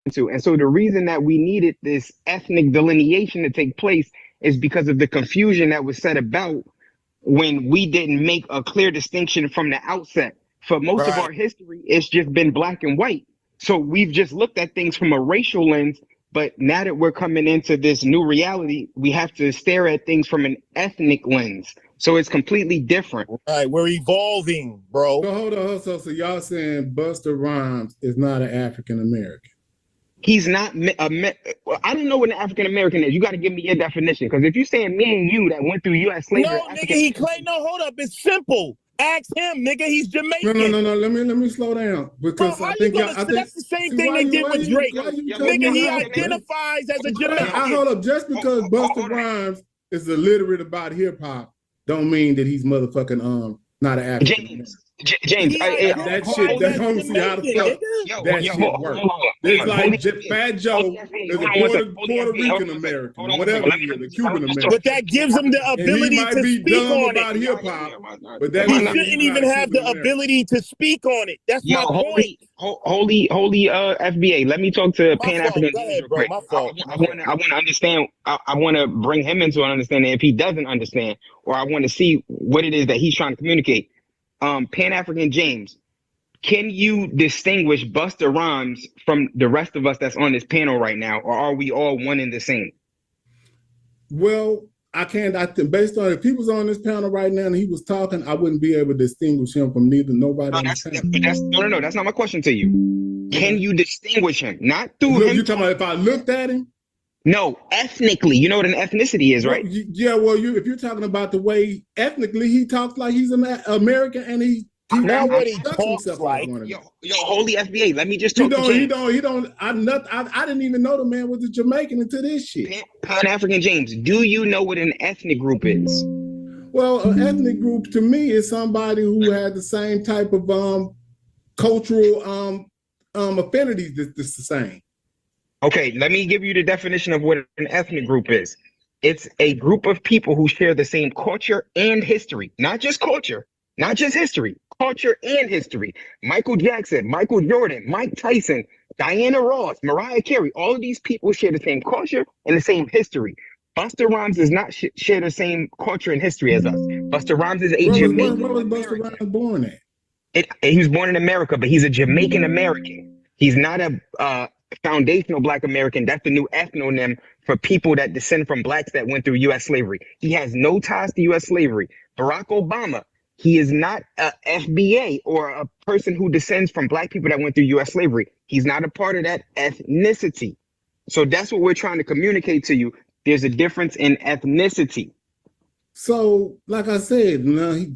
into. And so the reason that we needed this ethnic delineation to take place is because of the confusion that was set about when we didn't make a clear distinction from the outset. For most of Right. our history, it's just been black and white. So we've just looked at things from a racial lens. But now that we're coming into this new reality, we have to stare at things from an ethnic lens. So it's completely different. Right. We're evolving, bro. So hold on. So y'all saying Busta Rhymes is not an African American? He's not I don't know what an African American is. You got to give me your definition, because if you're saying me and you that went through U.S. slavery, No, nigga, he claimed. No, hold up. It's simple. Ask him, nigga. He's Jamaican. No. Let me slow down, because Bro, I think that's the same thing they did with Drake. Nigga, he identifies as a Jamaican. I hold up. Just because Busta Rhymes is illiterate about hip hop, don't mean that he's motherfucking not an African American. James, that shit. That don't see how the fuck that shit works. It's like Fat Joe is a Puerto Rican American, whatever he is, a Cuban American. But that gives him the ability to speak on it. Hip hop, but that he shouldn't even have the ability to speak on it. That's my point. Holy FBA. Let me talk to Pan-Africanism real quick. My fault. I want to understand. I want to bring him into an understanding if he doesn't understand, or I want to see what it is that he's trying to communicate. Pan-African James, can you distinguish Busta Rhymes from the rest of us that's on this panel right now, or are we all one and the same? Well, I can't. I think based on if he was on this panel right now and he was talking, I wouldn't be able to distinguish him from nobody. No, that's not my question to you. Can you distinguish him? Not through him. You talking about if I looked at him? No, ethnically. You know what an ethnicity is, right? Yeah, well, if you're talking about the way ethnically he talks like he's an American, and he not what he talks like. Yo, holy FBA, let me just talk to James. I didn't even know the man was a Jamaican until this shit. Pan-African James, do you know what an ethnic group is? Well, an ethnic group to me is somebody who had the same type of cultural affinities that's the same. Okay, let me give you the definition of what an ethnic group is. It's a group of people who share the same culture and history, not just culture, not just history, culture and history. Michael Jackson, Michael Jordan, Mike Tyson, Diana Ross, Mariah Carey, all of these people share the same culture and the same history. Busta Rhymes does not share the same culture and history as us. Busta Rhymes is a Jamaican. Where was Busta Rhymes born at? He was born in America, but he's a Jamaican American. He's not a foundational Black American. That's the new ethnonym for people that descend from Blacks that went through U.S. slavery. He has no ties to U.S. slavery. Barack Obama, he is not a FBA or a person who descends from Black people that went through U.S. slavery. He's not a part of that ethnicity. So that's what we're trying to communicate to you. There's a difference in ethnicity. So, like I said,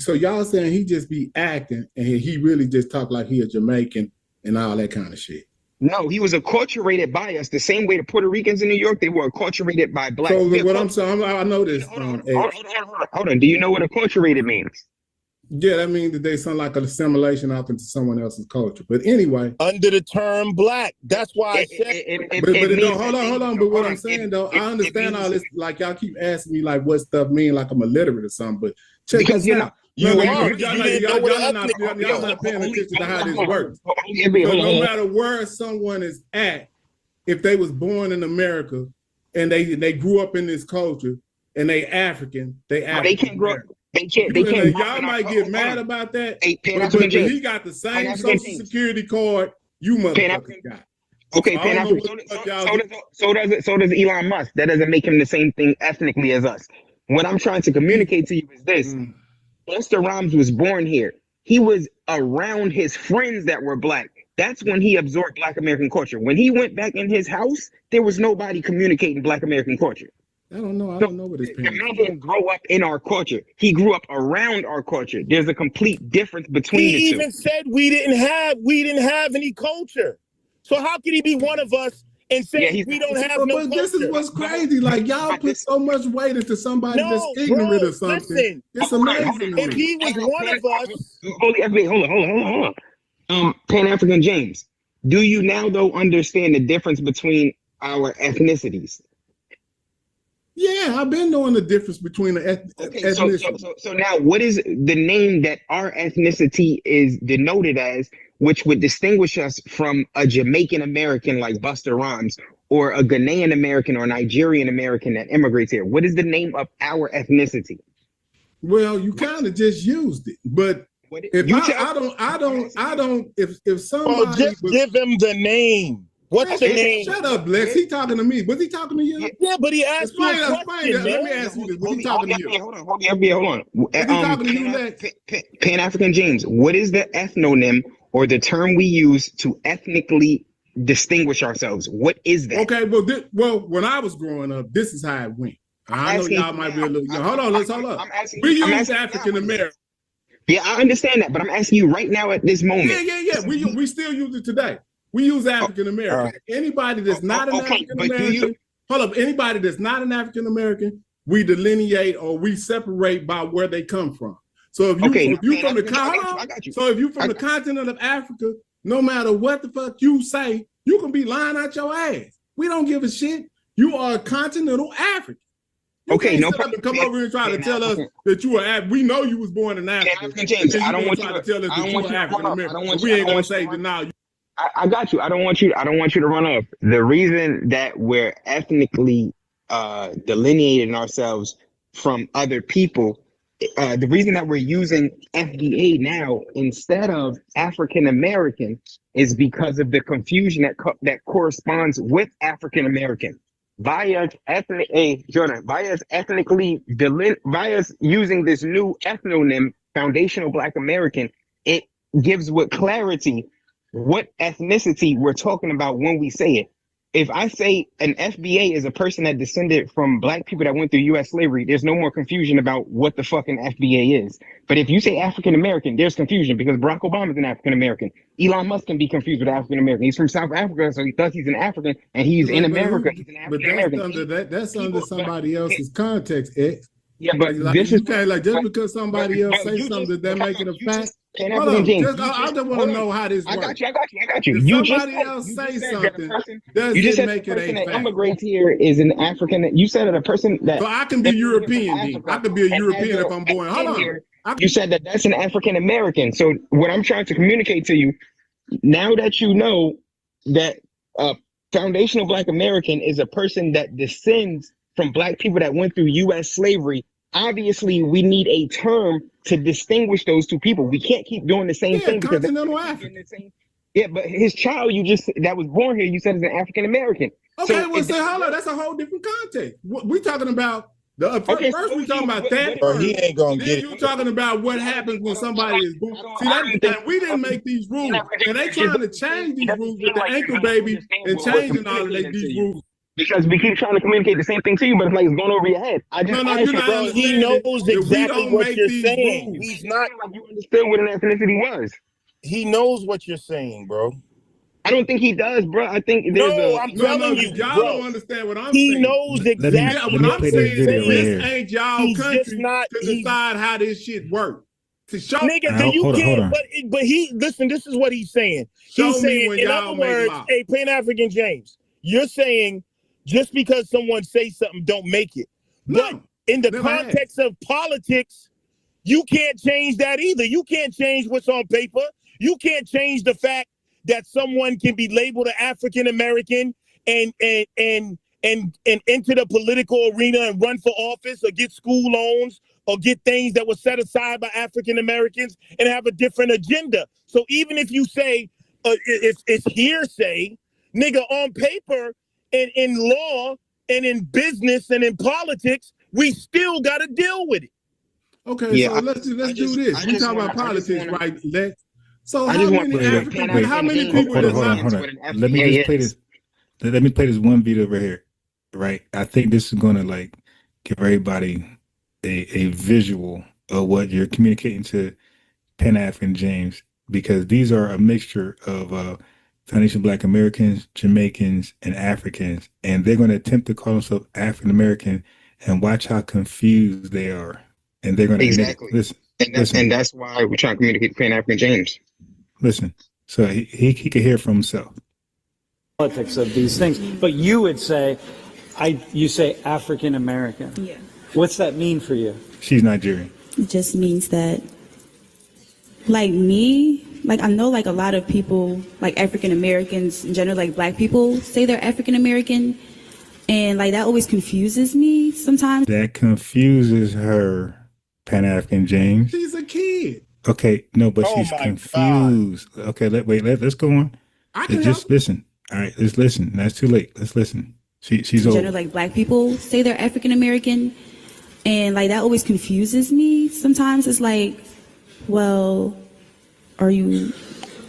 so y'all saying he just be acting and he really just talk like he a Jamaican and all that kind of shit. No, he was acculturated by us the same way the Puerto Ricans in New York, they were acculturated by Blacks. So what I'm saying, I know this. Hold on. Do you know what acculturated means? Yeah, that means that they sound like an assimilation off into someone else's culture. But anyway, under the term Black, that's why I said. Hold on. But what I'm saying though, I understand all this. Like y'all keep asking me like what stuff mean, like I'm illiterate or something. But check this out. Y'all not paying attention to how this works. No matter where someone is at, if they was born in America and they grew up in this culture and they African, they can't grow up. They can't. Y'all might get mad about that, but he got the same social security card you motherfuckers got. Okay, so does Elon Musk. That doesn't make him the same thing ethnically as us. What I'm trying to communicate to you is this. Busta Rhymes was born here. He was around his friends that were Black. That's when he absorbed Black American culture. When he went back in his house, there was nobody communicating Black American culture. I don't know what his parents. The man didn't grow up in our culture. He grew up around our culture. There's a complete difference between the two. He even said we didn't have any culture. So how could he be one of us and say we don't have no culture? This is what's crazy. Like y'all put so much weight into somebody that's ignorant or something. Listen, it's amazing. If he was one of us, hold on. Pan-African James, do you now though understand the difference between our ethnicities? Yeah, I've been knowing the difference between the ethnicity. So now, what is the name that our ethnicity is denoted as, which would distinguish us from a Jamaican American like Busta Rhymes, or a Ghanaian American or Nigerian American that immigrates here? What is the name of our ethnicity? Well, you kind of just used it, but if if somebody just give him the name. What's the name? Shut up, Lex. He talking to me. Was he talking to you? Yeah, but he asked me a question. Let me ask you this. Was he talking to you? Hold on. Was he talking to you, Lex? Pan-African James, what is the ethnonym or the term we use to ethnically distinguish ourselves? What is that? Okay, well, when I was growing up, this is how it went. I know y'all might be a little young. Hold on, let's hold up. We use African American. Yeah, I understand that, but I'm asking you right now at this moment. Yeah. We still use it today. We use African American. Anybody that's not an African American, anybody that's not an African American, we delineate or we separate by where they come from. So if you from the continent of Africa, no matter what the fuck you say, you can be lying out your ass. We don't give a shit. You are a continental African. You can't come over here and try to tell us that you are. We know you was born in Africa. James, I don't want you to tell us that you are African American. We ain't gonna say that now. I got you. I don't want you to run off. The reason that we're ethnically delineating ourselves from other people, the reason that we're using FBA now instead of African American is because of the confusion that corresponds with African American. Via using this new ethnonym, foundational Black American, it gives with clarity what ethnicity we're talking about when we say it. If I say an FBA is a person that descended from Black people that went through U.S. slavery, there's no more confusion about what the fucking FBA is. But if you say African American, there's confusion because Barack Obama is an African American. Elon Musk can be confused with African American. He's from South Africa, so he thinks he's an African, and he's in America. He's an African American. But that's under somebody else's context, Ed. Yeah, but this is just because somebody else say something, they're making a fact. Hold on, I just want to know how this works. I got you. If somebody else say something, does it make it a fact? That immigrates here is an African. You said that a person that. So I can be European. Then I could be a European if I'm born. Hold on. You said that's an African American. So what I'm trying to communicate to you, now that you know that foundational Black American is a person that descends from Black people that went through U.S. slavery, obviously we need a term to distinguish those two people. We can't keep doing the same thing because yeah, but his child that was born here, you said is an African American. Okay, so well, say hold on, that's a whole different context. We're talking about first we're talking about that. Or he ain't gonna get it. You're talking about what happens when somebody is born. See, that's the thing. We didn't make these rules, and they trying to change these rules with the anchor baby and changing all of these rules. Because we keep trying to communicate the same thing to you, but it's like it's going over your head. He knows exactly what you're saying. He's not. You understood what an ethnicity was. He knows what you're saying, bro. I don't think he does, bro. I think I'm telling you, y'all bro, don't understand what I'm saying. He knows exactly what I'm saying. This ain't y'all country to decide how this shit works. Nigga, you can't. But he listen. This is what he's saying. He's saying, in other words, hey, Pan-African James, you're saying just because someone says something don't make it. But in the context of politics, you can't change that either. You can't change what's on paper. You can't change the fact that someone can be labeled an African American and enter the political arena and run for office or get school loans or get things that were set aside by African Americans and have a different agenda. So even if you say it's hearsay, nigga, on paper and in law and in business and in politics, we still got to deal with it. Okay, yeah, so let's do this. We talk about politics, right, Lex? So how many people? Hold on. Let me just play this. Let me play this one video over here. Right. I think this is gonna like give everybody a visual of what you're communicating to Pan-African James, because these are a mixture of Foundation Black Americans, Jamaicans, and Africans, and they're gonna attempt to call themselves African American, and watch how confused they are. And they're gonna listen. And that's why we're trying to communicate to Pan-African James. Listen, so he could hear for himself. Politics of these things, but you would say You say African American. Yeah. What's that mean for you? She's Nigerian. It just means that, like me, like I know like a lot of people, like African Americans in general, like black people say they're African American, and like that always confuses me sometimes. That confuses her, Pan-African James. She's a kid. Okay, no, but she's confused. God. Okay, let's go on. Just listen. All right, let's listen. That's too late. Let's listen. She's old. Like black people say they're African American, and like that always confuses me sometimes. It's like, well, are you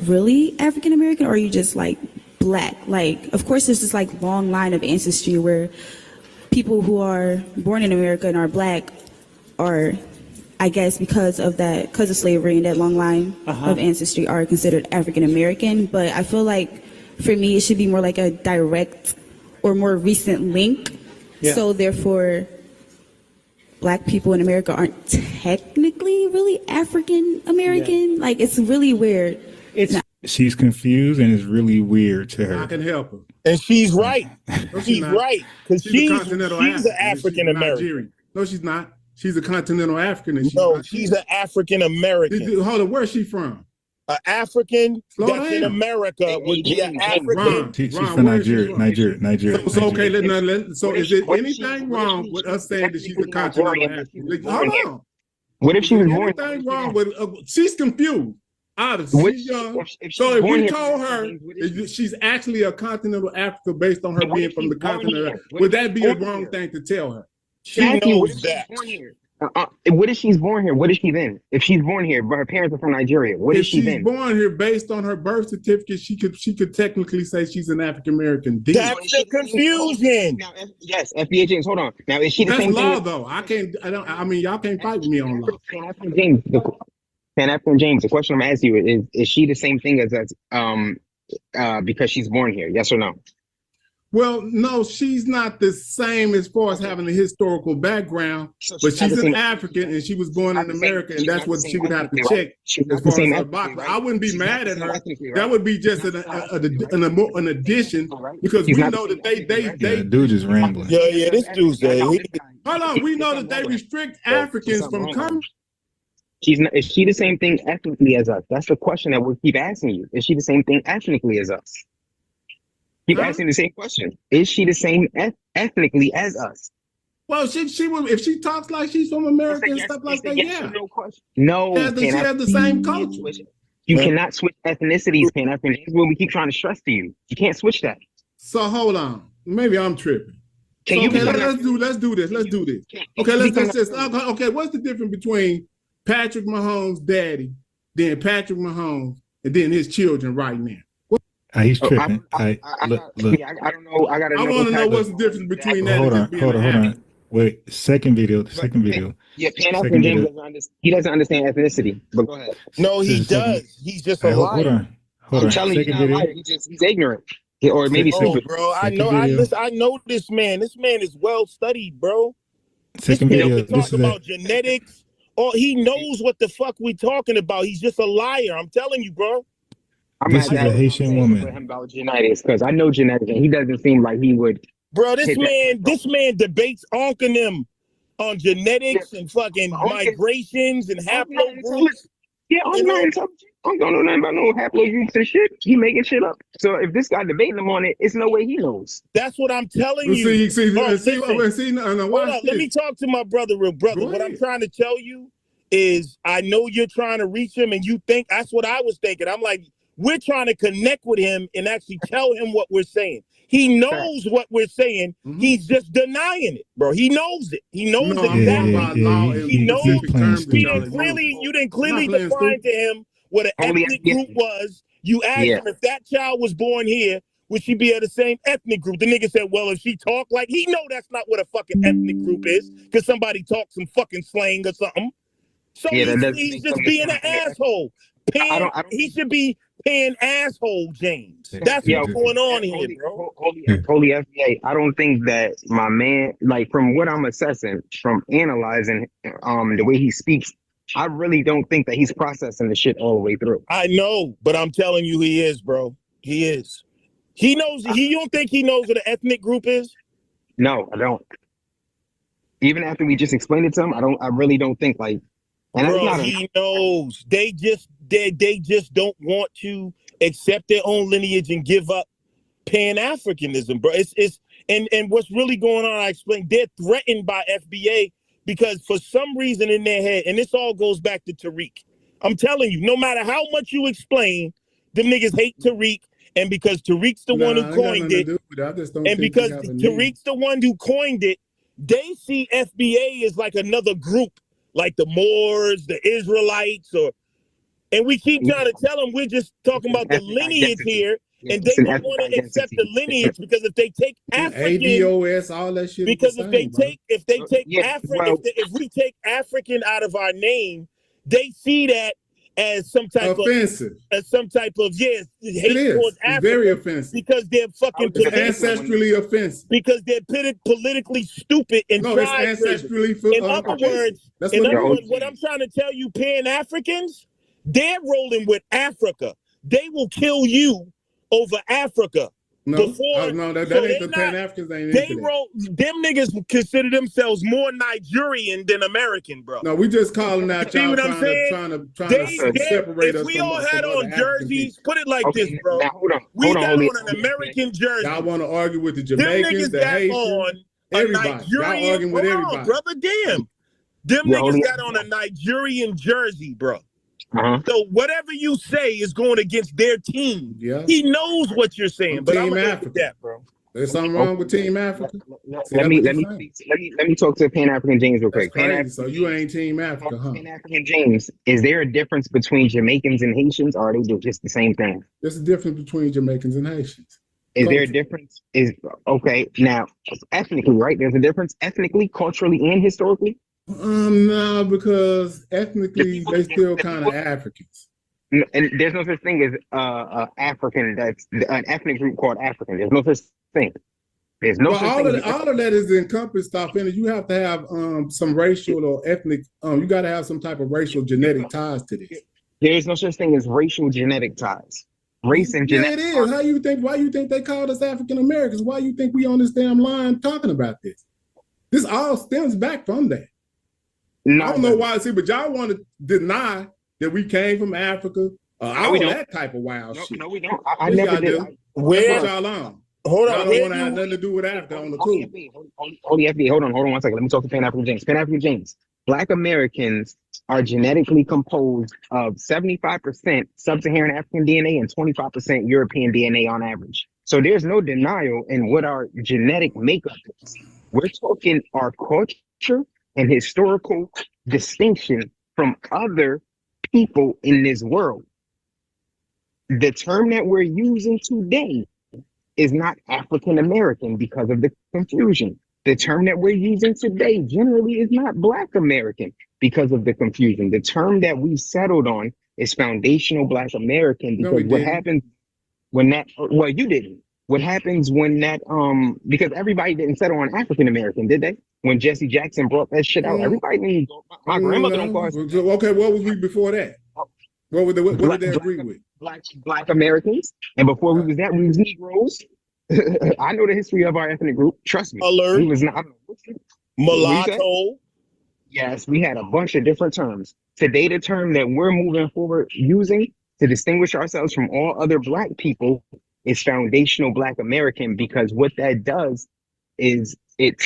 really African American, or are you just like black? Like, of course, there's this like long line of ancestry where people who are born in America and are black are, I guess, because of slavery and that long line of ancestry, are considered African American. But I feel like for me, it should be more like a direct or more recent link. Yeah. So therefore, black people in America aren't technically really African American. Yeah. Like, it's really weird. She's confused and it's really weird to her. I can help her. And she's right. No, she's right. Because she's an African American. No, she's not. She's a continental African. And she's an African American. Hold on, where's she from? An African that's in America would be an African. She's from Nigeria. So okay, so is it anything wrong with us saying that she's a continental African? Hold on. What if she was born? Anything wrong with? She's confused. Obviously, she's young. So if we told her she's actually a continental African based on her being from the continent, would that be a wrong thing to tell her? She knows that. What if she's born here? What is she then? If she's born here, but her parents are from Nigeria, what is she then? If she's born here based on her birth certificate, she could technically say she's an African American. That's the confusion. Now, yes, FBA James, hold on. Now, is she the same law thing? Though? I mean, y'all can't fight with me on law. Pan-African James, the question I'm asking you is she the same thing as because she's born here? Yes or no? Well, no, she's not the same as far as having a historical background, but she's an African and she was born in America, and that's what she would have to check as far as her box. I wouldn't be mad at her. That would be just an addition, because we know that they dude is rambling. Yeah, this dude's hold on, we know that they restrict Africans from coming. Is she the same thing ethnically as us? That's the question that we'll keep asking you. Is she the same thing ethnically as us? Keep asking the same question. Is she the same ethnically as us? Well, she would, if she talks like she's from America and stuff like that, yeah. No, she has the same culture. You cannot switch ethnicities, Pan-African. That's what we keep trying to stress to you. You can't switch that. So hold on. Maybe I'm tripping. Let's do this. Okay, let's just okay, what's the difference between Patrick Mahomes' daddy, then Patrick Mahomes, and then his children right now? He's tripping. I don't know. I want to know what's the difference between that. Hold on. Wait, second video. Yeah, Pan-African James doesn't understand ethnicity. But go ahead. No, he does. He's just a liar. Hold on. I'm telling you, he's ignorant. Or maybe bro. I know this man. This man is well studied, bro. Second video. Talk about genetics. He knows what the fuck we talking about. He's just a liar. I'm telling you, bro. This is a Haitian woman. For him about genetics, because I know genetics, and he doesn't seem like he would. Bro, this man debates onking them on genetics and fucking migrations and haplogroups. Yeah, I don't know nothing about no haplogroups and shit. He making shit up. So if this guy debating him on it, it's no way he knows. That's what I'm telling you. Let me talk to my brother, real brother. What I'm trying to tell you is, I know you're trying to reach him, and you think that's what I was thinking. I'm like, we're trying to connect with him and actually tell him what we're saying. He knows what we're saying. Mm-hmm. He's just denying it, bro. He knows it. He knows exactly. He knows. You didn't clearly define to him what an ethnic group was. You asked him if that child was born here, would she be of the same ethnic group? The nigga said, well, if she talk like, he know that's not what a fucking ethnic group is, because somebody talks some fucking slang or something. So he's just being an asshole. He should be paying asshole James. That's what's going on here, bro. Holy FBA, I don't think that my man, like, from what I'm assessing, from analyzing the way he speaks, I really don't think that he's processing the shit all the way through. I know, but I'm telling you, he is, bro. He is. He knows. You don't think he knows what an ethnic group is? No, I don't. Even after we just explained it to him, I really don't think like. And bro, he knows. They just don't want to accept their own lineage and give up Pan-Africanism, bro. And what's really going on, I explained, they're threatened by FBA because for some reason in their head, and this all goes back to Tariq. I'm telling you, no matter how much you explain, them niggas hate Tariq, and because Tariq's the one who coined it, and because Tariq's the one who coined it, they see FBA as like another group, like the Moors, the Israelites, and we keep trying to tell them we're just talking about the lineage here. And they don't want to accept the lineage because if they take African, ADOS, all that shit. Because if they take African, if we take African out of our name, they see that as some type offensive. Hate towards Africa. It's very offensive because they're fucking ancestrally offensive. Because they're politically stupid and no, it's ancestrally. In other words, what I'm trying to tell you, Pan-Africans, they're rolling with Africa. They will kill you over Africa. No, that ain't the Pan-Africans. Them niggas consider themselves more Nigerian than American, bro. No, we just calling out y'all trying to separate us. If we all had on jerseys, put it like this, bro. We got on an American jersey. Y'all want to argue with the Jamaicans, the Haitians, everybody. Y'all arguing with everybody. Brother, damn. Them niggas got on a Nigerian jersey, bro. So whatever you say is going against their team. Yeah. He knows what you're saying, but I'm gonna Africa. that, bro. There's something wrong with Team Africa. Let me talk to Pan-African James real quick. So you ain't Team Africa, huh? Pan-African James, is there a difference between Jamaicans and Haitians, or are they just the same thing? There's a difference between Jamaicans and Haitians. Is there a difference? Okay, now ethnically, right? There's a difference ethnically, culturally, and historically. No, because ethnically they still kind of Africans. And there's no such thing as African. That's an ethnic group called African. There's no such thing. There's no. All of that is encompassed stuff in it. You have to have some racial or ethnic. You got to have some type of racial genetic ties to this. There's no such thing as racial genetic ties. Race and genetic. Yeah, it is. How you think? Why you think they called us African Americans? Why you think we on this damn line talking about this? This all stems back from that. No, I don't know why. See, but y'all want to deny that we came from Africa. All that type of wild shit. No, we don't. I never did. Where y'all on? Hold on. I don't want to have nothing to do with Africa on the tool. Hold on 1 second. Let me talk to Pan-African James. Pan-African James. Black Americans are genetically composed of 75% sub-Saharan African DNA and 25% European DNA on average. So there's no denial in what our genetic makeup is. We're talking our culture and historical distinction from other people in this world. The term that we're using today is not African American because of the confusion. The term that we're using today generally is not Black American because of the confusion. The term that we settled on is foundational Black American because what happens when that, well, you didn't. What happens when that, because everybody didn't settle on African American, did they? When Jesse Jackson brought that shit out, everybody knew. My grandmother don't call us. Okay, what was we before that? What did they agree with? Black Americans, and before we was that, we was Negroes. I know the history of our ethnic group. Trust me. Alert. We was not mulatto. Yes, we had a bunch of different terms. Today, the term that we're moving forward using to distinguish ourselves from all other Black people is foundational Black American, because what that does is it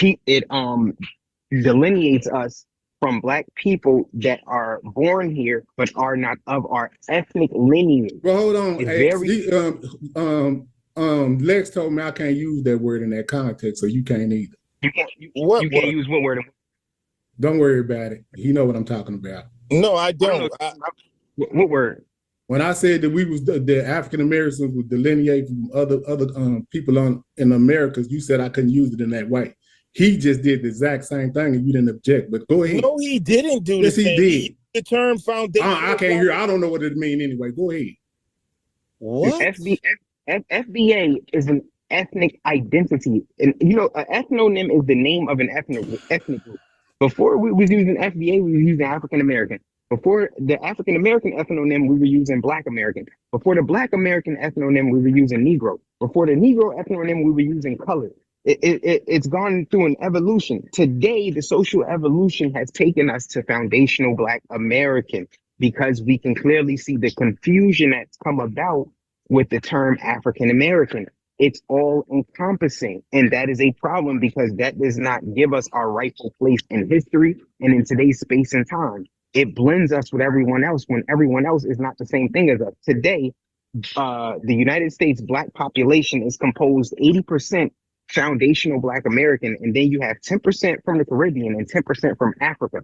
delineates us from Black people that are born here but are not of our ethnic lineage. Well, hold on. Lex told me I can't use that word in that context, so you can't either. You can't use what word? Don't worry about it. You know what I'm talking about. No, I don't. What word? When I said that we was the African Americans would delineate from other people in America, you said I couldn't use it in that way. He just did the exact same thing, and you didn't object. But go ahead. No, he didn't do this. Yes, he did. The term foundation. I can't hear. I don't know what it means anyway. Go ahead. What? FBA is an ethnic identity, and you know, an ethnonym is the name of an ethnic group. Before we was using FBA, we were using African American. Before the African American ethnonym, we were using Black American. Before the Black American ethnonym, we were using Negro. Before the Negro ethnonym, we were using colored. It's gone through an evolution. Today, the social evolution has taken us to foundational Black American, because we can clearly see the confusion that's come about with the term African American. It's all encompassing, and that is a problem because that does not give us our rightful place in history and in today's space and time. It blends us with everyone else when everyone else is not the same thing as us. Today, the United States Black population is composed 80% foundational Black American, and then you have 10% from the Caribbean and 10% from Africa.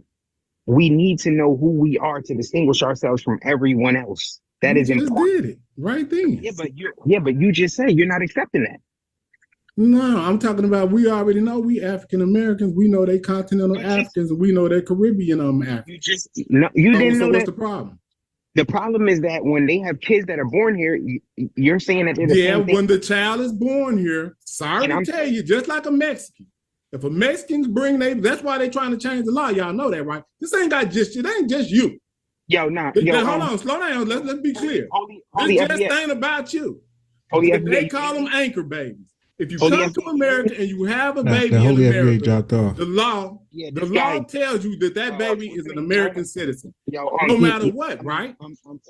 We need to know who we are to distinguish ourselves from everyone else. That is important. You just did it right then. But you just said you're not accepting that. No, I'm talking about, we already know we African Americans. We know they continental Africans, and we know they're Caribbean Africans. You didn't know that. What's the problem? The problem is that when they have kids that are born here, you're saying that they're the same thing. When the child is born here, sorry to tell you, just like a Mexican. If a Mexicans bring that's why they're trying to change the law. Y'all know that, right? This ain't it ain't just you. Hold on, slow down. Let's be clear. This just ain't about you. They call them anchor babies. If you come to America and you have a baby in America, the law tells you that baby is an American citizen. No matter what, right?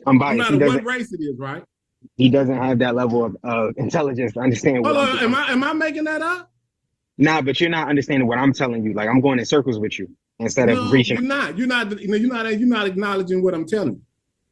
I'm biased. No matter what race it is, right? He doesn't have that level of intelligence to understand. Am I making that up? Nah, but you're not understanding what I'm telling you. Like, I'm going in circles with you instead of reaching. You're not acknowledging what I'm telling you.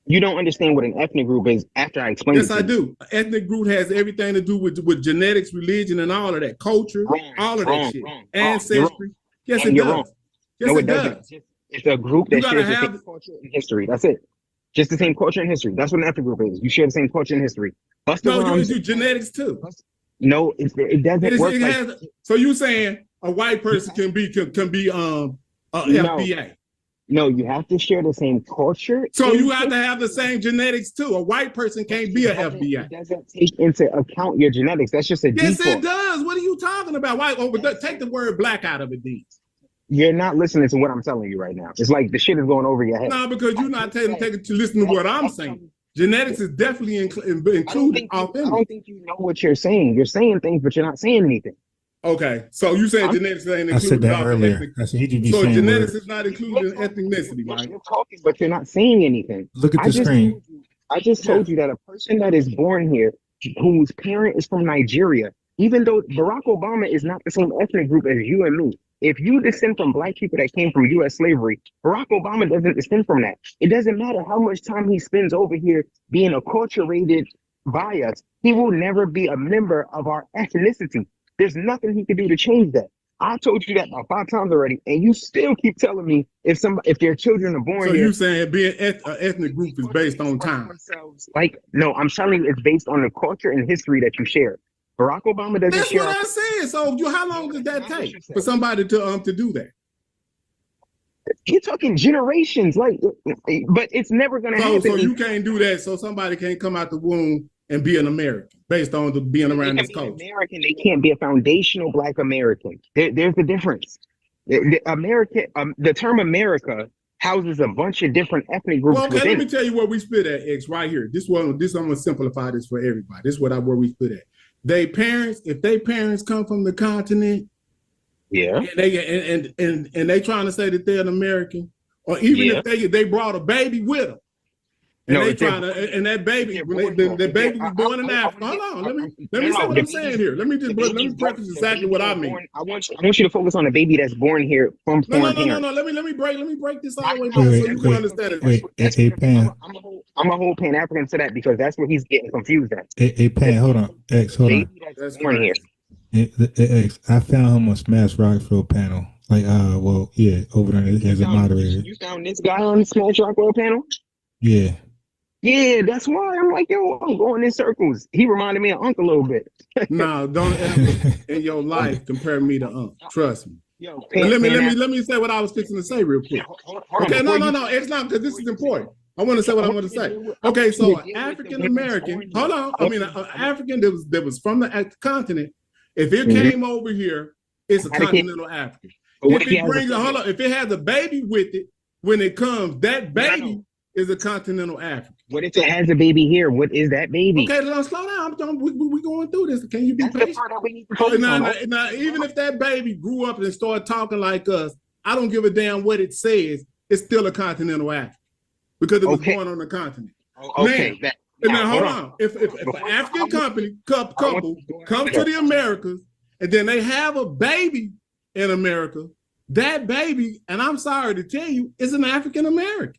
You don't understand what an ethnic group is after I explain it. Yes, I do. An ethnic group has everything to do with genetics, religion, and all of that. Culture, all of that shit. Ancestry. Yes, it does. Yes, it does. It's a group that shares the same culture and history. That's it. Just the same culture and history. That's what an ethnic group is. You share the same culture and history. You do genetics too. No, it doesn't work. So you saying a white person can be FBA? No, you have to share the same culture. So you have to have the same genetics too. A white person can't be an FBA. It doesn't take into account your genetics. That's just a default. Yes, it does. What are you talking about? Why? Take the word Black out of it, then. You're not listening to what I'm telling you right now. It's like the shit is going over your head. No, because you're not taking to listen to what I'm saying. Genetics is definitely included. I don't think you know what you're saying. You're saying things, but you're not saying anything. Okay, so you saying genetics ain't included? I said that earlier. I said so genetics is not included in ethnicity, right? You're talking, but you're not saying anything. Look at the screen. I just told you that a person that is born here, whose parent is from Nigeria, even though Barack Obama is not the same ethnic group as you and me, if you descend from Black people that came from U.S. slavery, Barack Obama doesn't descend from that. It doesn't matter how much time he spends over here being acculturated by us. He will never be a member of our ethnicity. There's nothing he can do to change that. I told you that about 5 times already, and you still keep telling me if their children are born so here. So you saying being an ethnic group is based on time? No, I'm telling you it's based on the culture and history that you share. Barack Obama doesn't share. That's what I said. So how long does that take for somebody to do that? You're talking generations, but it's never going to happen. So you can't do that. So somebody can't come out the womb and be an American based on being around this culture. American, they can't be a foundational Black American. There's a difference. The term America houses a bunch of different ethnic groups. Well, okay, let me tell you where we split at, X, right here. I'm gonna simplify this for everybody. This is where we split at. If they parents come from the continent, and they trying to say that they're an American, or even if they brought a baby with them. And that baby was born in Africa. Hold on, let me say what I'm saying here. Let me practice exactly what I mean. I want you to focus on the baby that's born here from foreign parents. No. Let me break this all the way down so you can understand it. I'm a whole Pan-African to that because that's what he's getting confused at. Hey, Pan, hold on. X, hold on. That's born here. X, I found him on Smash Rockville panel. Over there as a moderator. You found this guy on the Smash Rockville panel? Yeah. Yeah, that's why I'm like, I'm going in circles. He reminded me of Unc a little bit. No, don't ever in your life compare me to Unc. Trust me. Let me say what I was fixing to say real quick. Okay, no. It's not because this is important. I want to say what I want to say. Okay, so African American, hold on. I mean, an African that was from the continent. If it came over here, it's a continental African. If it has a baby with it, when it comes, that baby is a continental African. What if it has a baby here? What is that baby? Okay, let's slow down. We going through this. Can you be That's patient? the part that we need to focus on. Now, even if that baby grew up and started talking like us, I don't give a damn what it says. It's still a continental African because it was born on the continent. Okay. Now hold on. If an African couple comes to the Americas and then they have a baby in America, that baby, and I'm sorry to tell you, is an African American.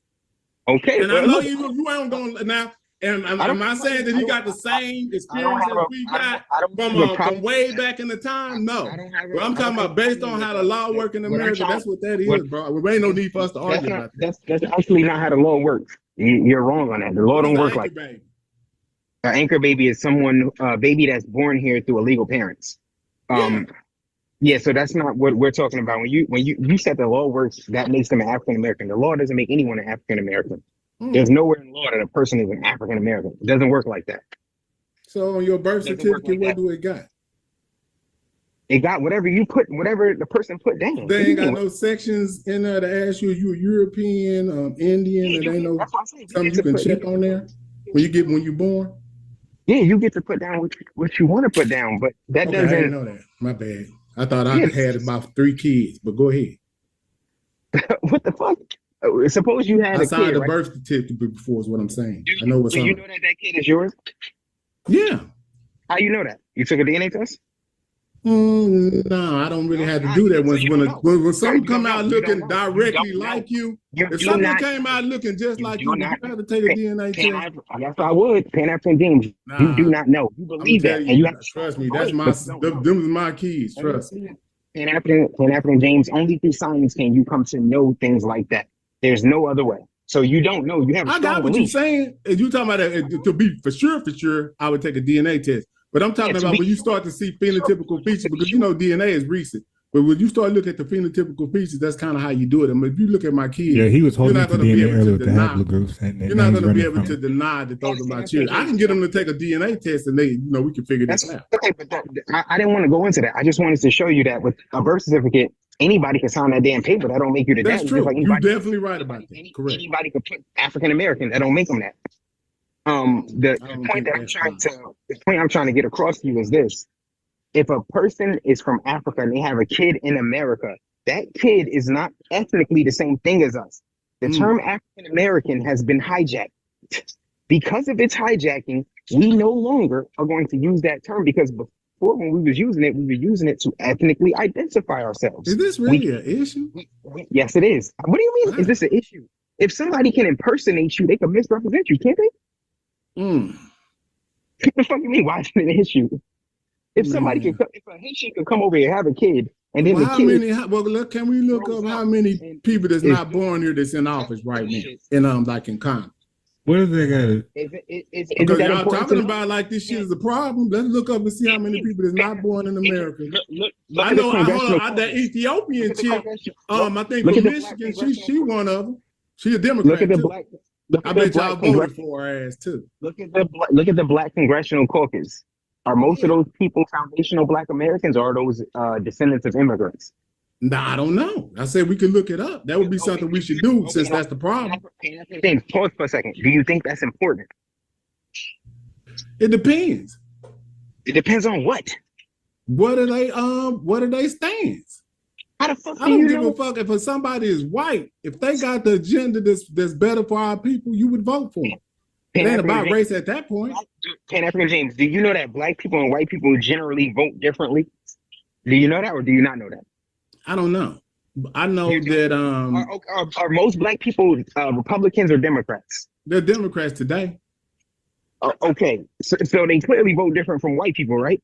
Okay. And I know you ain't going now. And I'm not saying that he got the same experience that we got from way back in the time. No. But I'm talking about based on how the law works in America. That's what that is, bro. There ain't no need for us to argue about that. That's actually not how the law works. You're wrong on that. The law don't work like that. An anchor baby is someone, baby that's born here through illegal parents. Yeah, so that's not what we're talking about. When you said the law works, that makes them an African American. The law doesn't make anyone an African American. There's nowhere in the law that a person is an African American. It doesn't work like that. So on your birth certificate, what do it got? It got whatever the person put down. They ain't got no sections in there to ask you a European, Indian, and ain't no something you can check on there when you're born. Yeah, you get to put down what you want to put down, but that doesn't. I didn't know that. My bad. I thought I had about 3 kids, but go ahead. What the fuck? Suppose you had I signed kid, a birth certificate before is what I'm saying. I know what's on. You know that kid is yours? Yeah. How you know that? You took a DNA test? No, I don't really have to do that. When someone come out looking directly like you, if someone came out looking just like you, you have to take a DNA test. Yes, I would. Pan-African James, you do not know. You believe that, and you have to trust me. That's my keys. Trust me. Pan-African James, only through science can you come to know things like that. There's no other way. So you don't know. You have. I got what you're saying. If you talking about that, to be for sure, I would take a DNA test. But I'm talking about when you start to see phenotypical features, because DNA is recent. But when you start looking at the phenotypical features, that's kind of how you do it. I mean, if you look at my kids, he was holding to DNA earlier with the haplogroups. You're not going to be able to deny that those are my children. I can get them to take a DNA test, and we can figure this out. Okay, but I didn't want to go into that. I just wanted to show you that with a birth certificate, anybody can sign that damn paper. That don't make you the dad. That's true. You're definitely right about that. Correct. Anybody could put African American. That don't make them that. The point I'm trying to get across to you is this: if a person is from Africa and they have a kid in America, that kid is not ethnically the same thing as us. The term African American has been hijacked. Because of its hijacking, we no longer are going to use that term, because before, when we were using it to ethnically identify ourselves. Is this really an issue? Yes, it is. What do you mean? Is this an issue? If somebody can impersonate you, they can misrepresent you, can't they? What the fuck you mean? Why is it an issue? If somebody if a Haitian could come over here and have a kid, and then can we look up how many people that's not born here that's in office right now, in Congress? What do they got? Because y'all talking about like this shit is a problem. Let's look up and see how many people that's not born in America. I know. That Ethiopian chick. I think from Michigan. She one of them. She a Democrat. Look at the black. I bet y'all voted for her ass too. Look at the Black Congressional Caucus. Are most of those people foundational Black Americans, or are those descendants of immigrants? Nah, I don't know. I said we could look it up. That would be something we should do, since that's the problem. Pause for a second. Do you think that's important? It depends. It depends on what. What are they stands? How the fuck I don't give a fuck if somebody is white. If they got the agenda that's better for our people, you would vote for them. It ain't about race at that point. Pan-African James, do you know that Black people and white people generally vote differently? Do you know that, or do you not know that? I don't know. I know that are most Black people Republicans or Democrats? They're Democrats today. Okay, so they clearly vote different from white people, right?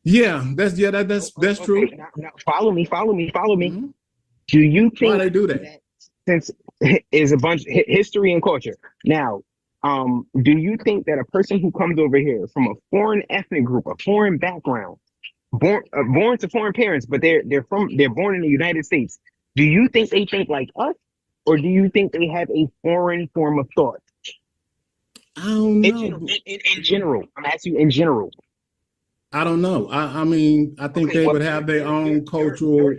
Yeah, that's true. Now, follow me. Mm-hmm. Do you think why they do that? Since is a bunch history and culture. Now, do you think that a person who comes over here from a foreign ethnic group, a foreign background, born to foreign parents, but they're born in the United States, do you think they think like us, or do you think they have a foreign form of thought? I don't know. In general, I'm asking you in general. I don't know. I mean, I think they would have their own cultural,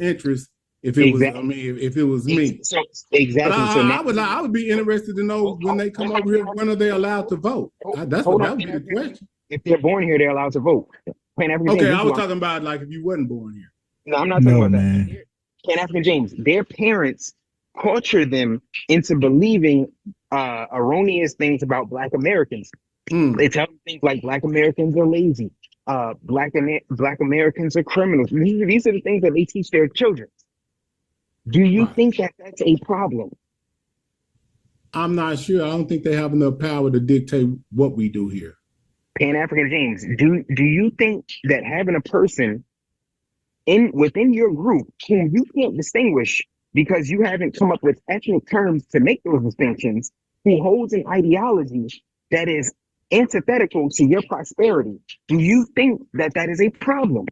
interests If it was, I mean, if it was me. So exactly. But So now, I would be interested to know when they come over here, when are they allowed to vote? That would be the question. If they're born here, they're allowed to vote. Okay, I was talking about like if you wasn't born here. No, I'm not talking about that. Pan-African James, their parents culture them into believing erroneous things about Black Americans. They tell them things like Black Americans are lazy, Black Americans are criminals. These are the things that they teach their children. Do you think that that's a problem? I'm not sure. I don't think they have enough power to dictate what we do here. Pan-African James, do you think that having a person within your group whom you can't distinguish because you haven't come up with ethnic terms to make those distinctions, who holds an ideology that is antithetical to your prosperity, do you think that that is a problem?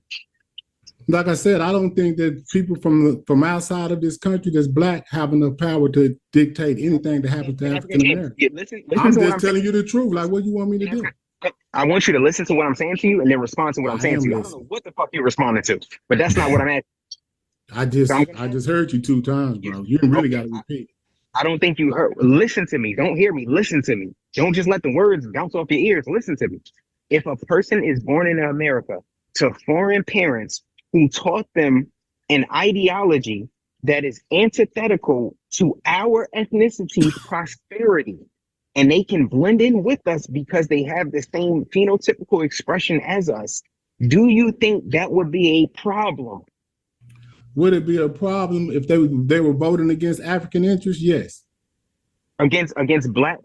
Like I said, I don't think that people from outside of this country that's Black have enough power to dictate anything that happens to African Americans. I'm just telling you the truth. Like, what do you want me to do? I want you to listen to what I'm saying to you and then respond to what I'm saying to you. I don't know what the fuck you're responding to, but that's not what I'm asking. I just heard you 2 times, bro. You really got to repeat. I don't think you heard. Listen to me. Don't hear me. Listen to me. Don't just let the words bounce off your ears. Listen to me. If a person is born in America to foreign parents who taught them an ideology that is antithetical to our ethnicity's prosperity, and they can blend in with us because they have the same phenotypical expression as us, do you think that would be a problem? Would it be a problem if they were voting against African interests? Yes. Against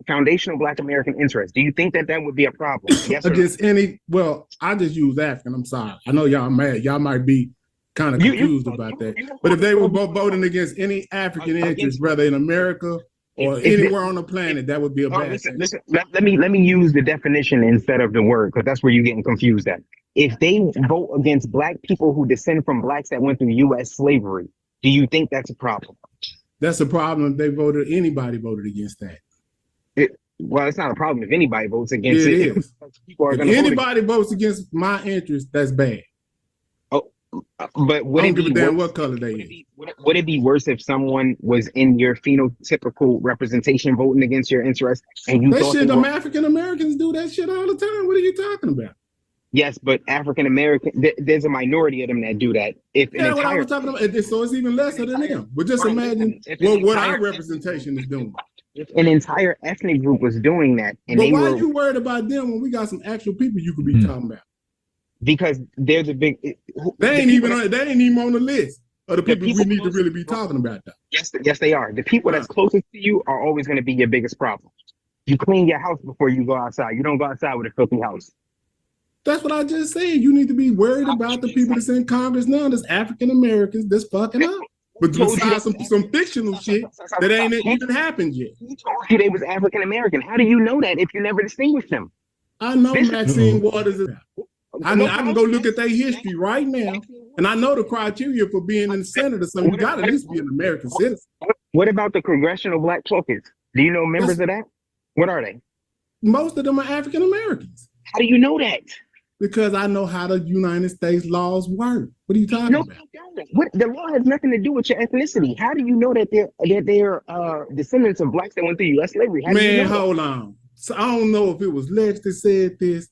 foundational Black American interests. Do you think that would be a problem? Yes. Against any? Well, I just use African. I'm sorry. I know y'all mad. Y'all might be kind of confused about that. But if they were voting against any African interests, whether in America or anywhere on the planet, that would be a bad thing. Listen, let me use the definition instead of the word, because that's where you're getting confused at. If they vote against Black people who descend from Blacks that went through U.S. slavery, do you think that's a problem? That's a problem if anybody voted against that. Well, it's not a problem if anybody votes against it. It is. If anybody votes against my interest, that's bad. But would it be worse, what color they is? Would it be worse if someone was in your phenotypical representation voting against your interests and you thought them African Americans do that shit all the time? What are you talking about? Yes, but African American, there's a minority of them that do that. What I was talking about, so it's even lesser than them. But just imagine what our representation is doing. If an entire ethnic group was doing that, and but why are you worried about them when we got some actual people you could be talking about? Because they're the big. They ain't even on the list of the people we need to really be talking about. Though. Yes, they are. The people that's closest to you are always going to be your biggest problem. You clean your house before you go outside. You don't go outside with a filthy house. That's what I just said. You need to be worried about the people that's in Congress now, that's African Americans, that's fucking up. But besides some fictional shit that ain't even happened yet. Who told you they was African American? How do you know that if you never distinguished them? I know Maxine Waters is. I can go look at their history right now, and I know the criteria for being in the Senate or something. You got to at least be an American citizen. What about the Congressional Black Caucus? Do you know members of that? What are they? Most of them are African Americans. How do you know that? Because I know how the United States laws work. What are you talking about? The law has nothing to do with your ethnicity. How do you know that they're descendants of Blacks that went through U.S. slavery? Man, hold on. So I don't know if it was Lex that said this,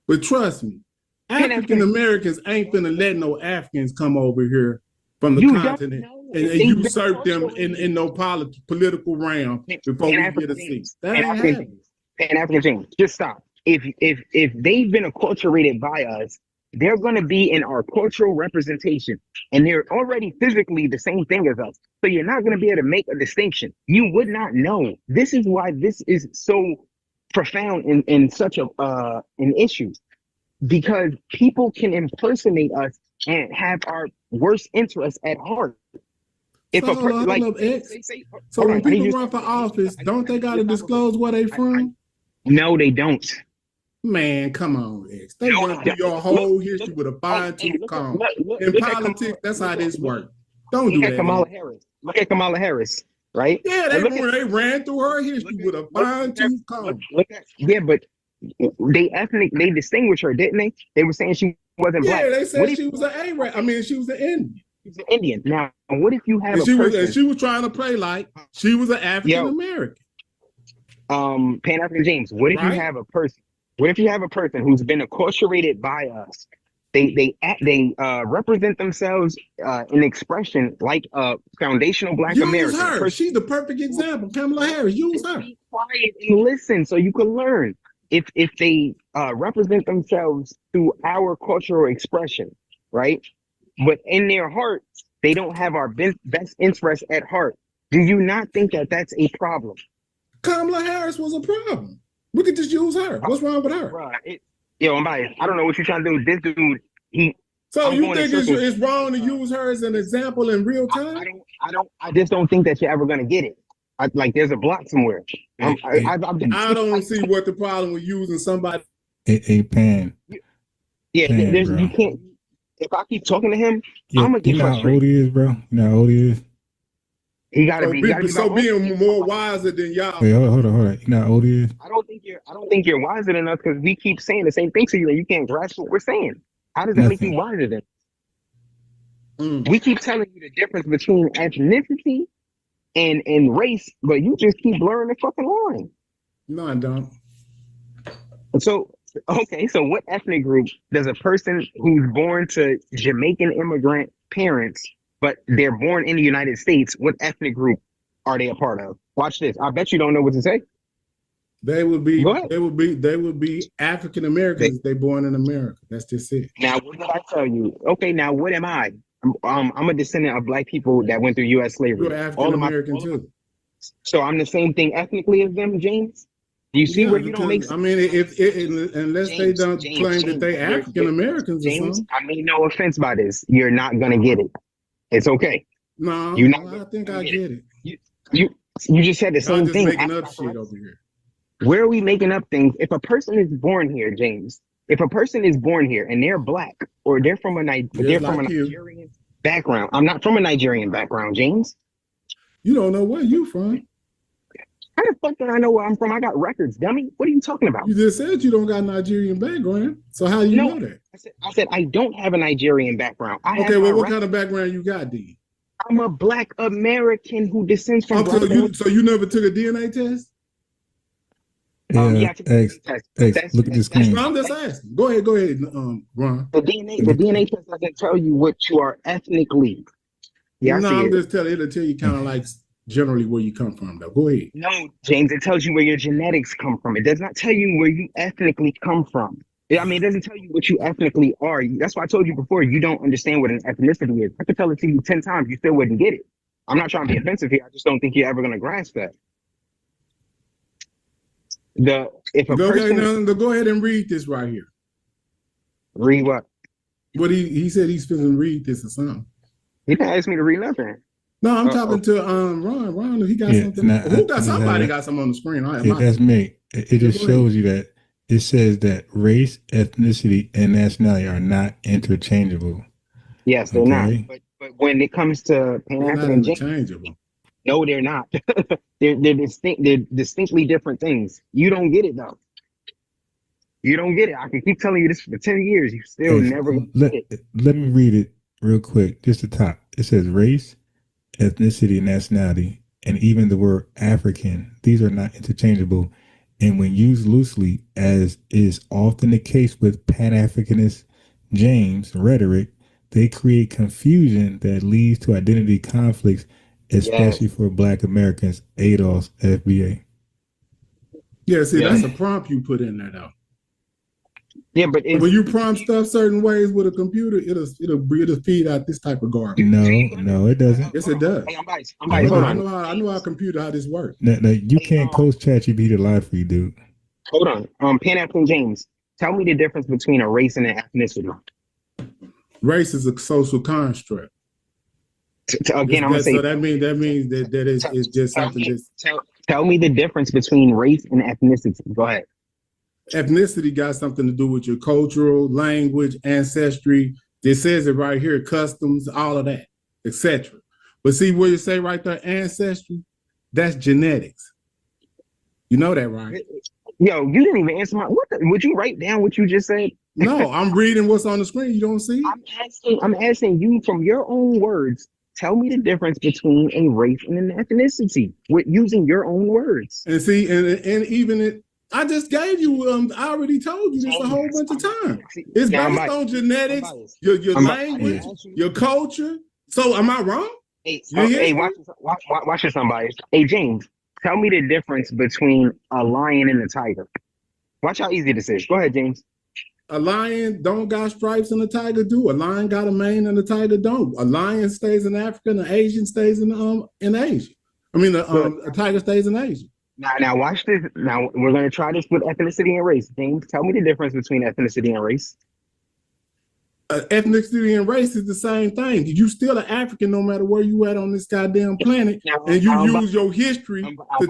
but trust me, African Americans ain't finna let no Africans come over here from the continent and usurp them in no political realm before we get a seat. That ain't happening. Pan-African James, just stop. If they've been acculturated by us, they're going to be in our cultural representation, and they're already physically the same thing as us. So you're not going to be able to make a distinction. You would not know. This is why this is so profound in such an issue, because people can impersonate us and have our worst interests at heart. If a person when people run for office, don't they got to disclose where they from? No, they don't. Man, come on, X. They run through your whole history with a fine-tooth comb. In politics, that's how this works. Don't do that. Kamala Harris. Look at Kamala Harris, right? Yeah, they ran through her history with a fine-tooth comb. But they distinguished her, didn't they? They were saying she wasn't Black. Yeah, they said she was an A-rap. I mean, she was an Indian. She's an Indian. Now, what if you have and she was trying to play like she was an African American. Pan-African James, what if you have a person? What if you have a person who's been acculturated by us? They represent themselves in expression like a foundational Black American. Her. She's the perfect example. Kamala Harris. Use her. Be quiet and listen so you can learn. If they represent themselves through our cultural expression, right? But in their hearts, they don't have our best interests at heart. Do you not think that that's a problem? Kamala Harris was a problem. We could just use her. What's wrong with her? I'm biased. I don't know what you're trying to do. This dude, So you think it's wrong to use her as an example in real time? I just don't think that you're ever gonna get it. Like there's a block somewhere. I don't see what the problem with using somebody. A Pan. Yeah, Pan, you can't. If I keep talking to him, I'm gonna get frustrated. You know how old he is, bro? You know how old he is? He gotta be. Being more wiser than y'all. Wait, hold on. You know how old he is? I don't think you're wiser than us because we keep saying the same thing to you and you can't grasp what we're saying. How does that make you wiser than? We keep telling you the difference between ethnicity and race, but you just keep blurring the fucking line. No, I don't. So what ethnic group does a person who's born to Jamaican immigrant parents, but they're born in the United States, what ethnic group are they a part of? Watch this. I bet you don't know what to say. They would be African Americans. They born in America. That's just it. Now, what did I tell you? Okay, now what am I? I'm a descendant of Black people that went through U.S. slavery. You're African American too. So I'm the same thing ethnically as them, James. Do you see where you don't make sense? I mean, unless they don't claim that they African Americans, James, I mean no offense by this. You're not gonna get it. It's okay. No, I think I get it. You just said the same thing. Making up shit over here. Where are we making up things? If a person is born here, James, if a person is born here and they're Black or they're from a Nigerian background, I'm not from a Nigerian background, James. You don't know where you from. How the fuck do I know where I'm from? I got records, dummy. What are you talking about? You just said you don't got a Nigerian background. So how do you know that? I said I don't have a Nigerian background. What kind of background you got, D? I'm a Black American who descends from So you never took a DNA test? Look at this screen. I'm just asking. Go ahead, Ron. The DNA test doesn't tell you what you are ethnically. Yeah, I'm just telling it'll tell you kind of like generally where you come from, though. Go ahead. No, James, it tells you where your genetics come from. It does not tell you where you ethnically come from. I mean, it doesn't tell you what you ethnically are. That's why I told you before, you don't understand what an ethnicity is. I could tell it to you 10 times, you still wouldn't get it. I'm not trying to be offensive here. I just don't think you're ever going to grasp that. Go ahead and read this right here. Read what? What he said he's finna read this or something. He didn't ask me to read nothing. No, I'm talking to Ron. Ron, he got something. Somebody got something on the screen. That's me. It just shows you that it says that race, ethnicity, and nationality are not interchangeable. Yes, they're not. But when it comes to Pan-African interchangeable. No, they're not. they're distinct. They're distinctly different things. You don't get it though. You don't get it. I can keep telling you this for 10 years. You still never get it. Let me read it real quick. Just the top. It says race, ethnicity, and nationality, and even the word African. These are not interchangeable. And when used loosely, as is often the case with Pan-Africanist James rhetoric, they create confusion that leads to identity conflicts, especially for Black Americans. ADOS, FBA. Yeah, see, that's a prompt you put in there, though. Yeah, but when you prompt stuff certain ways with a computer, it'll feed out this type of garbage. No, it doesn't. Yes, it does. Hey, I know how this works. No, you can't post ChatGPT to lie for you, dude. Hold on. Pan-African James, tell me the difference between a race and an ethnicity. Race is a social construct. Again, I'm gonna say. So that means that it's just something. Tell me the difference between race and ethnicity. Go ahead. Ethnicity got something to do with your cultural, language, ancestry. It says it right here, customs, all of that, etc. But see where you say right there, ancestry, that's genetics. You know that, right? Yo, you didn't even answer my. Would you write down what you just said? No, I'm reading what's on the screen. You don't see? I'm asking you from your own words. Tell me the difference between a race and an ethnicity with using your own words. And see, and even it, I just gave you. I already told you this a whole bunch of times. It's based on genetics, your language, your culture. So, am I wrong? Hey, watch this, unbiased. Hey, James, tell me the difference between a lion and a tiger. Watch how easy this is. Go ahead, James. A lion don't got stripes and a tiger do. A lion got a mane and a tiger don't. A lion stays in Africa and an Asian stays in Asia. I mean, a tiger stays in Asia. Now watch this. Now we're going to try this with ethnicity and race. James, tell me the difference between ethnicity and race. Ethnicity and race is the same thing. You still an African no matter where you at on this goddamn planet, and you use your history to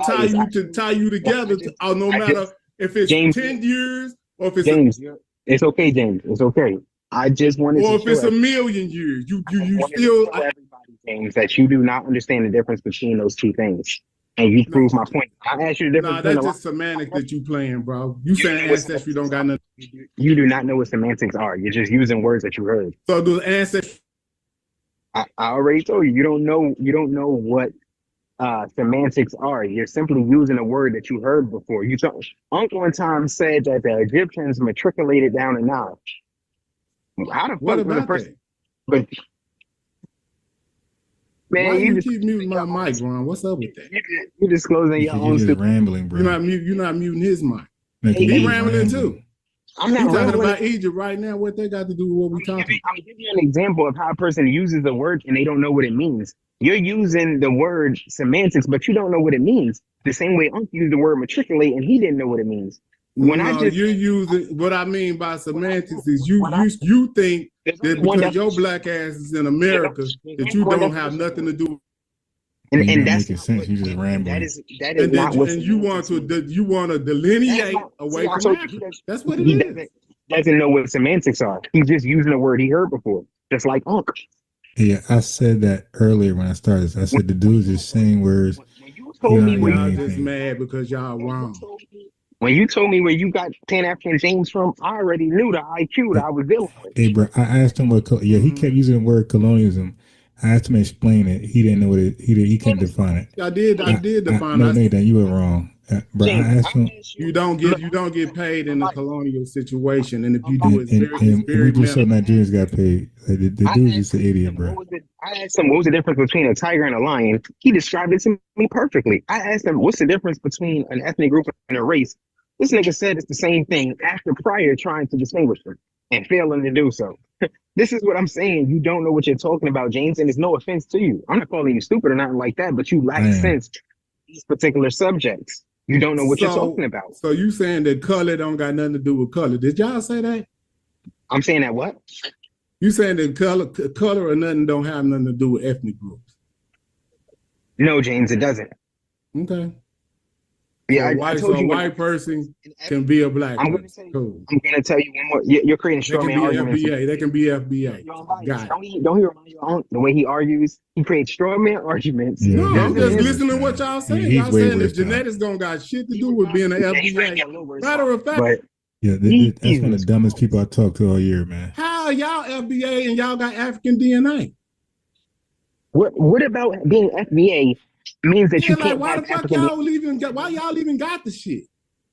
tie you together. No matter if it's James, 10 years or if it's James. It's okay, James. It's okay. I just wanted or to. Or if it's a million years, you still. Everybody, James, that you do not understand the difference between those two things, and you prove my point. I asked you the difference. Nah, that's just semantics that you playing, bro. You saying ancestry don't got nothing. You do not know what semantics are. You're just using words that you heard. So the ancestry. I already told you. You don't know what semantics are. You're simply using a word that you heard before. Uncle one time said that the Egyptians matriculated down the Nile. How the fuck was the person? But man, why you keep muting my mic, Ron? What's up with that? You disclosing your own just rambling, bro. You're not muting his mic. He rambling too. I'm not talking about Egypt right now. What they got to do with what we talking? I'm giving you an example of how a person uses the word and they don't know what it means. You're using the word semantics, but you don't know what it means. The same way Unc used the word matriculate and he didn't know what it means. You're using what I mean by semantics is you think that because your black ass is in America that you don't have nothing to do. And that's making sense. You just rambling. That is not what. And you want to delineate away from Africa. That's what it is. He doesn't know what semantics are. He's just using a word he heard before, just like Unc. Yeah, I said that earlier when I started. I said the dude's just saying words. When you told me y'all just mad because y'all wrong. When you told me where you got Pan-African James from, I already knew the IQ that I was dealing with. Hey, bro, I asked him what. He kept using the word colonialism. I asked him to explain it. He didn't know what it. He couldn't define it. I did define it. No, Nathan, you were wrong. But James, I asked him. You don't get paid in a colonial situation, and if you do, it's very. We just saw Nigerians got paid. The dude's just an idiot, bro. I asked him what was the difference between a tiger and a lion. He described it to me perfectly. I asked him what's the difference between an ethnic group and a race. This nigga said it's the same thing after prior trying to distinguish them and failing to do so. This is what I'm saying. You don't know what you're talking about, James, and it's no offense to you. I'm not calling you stupid or nothing like that, but you lack sense in these particular subjects. You don't know what you're talking about. So you saying that color don't got nothing to do with color. Did y'all say that? I'm saying that what? You saying that color or nothing don't have nothing to do with ethnic groups? No, James, it doesn't. Okay. Yeah, so a white person can be a black I'm going to tell you one more. You're creating straw man arguments. They can be FBA. Don't he remind you of the way he argues? He creates straw man arguments. Yeah, no, I'm just listening to what y'all saying. Y'all saying that genetics don't got shit to do with being an FBA. Matter of fact. Yeah, that's one of the dumbest people I talked to all year, man. How y'all FBA and y'all got African DNA? What about being FBA? Means that you can't. Why the fuck y'all even got the shit?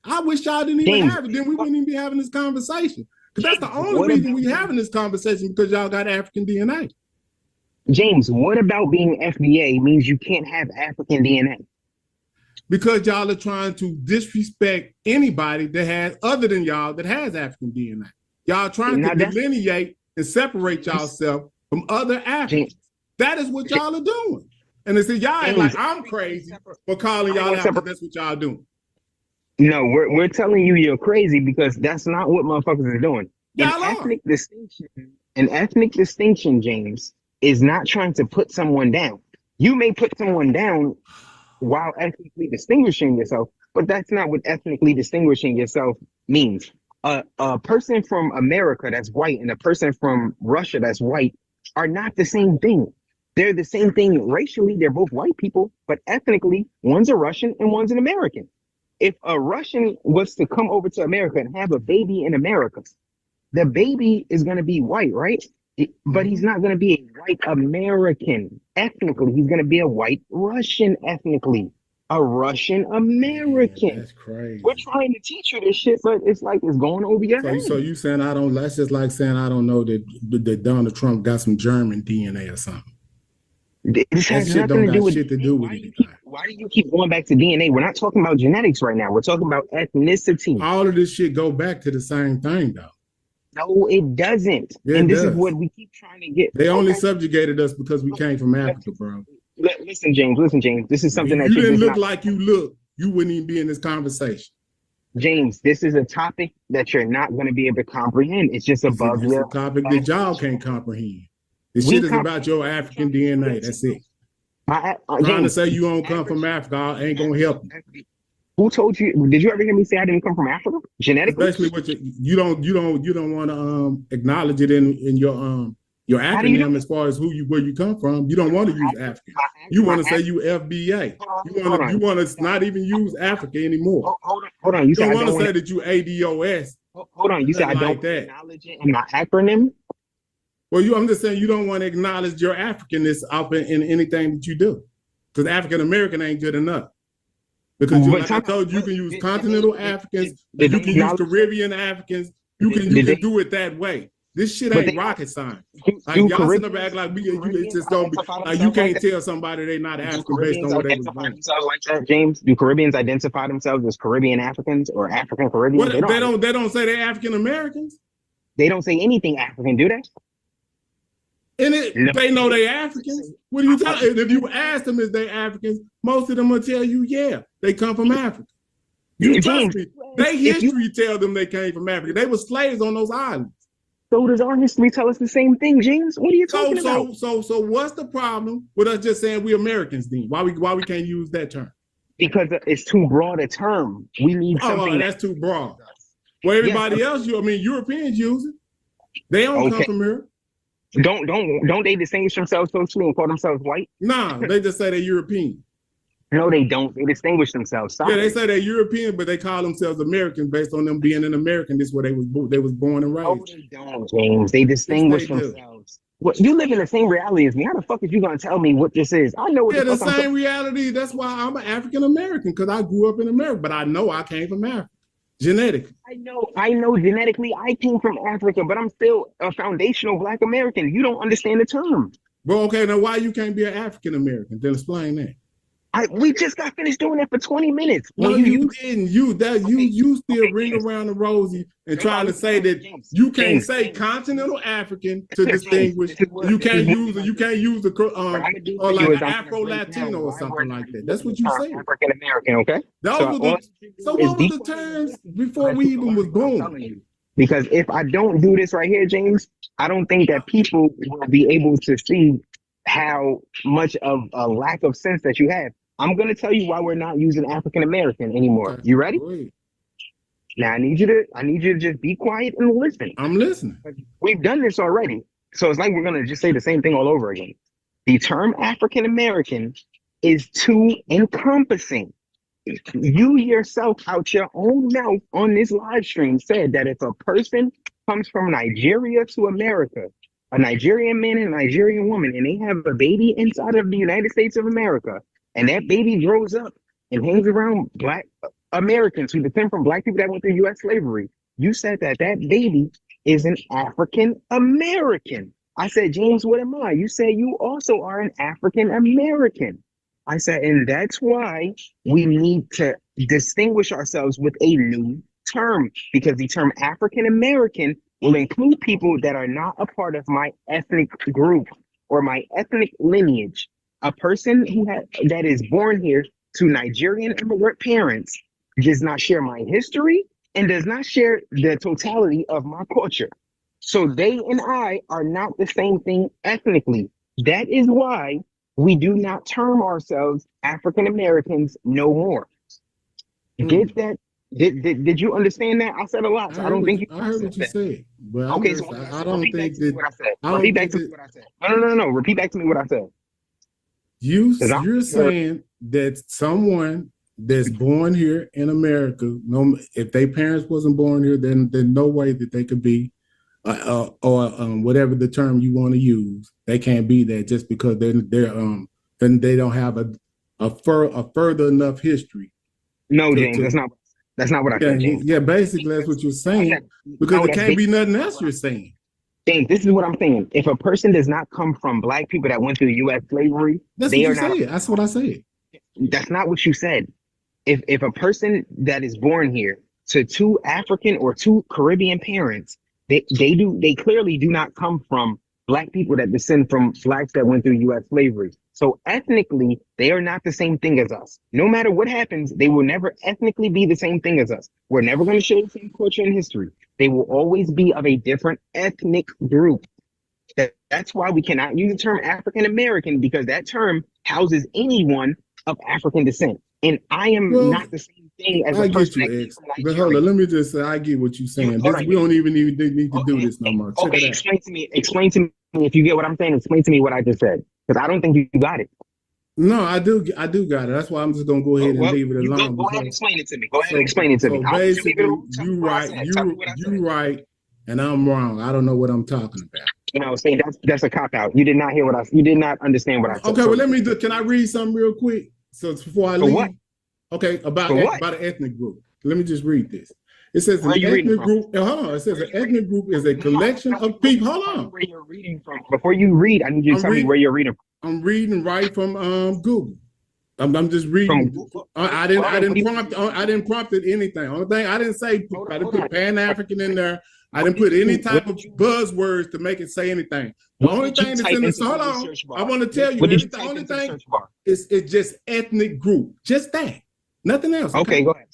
I wish y'all didn't even have it. Then we wouldn't even be having this conversation. Because that's the only reason we having this conversation because y'all got African DNA. James, what about being FBA means you can't have African DNA? Because y'all are trying to disrespect anybody that has other than y'all that has African DNA. Y'all trying to delineate and separate yourself from other Africans. That is what y'all are doing. And they say, y'all ain't like, I'm crazy for calling y'all out, because that's what y'all doing. No, we're telling you you're crazy because that's not what motherfuckers are doing. An ethnic distinction, James, is not trying to put someone down. You may put someone down while ethnically distinguishing yourself, but that's not what ethnically distinguishing yourself means. A person from America that's white and a person from Russia that's white are not the same thing. They're the same thing racially. They're both white people, but ethnically, one's a Russian and one's an American. if a Russian was to come over to America and have a baby in America, the baby is going to be white, right? But he's not going to be a white American ethnically. He's going to be a white Russian ethnically, a Russian American. That's crazy. We're trying to teach you this shit, but it's like it's going over your head. So you saying I don't? That's just like saying I don't know that Donald Trump got some German DNA or something. This has nothing to do with anything. Why do you keep going back to DNA? We're not talking about genetics right now. We're talking about ethnicity. All of this shit go back to the same thing, though. No, it doesn't. Yeah, and this is what we keep trying to get. They only subjugated us because we came from Africa, bro. Listen, James. This is something that you didn't look like you look. You wouldn't even be in this conversation. James, this is a topic that you're not going to be able to comprehend. It's just above your topic that y'all can't comprehend. This shit is about your African DNA. That's it. Trying to say you don't come from Africa ain't gonna help you. Who told you? Did you ever hear me say I didn't come from Africa genetically? Especially what you don't want to acknowledge it in your acronym as far as where you come from. You don't want to use African. You want to say you FBA. You want to not even use Africa anymore. Hold on. You don't want to say that you ADOS. Hold on. You said I don't acknowledge it in my acronym. Well, I'm just saying you don't want to acknowledge your Africanness out in anything that you do, because African American ain't good enough. Because like I told you, you can use continental Africans, you can use Caribbean Africans, you can do it that way. This shit ain't rocket science. Like y'all sit up act like it's just don't be like you can't tell somebody they not African based on what they was doing. Like that, James, do Caribbeans identify themselves as Caribbean Africans or African Caribbean? Well, they don't say they're African Americans. They don't say anything African, do they? And they know they Africans. What do you tell? If you ask them if they Africans, most of them will tell you, yeah, they come from Africa. You trust me. They history tell them they came from Africa. They were slaves on those islands. So does our history tell us the same thing, James? What are you talking about? So what's the problem with us just saying we Americans then? Why we can't use that term? Because it's too broad a term. We need something. That's too broad. Well, everybody else, Europeans use it. They don't come from here. Don't they distinguish themselves socially and call themselves white? Nah, they just say they're European. No, they don't. They distinguish themselves. Yeah, they say they're European, but they call themselves American based on them being an American. This is where they was born and raised. No, they don't, James. They distinguish themselves. Well, you live in the same reality as me. How the fuck is you gonna tell me what this is? I know what the same reality. That's why I'm an African American, because I grew up in America, but I know I came from Africa. Genetically. I know genetically I came from Africa, but I'm still a foundational Black American. You don't understand the term. Well, okay, now why you can't be an African American? Then explain that. We just got finished doing that for 20 minutes. No, you didn't. You still ring around the rosy and trying to say that you can't say continental African to distinguish. You can't use the or like an Afro-Latino or something like that. That's what you say. African American, okay? So what were the terms before we even was born? Because if I don't do this right here, James, I don't think that people will be able to see how much of a lack of sense that you have. I'm going to tell you why we're not using African American anymore. You ready? Great. Now I need you to just be quiet and listen. I'm listening. We've done this already. So it's like we're going to just say the same thing all over again. The term African American is too encompassing. You yourself out your own mouth on this live stream said that if a person comes from Nigeria to America, a Nigerian man and a Nigerian woman, and they have a baby inside of the United States of America, and that baby grows up and hangs around Black Americans who descend from Black people that went through U.S. slavery, you said that baby is an African American. I said, James, what am I? You said you also are an African American. I said, and that's why we need to distinguish ourselves with a new term, because the term African American will include people that are not a part of my ethnic group or my ethnic lineage. A person that is born here to Nigerian immigrant parents does not share my history and does not share the totality of my culture. So they and I are not the same thing ethnically. That is why we do not term ourselves African Americans no more. Get that? Did you understand that? I said a lot. So I don't think you. I heard what you said. But okay, so I don't think that. What I said. Repeat back to me what I said. No. Repeat back to me what I said. You're saying that someone that's born here in America, no, if their parents wasn't born here, then there's no way that they could be, or whatever the term you want to use, they can't be that just because then they don't have a further enough history. No, James, that's not what I said, James. Yeah, basically that's what you're saying, because it can't be nothing else you're saying. James, this is what I'm saying. If a person does not come from Black people that went through U.S. slavery, that's what you said. That's what I said. That's not what you said. If a person that is born here to two African or two Caribbean parents, they clearly do not come from Black people that descend from Blacks that went through U.S. slavery. So ethnically, they are not the same thing as us. No matter what happens, they will never ethnically be the same thing as us. We're never going to share the same culture and history. They will always be of a different ethnic group. That's why we cannot use the term African American, because that term houses anyone of African descent. And I am not the same thing as a person that came from Nigeria. But hold on, let me just say, I get what you're saying. We don't even need to do this no more. Okay, explain to me if you get what I'm saying. Explain to me what I just said, because I don't think you got it. No, I do got it. That's why I'm just gonna go ahead and leave it alone. Go ahead and explain it to me. Go ahead and explain it to me. Basically, you right, and I'm wrong. I don't know what I'm talking about. You know, saying that's a cop out. You did not hear what you did not understand what I said. Okay, well can I read something real quick? So before I leave. What? Okay, about an ethnic group. Let me just read this. It says an ethnic group. Hold on. It says an ethnic group is a collection of people. Hold on. Where you're reading from? Before you read, I need you to tell me where you're reading from. I'm reading right from Google. I'm just reading. I didn't prompt it anything. Only thing I didn't say. I didn't put Pan-African in there. I didn't put any type of buzzwords to make it say anything. The only thing that's in this, hold on, I want to tell you, the only thing is just ethnic group. Just that. Nothing else. Okay, go ahead.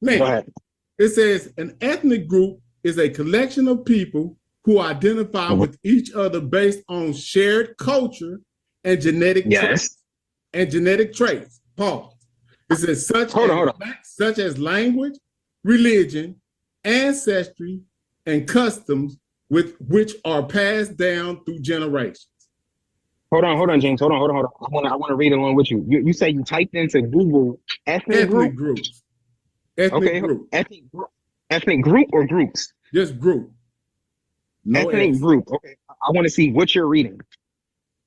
Man, go ahead. It says an ethnic group is a collection of people who identify with each other based on shared culture and genetic traits. Pause. It says such as language, religion, ancestry, and customs with which are passed down through generations. Hold on, James. Hold on. I want to read along with you. You say you typed into Google ethnic groups. Ethnic group or groups? Just group. No ethnic group. Okay. I want to see what you're reading.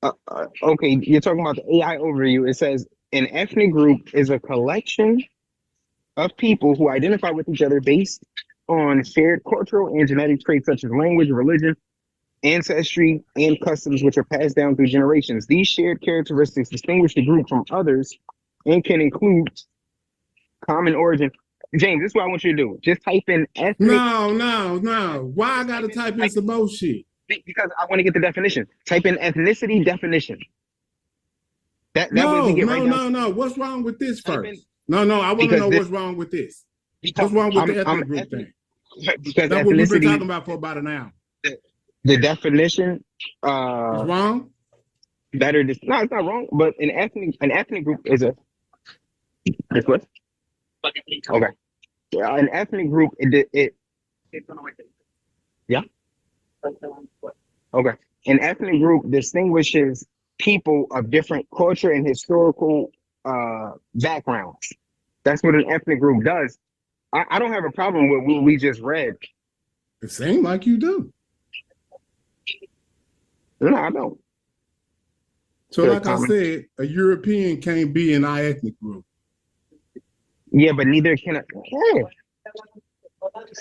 Okay, you're talking about the AI overview. It says an ethnic group is a collection of people who identify with each other based on shared cultural and genetic traits such as language, religion, ancestry, and customs which are passed down through generations. These shared characteristics distinguish the group from others and can include common origin. James, this is what I want you to do. Just type in ethnic. No. Why I gotta type in some bullshit? Because I want to get the definition. Type in ethnicity definition. No. What's wrong with this first? No. I want to know what's wrong with this. What's wrong with the ethnic group thing? Because that's what we've been talking about for about an hour. The definition is wrong. No, it's not wrong. But an ethnic group is a. What? Okay. Yeah, an ethnic group. Yeah. Okay. An ethnic group distinguishes people of different culture and historical backgrounds. That's what an ethnic group does. I don't have a problem with what we just read. It seems like you do. No, I don't. So like I said, a European can't be an ethnic group. Yeah, but neither can a...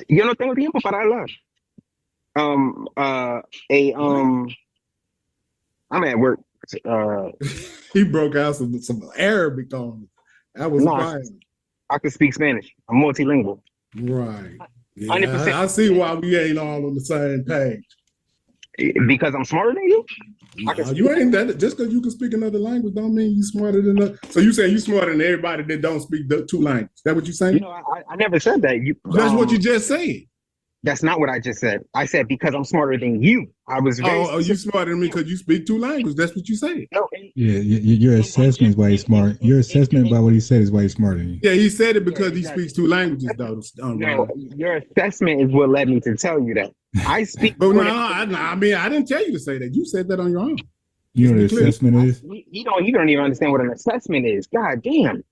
Yo no tengo tiempo para hablar. I'm at work. He broke out some Arabic on me. That was fine. I can speak Spanish. I'm multilingual. Right. Yeah, I see why we ain't all on the same page. Because I'm smarter than you? No, you ain't that. Just because you can speak another language don't mean you smarter than us. So you saying you smarter than everybody that don't speak the two languages? Is that what you saying? You know, I never said that. That's what you just said. That's not what I just said. I said because I'm smarter than you. I was very you smarter than me because you speak two languages. That's what you said. No, yeah, your assessment is why he's smart. Your assessment by what he said is why he's smarter than you. Yeah, he said it because he speaks two languages, though. No, your assessment is what led me to tell you that. I speak. But I didn't tell you to say that. You said that on your own. You know what an assessment is? You don't even understand what an assessment is. God damn.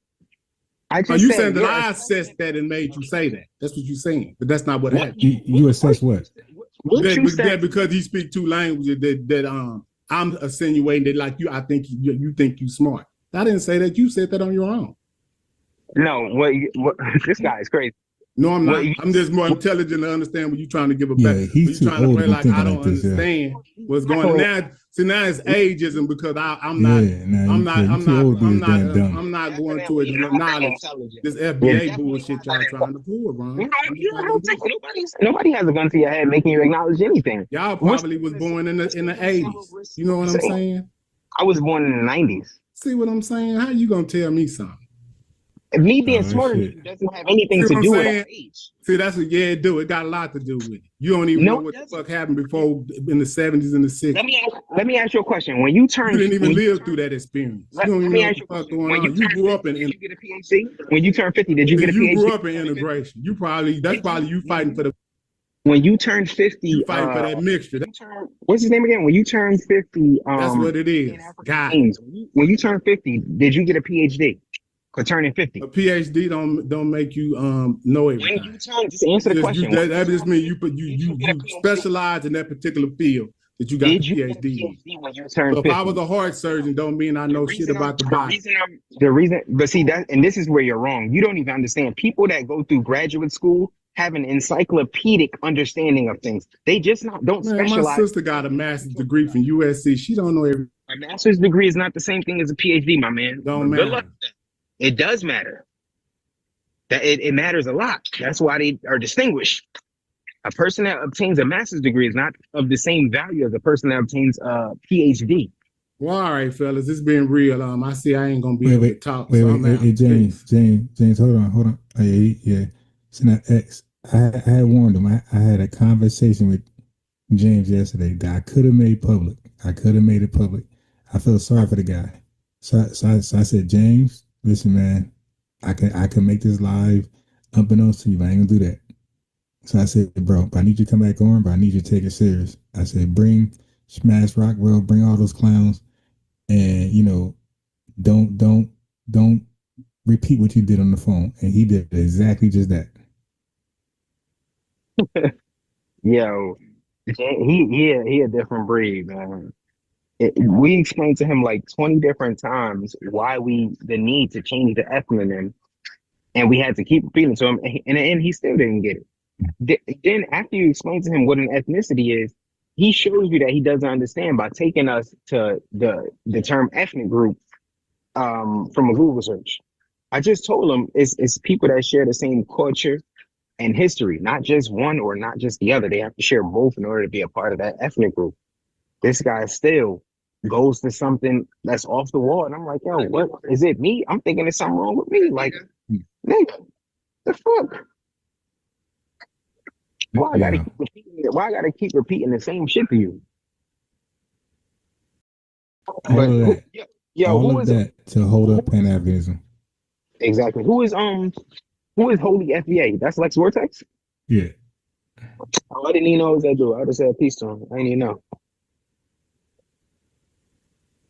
I just you said saying that I assessed that and made you say that. That's what you're saying. But that's not what happened. You assess what? Because he speak two languages that I'm insinuating that like you, I think you think you smart. I didn't say that. You said that on your own. No, what this guy is crazy. No, I'm not. I'm just more intelligent to understand what you're trying to give a back. He's trying too to old play to like be I don't like this, understand what's going on. Now, see, now it's ageism because I'm not going to acknowledge this FBA bullshit y'all trying to pull, bro. Nobody has a gun to your head making you acknowledge anything. Y'all probably was born in the 80s. You know what I'm saying? I was born in the 90s. See what I'm saying? How you gonna tell me something? Me being smarter than you doesn't have anything to do with our age. See, that's what it do. It got a lot to do with it. You don't even know what the fuck happened before in the 70s and the 60s. Let me ask you a question. When you turn, you didn't even live through that experience. You don't even know what the fuck going on. You grew up in. Did you get a PhD? When you turned 50, did you get a PhD? You grew up in integration. That's probably you fighting for the. When you turn 50, you fighting for that mixture. What's his name again? When you turn 50, that's what it is. God. When you turn 50, did you get a PhD? For turning 50. A PhD don't make you know everything. When you turn, just answer the question. That just means you specialize in that particular field that you got the PhD in. When you turn 50? If I was a heart surgeon, don't mean I know shit about the body. The reason, but see that, and this is where you're wrong. You don't even understand. People that go through graduate school have an encyclopedic understanding of things. They just don't specialize. My sister got a master's degree from USC. She don't know everything. A master's degree is not the same thing as a PhD, my man. Don't matter. Good luck. It does matter. That it matters a lot. That's why they are distinguished. A person that obtains a master's degree is not of the same value as a person that obtains a PhD. Well, all right, fellas, this being real. I see I ain't gonna be able to talk. Wait, James, hold on. Yeah. So now X, I had warned him. I had a conversation with James yesterday that I could have made public. I felt sorry for the guy. So I said, James, listen, man, I can make this live unbeknownst to you, but I ain't gonna do that. So I said, bro, I need you to come back on, but I need you to take it serious. I said, bring Smash Rockwell, bring all those clowns, and don't repeat what you did on the phone. And he did exactly just that. Yo, he a different breed, man. We explained to him like 20 different times why the need to change the ethnonym, and we had to keep repeating to him, and in the end, he still didn't get it. Then after you explain to him what an ethnicity is, he shows you that he doesn't understand by taking us to the term ethnic group from a Google search. I just told him it's people that share the same culture and history, not just one or not just the other. They have to share both in order to be a part of that ethnic group. This guy still goes to something that's off the wall, and I'm like, yo, what is it? Me? I'm thinking there's something wrong with me. Like, nigga, the fuck? Why I gotta keep repeating the same shit to you? All of that to hold up Pan-Africanism. Exactly. Who is Holy FBA? That's Lex Vortex? Yeah. Oh, I didn't even know what that do. I would have said peace to him. I didn't even know.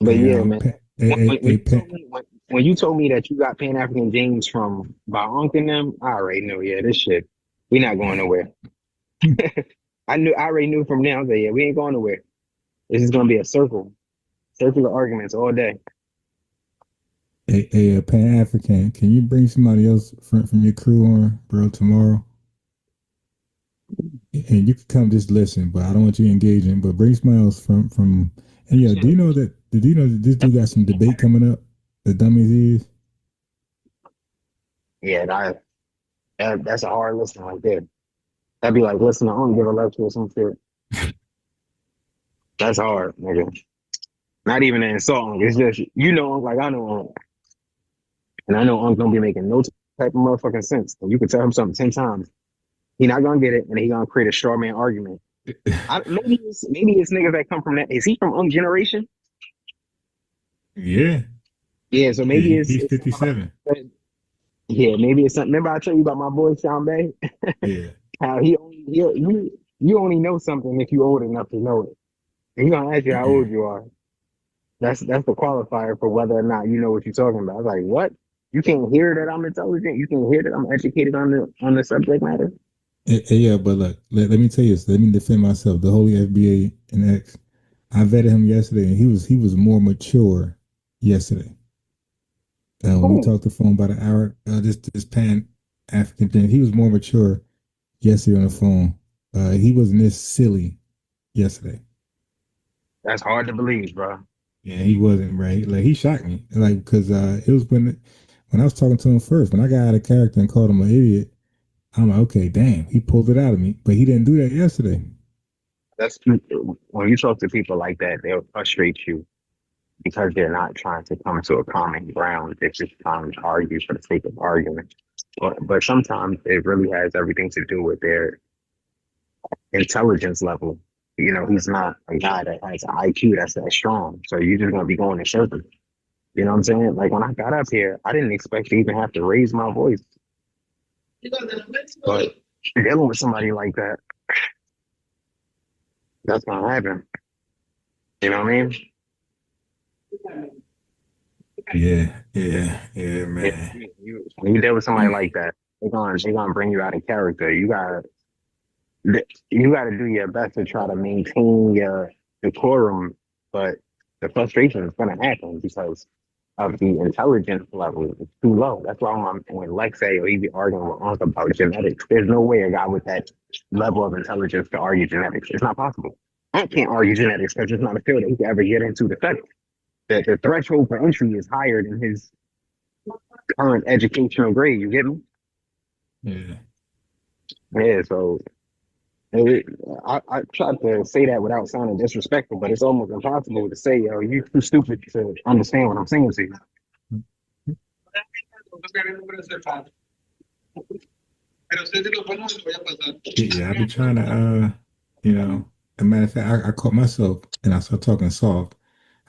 But yeah, man. When you told me that you got Pan-African James from by Unc and them, I already knew. Yeah, this shit, we not going nowhere. I already knew from now. I was like, yeah, we ain't going nowhere. This is gonna be a circular arguments all day. Hey, Pan-African, can you bring somebody else from your crew on, bro, tomorrow? And you can come just listen, but I don't want you engaging. But bring somebody else from. And yeah, do you know that this dude got some debate coming up? The Dummies is. Yeah, that's a hard listen right there. That'd be like listening to give a lecture or some shit. That's hard, nigga. Not even an insult. It's just like I know Unc. And I know Unc don't be making no type of motherfucking sense. And you can tell him something 10 times. He not gonna get it, and he gonna create a straw man argument. Maybe it's niggas that come from that. Is he from Unc generation? Yeah. Yeah, so maybe he's 57. Yeah, maybe it's something. Remember I told you about my boy Sean Bay? Yeah. How you only know something if you old enough to know it. And he's gonna ask you how old you are. That's the qualifier for whether or not you know what you're talking about. I was like, what? You can hear that I'm intelligent. You can hear that I'm educated on the subject matter. Yeah, but look, let me tell you this. Let me defend myself. The holy FBA and X. I vetted him yesterday, and he was more mature yesterday. When we talked the phone about an hour, this Pan-African thing, he was more mature yesterday on the phone. He wasn't this silly yesterday. That's hard to believe, bro. Yeah, he wasn't, right. Like, he shocked me, like, because it was when I was talking to him first. When I got out of character and called him an idiot, I'm like, okay, damn, he pulled it out of me, but he didn't do that yesterday. That's when you talk to people like that, they'll frustrate you because they're not trying to come to a common ground. They're just trying to argue for the sake of argument. But sometimes it really has everything to do with their intelligence level. You know, he's not a guy that has an IQ that's that strong. So you're just gonna be going in circles. You know what I'm saying? Like when I got up here, I didn't expect to even have to raise my voice. But dealing with somebody like that, that's gonna happen. You know what I mean? Yeah, man. When you deal with somebody like that, they're gonna bring you out of character. You gotta do your best to try to maintain your decorum, but the frustration is gonna happen because of the intelligence level is too low. That's why when Lex say or he be arguing with Unc about genetics, there's no way a guy with that level of intelligence to argue genetics. It's not possible. Unc can't argue genetics because it's not a field that he can ever get into the study. The threshold for entry is higher than his current educational grade. You get me? Yeah. So I tried to say that without sounding disrespectful, but it's almost impossible to say, "Yo, you too stupid to understand what I'm saying to you." Yeah, I be trying to, as a matter of fact, I caught myself, and I started talking soft.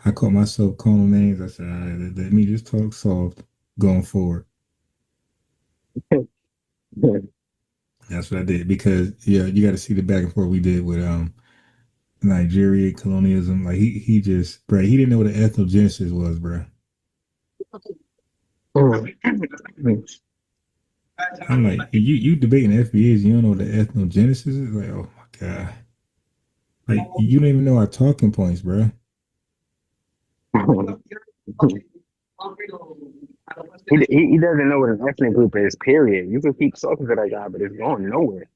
I caught myself calling names. I said, all right, let me just talk soft going forward. That's what I did because, you got to see the back and forth we did with Nigeria colonialism. Like he just, bro, he didn't know what an ethnogenesis was, bro. I'm like, you debating FBAs, you don't know what the ethnogenesis is? Like, oh my God. Like, you don't even know our talking points, bro. He doesn't know what an ethnic group is, period. You can keep talking to that guy, but it's going nowhere.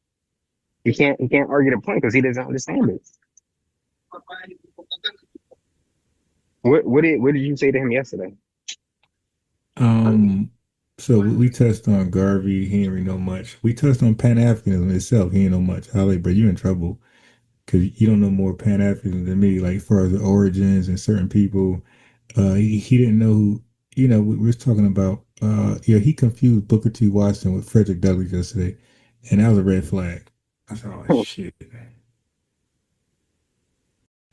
He can't argue the point because he doesn't understand it. What did you say to him yesterday? So we touched on Garvey. He didn't really know much. We touched on Pan-Africanism itself. He didn't know much. I was like, bro, you in trouble because you don't know more Pan-Africanism than me. Like, as far as the origins and certain people, he didn't know who. We were talking about. He confused Booker T. Washington with Frederick Douglass yesterday, and that was a red flag. I said, oh shit.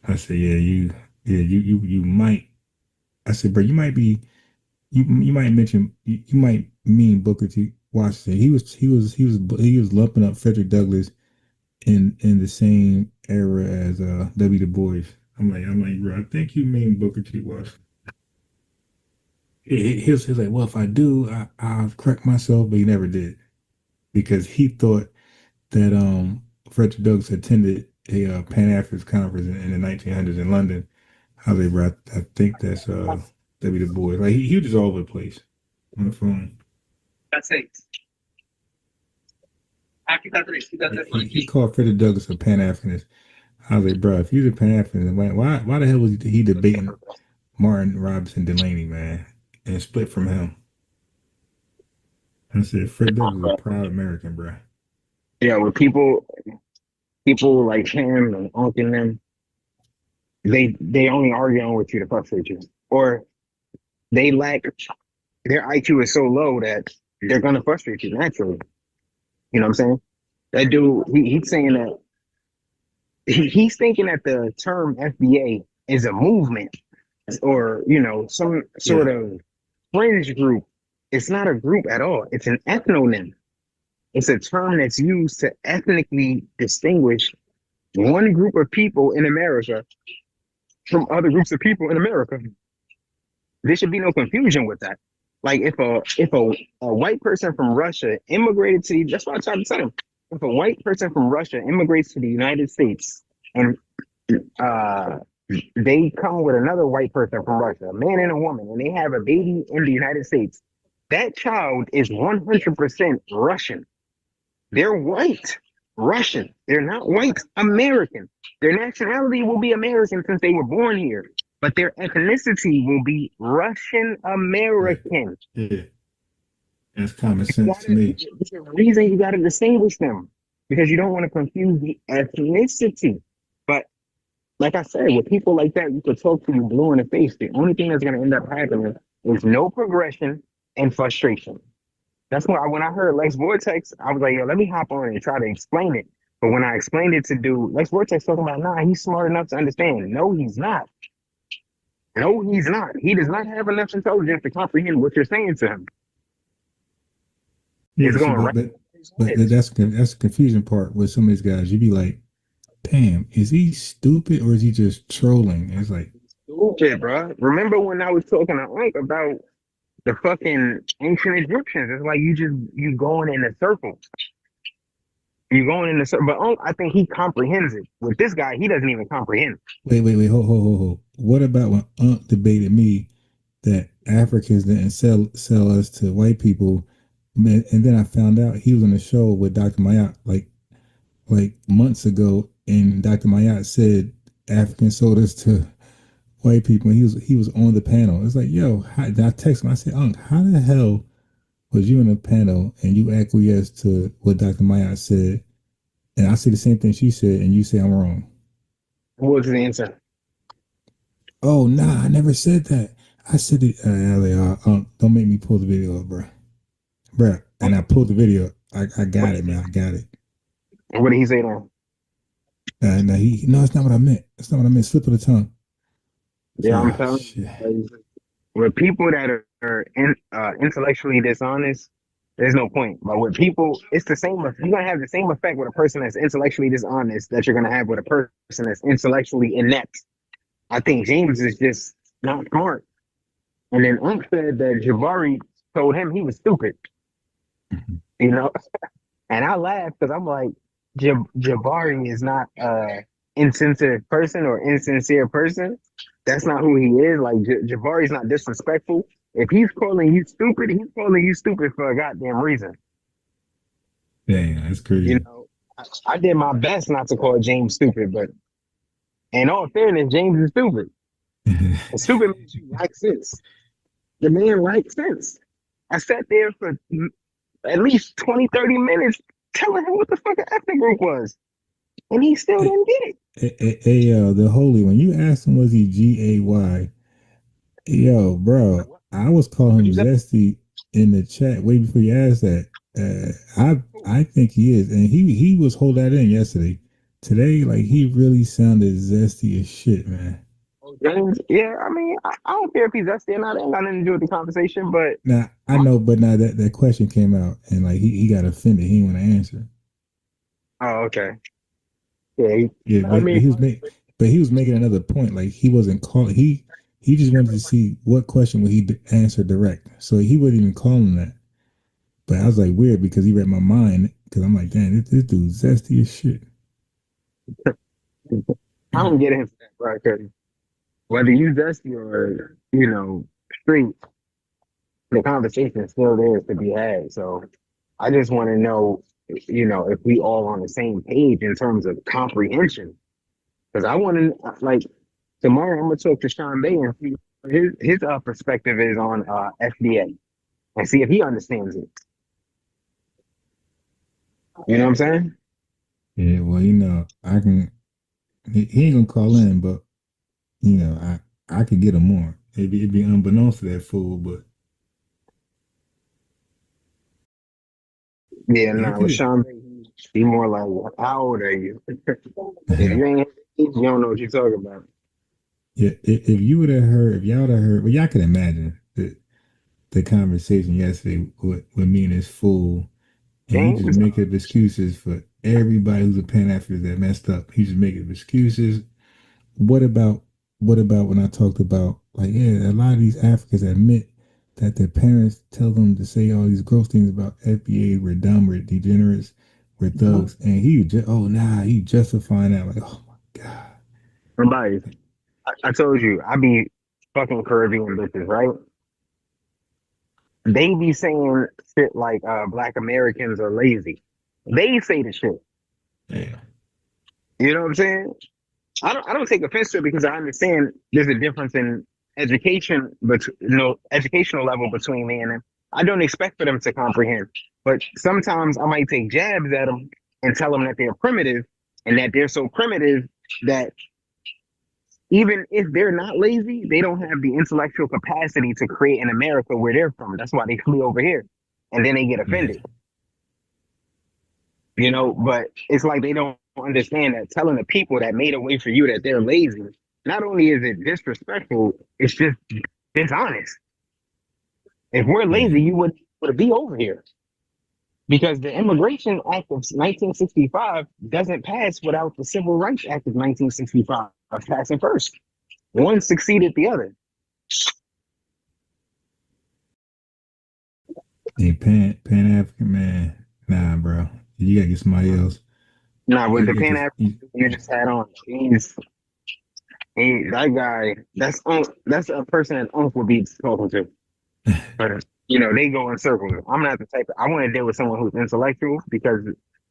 I said, you might. I said, bro, you might be. You might mention you might mean Booker T. Washington. He was lumping up Frederick Douglass in the same era as W. Du Bois. I'm like, bro, I think you mean Booker T. Washington. He was like, well, if I do, I'll correct myself, but he never did because he thought that Frederick Douglass attended a Pan-Africanist conference in the 1900s in London. I was like, bro, I think that's W. Du Bois. Like he was just all over the place on the phone. That's it. He called Frederick Douglass a Pan-Africanist. I was like, bro, if he's a Pan-Africanist, why the hell was he debating Martin Robinson Delaney, man, and split from him? I said, Fred Douglass is a proud American, bro. Yeah, with people like him and Unc and them, they only arguing with you to frustrate you, or they lack. Their IQ is so low that they're gonna frustrate you naturally. You know what I'm saying? That dude, he's saying that he's thinking that the term FBA is a movement or some sort of fringe group. It's not a group at all. It's an ethnonym. It's a term that's used to ethnically distinguish one group of people in America from other groups of people in America. There should be no confusion with that. Like if a white person from Russia immigrated to that's what I tried to tell him. If a white person from Russia immigrates to the United States and uh they come with another white person from Russia, a man and a woman, and they have a baby in the United States, that child is 100% Russian. They're white Russian. They're not white American. Their nationality will be American since they were born here, but their ethnicity will be Russian American. Yeah. That's common sense to me. There's a reason you got to distinguish them because you don't want to confuse the ethnicity. But like I said, with people like that, you could talk to you blue in the face. The only thing that's going to end up happening is no progression and frustration. That's why when I heard Lex Vortex, I was like, yo, let me hop on and try to explain it. But when I explained it to dude, Lex Vortex talking about, nah, he's smart enough to understand. No, he's not. No, he's not. He does not have enough intelligence to comprehend what you're saying to him. Yeah, but that's the confusing part with some of these guys. You'd be like, damn, is he stupid or is he just trolling? It's like stupid, bro. Remember when I was talking to Ike about the fucking ancient Egyptians? It's like you going in a circle. You're going in a circle. But I think he comprehends it. With this guy, he doesn't even comprehend. Wait, hold. What about when Unc debated me that Africans didn't sell us to white people? And then I found out he was on a show with Dr. Mayat like months ago, and Dr. Mayat said Africans sold us to white people. And he was on the panel. It's like, yo, I text him. I said, Unc, how the hell was you on the panel and you acquiesced to what Dr. Mayat said? And I say the same thing she said, and you say I'm wrong. What was the answer? Oh, nah, I never said that. I said it. Don't make me pull the video up, bro. Bruh, and I pulled the video. I got it, man. I got it. What did he say then? No, it's not what I meant. It's not what I meant. Slip of the tongue. Yeah, I'm telling you. With people that are intellectually dishonest, there's no point. But with people, it's the same. You're gonna have the same effect with a person that's intellectually dishonest that you're gonna have with a person that's intellectually inept. I think James is just not smart. And then Unc said that Jabari told him he was stupid. You know, and I laughed because I'm like, Jabari is not a insensitive person or insincere person. That's not who he is. Like Jabari's not disrespectful. If he's calling you stupid, he's calling you stupid for a goddamn reason. Dang, that's crazy. You know, I did my best not to call James stupid, but in all fairness, James is stupid. Stupid means you like sense. The man likes sense. I sat there for at least 20, 30 minutes telling him what the fuck an ethnic group was. And he still didn't get it. Hey, the Holy One, you asked him, was he Gay? Yo, bro, I was calling him Zesty in the chat way before you asked that. I think he is. And he was holding that in yesterday. Today, like, he really sounded zesty as shit, man. James, yeah, I mean, I don't care if he's zesty or not. It ain't got nothing to do with the conversation, but now I know, but now that question came out and like he got offended. He didn't want to answer. Oh, okay. Yeah, but he was making another point. Like he wasn't calling. He just wanted to see what question would he answer direct. So he wasn't even calling that. But I was like weird because he read my mind. Because I'm like, damn, this dude's zesty as shit. I don't get into that, bro. Because whether you zesty or street, the conversation still there to be had. So I just want to know, if we all on the same page in terms of comprehension. Because I want to, like, tomorrow I'm going to talk to Sean Bay and see his perspective is on FBA and see if he understands it. You know what I'm saying? Yeah, well, I can, he ain't going to call in, but, I could get him more. It'd be unbeknownst to that fool, but. Yeah, no, with Sean Bay, he more like, how old are you? If you ain't, you don't know what you're talking about. Yeah, if you would have heard, if y'all would have heard, well, y'all can imagine the conversation yesterday with me and this fool, and he just making up excuses for everybody who's a Pan-Africanist that messed up. He just making up excuses. What about when I talked about, like, yeah, a lot of these Africans admit that their parents tell them to say all these gross things about FBA, we're dumb, we're degenerates, we're thugs, and he justifying that like, oh my god. Somebody, I told you, I be fucking Caribbean bitches, right? They be saying shit like Black Americans are lazy. They say the shit. Yeah. You know what I'm saying? I don't take offense to it because I understand there's a difference in education, but educational level between me and them. I don't expect for them to comprehend, but sometimes I might take jabs at them and tell them that they're primitive and that they're so primitive that even if they're not lazy, they don't have the intellectual capacity to create an America where they're from. That's why they flee over here, and then they get offended. You know, but it's like they don't understand that telling the people that made a way for you that they're lazy, not only is it disrespectful, it's just dishonest. If we're lazy, you would be over here. Because the Immigration Act of 1965 doesn't pass without the Civil Rights Act of 1965 passing first. One succeeded the other. Hey, Pan-African, man. Nah, bro. You gotta get somebody else. Nah, with the Pan-African you just had on, that guy, that's a person that Unc would be talking to. But you know, they go in circles. I'm not the type I want to deal with someone who's intellectual because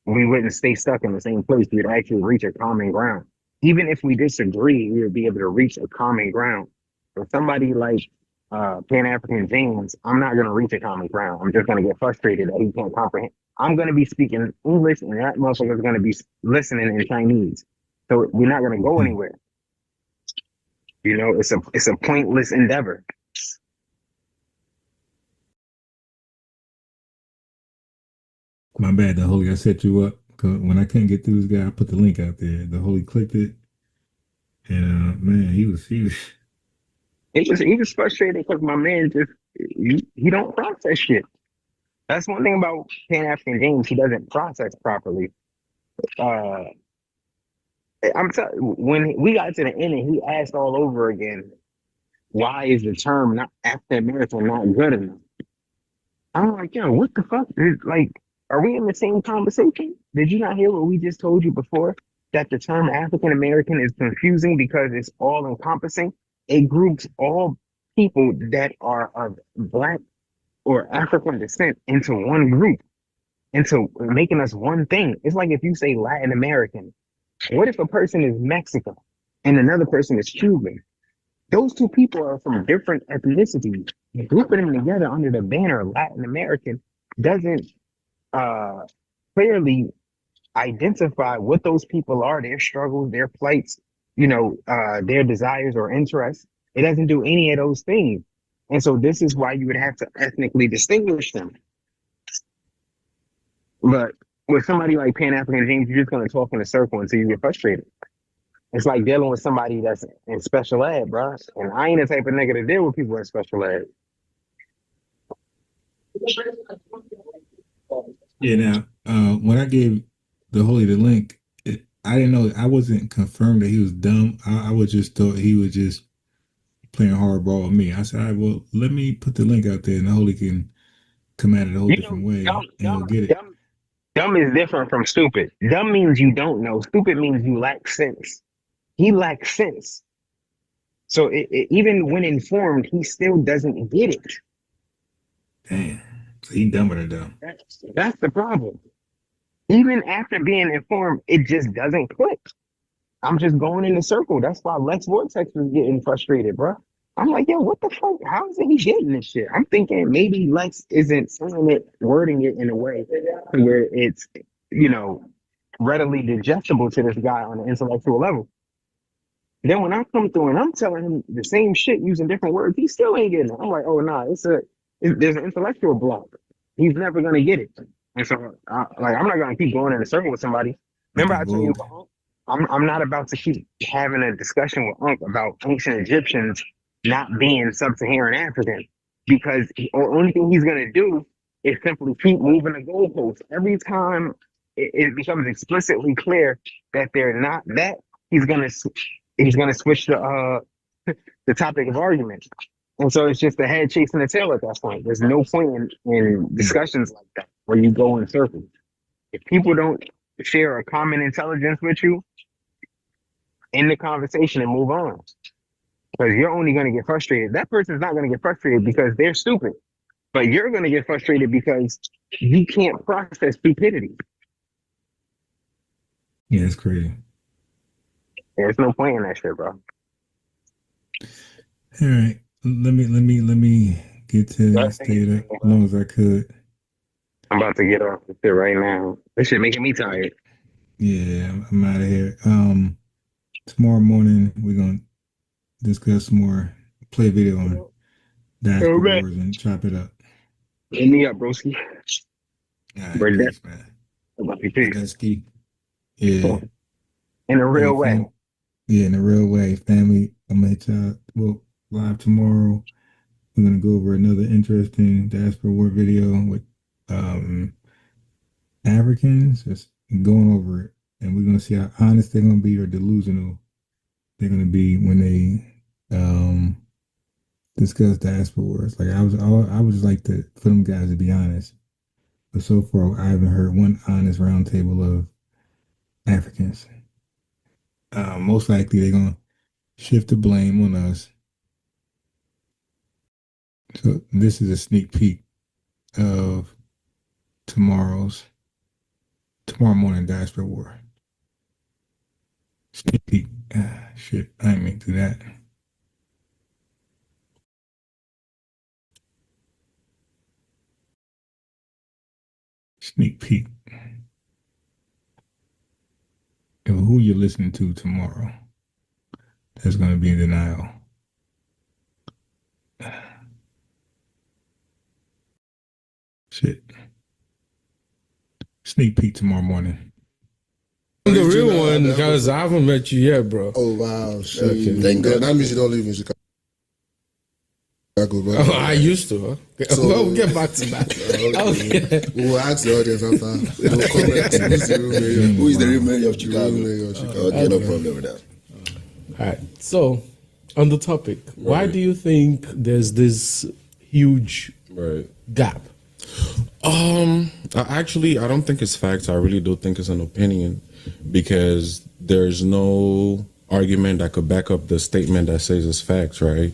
we wouldn't stay stuck in the same place. We'd actually reach a common ground. Even if we disagree, we would be able to reach a common ground. For somebody like Pan-African James, I'm not gonna reach a common ground. I'm just gonna get frustrated that he can't comprehend. I'm gonna be speaking English and that motherfucker's gonna be listening in Chinese. So we're not gonna go anywhere. You know, it's a pointless endeavor. My bad, the Holy, I set you up. Cause when I couldn't get through this guy, I put the link out there. The Holy clicked it. And man, he was frustrated because my man just he don't process shit. That's one thing about Pan-African James, he doesn't process properly. When we got to the end and he asked all over again, why is the term not African American not good enough? I'm like, yo, what the fuck? Like, are we in the same conversation? Did you not hear what we just told you before? That the term African American is confusing because it's all encompassing. It groups all people that are of Black or African descent into one group, into making us one thing. It's like if you say Latin American. What if a person is Mexican and another person is Cuban? Those two people are from different ethnicities. Grouping them together under the banner Latin American doesn't clearly identify what those people are, their struggles, their plights, you know, their desires or interests. It doesn't do any of those things. And so this is why you would have to ethnically distinguish them. But with somebody like Pan-African James, you're just going to talk in a circle until you get frustrated. It's like dealing with somebody that's in special ed, bro. And I ain't the type of nigga to deal with people in special ed. Yeah, now, when I gave the Holy the link, I didn't know, I wasn't confirmed that he was dumb. I was just thought he was just playing hardball with me. I said, all right, well, let me put the link out there and the Holy can come at it a whole different way and we'll get it. Dumb is different from stupid. Dumb means you don't know. Stupid means you lack sense. He lacks sense. So even when informed, he still doesn't get it. Damn. So he dumber than dumb. That's the problem. Even after being informed, it just doesn't click. I'm just going in a circle. That's why Lex Vortex was getting frustrated, bro. I'm like, yo, what the fuck? How is he getting this shit? I'm thinking maybe Lex isn't saying it, wording it in a way where it's, you know, readily digestible to this guy on an intellectual level. Then when I come through and I'm telling him the same shit using different words, he still ain't getting it. I'm like, oh, nah, there's an intellectual block. He's never going to get it. And so, I'm not going to keep going in a circle with somebody. Remember I told you, I'm not about to keep having a discussion with Unc about ancient Egyptians not being sub-Saharan African, because the only thing he's going to do is simply keep moving the goalposts. Every time it becomes explicitly clear that they're not that, he's going to switch the topic of argument. And so it's just the head chasing the tail at that point. There's no point in discussions like that where you go in circles. If people don't share a common intelligence with you, end the conversation and move on. Because you're only going to get frustrated. That person's not going to get frustrated because they're stupid. But you're going to get frustrated because you can't process stupidity. Yeah, it's crazy. There's no point in that shit, bro. All right. Let me get to stay there as long as I could. I'm about to get off this shit right now. This shit making me tired. Yeah, I'm out of here. Tomorrow morning we're gonna discuss more, play video on Diaspora Wars and chop it up. Hit me up, broski. All right, peace, man. Peace. Yeah. In a real way. Yeah, in a real way. Family, I'm gonna hit y'all. Well, live tomorrow. We're gonna go over another interesting Diaspora War video with Africans, just going over it, and we're gonna see how honest they're gonna be or delusional they're gonna be when they discuss Diaspora Wars. Like I would just like for them guys to be honest. But so far, I haven't heard one honest roundtable of Africans. Most likely, they're gonna shift the blame on us. So this is a sneak peek of tomorrow morning Diaspora War. Sneak peek. Shit, I didn't mean to do that. Sneak peek of who you're listening to tomorrow. That's going to be in denial. Shit. Sneak peek tomorrow morning. I'm the real one because I haven't met you yet, bro. Oh, wow. Okay. Thank God. That means you don't live in Chicago. Bro. Oh, I used to. Huh? So, we'll get back to that. Okay. We'll ask the audience after. We'll comment. Who is the real mayor of Chicago? Okay, no problem with that. All right. So, on the topic, why do you think there's this huge gap? Actually, I don't think it's facts. I really do think it's an opinion because there's no argument that could back up the statement that says it's facts, right?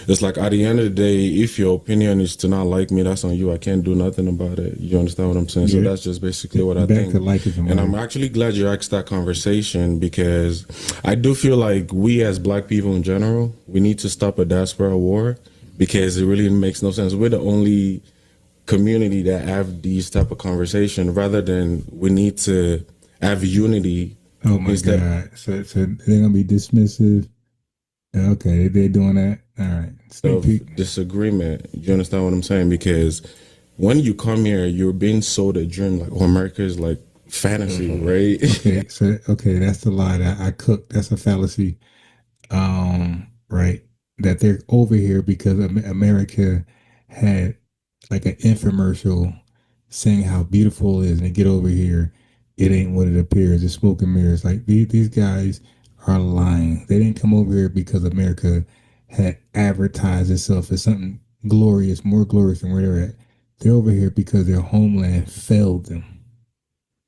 It's like at the end of the day, if your opinion is to not like me, that's on you. I can't do nothing about it. You understand what I'm saying? Yeah. So that's just basically what I think. And I'm actually glad you asked that conversation because I do feel like we as Black people in general, we need to stop a diaspora war because it really makes no sense. We're the only community that have these type of conversation rather than we need to have unity. Oh my God. So they're going to be dismissive. Okay, they're doing that. All right. Of disagreement. You understand what I'm saying? Because when you come here, you're being sold a dream like, oh, America is like fantasy, right? Okay, that's the lie that I cooked. That's a fallacy. Right. That they're over here because America had like an infomercial saying how beautiful it is, and they get over here, it ain't what it appears. It's smoke and mirrors. Like these guys are lying. They didn't come over here because America had advertised itself as something glorious, more glorious than where they're at. They're over here because their homeland failed them.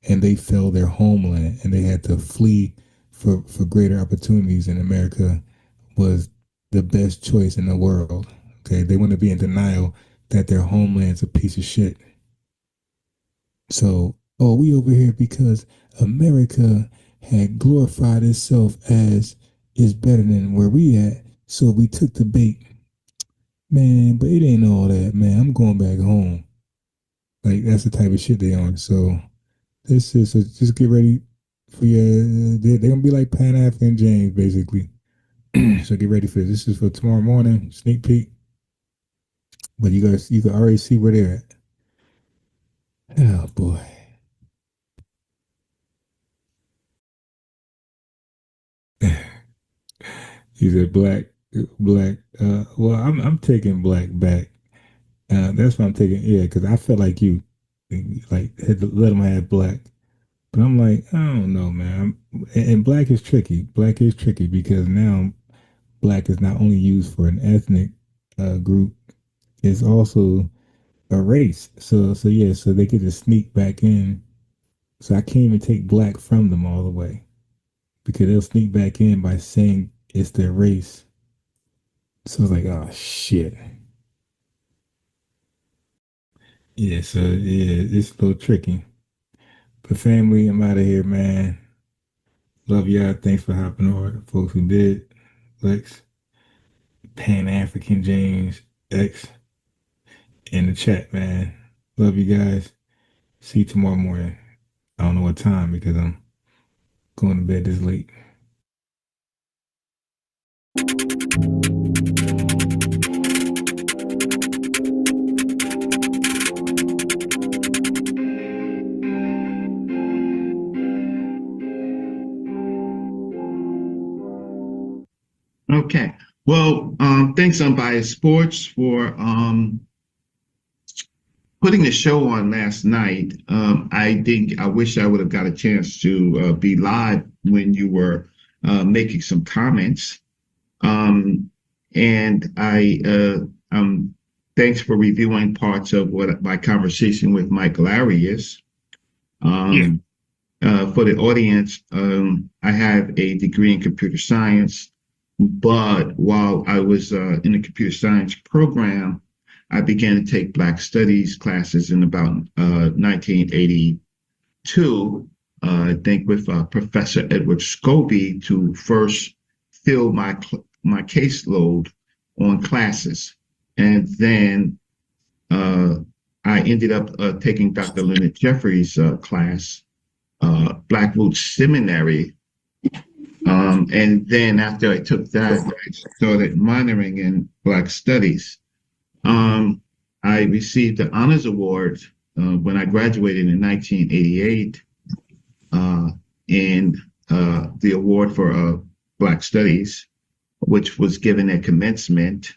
And they failed their homeland and they had to flee for greater opportunities, and America was the best choice in the world. Okay, they want to be in denial that their homeland's a piece of shit. So, we over here because America had glorified itself as is better than where we at, so we took the bait. Man, but it ain't all that, man. I'm going back home. Like, that's the type of shit they on. So, this is just get ready for your. They're gonna be like Pan-African James, basically. So get ready for this. This is for tomorrow morning, sneak peek. But you can already see where they're at. Oh boy. He said black. Well, I'm taking black back. That's what I'm taking. Yeah, because I felt like you, like had to let them have black. But I'm like, I don't know, man. And black is tricky. Black is tricky because now black is not only used for an ethnic group is also a race. So yeah, so they get to sneak back in. So I can't even take black from them all the way because they'll sneak back in by saying it's their race. So it's like, oh shit. Yeah, so yeah, it's a little tricky. But family, I'm out of here, man. Love y'all. Thanks for hopping on. Folks who did. Lex, Pan-African James, X, in the chat, man. Love you guys. See you tomorrow morning. I don't know what time because I'm going to bed this late. Okay. Well, thanks Unbiased Sports for putting the show on last night. I wish I would have got a chance to be live when you were making some comments. And thanks for reviewing parts of what my conversation with Michael Arias. For the audience, I have a degree in computer science, but while I was in the computer science program, I began to take Black Studies classes in about 1982, I think with Professor Edward Scobie to first fill my caseload on classes. And then I ended up taking Dr. Leonard Jeffries' class, Black Roots Seminary. And then after I took that, I started minoring in Black Studies. I received the Honors Award when I graduated in 1988 in the award for Black Studies, which was given at commencement.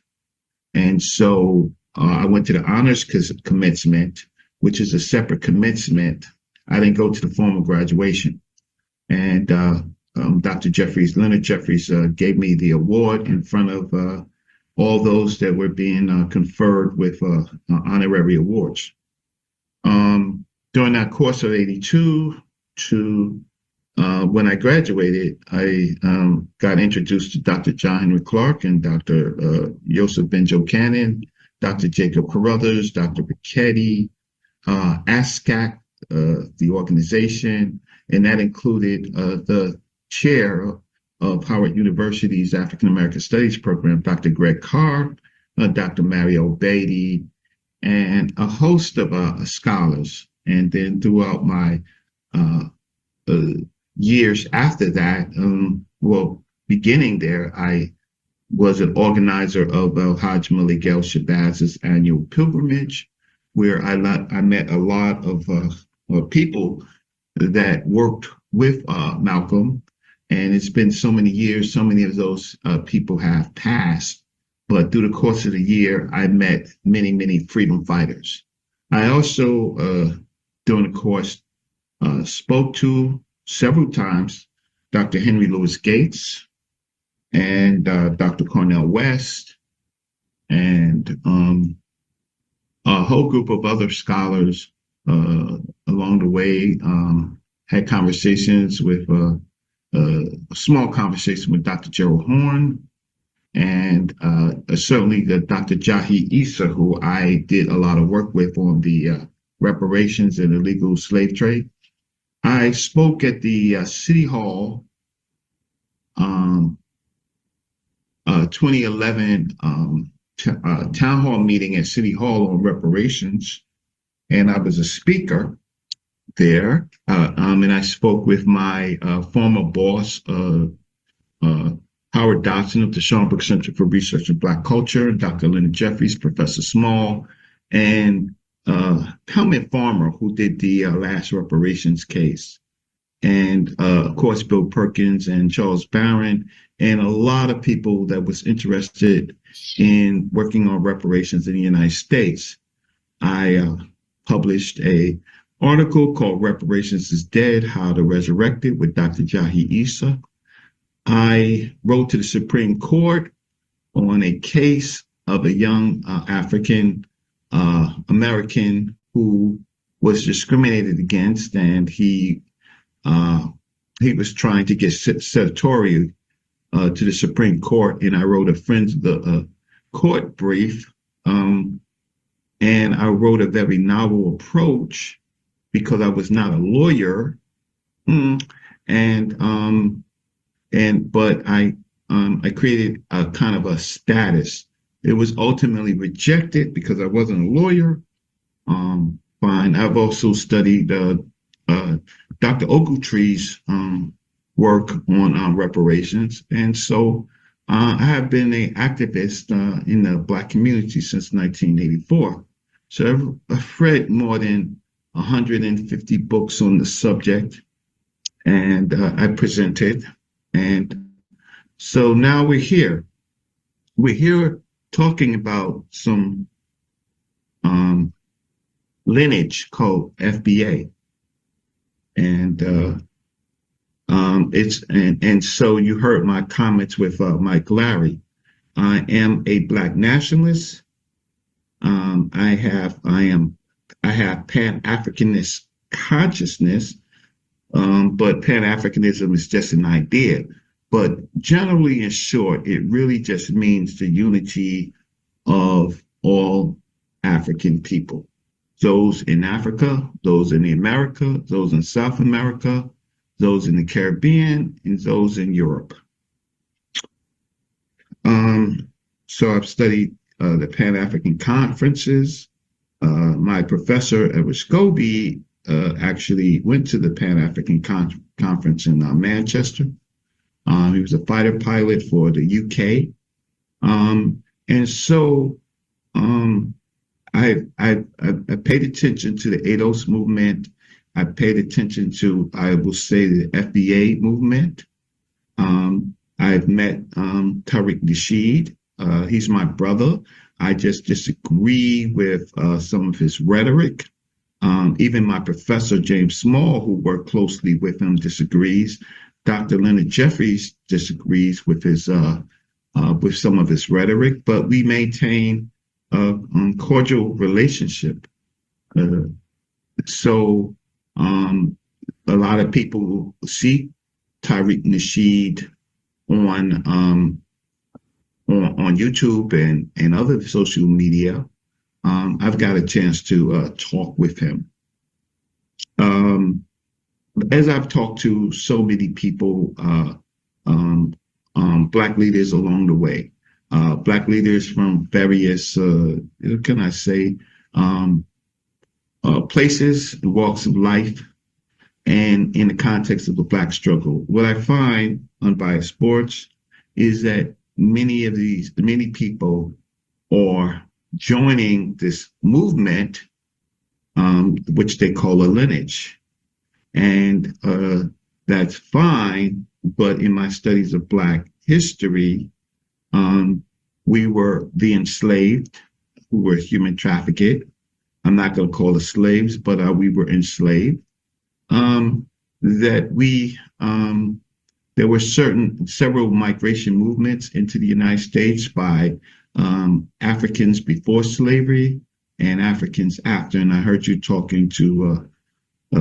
And so I went to the honors commencement, which is a separate commencement. I didn't go to the formal graduation. And Dr. Leonard Jeffries gave me the award in front of all those that were being conferred with honorary awards. During that course of 82 to when I graduated, I got introduced to Dr. John Henry Clark and Dr. Joseph Benjo Cannon, Dr. Jacob Carruthers, Dr. Piketty, ASCAC, the organization, and that included the chair of Howard University's African American Studies program, Dr. Greg Carr, Dr. Mario Beatty, and a host of scholars. And then throughout my years after that, beginning there, I was an organizer of Hajj Miguel Shabazz's annual pilgrimage, where I met a lot of people that worked with Malcolm. And it's been so many years, so many of those people have passed. But through the course of the year, I met many, many freedom fighters. I also, during the course, spoke to several times Dr. Henry Louis Gates and Dr. Cornel West and a whole group of other scholars along the way. Had conversations with a small conversation with Dr. Gerald Horn and certainly the Dr. Jahi Issa, who I did a lot of work with on the reparations and illegal slave trade. I spoke at the City Hall 2011 town hall meeting at City Hall on reparations, and I was a speaker there, and I spoke with my former boss, Howard Dodson of the Schomburg Center for Research in Black Culture, Dr. Leonard Jeffries, Professor Small, and Helmut Farmer, who did the last reparations case, and of course Bill Perkins and Charles Barron, and a lot of people that was interested in working on reparations in the United States. I published a article called Reparations is Dead, How to Resurrect It with Dr. Jahi Issa. I wrote to the Supreme Court on a case of a young African American who was discriminated against, and he was trying to get senatorial to the Supreme Court, and I wrote a Friends of the Court brief, and I wrote a very novel approach because I was not a lawyer, but I created a kind of a status. It was ultimately rejected because I wasn't a lawyer. Fine. I've also studied Dr. Ogletree's work on reparations, and so I have been an activist in the Black community since 1984. So I've read more than 150 books on the subject, and I presented. And so now we're here. We're here talking about some lineage called FBA. And so you heard my comments with Mike Larry. I am a Black nationalist. I have Pan-Africanist consciousness, but Pan-Africanism is just an idea. But generally, in short, it really just means the unity of all African people. Those in Africa, those in the America, those in South America, those in the Caribbean, and those in Europe. So I've studied the Pan-African conferences. My professor, Edward Scobie, actually went to the Pan-African conference in Manchester. He was a fighter pilot for the UK. And so I paid attention to the ADOS movement. I paid attention to, I will say, the FBA movement. I've met Tariq Nasheed. He's my brother. I just disagree with some of his rhetoric. Even my professor, James Small, who worked closely with him, disagrees. Dr. Leonard Jeffries disagrees with his with some of his rhetoric, but we maintain a cordial relationship. So a lot of people see Tariq Nasheed on YouTube and other social media. I've got a chance to talk with him. As I've talked to so many people, Black leaders along the way, Black leaders from various, can I say, places, walks of life, and in the context of the Black struggle. What I find, unbiased sports, is that many people are joining this movement, which they call a lineage. And that's fine, but in my studies of Black history, we were the enslaved, who were human trafficked. I'm not going to call us slaves, but we were enslaved. That there were several migration movements into the United States by Africans before slavery and Africans after. And I heard you talking to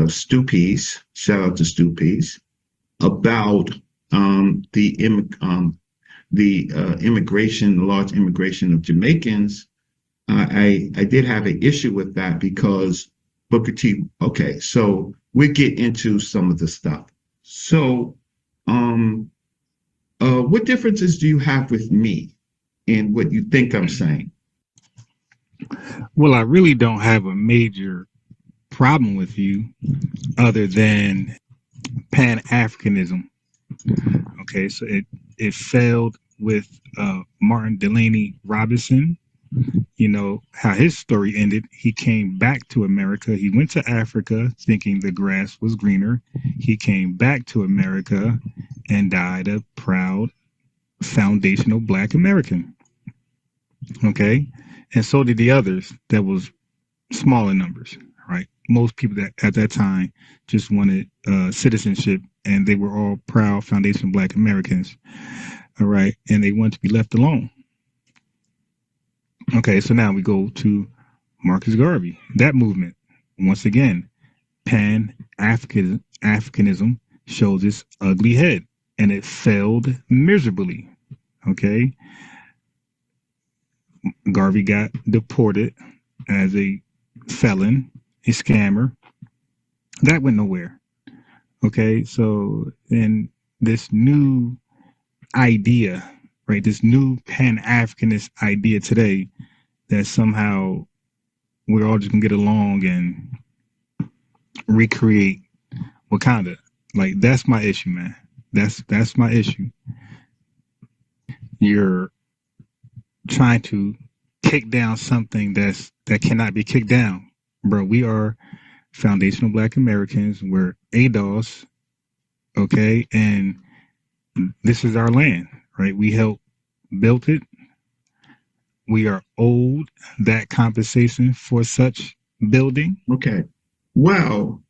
Stu Pease, shout out to Stu Pease, about the immigration, large immigration of Jamaicans. I did have an issue with that because Booker T. Okay, so we'll get into some of the stuff. So, what differences do you have with me in what you think I'm saying? Well, I really don't have a major problem with you other than Pan-Africanism. Okay, so it failed with Martin Delaney Robinson. You know how his story ended. He came back to America. He went to Africa thinking the grass was greener. He came back to America and died a proud foundational Black American. Okay, and so did the others that was smaller numbers, right? Most people that at that time just wanted citizenship, and they were all proud foundational Black Americans. All right, and they wanted to be left alone. Okay, so now we go to Marcus Garvey. That movement, once again, Pan-Africanism shows its ugly head, and it failed miserably. Okay, Garvey got deported as a felon, a scammer. That went nowhere. Okay, so in this new idea, right, this new Pan-Africanist idea today, that somehow we're all just gonna get along and recreate Wakanda. Like, that's my issue, man. That's my issue. You're trying to kick down something that cannot be kicked down, bro. We are foundational Black Americans. We're ADOS, okay, and this is our land, right? We helped build it. We are owed that compensation for such building. Okay. Well,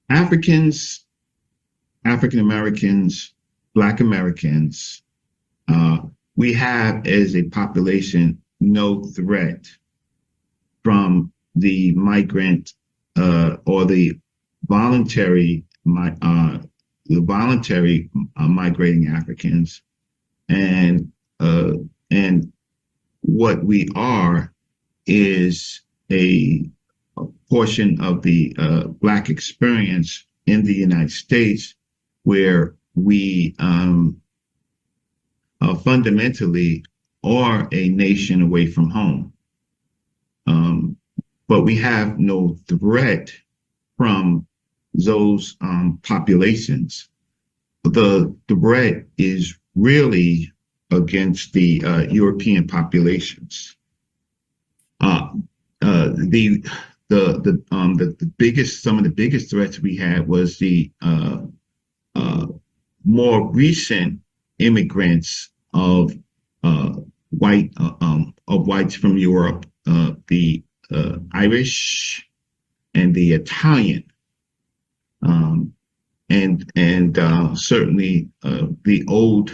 Africans, African Americans, Black Americans, we have as a population no threat from the migrant or the voluntary migrating Africans, and what we are is a portion of the Black experience in the United States, where we fundamentally are a nation away from home. But we have no threat from those populations. The threat is really against the European populations. Some of the biggest threats we had was the more recent immigrants of whites from Europe, the Irish and the Italian, and certainly the old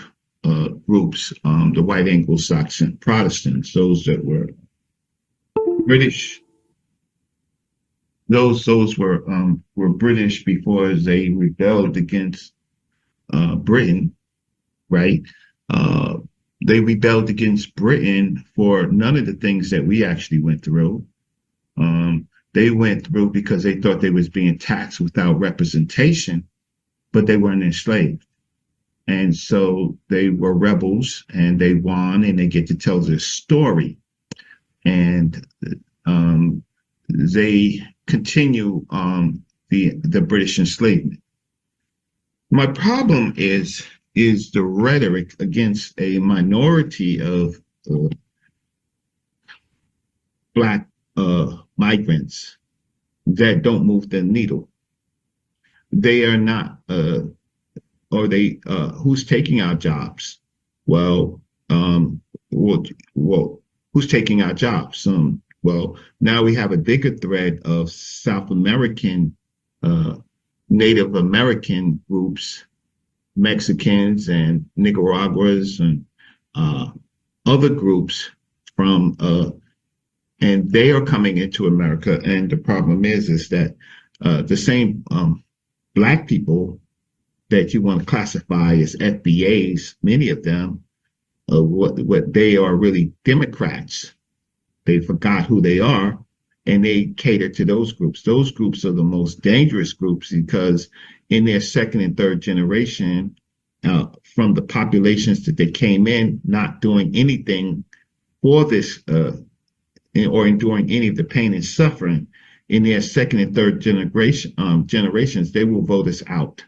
groups, the white Anglo-Saxon Protestants, those that were British. Those were British before they rebelled against Britain, right? They rebelled against Britain for none of the things that we actually went through. They went through because they thought they was being taxed without representation, but they weren't enslaved. And so they were rebels, and they won, and they get to tell their story. And they continue the British enslavement. My problem is the rhetoric against a minority of Black migrants that don't move the needle. They are not, who's taking our jobs? Well, who's taking our jobs? Well, now we have a bigger threat of South American, Native American groups, Mexicans and Nicaraguas and other groups from, and they are coming into America. And the problem is that the same Black people that you want to classify as FBAs, many of them, what they are really Democrats. They forgot who they are, and they cater to those groups. Those groups are the most dangerous groups because in their second and third generation, from the populations that they came in, not doing anything for this or enduring any of the pain and suffering, in their second and third generations, they will vote us out.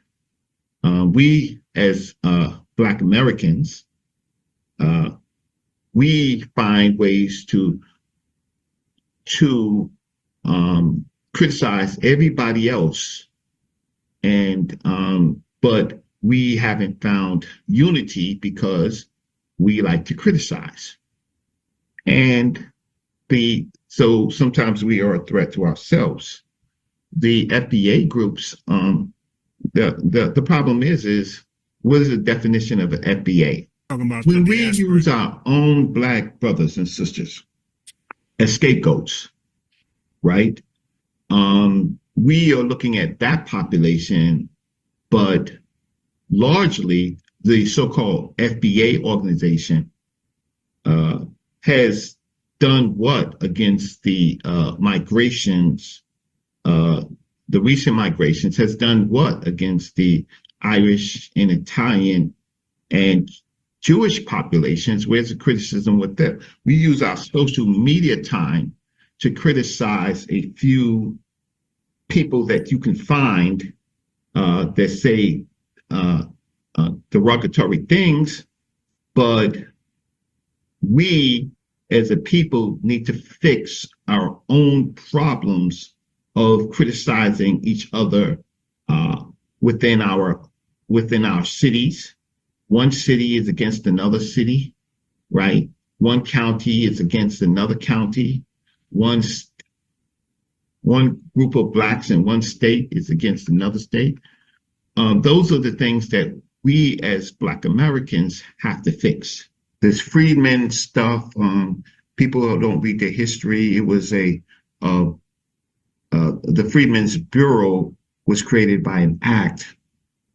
We as Black Americans, we find ways to criticize everybody else, and but we haven't found unity because we like to criticize, and so sometimes we are a threat to ourselves. The FBA groups, the problem is what is the definition of an FBA? talking about when we use our own Black brothers and sisters as scapegoats, right? We are looking at that population, but largely the so-called FBA organization has done what against the migrations, the recent migrations, has done what against the Irish and Italian and Jewish populations? Where's the criticism with that? We use our social media time to criticize a few people that you can find that say derogatory things, but we as a people need to fix our own problems of criticizing each other within our cities. One city is against another city, right? One county is against another county. One group of Blacks in one state is against another state. Those are the things that we as Black Americans have to fix. This freedmen stuff, people don't read their history. It was the Freedmen's Bureau was created by an act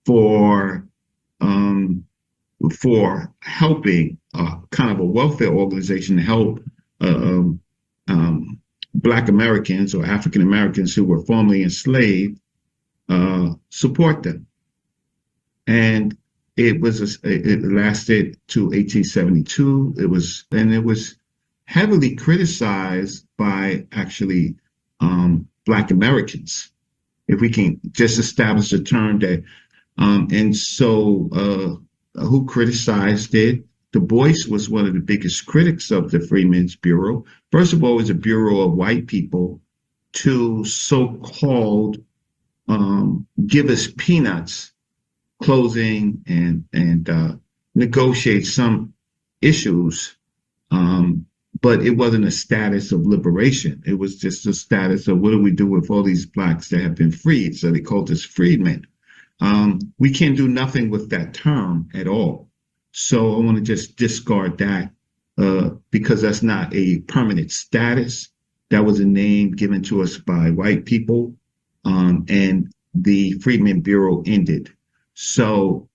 for helping kind of a welfare organization to help Black Americans or African Americans who were formerly enslaved support them. And it lasted to 1872. It was heavily criticized by actually Black Americans, if we can just establish a term that, and so who criticized it? Du Bois was one of the biggest critics of the Freedmen's Bureau. First of all, it was a bureau of white people to so-called give us peanuts, closing and negotiate some issues, but it wasn't a status of liberation. It was just a status of what do we do with all these Blacks that have been freed? So they called us freedmen. We can't do nothing with that term at all. So I want to just discard that because that's not a permanent status. That was a name given to us by white people, and the Freedmen Bureau ended. So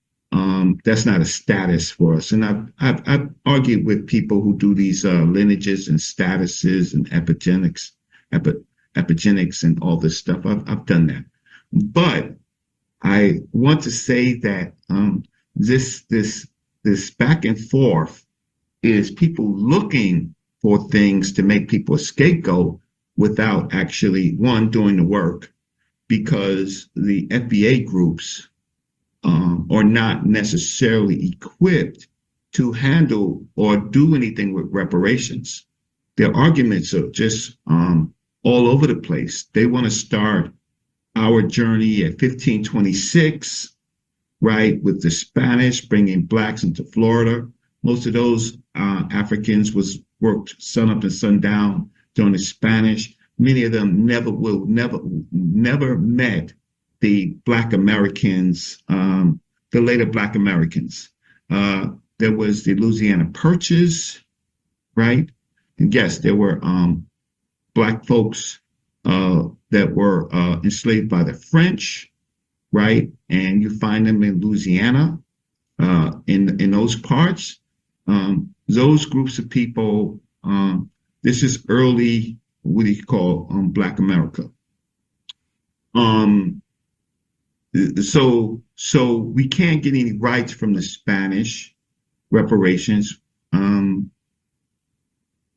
that's not a status for us. And I've argued with people who do these lineages and statuses and epigenetics and all this stuff. I've done that. But I want to say that this back and forth is people looking for things to make people a scapegoat without actually, one, doing the work, because the FBA groups are not necessarily equipped to handle or do anything with reparations. Their arguments are just all over the place. They want to start our journey at 1526, right, with the Spanish bringing Blacks into Florida. Most of those Africans worked sun up and sun down during the Spanish. Many of them never met the Black Americans, the later Black Americans. There was the Louisiana Purchase, right? And yes, there were Black folks that were enslaved by the French, right? And you find them in Louisiana, in those parts. Those groups of people, this is early, what do you call, Black America. So we can't get any rights from the Spanish reparations.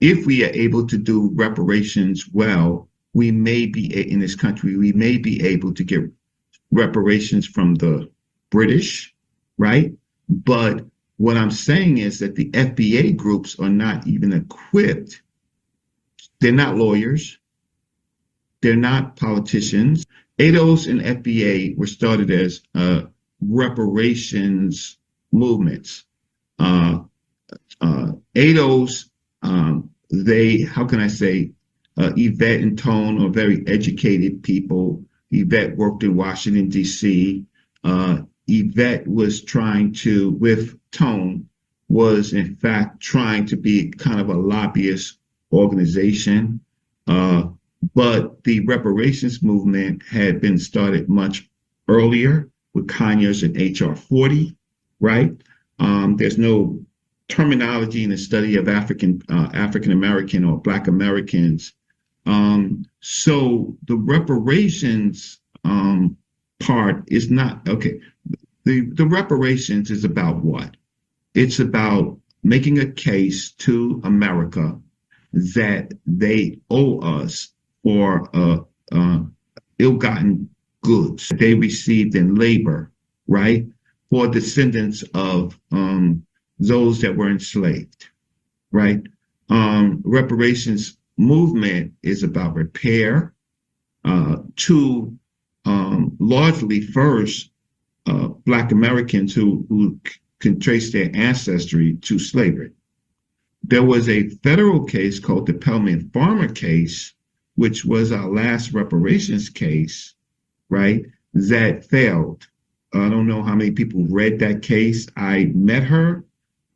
If we are able to do reparations well, we may be, in this country, we may be able to get reparations from the British, right? But what I'm saying is that the FBA groups are not even equipped. They're not lawyers. They're not politicians. ADOS and FBA were started as reparations movements. ADOS, they, how can I say, Yvette and Tone are very educated people. Yvette worked in Washington, D.C. Yvette was trying to, with Tone, was in fact trying to be kind of a lobbyist organization. But the reparations movement had been started much earlier with Conyers and HR 40, right? There's no terminology in the study of African American or Black Americans. So the reparations part is not, okay, the reparations is about what? It's about making a case to America that they owe us for ill-gotten goods they received in labor, right? For descendants of those that were enslaved, right? Reparations movement is about repair to largely first Black Americans who can trace their ancestry to slavery. There was a federal case called the Pelman Farmer case, which was our last reparations case, right, that failed. I don't know how many people read that case. I met her.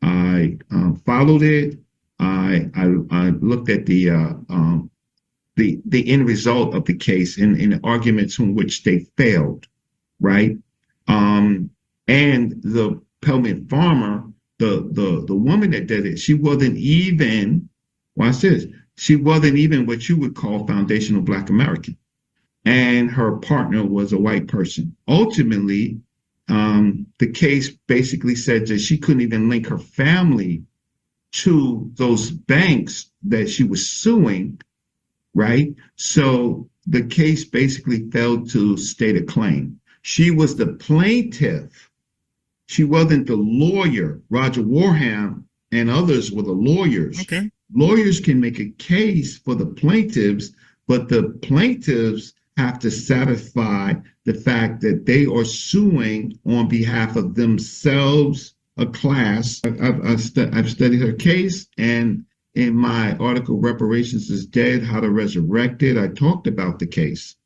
I followed it. I looked at the end result of the case in the arguments in which they failed, right? And the Pelman Farmer, the woman that did it, she wasn't even, watch this, she wasn't even what you would call foundational Black American. And her partner was a white person. Ultimately, the case basically said that she couldn't even link her family to those banks that she was suing, right? So the case basically failed to state a claim. She was the plaintiff. She wasn't the lawyer. Roger Warham and others were the lawyers. Okay. Lawyers can make a case for the plaintiffs, but the plaintiffs have to satisfy the fact that they are suing on behalf of themselves, a class. I've studied her case, and in my article, Reparations is Dead, How to Resurrect It, I talked about the case.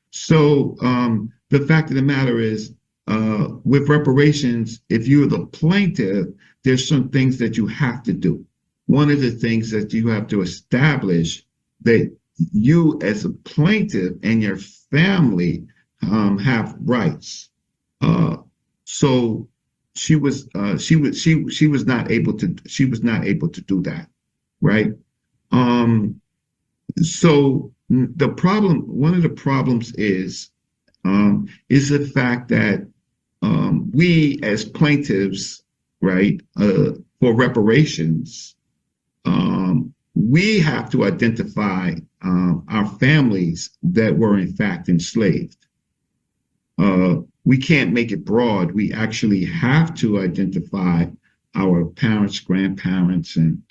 So the fact of the matter is, with reparations, if you're the plaintiff, there's some things that you have to do. One of the things that you have to establish that you as a plaintiff and your family have rights. So she was not able to do that, right? So one of the problems is the fact that we as plaintiffs, right, for reparations, we have to identify our families that were in fact enslaved. We can't make it broad. We actually have to identify our parents, grandparents, and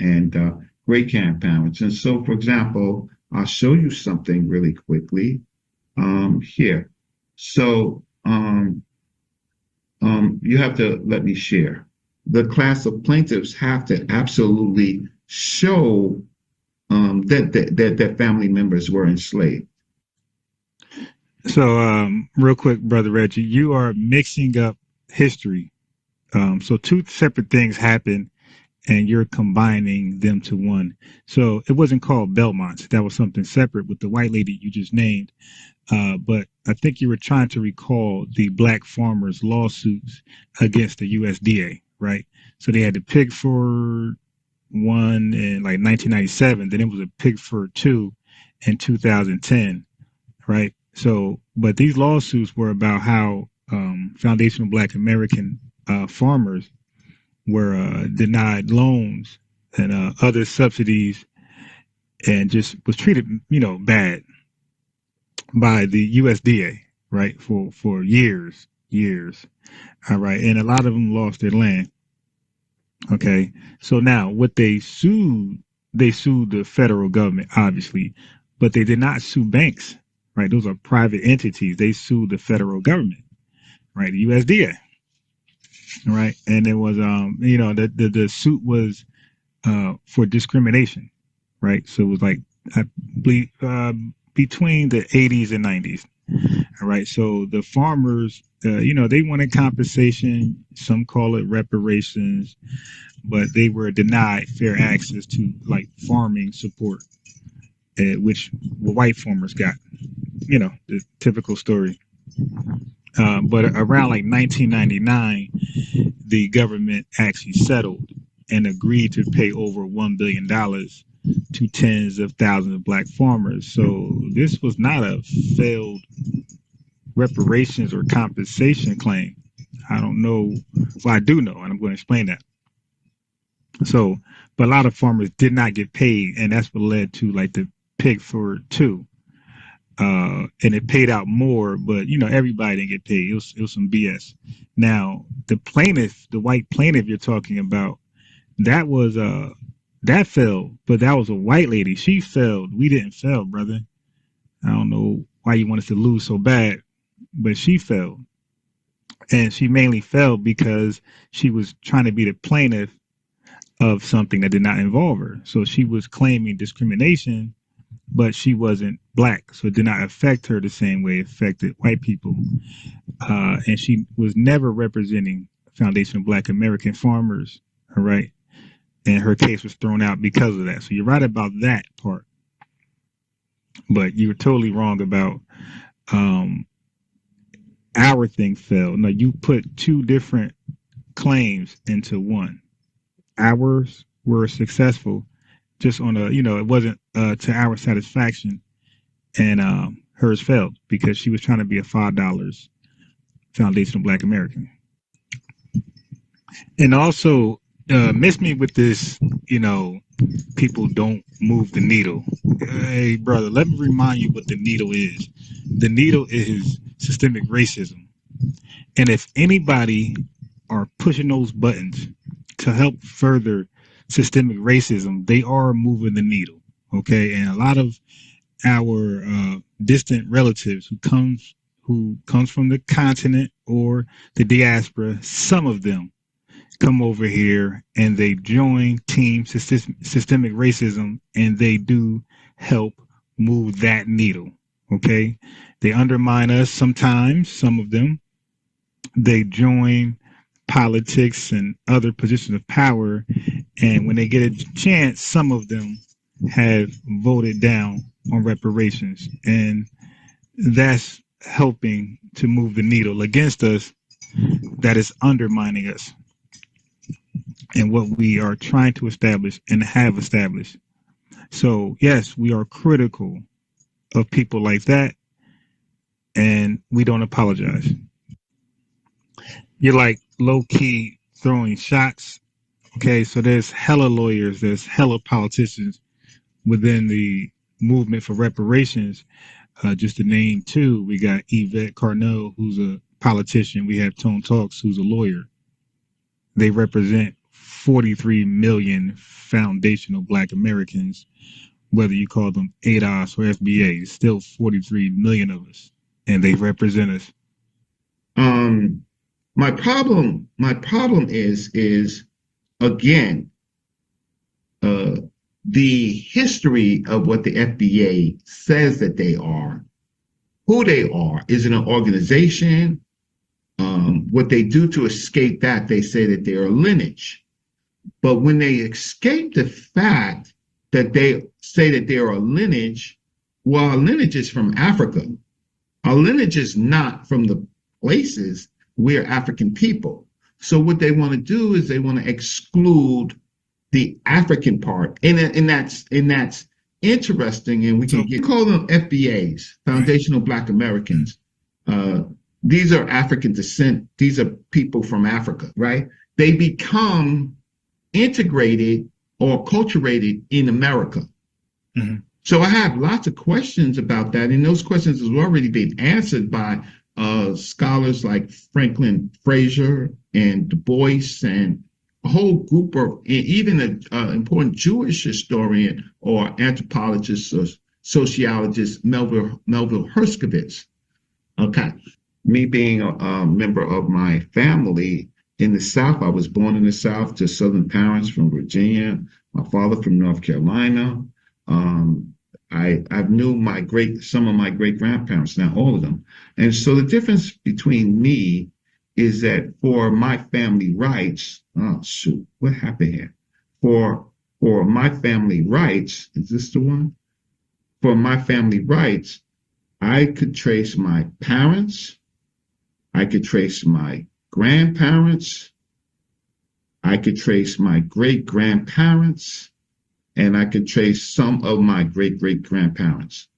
great-grandparents. And so, for example, I'll show you something really quickly here. So you have to let me share. The class of plaintiffs have to absolutely show that family members were enslaved. So real quick, Brother Reggie, you are mixing up history. So two separate things happen and you're combining them to one. So it wasn't called Belmont's. That was something separate with the white lady you just named. But I think you were trying to recall the Black farmers' lawsuits against the USDA, right? So they had the Pigford one in like 1997. Then it was a Pigford 2 in 2010, right? So, but these lawsuits were about how foundational Black American farmers were denied loans and other subsidies and just was treated, bad by the USDA, right? For years. All right. And a lot of them lost their land. Okay. So now what they sued the federal government, obviously, but they did not sue banks, right? Those are private entities. They sued the federal government, right? The USDA. Right. And it was, the suit was for discrimination. Right. So it was like, I believe, between the 80s and 90s. All right. So the farmers they wanted compensation. Some call it reparations, but they were denied fair access to like farming support, which white farmers got. The typical story. But around like 1999, the government actually settled and agreed to pay over $1 billion to tens of thousands of black farmers. So this was not a failed reparations or compensation claim. I don't know. Well, I do know, and I'm going to explain that. So, but a lot of farmers did not get paid, and that's what led to like the Pigford 2. And it paid out more, but everybody didn't get paid. It was some BS. Now, the plaintiff, the white plaintiff you're talking about, that was that failed, but that was a white lady. She failed. We didn't fail, brother. I don't know why you want us to lose so bad, but she failed. And she mainly failed because she was trying to be the plaintiff of something that did not involve her. So she was claiming discrimination, but she wasn't black, so it did not affect her the same way it affected white people. And she was never representing Foundation of Black American Farmers, all right? And her case was thrown out because of that. So you're right about that part. But you were totally wrong about our thing failed. No, you put two different claims into one. Ours were successful just on it wasn't to our satisfaction, and hers failed because she was trying to be a $5 Foundation of Black American. And also miss me with this, people don't move the needle. Hey, brother, let me remind you what the needle is. The needle is systemic racism. And if anybody are pushing those buttons to help further systemic racism, they are moving the needle. Okay. And a lot of our distant relatives who comes from the continent or the diaspora, some of them come over here and they join Team Systemic Racism, and they do help move that needle. Okay. They undermine us sometimes, some of them. They join politics and other positions of power, and when they get a chance, some of them have voted down on reparations, and that's helping to move the needle against us. That is undermining us and what we are trying to establish and have established. So yes, we are critical of people like that, and we don't apologize. You're like low-key throwing shots. Okay, so there's hella lawyers, there's hella politicians within the movement for reparations. Just to name two, we got Yvette Carnell, who's a politician. We have Tone Talks, who's a lawyer. They represent 43 million foundational Black Americans, whether you call them ADOS or FBA, it's still 43 million of us, and they represent us. My problem is again, the history of what the FBA says that they are, who they are. Is it an organization? What they do to escape that, they say that they are a lineage. But when they escape the fact that they say that they are a lineage, well, our lineage is from Africa. Our lineage is not from the places we're African people. So what they want to do is they want to exclude the African part, and that's interesting. And we can call them FBAs, Foundational Black Americans. These are African descent. These are people from Africa, right? They become integrated or acculturated in America. Mm-hmm. So I have lots of questions about that, and those questions have already been answered by scholars like Franklin Frazier and Du Bois and a whole group of, even an important Jewish historian or anthropologist or sociologist, Melville Herskovitz. Okay. Me being a member of my family in the South, I was born in the South to Southern parents from Virginia, my father from North Carolina. I knew some of my great grandparents, not all of them. And so the difference between me is that for my family rights, oh shoot, what happened here? For my family rights, is this the one? For my family rights, I could trace my parents, I could trace my grandparents, I could trace my great grandparents, and I could trace some of my great great grandparents,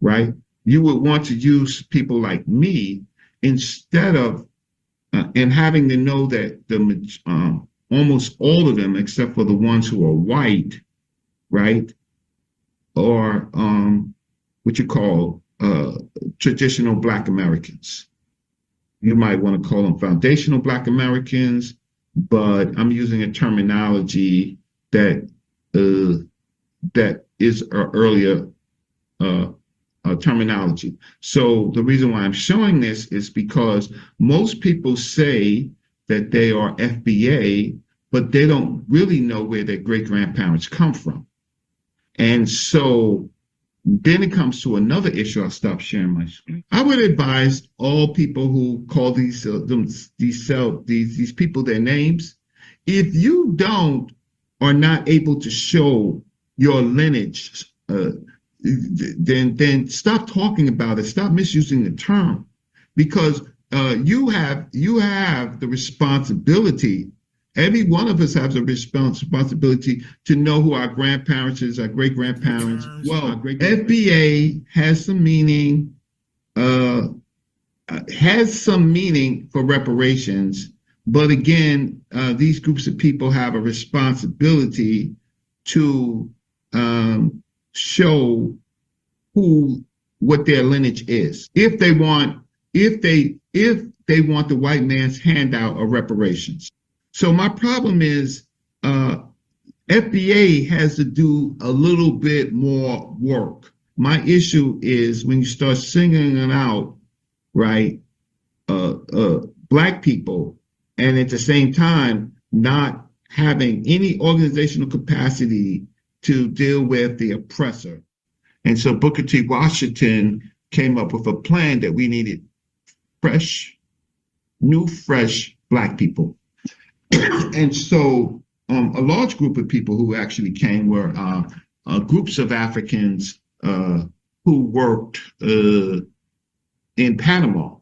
right? You would want to use people like me instead of, and having to know that almost all of them, except for the ones who are white, right, or what you call traditional Black Americans. You might want to call them foundational Black Americans, but I'm using a terminology that is earlier terminology. So the reason why I'm showing this is because most people say that they are FBA, but they don't really know where their great grandparents come from. And so then it comes to another issue. I'll stop sharing my screen. I would advise all people who call these people their names. If you are not able to show your lineage, then stop talking about it. Stop misusing the term, because you have the responsibility. Every one of us has a responsibility to know who our grandparents is, our great grandparents. Well, FBA has some meaning. Has some meaning for reparations, but again, these groups of people have a responsibility to show what their lineage is. If they want the white man's handout of reparations. So my problem is FBA has to do a little bit more work. My issue is when you start singling it out, right, Black people, and at the same time not having any organizational capacity to deal with the oppressor. And so Booker T. Washington came up with a plan that we needed fresh Black people. And so a large group of people who actually came were groups of Africans who worked in Panama,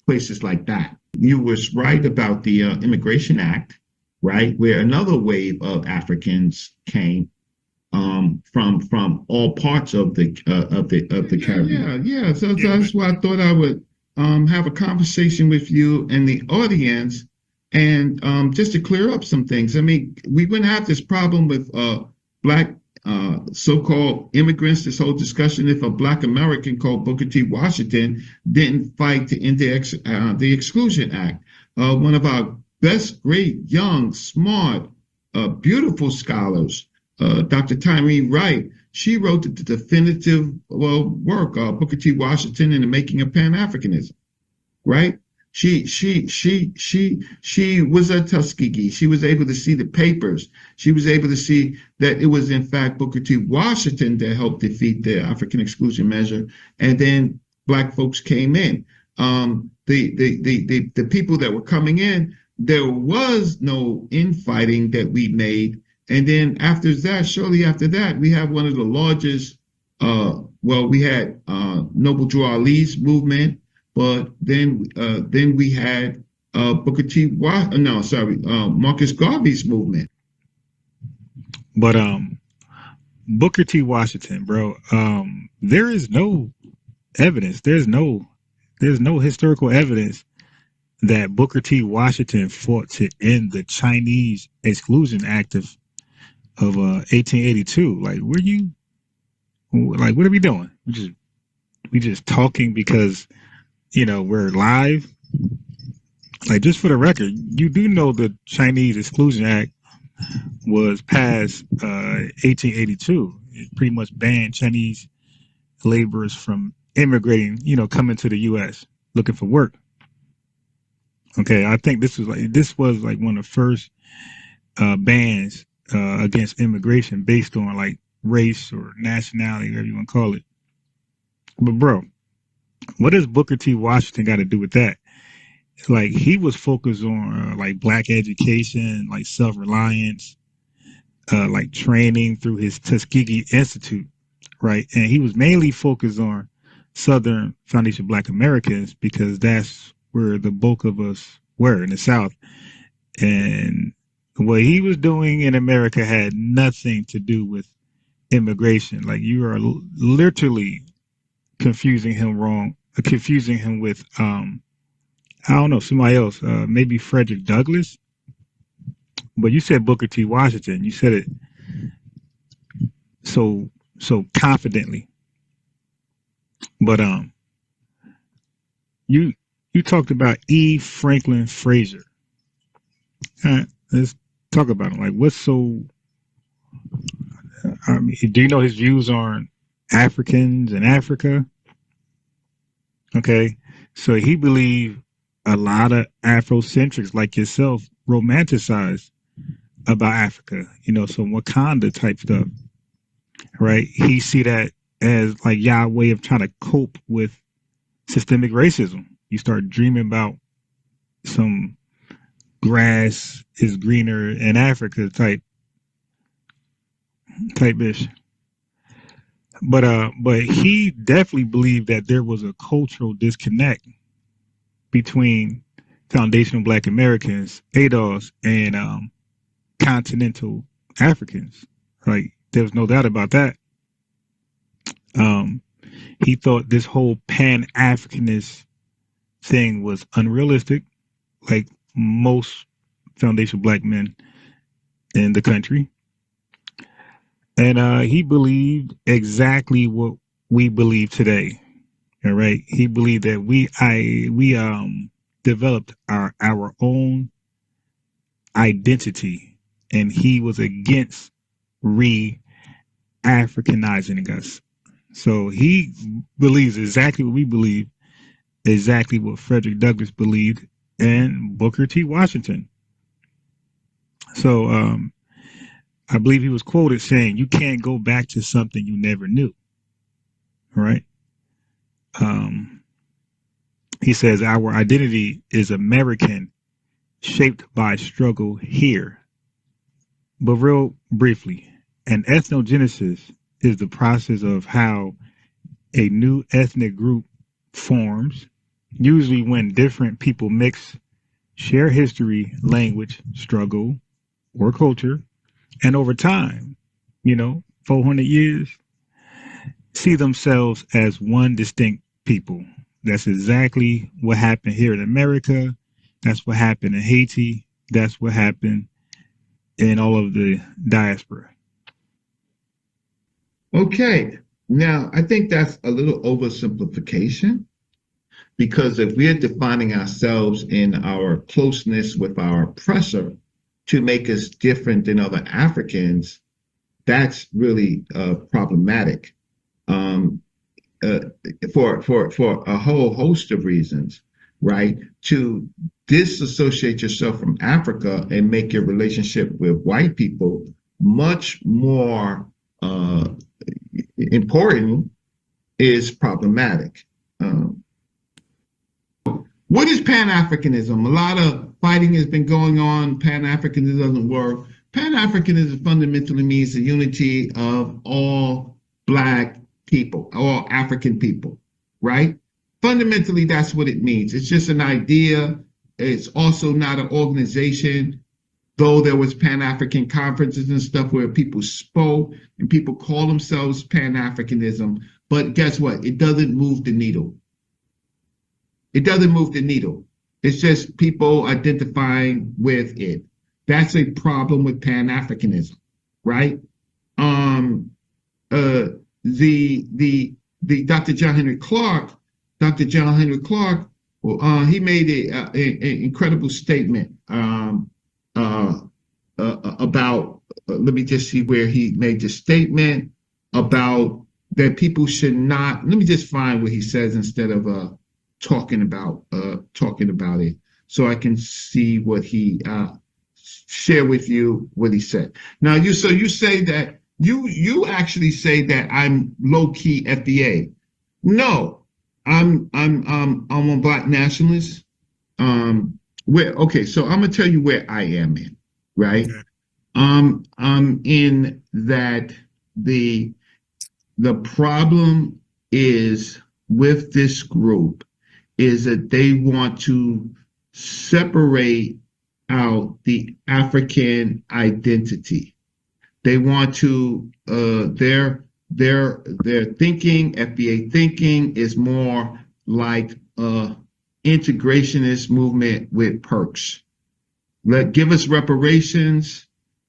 places like that. You was right about the Immigration Act, right, where another wave of Africans came from all parts of the Caribbean. Yeah. So that's why I thought I would have a conversation with you and the audience, and just to clear up some things. I mean, we wouldn't have this problem with Black so-called immigrants, this whole discussion, if a Black American called Booker T. Washington didn't fight to end the Exclusion Act. One of our best, great, young, smart, beautiful scholars, Dr. Tyree Wright, she wrote the definitive work, Booker T. Washington and the Making of Pan-Africanism, right? She was a Tuskegee. She was able to see the papers. She was able to see that it was in fact Booker T. Washington that helped defeat the African exclusion measure, and then Black folks came in. The people that were coming in, there was no infighting that we made. And then after that, shortly after that, we have one of the largest, we had Noble Drew Ali's movement, but then we had Marcus Garvey's movement. But Booker T. Washington, bro, there is no evidence. There's no historical evidence that Booker T. Washington fought to end the Chinese Exclusion Act of 1882. Like, what are we doing? We just talking because, we're live. Like, just for the record, you do know the Chinese Exclusion Act was passed 1882. It pretty much banned Chinese laborers from immigrating, coming to the U.S. looking for work. Okay, I think this was like one of the first bans against immigration based on like race or nationality, whatever you want to call it. But bro, what does Booker T. Washington got to do with that? Like, he was focused on like black education, like self-reliance, like training through his Tuskegee Institute, right? And he was mainly focused on Southern Foundation Black Americans because that's where the bulk of us were, in the South. And what he was doing in America had nothing to do with immigration. Like, you are literally confusing him with I don't know, somebody else, maybe Frederick Douglass. But you said Booker T. Washington. You said it so confidently. But you talked about E. Franklin Frazier. Let's talk about him. Like, what's so? I mean, do you know his views on Africans and Africa? Okay, so he believed a lot of Afrocentrics like yourself romanticize about Africa, you know, some Wakanda type stuff, right? He see that as like Yah's way of trying to cope with systemic racism. You start dreaming about some grass is greener in Africa type ish. But he definitely believed that there was a cultural disconnect between foundational Black Americans, ADOS, and continental Africans. Like, there was no doubt about that. He thought this whole Pan-Africanist thing was unrealistic, like most foundational Black men in the country. And he believed exactly what we believe today. All right. He believed that we developed our own identity, and he was against re-Africanizing us. So he believes exactly what we believe, exactly what Frederick Douglass believed, and Booker T. Washington. So I believe he was quoted saying, "You can't go back to something you never knew." Right? He says, "Our identity is American, shaped by struggle here." But real briefly, an ethnogenesis is the process of how a new ethnic group forms, usually when different people mix, share history, language, struggle, or culture, and over time, 400 years, see themselves as one distinct people. That's exactly what happened here in America. That's what happened in Haiti. That's what happened in all of the diaspora. Okay. Now, I think that's a little oversimplification, because if we're defining ourselves in our closeness with our oppressor to make us different than other Africans, that's really problematic for a whole host of reasons, right? To disassociate yourself from Africa and make your relationship with white people much more important is problematic. What is Pan-Africanism? A lot of fighting has been going on. Pan-Africanism doesn't work. Pan-Africanism fundamentally means the unity of all Black people, all African people, right? Fundamentally, that's what it means. It's just an idea. It's also not an organization, though there was Pan-African conferences and stuff where people spoke and people call themselves Pan-Africanism. But guess what? It doesn't move the needle. It doesn't move the needle. It's just people identifying with it. That's a problem with Pan-Africanism, right? The Dr. John Henry Clark, he made an incredible statement about, let me just see where he made the statement about that people should not, let me just find what he says instead of talking about it, so I can see what he share with you what he said. Now, you say that you actually say that I'm low key FBA. No, I'm a Black nationalist. So I'm gonna tell you where I am in, right? I'm in that the problem is with this group is that they want to separate out the African identity. They want to their thinking, FBA thinking, is more like integrationist movement with perks. Give us reparations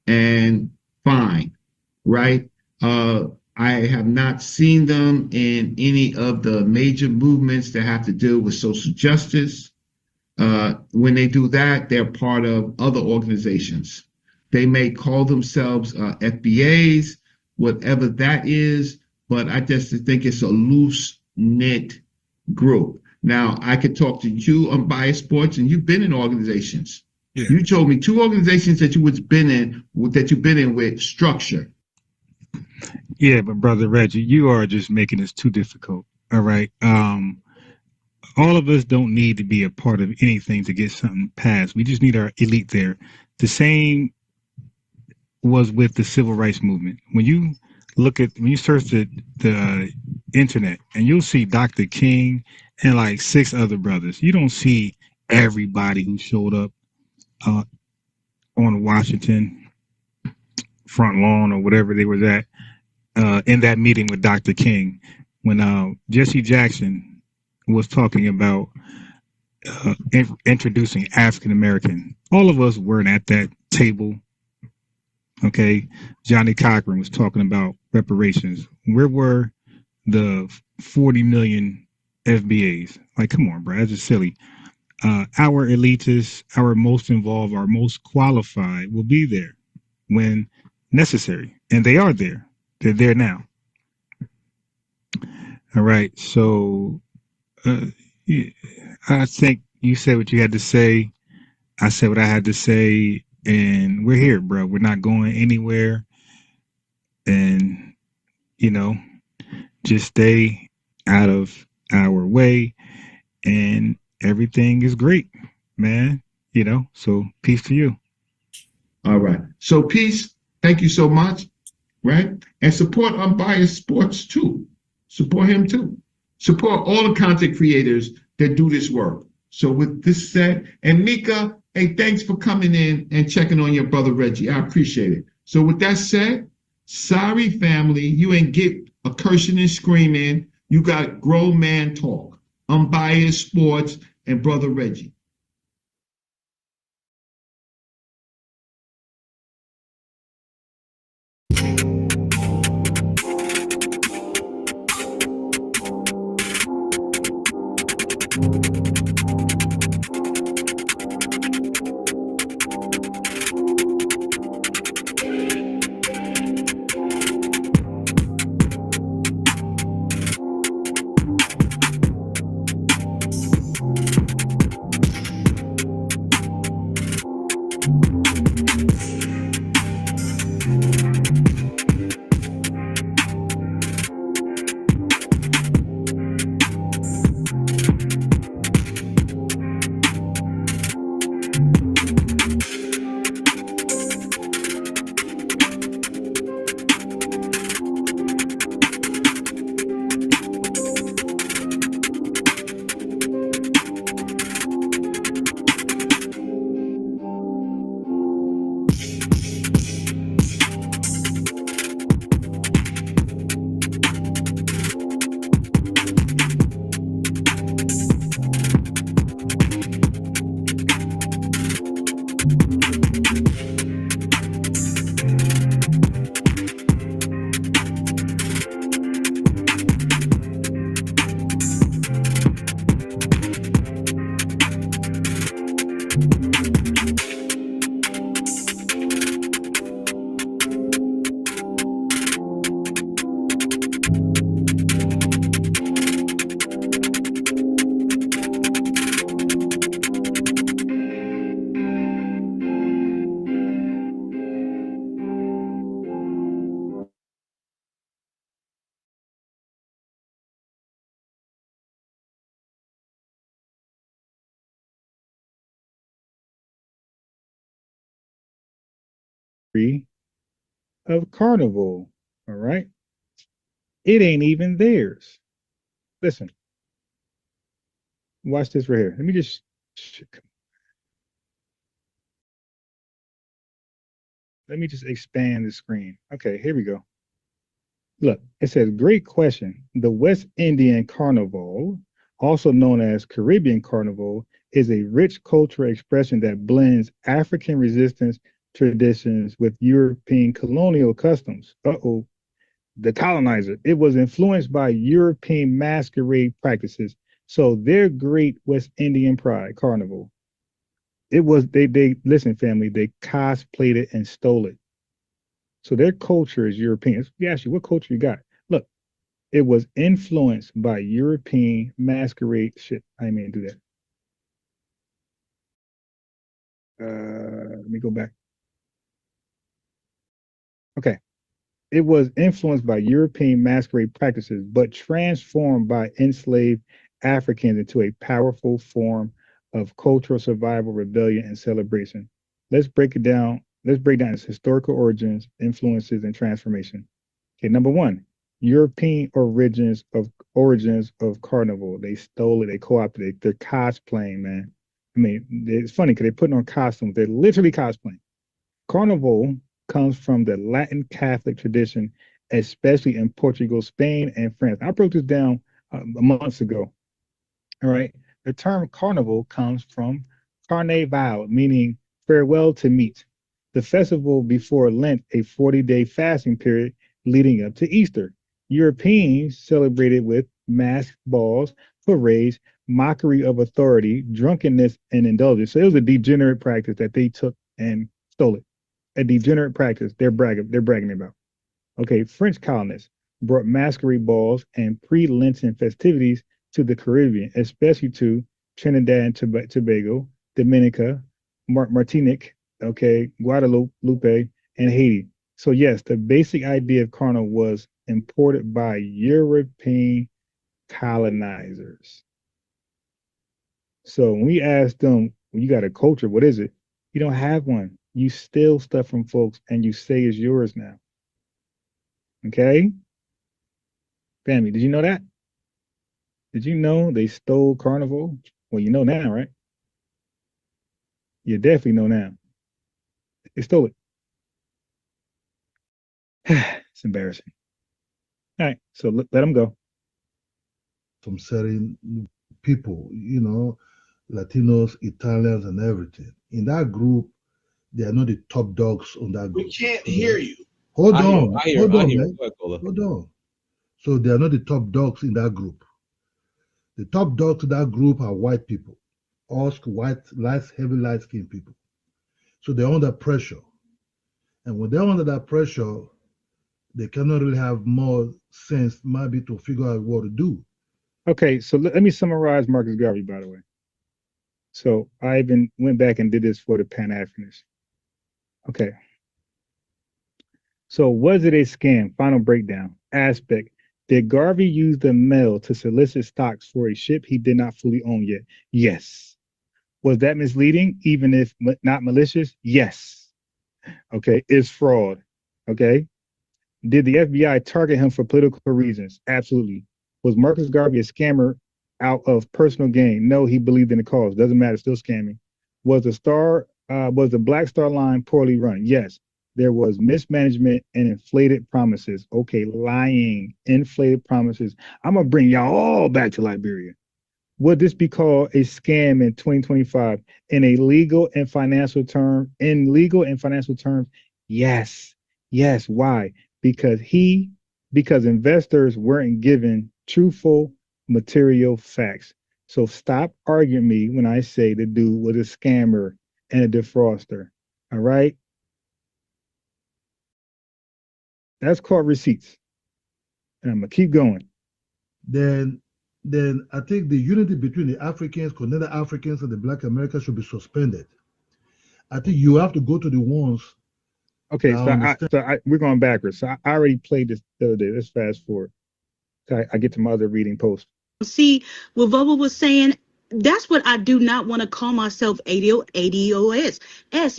and fine, right? I have not seen them in any of the major movements that have to do with social justice. When they do that, they're part of other organizations. They may call themselves FBAs, whatever that is, but I just think it's a loose-knit group. Now, I could talk to you on Bias Sports, and you've been in organizations. Yeah. You told me 2 organizations that you've been in with structure. Yeah, but Brother Reggie, you are just making this too difficult. All right. All of us don't need to be a part of anything to get something passed. We just need our elite there. The same was with the civil rights movement. When you search the internet, and you'll see Dr. King and like 6 other brothers. You don't see everybody who showed up on Washington front lawn or whatever they was at in that meeting with Dr. King when Jesse Jackson was talking about introducing African American. All of us weren't at that table. Okay, Johnny Cochran was talking about reparations. Where were the 40 million FBAs? Like, come on, bro, that's just silly. Our elitists, our most involved, our most qualified will be there when necessary, and they are there. They're there now. All right, so I think you said what you had to say. I said what I had to say. And we're here, bro. We're not going anywhere. And, just stay out of our way. And everything is great, man. So peace to you. All right. So peace. Thank you so much. Right. And support Unbiased Sports too. Support him too. Support all the content creators that do this work. So with this said, and Mika, hey, thanks for coming in and checking on your brother Reggie. I appreciate it. So with that said, sorry, family, you ain't get a cursing and screaming. You got grown man talk. Unbiased Sports and brother Reggie. of Carnival. All right. It ain't even theirs. Listen. Watch this right here. Let me just. Let me just expand the screen. Okay, here we go. Look, it says, great question. The West Indian Carnival, also known as Caribbean Carnival, is a rich cultural expression that blends African resistance traditions with European colonial customs. Uh-oh, the colonizer. It was influenced by European masquerade practices. So their great West Indian pride carnival, it was, they listen, family, they cosplayed it and stole it. So their culture is European. You ask you, what culture you got? Look, it was influenced by European masquerade shit. I didn't mean to do that. Let me go back. Okay. It was influenced by European masquerade practices, but transformed by enslaved Africans into a powerful form of cultural survival, rebellion, and celebration. Let's break it down. Let's break down its historical origins, influences, and transformation. Okay, number one, European origins of Carnival. They stole it. They co-opted it. They're cosplaying, man. I mean, it's funny because they're putting on costumes. They're literally cosplaying. Carnival comes from the Latin Catholic tradition, especially in Portugal, Spain, and France. I broke this down months ago. All right. The term carnival comes from carnaval, meaning farewell to meat. The festival before Lent, a 40-day fasting period leading up to Easter. Europeans celebrated with masked balls, parades, mockery of authority, drunkenness, and indulgence. So it was a degenerate practice that they took and stole it. A degenerate practice they're bragging about. Okay, French colonists brought masquerade balls and pre-Lenten festivities to the Caribbean, especially to Trinidad and Tobago, Dominica, Martinique, okay, Guadeloupe, and Haiti. So yes, the basic idea of carnival was imported by European colonizers. So when we ask them, well, you got a culture, what is it? You don't have one. You steal stuff from folks and you say it's yours now. Okay? Family, did you know that? Did you know they stole Carnival? Well, you know now, right? You definitely know now. They stole it. It's embarrassing. All right, so let them go. From certain people, you know, Latinos, Italians, and everything. In that group, they are not the top dogs on that group. We can't hear you. Hold on. So they are not the top dogs in that group. The top dogs in that group are white people, all white, heavy light-skinned people. So they're under pressure. And when they're under that pressure, they cannot really have more sense maybe to figure out what to do. Okay, so let me summarize Marcus Garvey, by the way. So I even went back and did this for the Pan-Africanists. Okay. So was it a scam? Final breakdown. Aspect. Did Garvey use the mail to solicit stocks for a ship he did not fully own yet? Yes. Was that misleading, even if not malicious? Yes. Okay. Is fraud. Okay. Did the FBI target him for political reasons? Absolutely. Was Marcus Garvey a scammer out of personal gain? No, he believed in the cause. Doesn't matter, still scamming. Was the Black Star Line poorly run? Yes. There was mismanagement and inflated promises. Okay, lying, inflated promises. I'm gonna bring y'all all back to Liberia. Would this be called a scam in 2025 in legal and financial terms? Yes. Yes. Why? Because investors weren't given truthful material facts. So stop arguing me when I say the dude was a scammer and a defrauster. All right. That's called receipts. And I'm gonna keep going. Then I think the unity between the Africans, continental Africans, and the Black Americans should be suspended. I think you have to go to the ones. Okay, we're going backwards. So I already played this the other day. Let's fast forward. I get to my other reading post. See what Vova was saying. that's what I do not want to call myself ADOS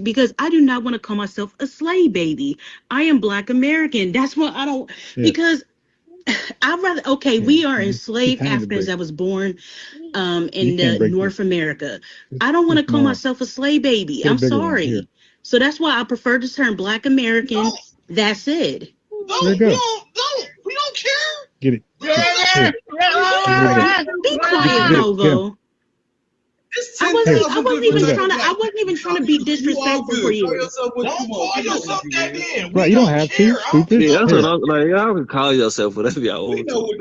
because I do not want to call myself a slave baby. I am Black American. That's what I don't, because I'd rather, we are enslaved Africans that was born in the North America. I don't want to call myself a slave baby. I'm sorry. So that's why I prefer the term Black American. That's it. We don't care. Get it. Be quiet, Novo. I wasn't even trying to be disrespectful for you. Don't call yourself that then. Right, you don't have to. Stupid. Yeah, that's what I'm like. Y'all can call yourself whatever y'all want to.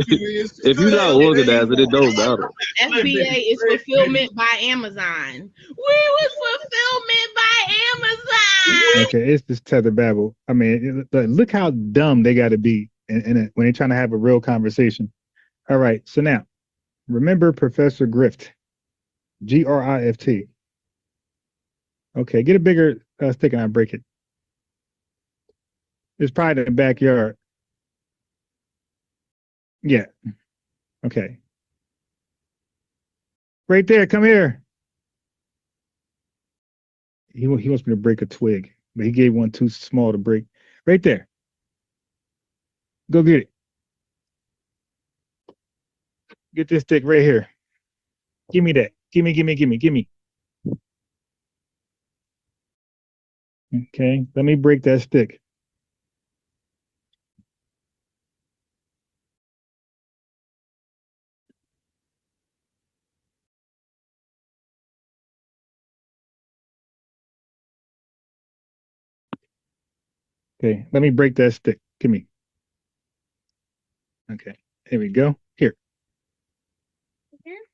If you're not organized, it don't matter. FBA is fulfillment by Amazon. Where was fulfillment by Amazon? Okay, it's this tether babble. I mean, look how dumb they got to be when they're trying to have a real conversation. All right, so now, remember Professor Grift. Grift. Okay, get a bigger stick and I'll break it. It's probably in the backyard. Yeah. Okay. Right there, come here. He wants me to break a twig, but he gave one too small to break. Right there. Go get it. Get this stick right here. Give me that. Give me. Okay, let me break that stick. Okay, let me break that stick. Give me. Okay, here we go. Here.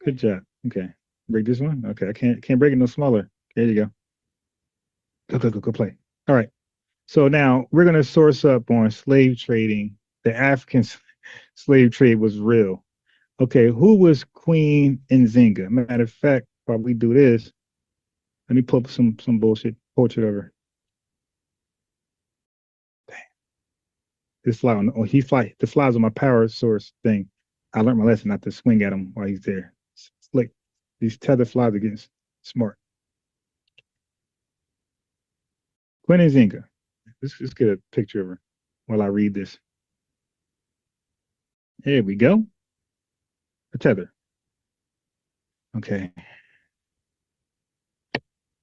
Good job. Okay. Break this one. Okay, I can't break it no smaller. There you go. Go play. All right. So now we're gonna source up on slave trading. The African slave trade was real. Okay, who was Queen Nzinga? Matter of fact, while we do this, let me pull up some bullshit portrait of her. Dang. This fly on the flies on my power source thing. I learned my lesson not to swing at him while he's there. Slick. These tether flies are getting smart. Queen Nzinga. Let's get a picture of her while I read this. There we go. A tether. Okay.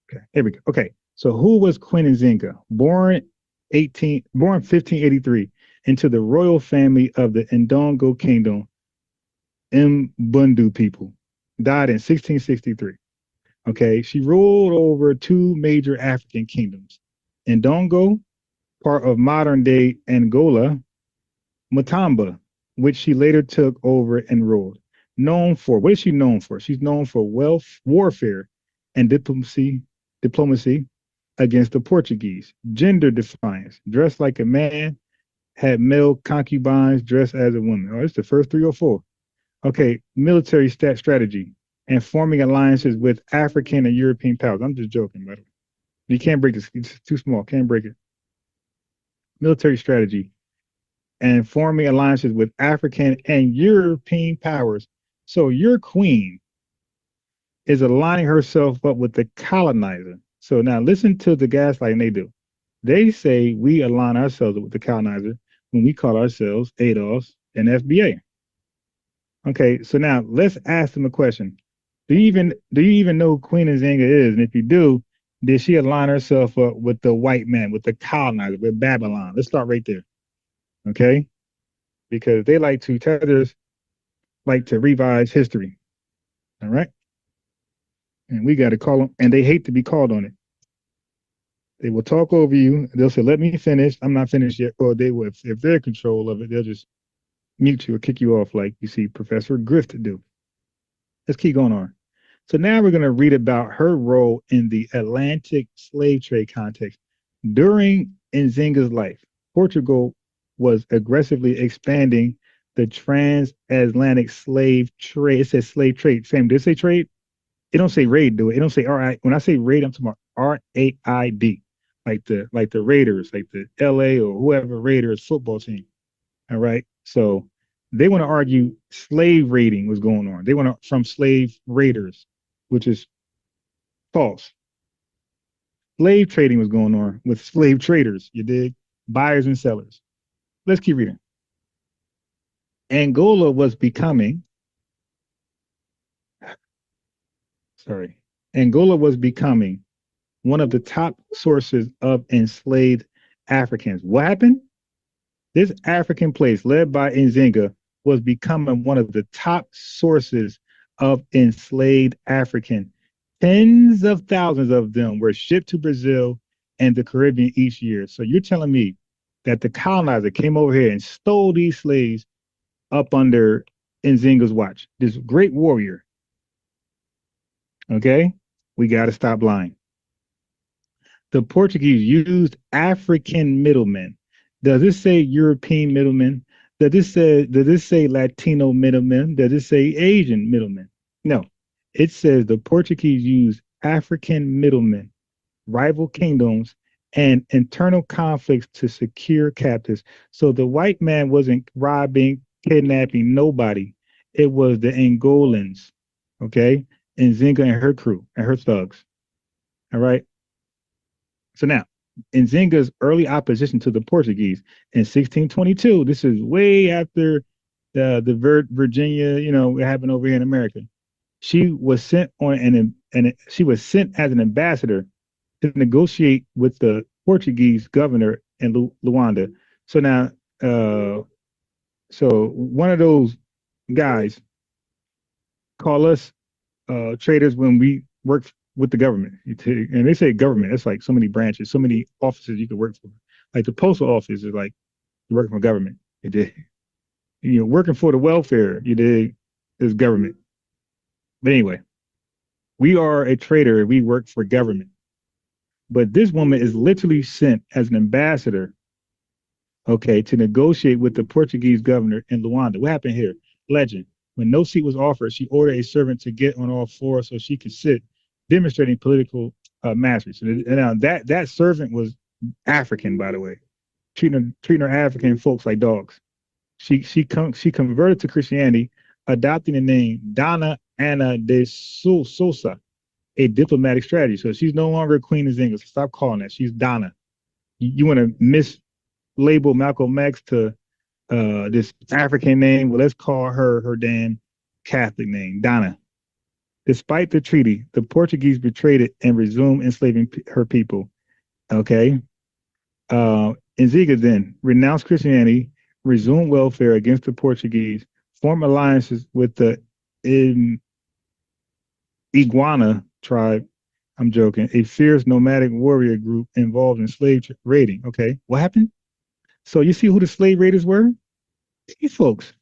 Okay. Here we go. Okay. So who was Queen Nzinga? Born 1583 into the royal family of the Ndongo Kingdom, Mbundu people. Died in 1663. Okay, she ruled over two major African kingdoms, Ndongo, part of modern-day Angola, Matamba, which she later took over and ruled. Known for, what is she known for? She's known for wealth, warfare, and diplomacy against the Portuguese. Gender defiance, dressed like a man, had male concubines, dressed as a woman. Oh, it's the first 3 or 4. Okay, military strategy and forming alliances with African and European powers. I'm just joking, by the way. You can't break this. It's too small. Can't break it. Military strategy and forming alliances with African and European powers. So your queen is aligning herself up with the colonizer. So now listen to the gaslighting they do. They say we align ourselves with the colonizer when we call ourselves ADOS and FBA. Okay, so now let's ask them a question. Do you even know who Queen Nzinga is? And if you do, did she align herself up with the white man, with the colonizer, with Babylon? Let's start right there. Okay? Because they Tethers like to revise history. All right? And we got to call them, and they hate to be called on it. They will talk over you. They'll say, let me finish. I'm not finished yet. Or they will, if they're in control of it, they'll just mute you or kick you off like you see Professor Grift do. Let's keep going on. So now we're going to read about her role in the Atlantic slave trade context. During Nzinga's life, Portugal was aggressively expanding the transatlantic slave trade. It says slave trade. Fam, did it say trade? It don't say raid, do it? It don't say R-I. When I say raid, I'm talking about R-A-I-D. Like the Raiders, like the LA or whoever Raiders football team. All right. So they want to argue slave raiding was going on. They want to from slave raiders. which is false. Slave trading was going on with slave traders, you dig? Buyers and sellers. Let's keep reading. Angola was becoming one of the top sources of enslaved Africans. What happened? This African place led by Nzinga was becoming one of the top sources of enslaved African. Tens of thousands of them were shipped to Brazil and the Caribbean each year. So you're telling me that the colonizer came over here and stole these slaves up under Nzinga's watch, this great warrior. Okay, we got to stop lying. The Portuguese used African middlemen. Does it say European middlemen? Does this say Latino middlemen? Does it say Asian middlemen? No, it says the Portuguese used African middlemen, rival kingdoms, and internal conflicts to secure captives. So the white man wasn't robbing, kidnapping nobody. It was the Angolans, okay? Nzinga and her crew and her thugs. All right. So now, Nzinga's early opposition to the Portuguese in 1622, this is way after the Virginia, what happened over here in America. She was sent on she was sent as an ambassador to negotiate with the Portuguese governor in Luanda. So now, so one of those guys call us traders when we work with the government. And they say government, that's like so many branches, so many offices you could work for. Like the postal office is like you're working for government. You're working for the welfare, is government. But anyway, we are a trader, we work for government. But this woman is literally sent as an ambassador, okay, to negotiate with the Portuguese governor in Luanda. What happened here? Legend. When no seat was offered, she ordered a servant to get on all fours so she could sit, demonstrating political mastery. So now that servant was African, by the way, treating her African folks like dogs. She converted to Christianity, adopting the name Donna Ana de Sousa, a diplomatic strategy. So she's no longer Queen Nzinga. So stop calling that. She's Donna. You want to mislabel Malcolm X to this African name? Well, let's call her damn Catholic name, Donna. Despite the treaty, the Portuguese betrayed it and resumed enslaving her people. Okay. Nzinga then renounced Christianity, resumed welfare against the Portuguese, formed alliances with the Iguana tribe. I'm joking. A fierce nomadic warrior group involved in slave raiding. Okay. What happened? So you see who the slave raiders were? These folks.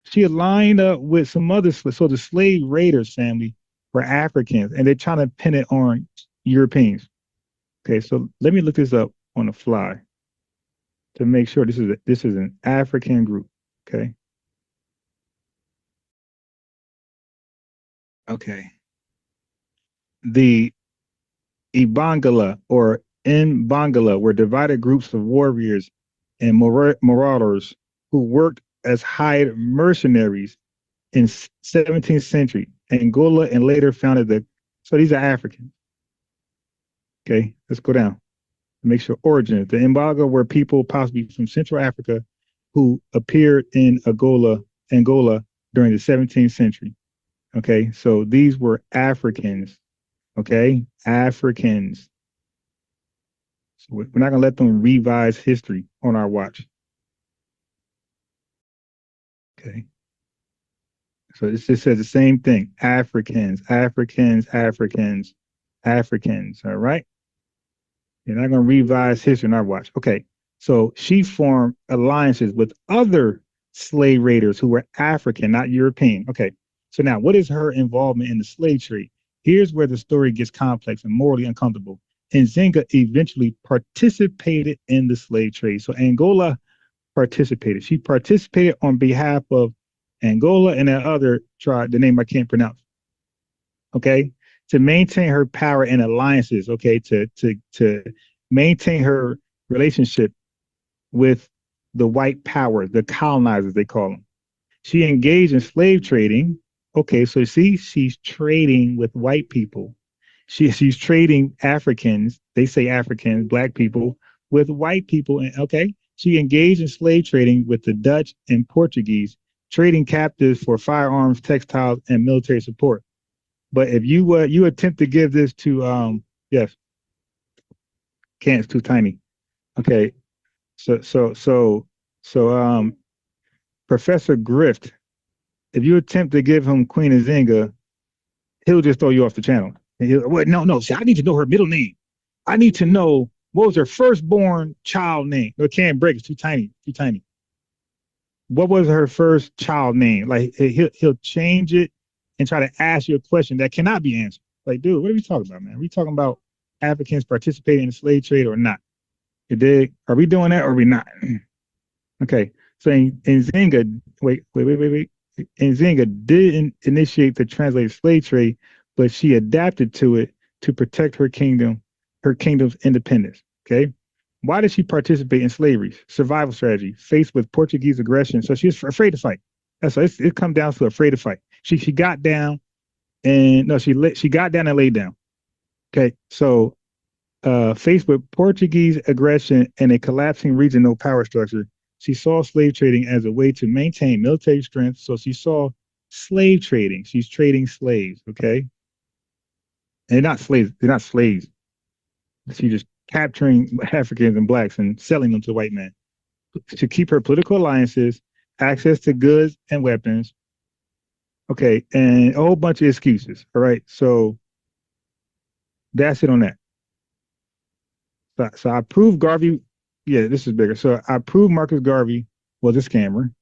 She aligned up with some others. So the slave raiders family were Africans, and they're trying to pin it on Europeans. Okay, so let me look this up on the fly to make sure this is an African group. Okay. Okay. The Ibangala or Mbangala were divided groups of warriors and marauders who worked as hired mercenaries in 17th century. Angola and later founded so these are Africans. Okay, let's go down and make sure origin. The Mbangala were people possibly from Central Africa who appeared in Angola during the 17th century. Okay, so these were Africans. Okay, Africans. So we're not gonna let them revise history on our watch. Okay. So this just says the same thing. Africans, Africans, Africans, Africans. All right. You're not going to revise history on our watch. Okay. So she formed alliances with other slave raiders who were African, not European. Okay. So now what is her involvement in the slave trade? Here's where the story gets complex and morally uncomfortable. Nzinga eventually participated in the slave trade. So Angola participated. She participated on behalf of Angola and that other tribe, the name I can't pronounce. Okay, to maintain her power and alliances. Okay, to maintain her relationship with the white power, the colonizers they call them. She engaged in slave trading. Okay, so see, she's trading with white people. She's trading Africans, they say Africans, black people, with white people. And okay, she engaged in slave trading with the Dutch and Portuguese, trading captives for firearms, textiles, and military support. But if you attempt to give this to yes, can't, it's too tiny. Okay, so Professor Grift, if you attempt to give him Queen Nzinga, he'll just throw you off the channel. And no. See, I need to know her middle name. I need to know what was her firstborn child name. No, it can't break. It's too tiny. What was her first child name? Like he'll change it and try to ask you a question that cannot be answered. Like, dude, what are we talking about, man? Are we talking about Africans participating in the slave trade or not? You dig? Are we doing that or are we not? Okay. So Nzinga, wait. Nzinga didn't initiate the translated slave trade, but she adapted to it to protect her kingdom's independence. Okay. Why did she participate in slavery? Survival strategy, faced with Portuguese aggression. So she was afraid to fight. That's why it comes down to afraid to fight. She got down and she got down and laid down. Okay. So faced with Portuguese aggression and a collapsing regional power structure, she saw slave trading as a way to maintain military strength. So she saw slave trading. She's trading slaves, okay? And they're not slaves. She's just capturing Africans and blacks and selling them to white men to keep her political alliances, access to goods and weapons. Okay, and a whole bunch of excuses. All right, so that's it on that. So I proved Garvey. Yeah, this is bigger. So I proved Marcus Garvey was a scammer.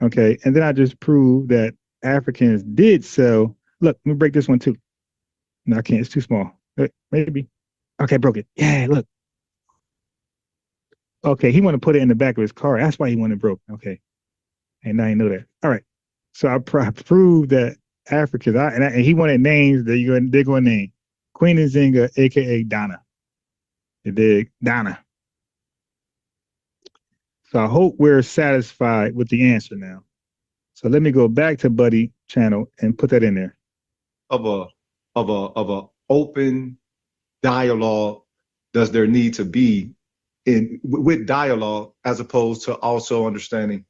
Okay. And then I just proved that Africans did sell. Look, let me break this one too. No, I can't. It's too small. Maybe. Okay, broke it. Yeah, look. Okay, he wanted to put it in the back of his car. That's why he wanted it broke. Okay. And I didn't know that. All right. So I proved that Africans, and he wanted names that they're going to name. Queen Nzinga, a.k.a. Donna. You dig? Donna. So I hope we're satisfied with the answer now. So let me go back to Buddy channel and put that in there. Of a open dialogue does there need to be with dialogue as opposed to also understanding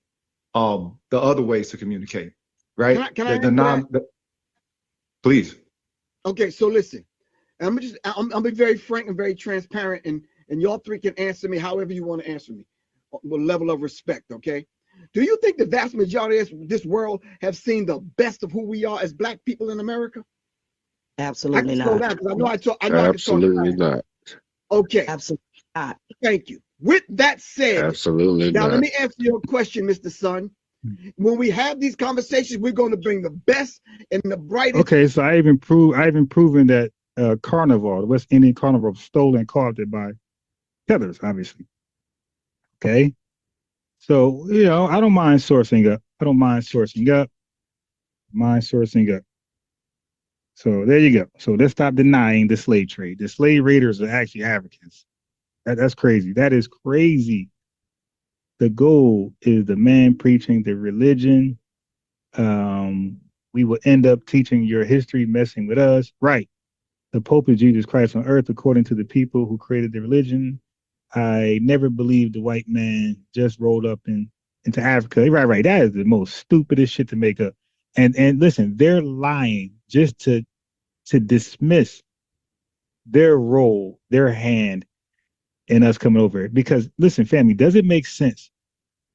the other ways to communicate, right? Please. Okay, so listen, I'm be very frank and very transparent, and y'all three can answer me however you want to answer me. With level of respect, okay? Do you think the vast majority of this world have seen the best of who we are as Black people in America? Absolutely not. Absolutely not. Okay. Absolutely not. Thank you. With that said, absolutely now not. Let me answer your question, Mr. Sun. When we have these conversations, we're going to bring the best and the brightest. Okay, so I've even proven that Carnival, the West Indian Carnival, stolen and carved by Tethers, obviously. Okay, so I don't mind sourcing up. So there you go. So let's stop denying the slave trade. The slave raiders are actually Africans. That's crazy. That is crazy. The goal is the man preaching the religion. We will end up teaching your history, messing with us. Right. The Pope is Jesus Christ on earth, according to the people who created the religion. I never believed the white man just rolled up into Africa. Right. That is the most stupidest shit to make up. And listen, they're lying just to dismiss their role, their hand in us coming over. Because listen, family, does it make sense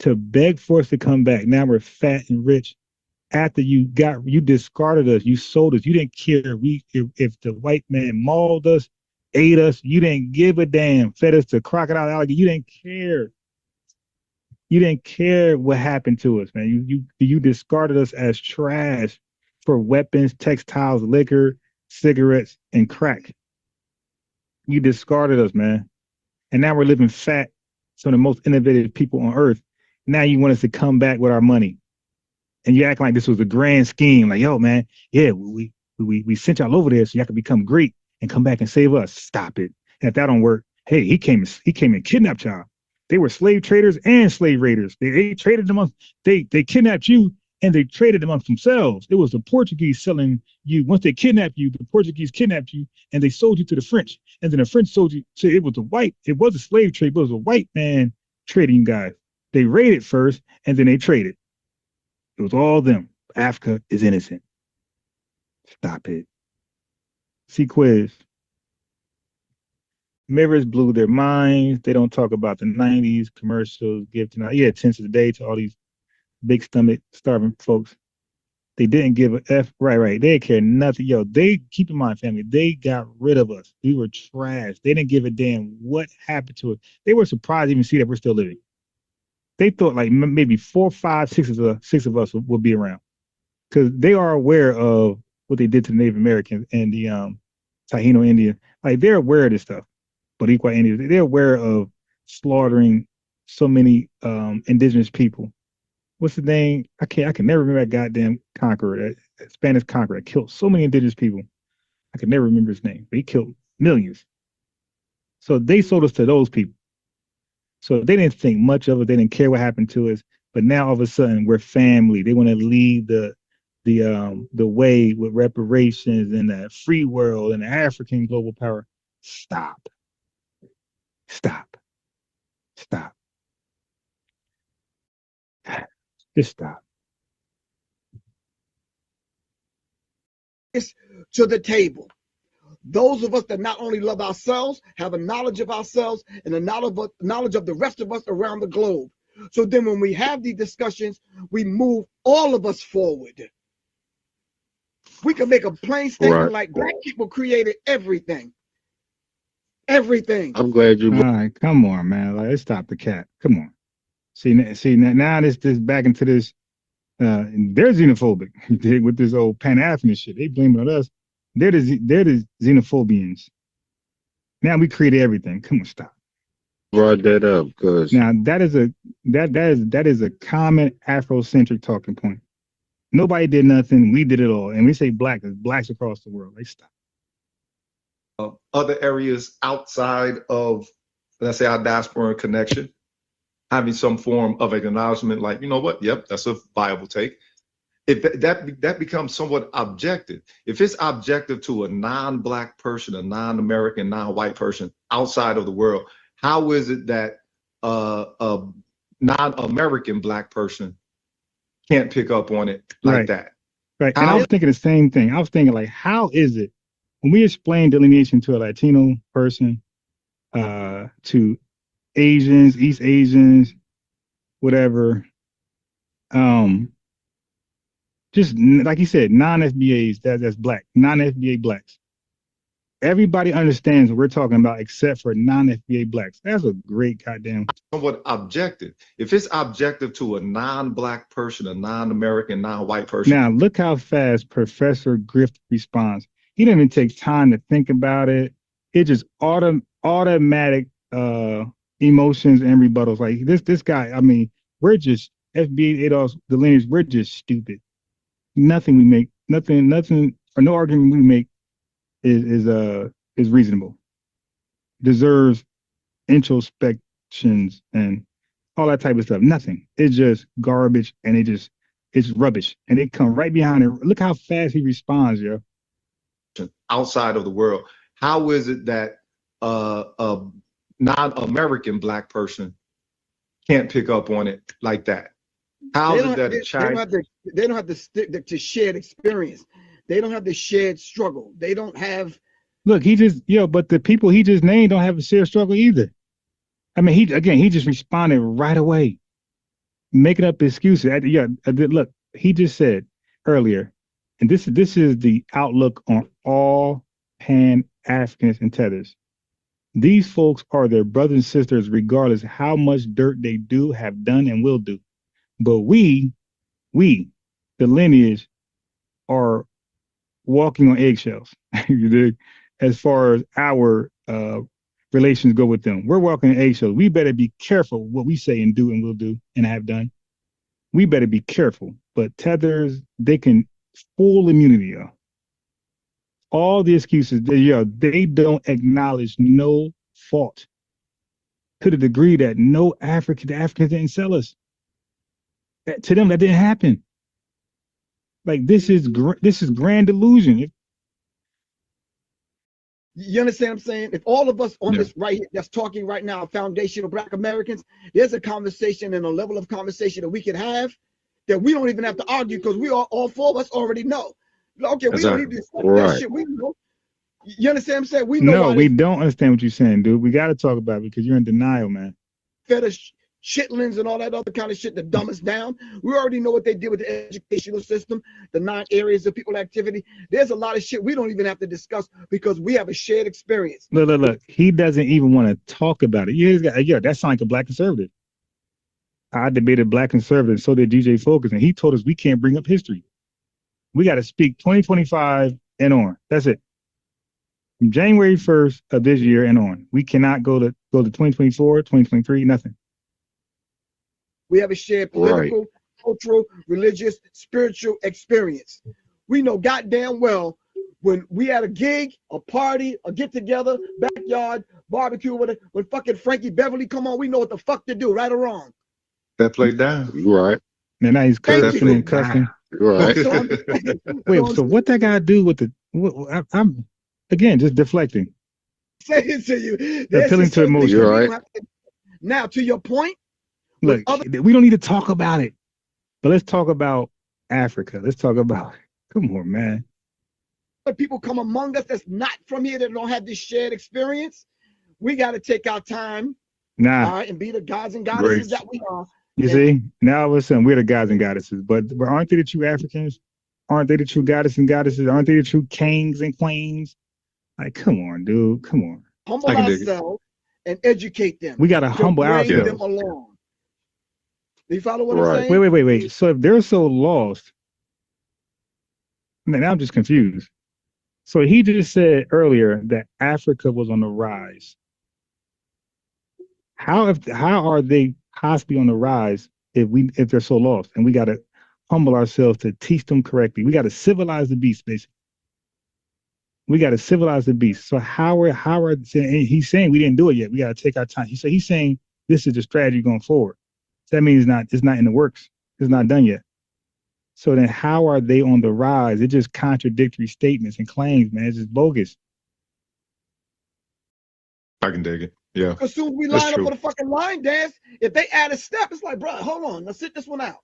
to beg for us to come back? Now we're fat and rich. After you discarded us, you sold us. You didn't care if the white man mauled us, ate us. You didn't give a damn. Fed us to crocodile, alligator. You didn't care. You didn't care what happened to us, man. You discarded us as trash for weapons, textiles, liquor, cigarettes, and crack. You discarded us, man. And now we're living fat, some of the most innovative people on earth. Now you want us to come back with our money. And you act like this was a grand scheme. Like, yo, man, yeah, we sent y'all over there so y'all could become great and come back and save us. Stop it. And if that don't work, hey, he came and kidnapped y'all. They were slave traders and slave raiders. They traded them. They kidnapped you and they traded amongst themselves. It was the Portuguese selling you. Once they kidnapped you, the Portuguese kidnapped you, and they sold you to the French. And then the French sold you. So it was a slave trade, but it was a white man trading guys. They raided first, and then they traded. It was all them. Africa is innocent. Stop it. See quiz. Mirrors blew their minds. They don't talk about the 90s commercials, $10 cents a day to all these big stomach starving folks. They didn't give a F. Right. They didn't care nothing. Yo, they keep in mind, family, they got rid of us. We were trash. They didn't give a damn what happened to us. They were surprised to even see that we're still living. They thought like maybe 4, 5, 6 of us would be around, because they are aware of what they did to the Native Americans and the Taino Indians. Like, they're aware of this stuff. But Equine Indians, they're aware of slaughtering so many indigenous people. What's the name? I can never remember that goddamn conqueror, that Spanish conqueror that killed so many indigenous people. I can never remember his name, but he killed millions. So they sold us to those people. So they didn't think much of it. They didn't care what happened to us. But now all of a sudden we're family. They want to lead the way with reparations and the free world and the African global power. Stop. Just stop. To the table. Those of us that not only love ourselves, have a knowledge of ourselves, and a knowledge of the rest of us around the globe. So then when we have these discussions, we move all of us forward. We can make a plain statement like Black people created everything. Everything. I'm glad you. All right, come on, man. Like, let's stop the cat. Come on. See now this back into this. They're xenophobic with this old Pan-Africanism shit. They blame it on us. They're the xenophobians. Now we created everything. Come on, stop. Brought that up because now that is a common Afrocentric talking point. Nobody did nothing. We did it all, and we say blacks across the world. Like, stop. Other areas outside of, let's say, our diaspora connection, having some form of acknowledgement, like, you know what? Yep, that's a viable take. If that becomes somewhat objective, if it's objective to a non-Black person, a non-American, non-white person outside of the world, how is it that a non-American Black person can't pick up on it like that? Right. And I was thinking the same thing. I was thinking, like, how is it when we explain delineation to a Latino person, to Asians, East Asians, whatever, just like you said, non-FBAs, that's Black, non-FBA Blacks. Everybody understands what we're talking about except for non-FBA Blacks. That's a great goddamn. Somewhat objective. If it's objective to a non-Black person, a non-American, non-white person. Now, look how fast Professor Grift responds. He didn't even take time to think about it. It just automatic emotions and rebuttals. Like this guy, I mean, we're just FBA ADOS, the lineage, we're just stupid. Nothing we make, nothing, or no argument we make is reasonable. Deserves introspections and all that type of stuff. Nothing. It's just garbage, and it's rubbish. And they come right behind it. Look how fast he responds, yo. Outside of the world, how is it that a non-American Black person can't pick up on it like that? How is it that a Chinese? They don't have the to shared experience. They don't have the shared struggle. They don't have. Look, but the people he just named don't have a shared struggle either. I mean, he just responded right away, making up excuses. Look, he just said earlier, and this is the outlook on all Pan-Africanists and Tethers. These folks are their brothers and sisters, regardless of how much dirt they do, have done, and will do. But we, the lineage, are walking on eggshells. You dig? As far as our relations go with them, we're walking on eggshells. We better be careful what we say and do and will do and have done. We better be careful. But Tethers, they can full immunity, yo. All the excuses, they don't acknowledge no fault to the degree that the Africans didn't sell us. To them, that didn't happen. Like this is grand delusion. You understand what I'm saying? If all of us on this right here that's talking right now, foundational Black Americans, there's a conversation and a level of conversation that we can have that we don't even have to argue because we all four of us already know. Okay, we don't need to discuss that shit. We know. You understand what I'm saying? We know. No, we don't understand what you're saying, dude. We got to talk about it because you're in denial, man. Fetish chitlins and all that other kind of shit that dumb us down. We already know what they did with the educational system, the 9 areas of people activity. There's a lot of shit we don't even have to discuss because we have a shared experience. Look. He doesn't even want to talk about it. Yeah, that sounds like a Black conservative. I debated Black conservatives, so did DJ Focus, and he told us we can't bring up history. We got to speak 2025 and on. That's it. From January 1st of this year and on. We cannot go to 2024, 2023, nothing. We have a shared political, cultural, religious, spiritual experience. We know goddamn well when we had a gig, a party, a get together, backyard, barbecue, when fucking Frankie Beverly come on, we know what the fuck to do, right or wrong. That played down. Right. And now he's cursing and cussing. Right. Wait, so what that got to do with I'm again just deflecting. Say it to you. Appealing to emotion. Right. Now, to your point. Look, we don't need to talk about it, but let's talk about Africa. Let's talk about it. Come on, man. People come among us that's not from here, that don't have this shared experience. We got to take our time, all right, and be the gods and goddesses that we are. You see, now all of a sudden we're the gods and goddesses, but aren't they the true Africans? Aren't they the true goddesses and goddesses? Aren't they the true kings and queens? Like, come on, dude, come on. Humble ourselves and educate them. We got to humble ourselves. Them along. Do you follow what I'm saying? Wait. So if they're so lost, man, I'm just confused. So he just said earlier that Africa was on the rise. How are they possibly on the rise if they're so lost? And we got to humble ourselves to teach them correctly. We got to civilize the beast, basically. We got to civilize the beast. So how are he's saying we didn't do it yet. We got to take our time. He's saying this is the strategy going forward. So that means it's not in the works. It's not done yet. So then how are they on the rise? It's just contradictory statements and claims, man. It's just bogus. I can dig it. Yeah. Because soon as we line up for the fucking line dance, if they add a step, it's like, bro, hold on, let's sit this one out.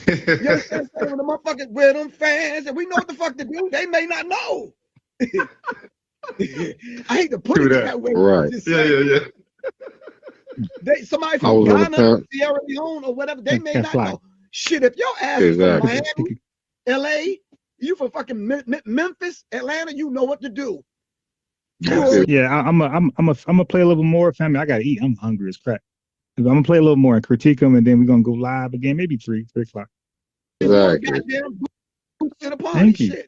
You understand? When the motherfuckers with them fans and we know what the fuck to do, they may not know. I hate to put it that way. Right. Yeah. Somebody from Ghana, Sierra Leone, or whatever, they may not know. Shit, if your ass is from Miami, LA, you from fucking Memphis, Atlanta, you know what to do. Yeah, I'm gonna play a little more, family. I gotta eat. I'm hungry as crap. I'm gonna play a little more and critique them, and then we're gonna go live again, maybe 3 o'clock. Exactly. Thank you.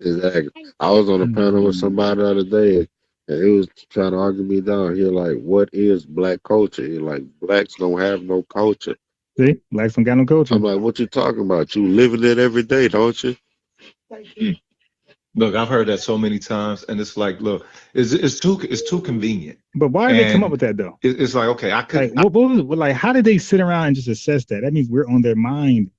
Exactly. I was on a panel with somebody the other day, and he was trying to argue me down. He like, what is Black culture? He like, Blacks don't have no culture. See, Blacks don't got no culture. I'm like, what you talking about? You living it every day, don't you? Look, I've heard that so many times, and it's like, look, it's too convenient. But why did they come up with that though? It's like, okay, I could. Like, how did they sit around and just assess that? That means we're on their mind.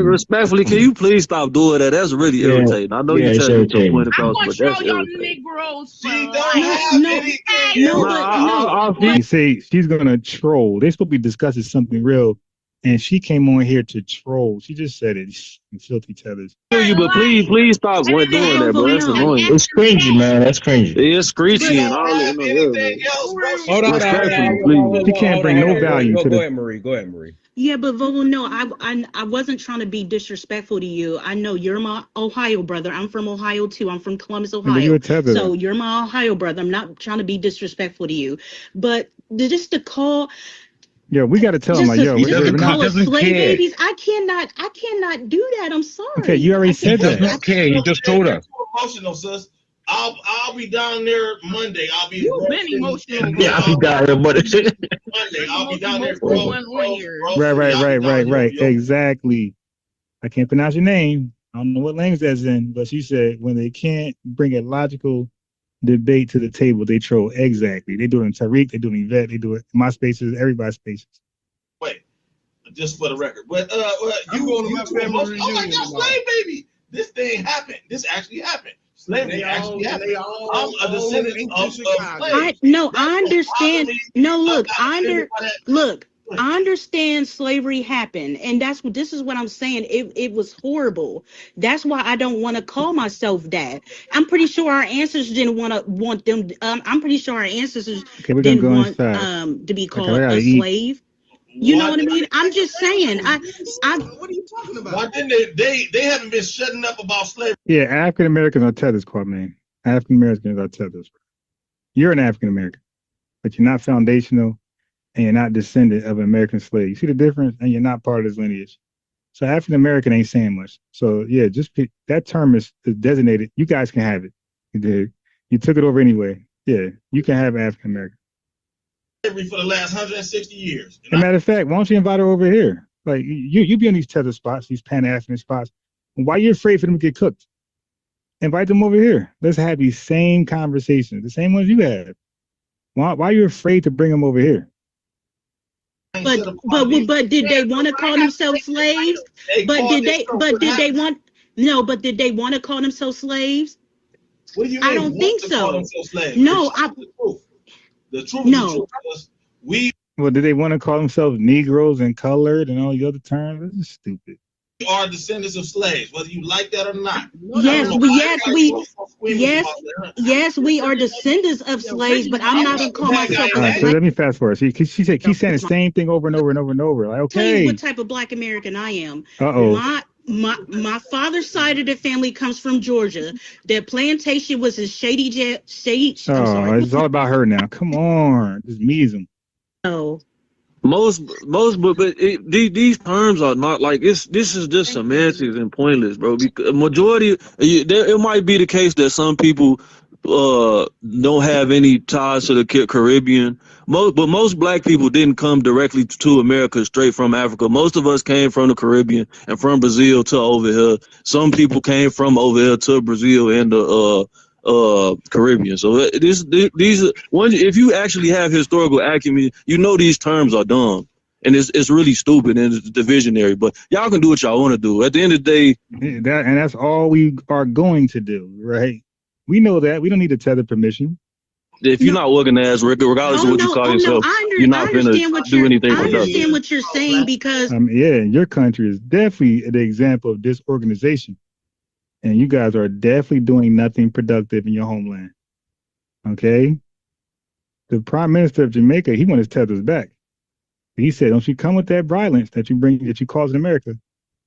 Respectfully, can you please stop doing that? That's really irritating. I know you're telling me point across, but that's irritating. You see, she's gonna troll. They're supposed to be discussing something real, and she came on here to troll. She just said it. Filthy Tethers. But please stop doing that, bro. That's annoying. It's cringy, man. That's cringy. It's screechy and all that. Hold on. She can't bring no value to the. Go ahead, Marie. Yeah, but Vogel, no, I wasn't trying to be disrespectful to you. I know you're my Ohio brother. I'm from Ohio too. I'm from Columbus, Ohio. So you're my Ohio brother. I'm not trying to be disrespectful to you, but just to call. Yeah, we got to tell them like, yo, we're not slave babies. I cannot do that. I'm sorry. Okay, you already said that. Okay, you just told us. Emotional, sis. I'll be down there Monday. I'll be. You've been emotional. Yeah, I'll be down there Monday. I'll be down there. Right. Exactly. I can't pronounce your name. I don't know what language that's in, but she said when they can't bring a logical debate to the table, they troll. Exactly. They do it in Tariq, they do it in Yvette, they do it in my spaces, everybody's spaces. Wait, just for the record. But you going to my family reunion? Oh my God, slave baby! This thing happened. This actually happened. Slavery actually happened. I'm a descendant of slaves. I understand. No, look, I understand slavery happened, and this is what I'm saying. It was horrible. That's why I don't want to call myself that. I'm pretty sure our ancestors didn't want them. I'm pretty sure our ancestors didn't want to be called a slave. You know what I mean? I'm just saying. What are you talking about? Why didn't they haven't been shutting up about slavery? Yeah, African Americans are tethers, Kwame. African Americans are tethers. You're an African American, but you're not foundational, and you're not descendant of an American slave. You see the difference? And you're not part of this lineage. So African American ain't saying much. So yeah, just pick that term is designated. You guys can have it. You did. You took it over anyway. Yeah, you can have African American. For the last 160 years. As a matter of fact, why don't you invite her over here? Like you be on these tether spots, these Pan-African spots. Why are you afraid for them to get cooked? Invite them over here. Let's have these same conversations, the same ones you had. Why are you afraid to bring them over here? But did they want to call themselves slaves? But did they want to call themselves slaves? What do you mean? I don't think so. No, the truth is well, did they want to call themselves Negroes and colored and all the other terms? This is stupid. We are descendants of slaves, whether you like that or not. Yes, we are descendants of slaves, but I'm not gonna call myself a slave. So let me fast forward. See, she's saying the same thing over and over and over and over. Like, okay. Tell you what type of Black American I am. My father's side of the family comes from Georgia. Their plantation was in Shady. It's all about her now. Come on, just measle. No. These terms are not like this is just semantics and pointless, bro. Because majority, it might be the case that some people don't have any ties to the Caribbean. But most Black people didn't come directly to America straight from Africa. Most of us came from the Caribbean and from Brazil to over here. Some people came from over here to Brazil and the Caribbean. So these if you actually have historical acumen, you know these terms are dumb. And it's really stupid and it's divisionary. But y'all can do what y'all want to do. At the end of the day, that's all we are going to do, right? We know that. We don't need to tether permission. If you're not organized, regardless of what you call yourself, you're not going to do anything productive. I understand what you're saying because... your country is definitely the example of disorganization. And you guys are definitely doing nothing productive in your homeland. Okay? The Prime Minister of Jamaica, he wants his tethers back. He said, don't you come with that violence that you cause in America.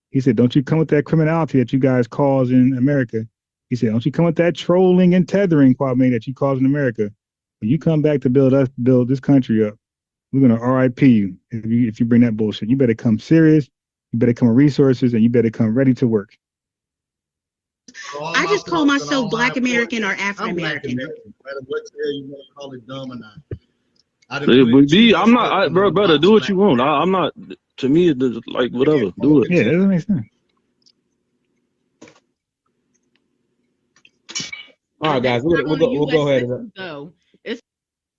He said, don't you come with that criminality that you guys cause in America. He said, don't you come with that trolling and tethering, Kwame, that you cause in America. When you come back to build this country up, we're going to RIP you if you bring that bullshit. You better come serious, you better come with resources, and you better come ready to work. I just call myself Black American or African American. You call it dumb or not. I'm not, brother. Do what you want. I'm not. To me, it's like whatever. Do it. Yeah, that doesn't make sense. All right, guys, we'll go ahead. So it's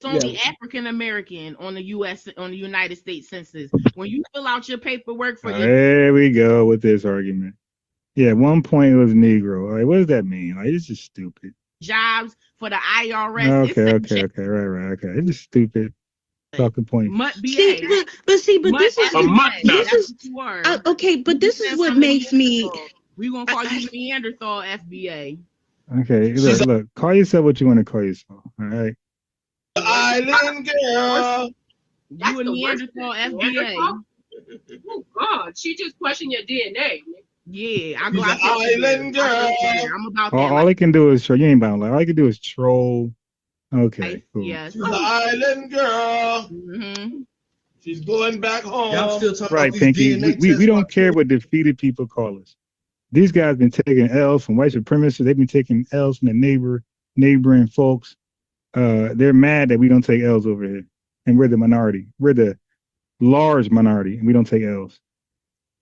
only African American on the United States Census. When you fill out your paperwork for there we go with this argument. Yeah, at one point it was Negro. Like, what does that mean? Like, it's just stupid. Jobs for the IRS. Okay, right. Okay, it's just stupid. Talking point. This is what makes me. We're gonna call you Neanderthal FBA. Okay, look, call yourself what you want to call yourself. All right. Island girl. You a Neanderthal FBA. Oh God, she just questioned your DNA. Yeah, I go out island girl. I'm about all he can do is troll. You ain't bound. Like all he can do is troll. Okay, cool. Yes. She's the island girl. Mm-hmm. She's going back home. Y'all still talking right, about Pinky. DNA We don't care what defeated people call us. These guys been taking L's from white supremacists. They've been taking L's from the neighboring folks. They're mad that we don't take L's over here, and we're the minority. We're the large minority, and we don't take L's.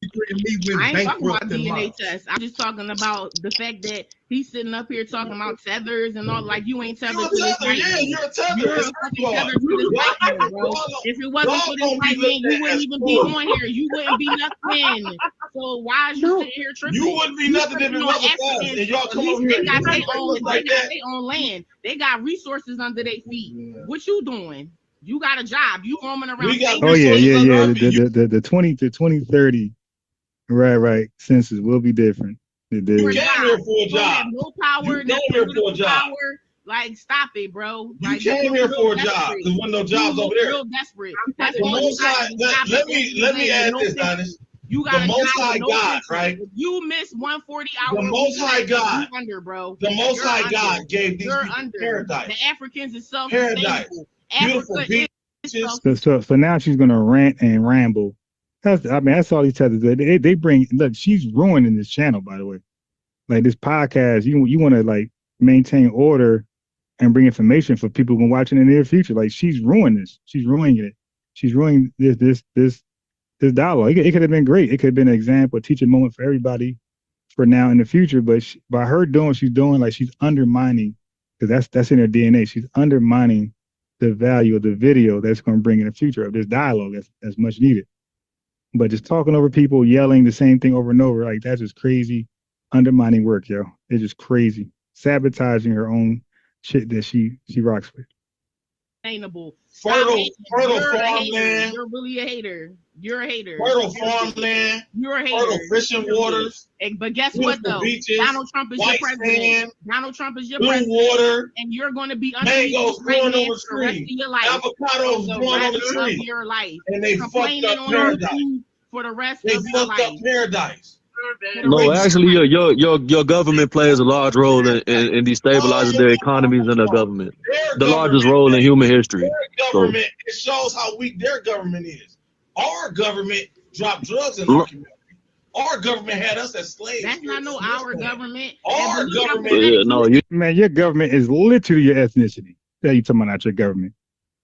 I ain't talking about DNA tests. I'm just talking about the fact that he's sitting up here talking about tethers and all. Like, you ain't tethered to this white man. You're a tether. You're fucking tethered to this white man, bro. If it wasn't for this white man, you wouldn't even be on here. You wouldn't be nothing. So why is you sitting here tripping? You wouldn't be nothing if it wasn't for us. And y'all come over here. They got their own land. They got resources under their feet. What you doing? You got a job. You roaming around. Oh yeah. The 2030, right. Census will be different. You came here for a job. No power. You came here for a job. Like, stop it, bro. You came here for a job. There wasn't no jobs over there. Real desperate. That's the Most High. Let me add this, Dennis. You got the Most High God, right? You miss 140 hours. The Most High God. Under, bro. The Most High God gave these people paradise. The Africans is paradise. Beautiful beaches. So now she's gonna rant and ramble. That's all these tethers. They bring. Look, she's ruining this channel, by the way. Like, this podcast, you want to like maintain order and bring information for people who can watch in the near future. Like, she's ruining this. She's ruining it. She's ruining this dialogue. It could have been great. It could have been an example, a teaching moment for everybody for now and the future. But by her doing what she's doing, like, she's undermining, because that's in her DNA. She's undermining the value of the video that's going to bring in the future of this dialogue that's much needed. But just talking over people, yelling the same thing over and over, like, that's just crazy, undermining work, yo. It's just crazy. Sabotaging her own shit that she rocks with. Sustainable. Fertile farmland. You're really a hater. You're a hater. Fertile farmland. You're a hater. Fertile fishing waters. But guess what, though? Beaches, Donald Trump is your president. Sand, Donald Trump is your blue president. Water. And you're going to be under mangoes growing over the rest of your life. Avocados growing over trees. Your life. And they fucked up paradise. For the rest of your life. They fucked up paradise. No, actually, your government plays a large role in destabilizing their economies and their government. The largest role in human history. Their government, it shows how weak their government is. Our government dropped drugs in our community. Our government had us as slaves. That's not no our government. Our government. Man, your government is literally your ethnicity. That you talking about, not your government.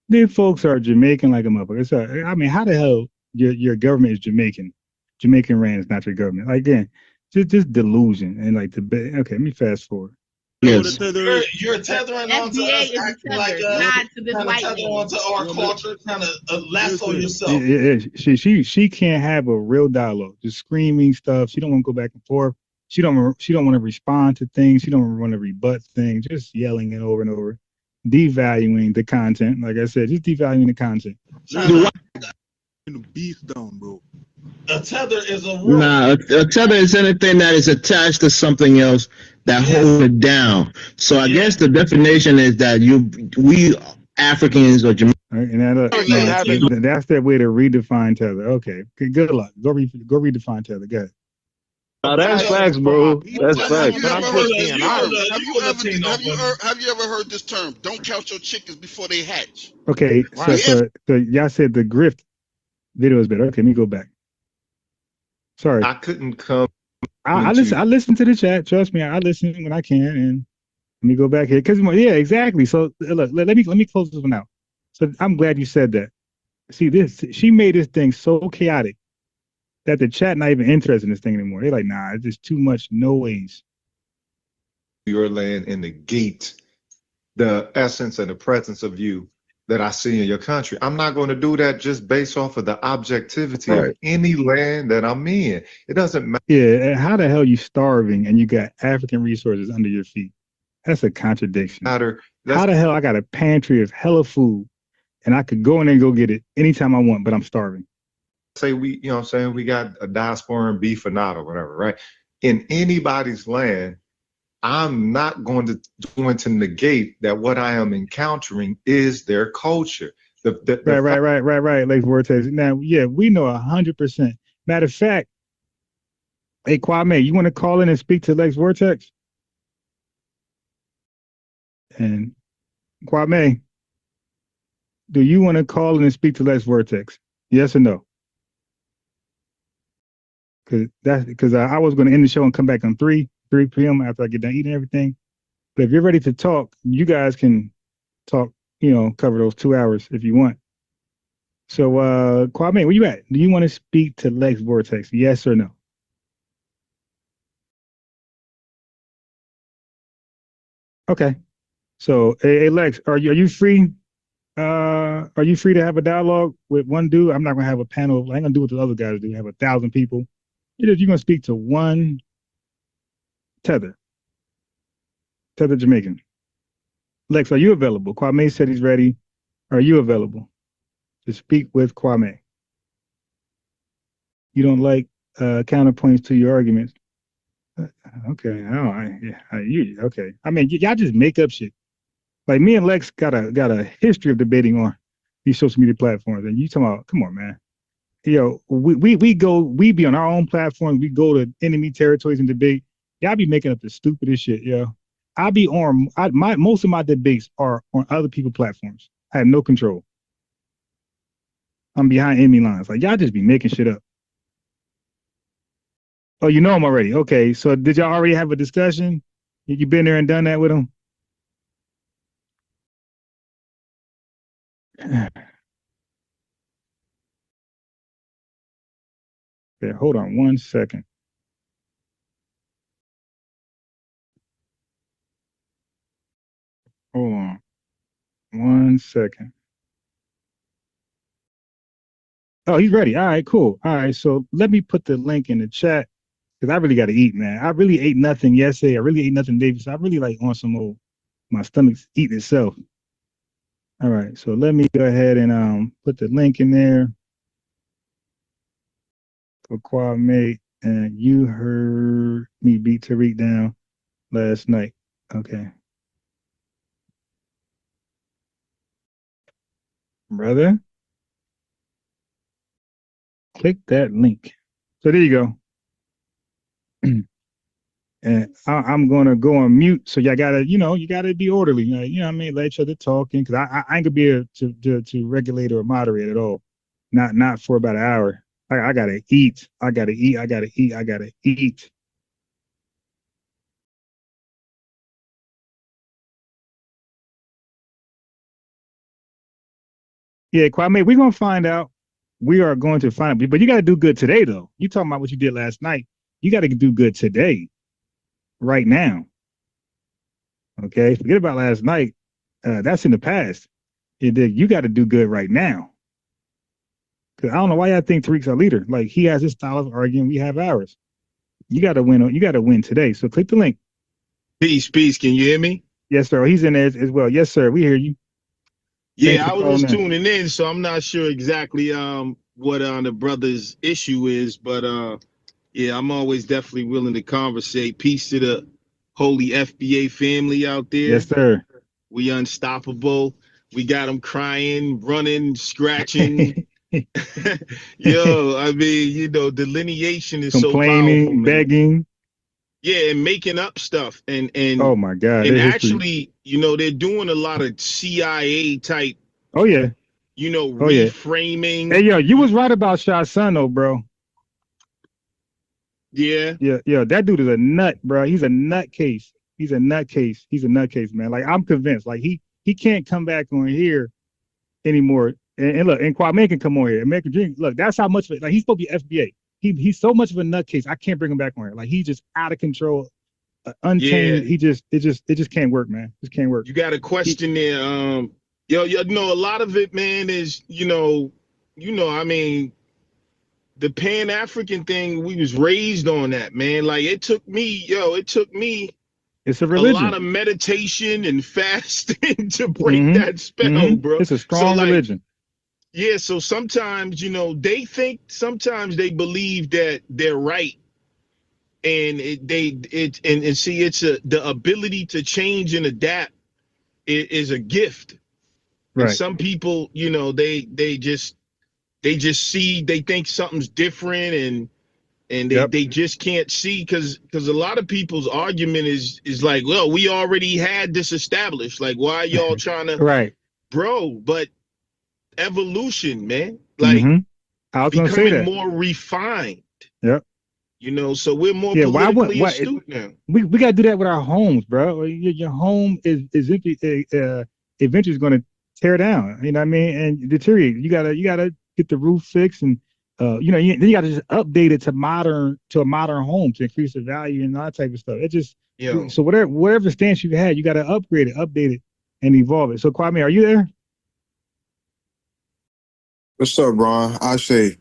These folks are Jamaican like a motherfucker. So, I mean, how the hell your government is Jamaican? Jamaican rand is not your government. Like, again, just delusion and like okay, let me fast forward. Yes. You're tethering onto us, acting like not to this white tether onto our culture, trying to lasso yourself. She can't have a real dialogue. Just screaming stuff. She don't want to go back and forth. She don't want to respond to things. She don't want to rebut things. Just yelling it over and over, devaluing the content. Like I said, just devaluing the content. Beast down, bro. A tether is a rope. Nah, a tether is anything that is attached to something else that holds it down. So I guess the definition is that we Africans or Jamaicans. And that's their way to redefine tether. Okay, good luck. Go redefine tether. Go ahead. That's facts, bro. That's facts. Have you ever heard this term? Don't count your chickens before they hatch. Okay, so y'all said the grift video is better. Okay, let me go back. Sorry, I couldn't come. I listen to the chat. Trust me, I listen when I can. And let me go back here because exactly. So look, let me close this one out. So I'm glad you said that. See this, she made this thing so chaotic that the chat not even interested in this thing anymore. They're like, nah, it's just too much noise. Your land and negate the essence and the presence of you that I see in your country. I'm not going to do that just based off of the objectivity of any land that I'm in. It doesn't matter. Yeah, how the hell you starving and you got African resources under your feet? That's a contradiction. How the hell I got a pantry of hella food and I could go in there and go get it anytime I want, but I'm starving? Say we got a diaspora and beef or not or whatever, right? In anybody's land, I'm not going to negate that what I am encountering is their culture. Right. Like Vortex. Now, yeah, we know 100%. Matter of fact, hey Kwame, you want to call in and speak to Lex Vortex? And Kwame, do you want to call in and speak to Lex Vortex? Yes or no? Because I was going to end the show and come back on 3 p.m. after I get done eating everything. But if you're ready to talk, you guys can talk, cover those 2 hours if you want. So, Kwame, where you at? Do you want to speak to Lex Vortex? Yes or no? Okay. So, hey, Lex, are you free? Are you free to have a dialogue with one dude? I'm not gonna have a panel. I ain't gonna do what the other guys do. Have 1,000 people. You're gonna speak to one Tether Jamaican. Lex, are you available? Kwame said he's ready. Are you available to speak with Kwame? You don't like counterpoints to your arguments. Okay. Okay. I mean, y'all just make up shit. Like me and Lex got a history of debating on these social media platforms, and you talking about, come on, man. Yo, we be on our own platforms. We go to enemy territories and debate. Y'all be making up the stupidest shit, yo. Most of my debates are on other people's platforms. I have no control. I'm behind enemy lines. Like y'all just be making shit up. Oh, you know him already. Okay, so did y'all already have a discussion? You been there and done that with him? Okay, hold on 1 second. Hold on 1 second. Oh, he's ready. All right, cool. All right, so let me put the link in the chat because I really got to eat, man. I really ate nothing yesterday. I really ate nothing today. So I really like on some old, my stomach's eating itself. All right, so let me go ahead and put the link in there for Kwame. And you heard me beat Tariq down last night. Okay. Brother, click that link. So there you go. And I'm gonna go on mute. So y'all gotta, you gotta be orderly. You know what I mean? Let each other talk in, because I ain't gonna be able to regulate or moderate at all. Not for about an hour. I gotta eat. I gotta eat. Yeah, Kwame, we're gonna find out. We are going to find out. But you gotta do good today, though. You talking about what you did last night. You gotta do good today, right now. Okay, forget about last night. That's in the past. You got to do good right now. Because I don't know why y'all think Tariq's our leader. Like he has his style of arguing, we have ours. You got to win. You got to win today. So click the link. Peace. Can you hear me? Yes, sir. He's in there as well. Yes, sir. We hear you. Yeah, I was just tuning in, so I'm not sure exactly what the brother's issue is, but yeah, I'm always definitely willing to conversate. Peace to the holy FBA family out there. Yes, sir. We unstoppable. We got them crying, running, scratching. Yo, I mean, delineation is so powerful, man. Begging. Yeah, and making up stuff. And oh my God. And actually, they're doing a lot of CIA type. Oh yeah. Reframing. Yeah. Hey, yo, you was right about Shah's son, though, bro. Yeah. Yeah. That dude is a nut, bro. He's a nutcase. He's a nutcase, man. Like I'm convinced. Like he can't come back on here anymore. And look, and Kwame can come on here and make a drink. Look, that's how much of it. Like he's supposed to be FBA. He's so much of a nutcase. I can't bring him back on here. Like he's just out of control, untamed. Yeah. It just can't work, man. It just can't work. You got a question there. A lot of it, man, is I mean, the Pan-African thing. We was raised on that, man. Like it took me. It's a religion. A lot of meditation and fasting to break that spell, bro. It's a strong religion. Yeah, so sometimes, they think, sometimes they believe that they're right. And the ability to change and adapt is a gift. Right. And some people, they just see, they think something's different and they just can't see because a lot of people's argument is like, well, we already had this established. Like, why are y'all trying to right, bro? But evolution, man, like I was becoming more refined. Yep. So we're more politically astute now. We got to do that with our homes, bro. Your home is eventually going to tear down. You know what I mean? And deteriorate. You gotta get the roof fixed, and then you gotta just update it to a modern home to increase the value and all that type of stuff. It just so whatever stance you had, you gotta upgrade it, update it, and evolve it. So Kwame, are you there? What's up, Ron? Ashe.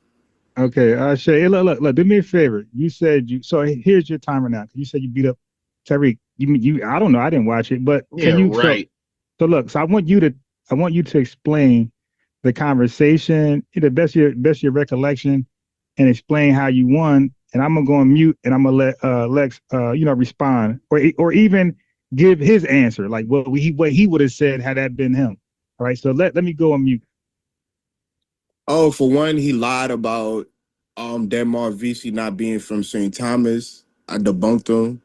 Okay, Ashe. Hey, look, do me a favor. You said so here's your timer now. You said you beat up Tariq. You I don't know, I didn't watch it, but can you right. So look, so I want you to explain the conversation, the best your recollection, and explain how you won. And I'm gonna go on mute, and I'm gonna let Lex respond, or even give his answer, like what he would have said had that been him. All right, so let me go on mute. Oh, for one, he lied about Denmark VC not being from St. Thomas. I debunked him.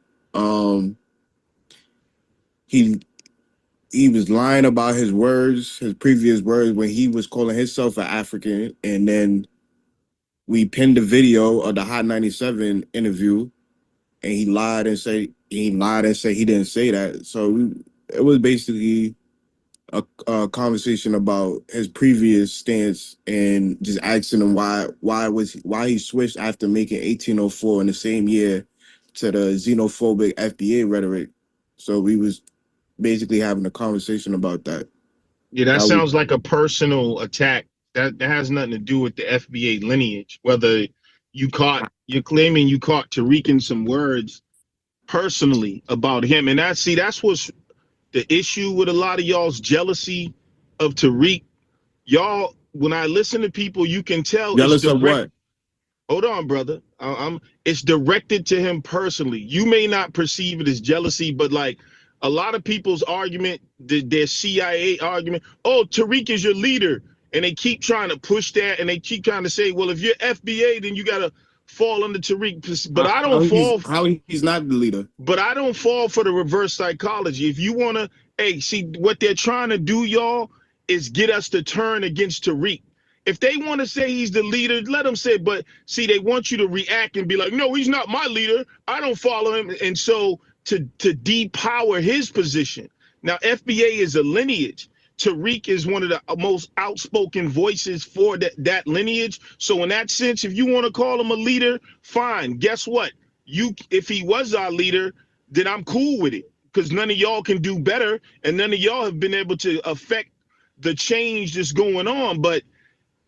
He was lying about his previous words, when he was calling himself an African, and then we pinned the video of the Hot 97 interview, and he lied and said he didn't say that. So it was basically a conversation about his previous stance, and just asking him why he switched after making 1804 in the same year to the xenophobic FBA rhetoric. So we was basically having a conversation about that. Yeah, that sounds like a personal attack. That has nothing to do with the FBA lineage. Whether you're claiming you caught Tariq in some words personally about him, and that's what's the issue with a lot of y'all's jealousy of Tariq. Y'all, when I listen to people, you can tell jealous of what? Hold on, brother. It's directed to him personally. You may not perceive it as jealousy, but like a lot of people's argument, their CIA argument, oh, Tariq is your leader. And they keep trying to push that, and they keep trying to say, well, if you're FBA, then you got to fall under Tariq. But I don't fall. How he's not the leader. But I don't fall for the reverse psychology. If you want to, see, what they're trying to do, y'all, is get us to turn against Tariq. If they want to say he's the leader, let them say, but see, they want you to react and be like, no, he's not my leader. I don't follow him. And so to depower his position. Now, FBA is a lineage. Tariq is one of the most outspoken voices for that lineage. So in that sense, if you want to call him a leader, fine. Guess what? If he was our leader, then I'm cool with it, because none of y'all can do better, and none of y'all have been able to affect the change that's going on. But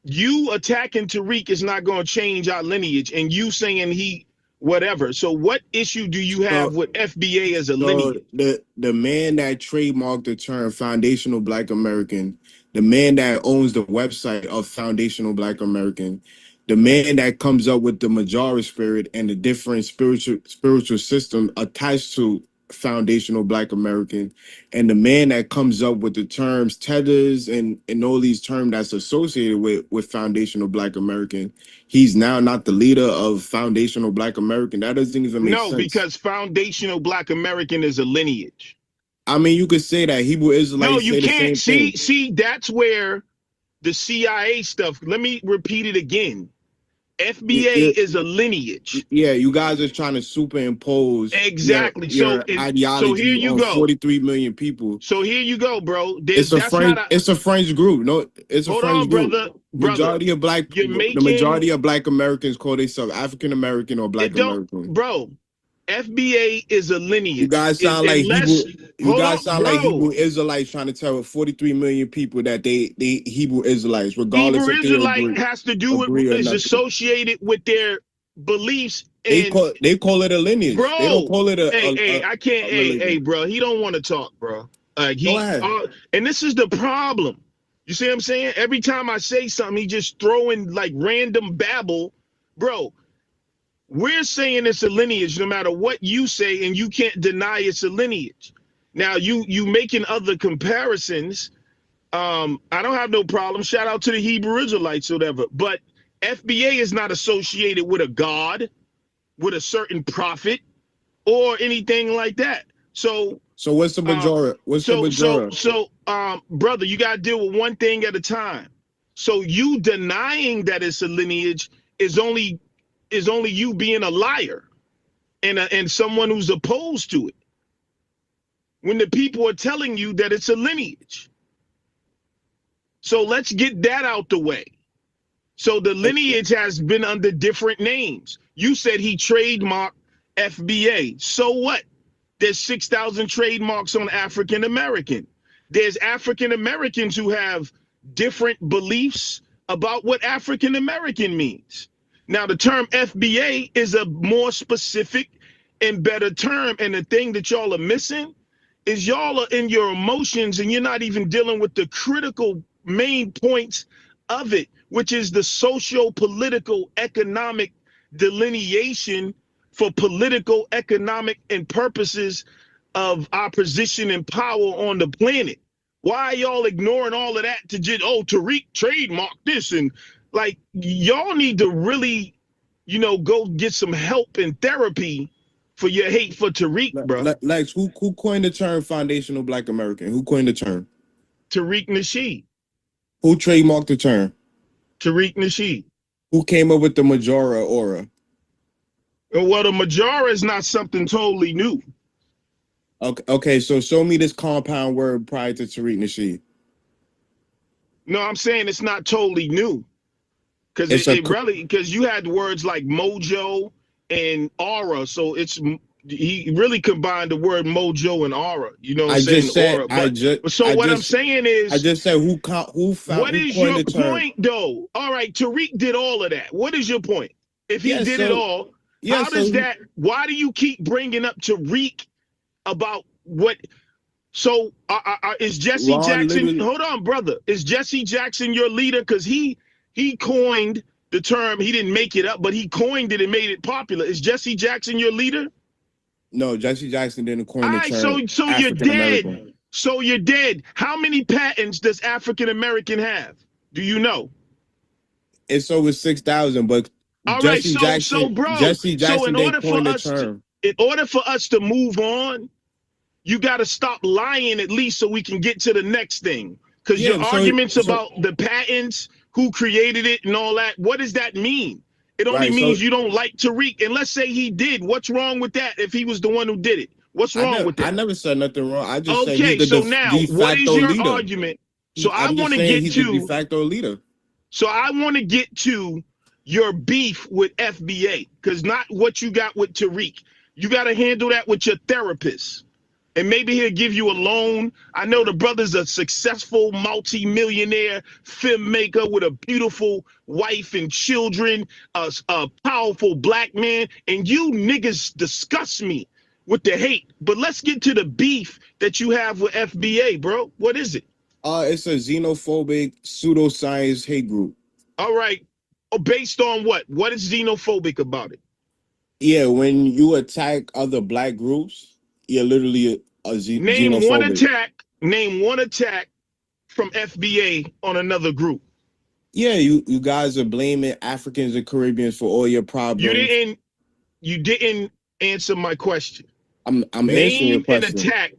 you attacking Tariq is not going to change our lineage, and you saying he whatever. So what issue do you have with FBA as a lineage? The man that trademarked the term Foundational Black American, the man that owns the website of Foundational Black American, the man that comes up with the Majority spirit and the different spiritual system attached to Foundational Black American, and the man that comes up with the terms Tethers and all these terms that's associated with Foundational Black American, he's now not the leader of Foundational Black American. That doesn't even make sense. No, because Foundational Black American is a lineage. I mean, you could say that Hebrew Israelites. No, you say can't. The same thing. See, that's where the CIA stuff. Let me repeat it again. FBA is a lineage. Yeah, you guys are trying to superimpose exactly your ideology so here you on go. 43 million people. So here you go, bro. It's a French group. No, it's a French group. Brother. The majority of Black Americans call themselves African American or Black American. Bro, FBA is a lineage. You guys sound like Hebrew Israelites trying to tell 43 million people that they Hebrew Israelites, regardless Hebrew if Israelite has to do with is associated with their beliefs. They call it a lineage. Bro, they don't call it I can't. Hey, bro, he don't want to talk, bro. Go ahead. And this is the problem. You see what I'm saying? Every time I say something, he just throwing like random babble, bro. We're saying it's a lineage no matter what you say, and you can't deny it's a lineage. Now, you making other comparisons. I don't have no problem. Shout out to the Hebrew Israelites or whatever. But FBA is not associated with a God, with a certain prophet, or anything like that. So what's the majority? So, brother, you got to deal with one thing at a time. So you denying that it's a lineage is only you being a liar and someone who's opposed to it, when the people are telling you that it's a lineage. So let's get that out the way. So the lineage has been under different names. You said he trademarked FBA. So what? There's 6,000 trademarks on African American. There's African Americans who have different beliefs about what African American means. Now, the term FBA is a more specific and better term. And the thing that y'all are missing is y'all are in your emotions and you're not even dealing with the critical main points of it, which is the socio-political economic delineation for political, economic, and purposes of our position and power on the planet. Why are y'all ignoring all of that to just, oh, Tariq trademark this? And like, y'all need to really, you know, go get some help and therapy for your hate for Tariq, bro. Lex, who coined the term foundational Black American? Who coined the term? Tariq Nasheed. Who trademarked the term? Tariq Nasheed. Who came up with the Majora aura? Well, the Majora is not something totally new. Okay, so show me this compound word prior to Tariq Nasheed. No, I'm saying it's not totally new. Because it really, because you had words like mojo and aura. So he really combined the word mojo and aura. You know what I'm saying? Aura. But I'm saying is, I just said who found. What is your point, though? All right, Tariq did all of that. What is your point? If he did it all, how does that? Why do you keep bringing up Tariq about what? So is Jesse Jackson? Hold on, brother. Is Jesse Jackson your leader? Because he coined the term. He didn't make it up, but he coined it and made it popular. Is Jesse Jackson your leader? No, Jesse Jackson didn't coin the term. All right, so you're dead. So you're dead. How many patents does African American have? Do you know? It's over 6,000, but all Jesse right, Jackson, bro. Jesse Jackson in order didn't coin the term. In order for us to move on, you got to stop lying at least so we can get to the next thing. Because your arguments about the patents, who created it and all that, what does that mean? It only means you don't like Tariq. And let's say he did. What's wrong with that if he was the one who did it? What's wrong with that? I never said nothing wrong. I just said okay, he's so the now, de facto what is your leader. argument? So I want to get he's to the de facto leader. So I want to get to your beef with FBA, because not what you got with Tariq. You got to handle that with your therapist. And maybe he'll give you a loan. I know the brother's a successful multi-millionaire filmmaker with a beautiful wife and children, a powerful Black man. And you niggas disgust me with the hate. But let's get to the beef that you have with FBA, bro. What is it? It's a xenophobic pseudoscience hate group. All right. Based on what? What is xenophobic about it? Yeah, when you attack other Black groups, you're literally xenophobic. Name one attack from FBA on another group. Yeah, you guys are blaming Africans and Caribbeans for all your problems. You didn't answer my question. I'm answering your question. An attack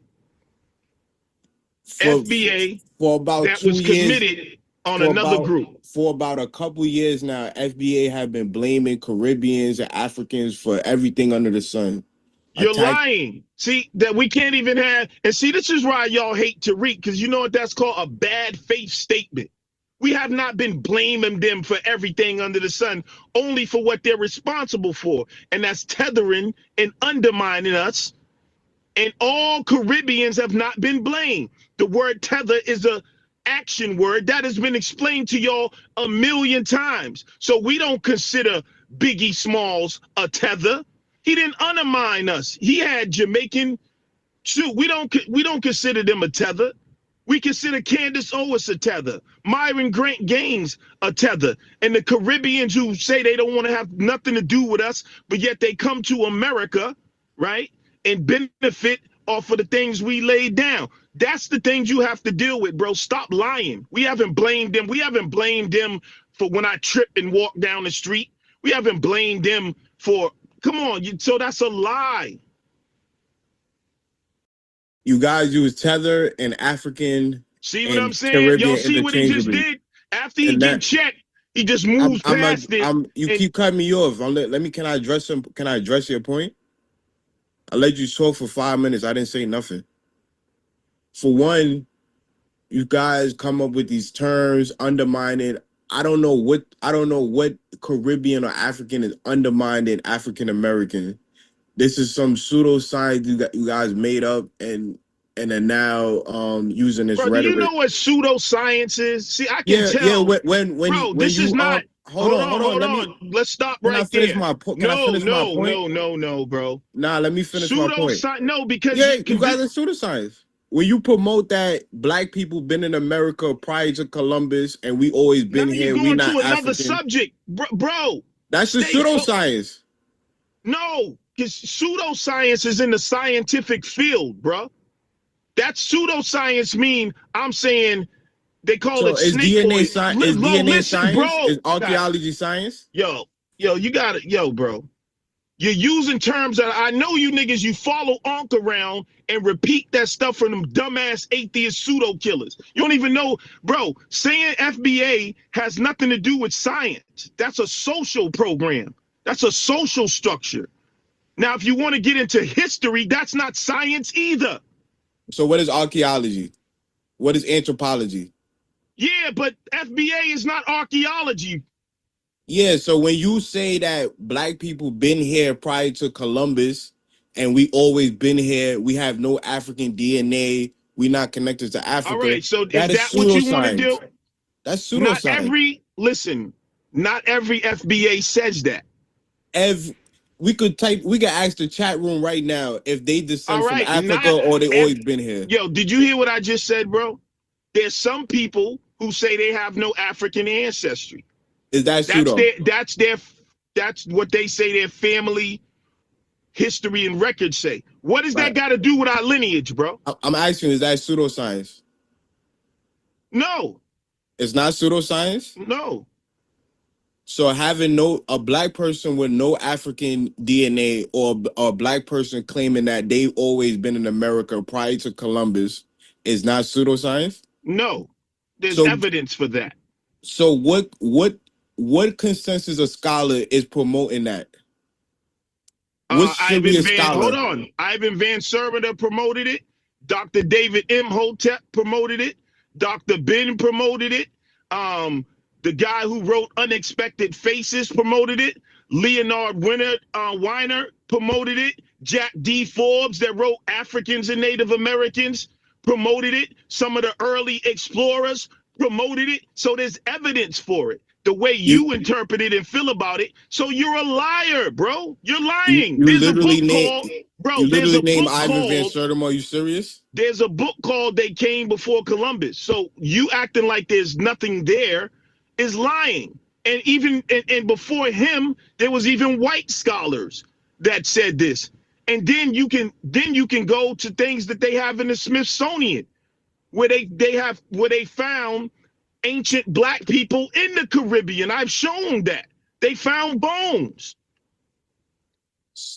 FBA for about that 2 was years, committed on another group. For about a couple years now, FBA have been blaming Caribbeans and Africans for everything under the sun. You're lying. See, that we can't even have, and see, this is why y'all hate Tariq, because you know what that's called? A bad faith statement. We have not been blaming them for everything under the sun, only for what they're responsible for. And that's tethering and undermining us. And all Caribbeans have not been blamed. The word tether is a action word that has been explained to y'all a million times. So we don't consider Biggie Smalls a tether. He didn't undermine us. He had Jamaican too. We don't consider them a tether. We consider Candace Owens a tether, Myron Grant Gaines a tether, and the Caribbeans who say they don't want to have nothing to do with us, but yet they come to America, right, and benefit off of the things we laid down. That's the things you have to deal with, bro. Stop lying. We haven't blamed them. We haven't blamed them for when I trip and walk down the street. We haven't blamed them for, come on, so that's a lie. You guys use tether and African. See what I'm saying? Y'all see what he just did? After he get checked, he just moves past it. You keep cutting me off. Can I address him? Can I address your point? I let you talk for 5 minutes. I didn't say nothing. For one, you guys come up with these terms undermining. I don't know what Caribbean or African is undermining African American. This is some pseudoscience you guys made up and are now using this rhetoric. Do you know what pseudoscience is? See, I can tell. Yeah. When this you is not. Hold on. Let's stop Can right I finish there. my point? No, bro. Nah, let me finish my point. No, because you guys are pseudoscience. When you promote that black people been in America prior to Columbus and we always been here, we not to another African. subject, bro. That's the pseudoscience. No, because pseudoscience is in the scientific field, bro. That pseudoscience mean I'm saying they call it snake DNA oil. science. Is DNA science? Bro. Is archaeology science? Yo, you got it, bro. You're using terms that I know you niggas, you follow Ankh around and repeat that stuff from them dumbass atheist pseudo killers. You don't even know, bro, saying FBA has nothing to do with science. That's a social program. That's a social structure. Now, if you want to get into history, that's not science either. So what is archaeology? What is anthropology? Yeah, but FBA is not archaeology. Yeah, so when you say that black people been here prior to Columbus and we always been here, we have no African DNA, we not connected to Africa. All right, so is that what you want to do? That's pseudoscience. Not every FBA says that. We could ask the chat room right now if they descend from Africa or they always been here. Yo, did you hear what I just said, bro? There's some people who say they have no African ancestry. Is that pseudo? That's what they say their family history and records say. What does that got to do with our lineage, bro? I'm asking, is that pseudoscience? No. It's not pseudoscience? No. So having a black person with no African DNA or a black person claiming that they've always been in America prior to Columbus is not pseudoscience? No. There's evidence for that. So what consensus of scholar is promoting that? What serious scholar? Hold on. Ivan Van Serveda promoted it. Dr. David Imhotep promoted it. Dr. Ben promoted it. The guy who wrote Unexpected Faces promoted it. Leonard Weiner promoted it. Jack D. Forbes that wrote Africans and Native Americans promoted it. Some of the early explorers promoted it. So there's evidence for it. The way you interpret it and feel about it. So you're a liar, bro. You're lying. There's a book called, bro. You literally named Ivan Van Sertima. Are you serious? There's a book called They Came Before Columbus. So you acting like there's nothing there is lying. And even and before him, there was even white scholars that said this. And then you can go to things that they have in the Smithsonian, where they found ancient black people in the Caribbean. I've shown that. They found bones.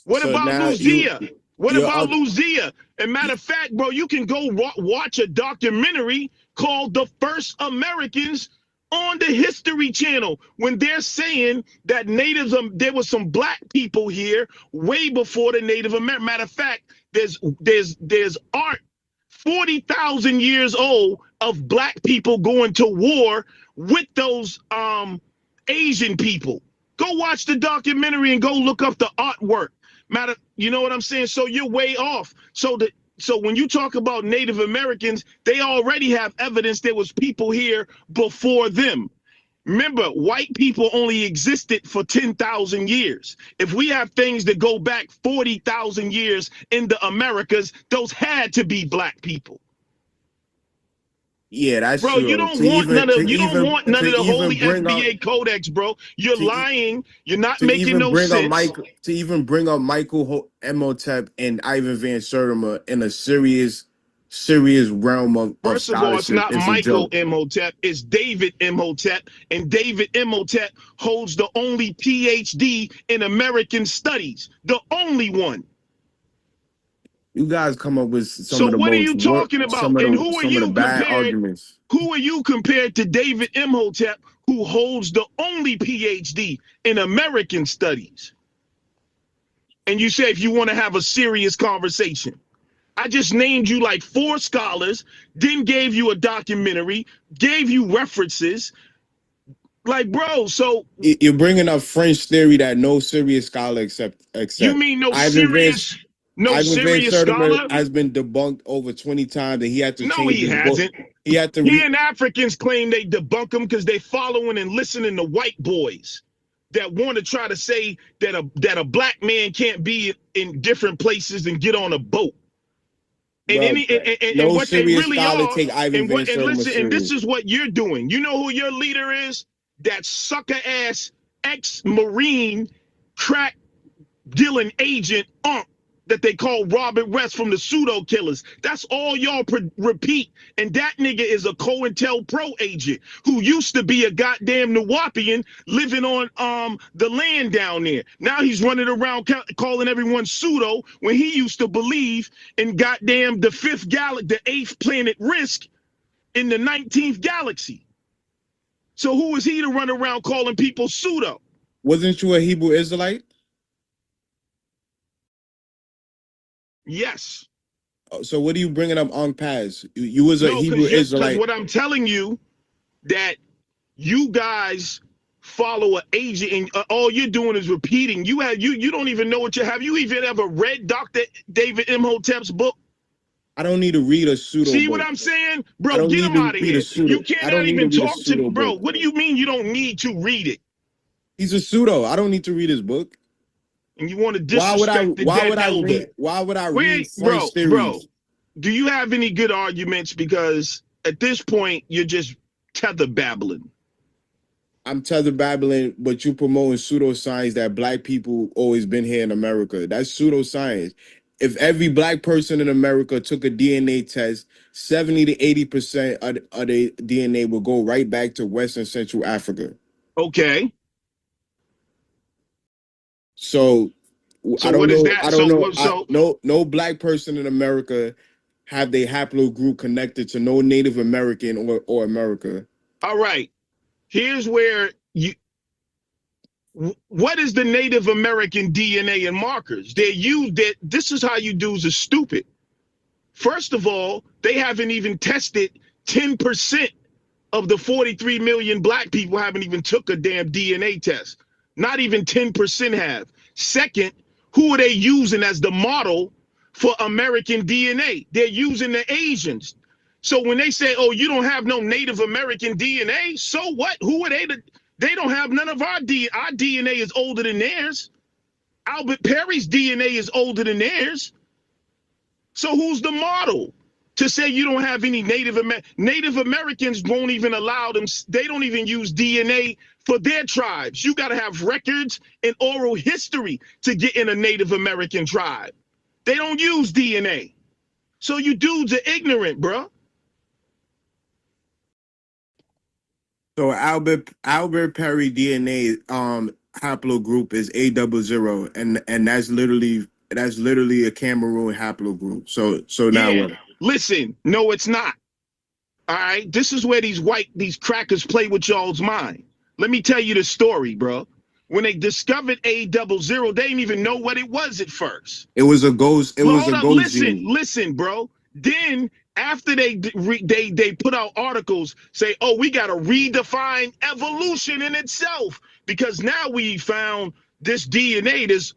What about Lucia? What about Lucia? And matter of fact, bro, you can go watch a documentary called The First Americans on the History Channel when they're saying that there was some black people here way before the Native American. Matter of fact, there's art 40,000 years old of black people going to war with those Asian people. Go watch the documentary and go look up the artwork. You know what I'm saying? So you're way off. So when you talk about Native Americans, they already have evidence there was people here before them. Remember, white people only existed for 10,000 years. If we have things that go back 40,000 years in the Americas, those had to be black people. Yeah, that's bro. True. You don't want none of the holy FBA codex, bro. You're lying. You're not making no sense. To even bring up Michael Imhotep and Ivan Van Sertima in a serious realm of First of all, it's not Michael Imhotep, it's David Imhotep, and David Imhotep holds the only PhD in American studies, the only one. You guys come up with some of the most. So what are you talking about? And who are you compared? Who are you compared to David Imhotep, who holds the only PhD in American studies? And you say if you want to have a serious conversation. I just named you like 4 scholars, then gave you a documentary, gave you references. Like, bro, so you're bringing up French theory that no serious scholar accept. You mean no Ivan serious scholar? has been debunked over 20 times, and he had to change he his hasn't. book. He had to. And Africans claim they debunk him because they following and listening to white boys that want to try to say that a black man can't be in different places and get on a boat. And No what they serious really scholar are, take Ivan Van Sertima listen, and this serious. is what you're doing. You know who your leader is? That sucker ass ex-Marine crack dealing agent that they call Robert West from the pseudo killers. That's all y'all repeat. And that nigga is a COINTELPRO agent who used to be a goddamn Nawapian living on the land down there. Now he's running around calling everyone pseudo when he used to believe in goddamn the 8th planet Risk in the 19th galaxy. So who is he to run around calling people pseudo? Wasn't you a Hebrew Israelite? Yes. So what are you bringing up on Paz? You was a Hebrew Israelite. Because what I'm telling you, that you guys follow an agent and all you're doing is repeating. You don't even know what you have. You even ever read Dr. David Imhotep's book? I don't need to read a pseudo See book. What I'm saying? Bro, get him out of here. You cannot even talk to, bro. What do you mean you don't need to read it? He's a pseudo. I don't need to read his book. And you want to disrespect the dead elder. Why would I read French theories? Bro, do you have any good arguments? Because at this point, you're just tether babbling. I'm tether babbling, but you promoting pseudoscience that black people always been here in America. That's pseudoscience. If every black person in America took a DNA test, 70 to 80% of the DNA will go right back to West and Central Africa. Okay. So I don't what know. is that? I don't know. No black person in America have their haplogroup connected to no Native American or America. All right. Here's where what is the Native American DNA and markers? This is how you dudes are stupid. First of all, they haven't even tested 10% of the 43 million black people haven't even took a damn DNA test. Not even 10% have. Second, who are they using as the model for American DNA? They're using the Asians. So when they say, oh, you don't have no Native American DNA, so what? Who are they? They don't have none of our DNA. Our DNA is older than theirs. Albert Perry's DNA is older than theirs. So who's the model to say you don't have any Native Americans won't even allow them. They don't even use DNA for their tribes. You got to have records and oral history to get in a Native American tribe. They don't use DNA. So you dudes are ignorant, bro. So Albert Perry DNA haplogroup is A00, and that's literally a Cameroon haplogroup. So now what? Listen, no, it's not. All right, this is where these crackers play with y'all's mind. Let me tell you the story, bro. When they discovered A00, they didn't even know what it was at first. It was a ghost. Listen, bro. Then after they put out articles say, oh, we got to redefine evolution in itself because now we found this DNA that's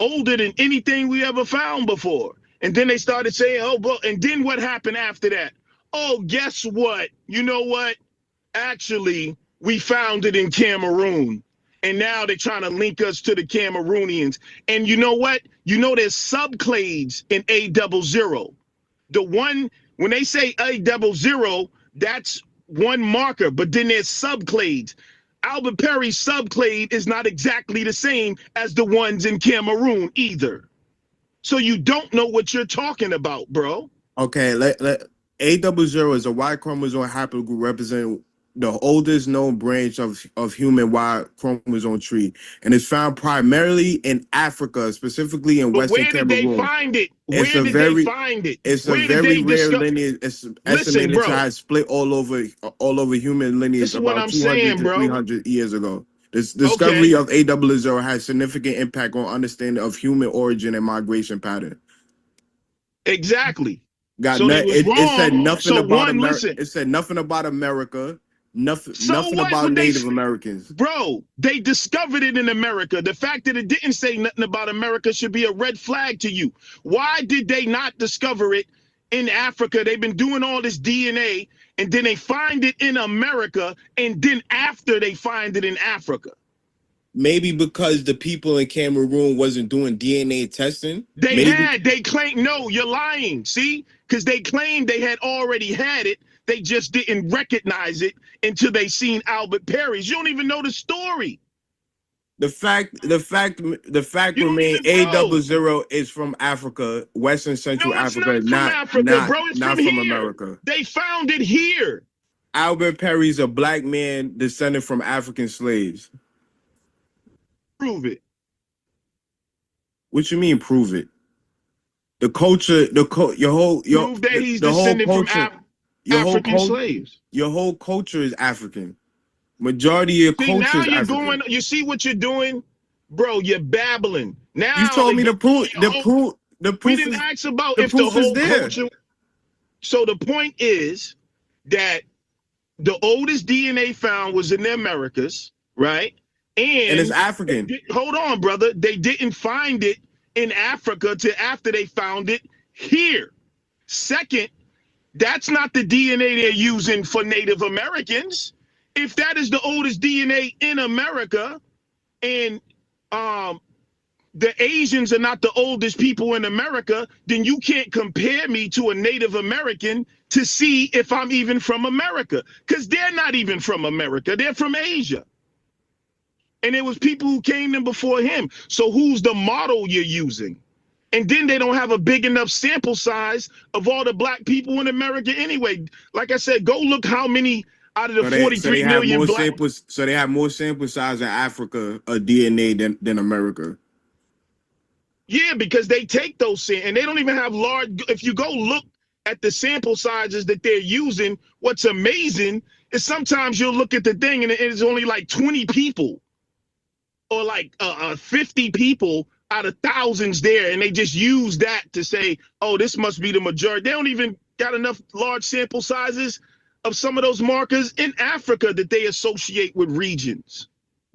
older than anything we ever found before. And then they started saying, oh, bro, and then what happened after that? Oh, guess what? You know what? Actually, we found it in Cameroon. And now they're trying to link us to the Cameroonians. And you know what? You know there's subclades in A00. The one, when they say A00, that's one marker, but then there's subclades. Albert Perry's subclade is not exactly the same as the ones in Cameroon either. So you don't know what you're talking about, bro. Okay, A00 is a Y chromosome haplogroup representing the oldest known branch of human Y chromosome tree, and it's found primarily in Africa, specifically in Western Cameroon. Where did they find it? Where did they find it? It's a very rare lineage. It's estimated to have split all over human lineage about 200 to 300 years ago. This discovery of A00 has significant impact on understanding of human origin and migration pattern. Exactly. So it said nothing about America. It said nothing about America. Nothing about Native Americans. Bro, they discovered it in America. The fact that it didn't say nothing about America should be a red flag to you. Why did they not discover it in Africa? They've been doing all this DNA, and then they find it in America, and then after they find it in Africa. Maybe because the people in Cameroon wasn't doing DNA testing. They claim, no, you're lying. See, because they claimed they had already had it. They just didn't recognize it until they seen Albert Perry's. You don't even know the story. The fact remains A00 is from Africa, West and Central Africa, not from America. They found it here. Albert Perry's a black man descended from African slaves. Prove it. What you mean prove it? The culture, prove that he's descended from African slaves. Your whole culture is African. Majority of your culture is African. You see what you're doing, bro? You're babbling. Now you told me the proof. We didn't ask about if the whole culture. So the point is that the oldest DNA found was in the Americas, right? And it's African. Hold on, brother. They didn't find it in Africa till after they found it here. Second, that's not the DNA they're using for Native Americans. If that is the oldest DNA in America, and the Asians are not the oldest people in America, then you can't compare me to a Native American to see if I'm even from America, because they're not even from America. They're from Asia. And there was people who came in before him. So who's the model you're using? And then they don't have a big enough sample size of all the black people in America anyway. Like I said, go look how many out of the 43 million black. So they have more sample size in Africa of DNA than America. Yeah, because they take those and they don't even have large. If you go look at the sample sizes that they're using, what's amazing is sometimes you'll look at the thing and it's only like 20 people. Or like 50 people out of thousands there, and they just use that to say, oh, this must be the majority. They don't even got enough large sample sizes of some of those markers in Africa that they associate with regions.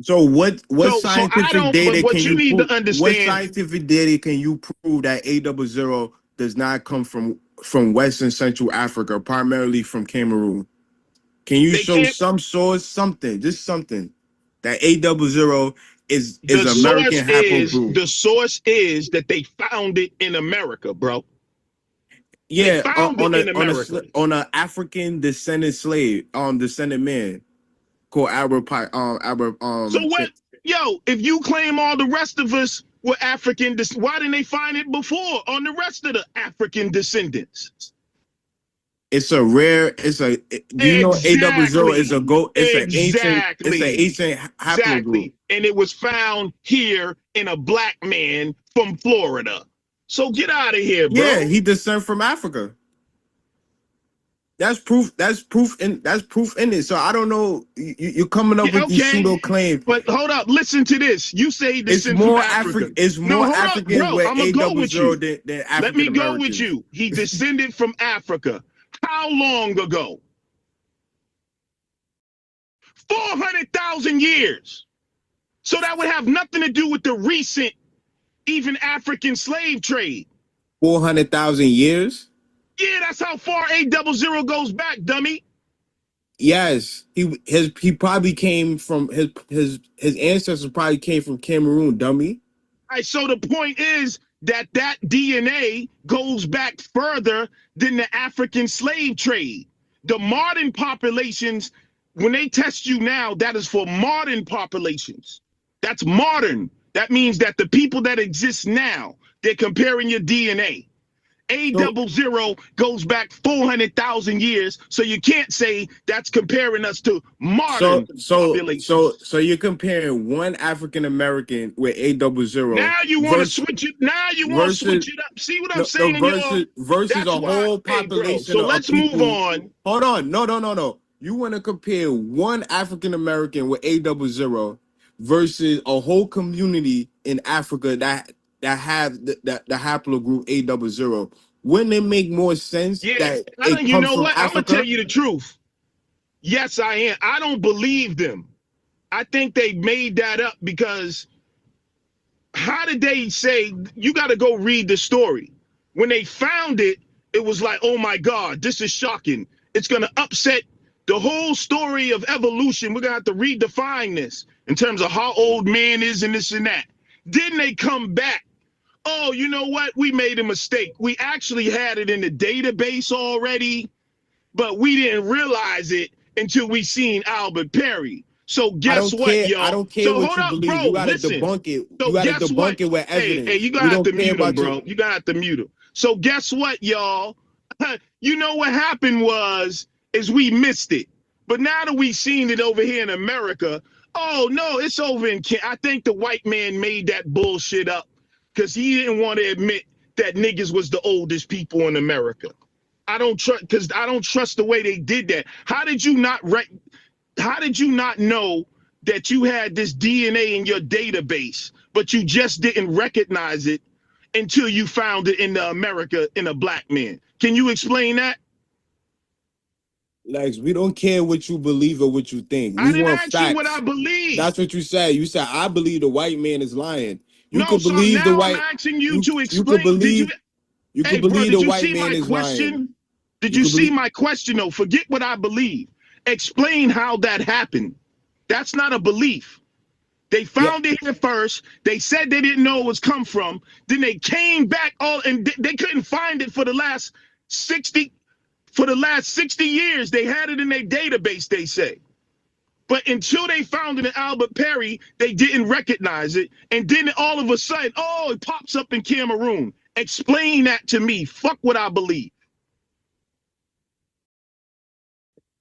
So what scientific data can you prove? What scientific data can you prove that A00 does not come from West and Central Africa, primarily from Cameroon? Can you show some source, just something that A00 is American haplogroup? The source is that they found it in America, bro. Yeah, on a African descendant man called Albert. So what? Yo, if you claim all the rest of us were African, why didn't they find it before on the rest of the African descendants? It's a rare. Do you know A00 is an ancient haplogroup, and it was found here in a black man from Florida. So get out of here, bro. Yeah, he descend from Africa. That's proof. That's proof in it. So I don't know. You're coming up with these pseudo claims. But hold up, listen to this. You say it's more African. It's more African with A00 than African. Let me go with you. He descended from Africa. How long ago? 400,000 years. So that would have nothing to do with the recent, even African slave trade. 400,000 years? Yeah, that's how far A00 goes back, dummy. Yes, he probably came from his ancestors probably came from Cameroon, dummy. All right, so the point is that DNA goes back further than the African slave trade. The modern populations, when they test you now, that is for modern populations. That's modern. That means that the people that exist now, they're comparing your DNA. A00 goes back 400,000 years, so you can't say that's comparing us to modern populations. So you're comparing one African American with A00. Now you want to switch it. Now you want to switch it up. See what I'm saying? Versus a whole population. So let's move on. Hold on. No. You want to compare one African American with A00 versus a whole community in Africa that have the haplogroup A00. wouldn't it make more sense that it you comes know from what? Africa? I'm gonna tell you the truth. Yes, I am. I don't believe them. I think they made that up because how did they say, you got to go read the story. When they found it, it was like, oh my God, this is shocking. It's going to upset the whole story of evolution. We're going to have to redefine this in terms of how old man is and this and that. Then they come back. Oh, you know what? We made a mistake. We actually had it in the database already, but we didn't realize it until we seen Albert Perry. So guess what, y'all? I don't care so what hold you up, believe. bro. You gotta Listen. debunk it. So You gotta guess debunk what? it with evidence. Hey, you we gotta have don't to care mute him, about bro. You gotta have to mute him. So guess what, y'all? You know what happened is we missed it. But now that we seen it over here in America, oh no, it's over in I think the white man made that bullshit up because he didn't want to admit that niggas was the oldest people in America. I don't trust because I don't trust the way they did that. How did you not know that you had this DNA in your database, but you just didn't recognize it until you found it in America in a black man? Can you explain that? Lex, we don't care what you believe or what you think. I We didn't want ask facts. you what I believe. That's what you said. You said I believe the white man is lying. You No, could so believe now the white. I'm asking you to explain. You could believe. You Hey, could bro, believe did the you white see man my is question? lying. Did you see my question though? Forget what I believe. Explain how that happened. That's not a belief. They found it here first. They said they didn't know it was come from. Then they came back and they couldn't find it for the last 60 years. They had it in their database, they say. But until they found it in Albert Perry, they didn't recognize it. And then all of a sudden, oh, it pops up in Cameroon. Explain that to me. Fuck what I believe.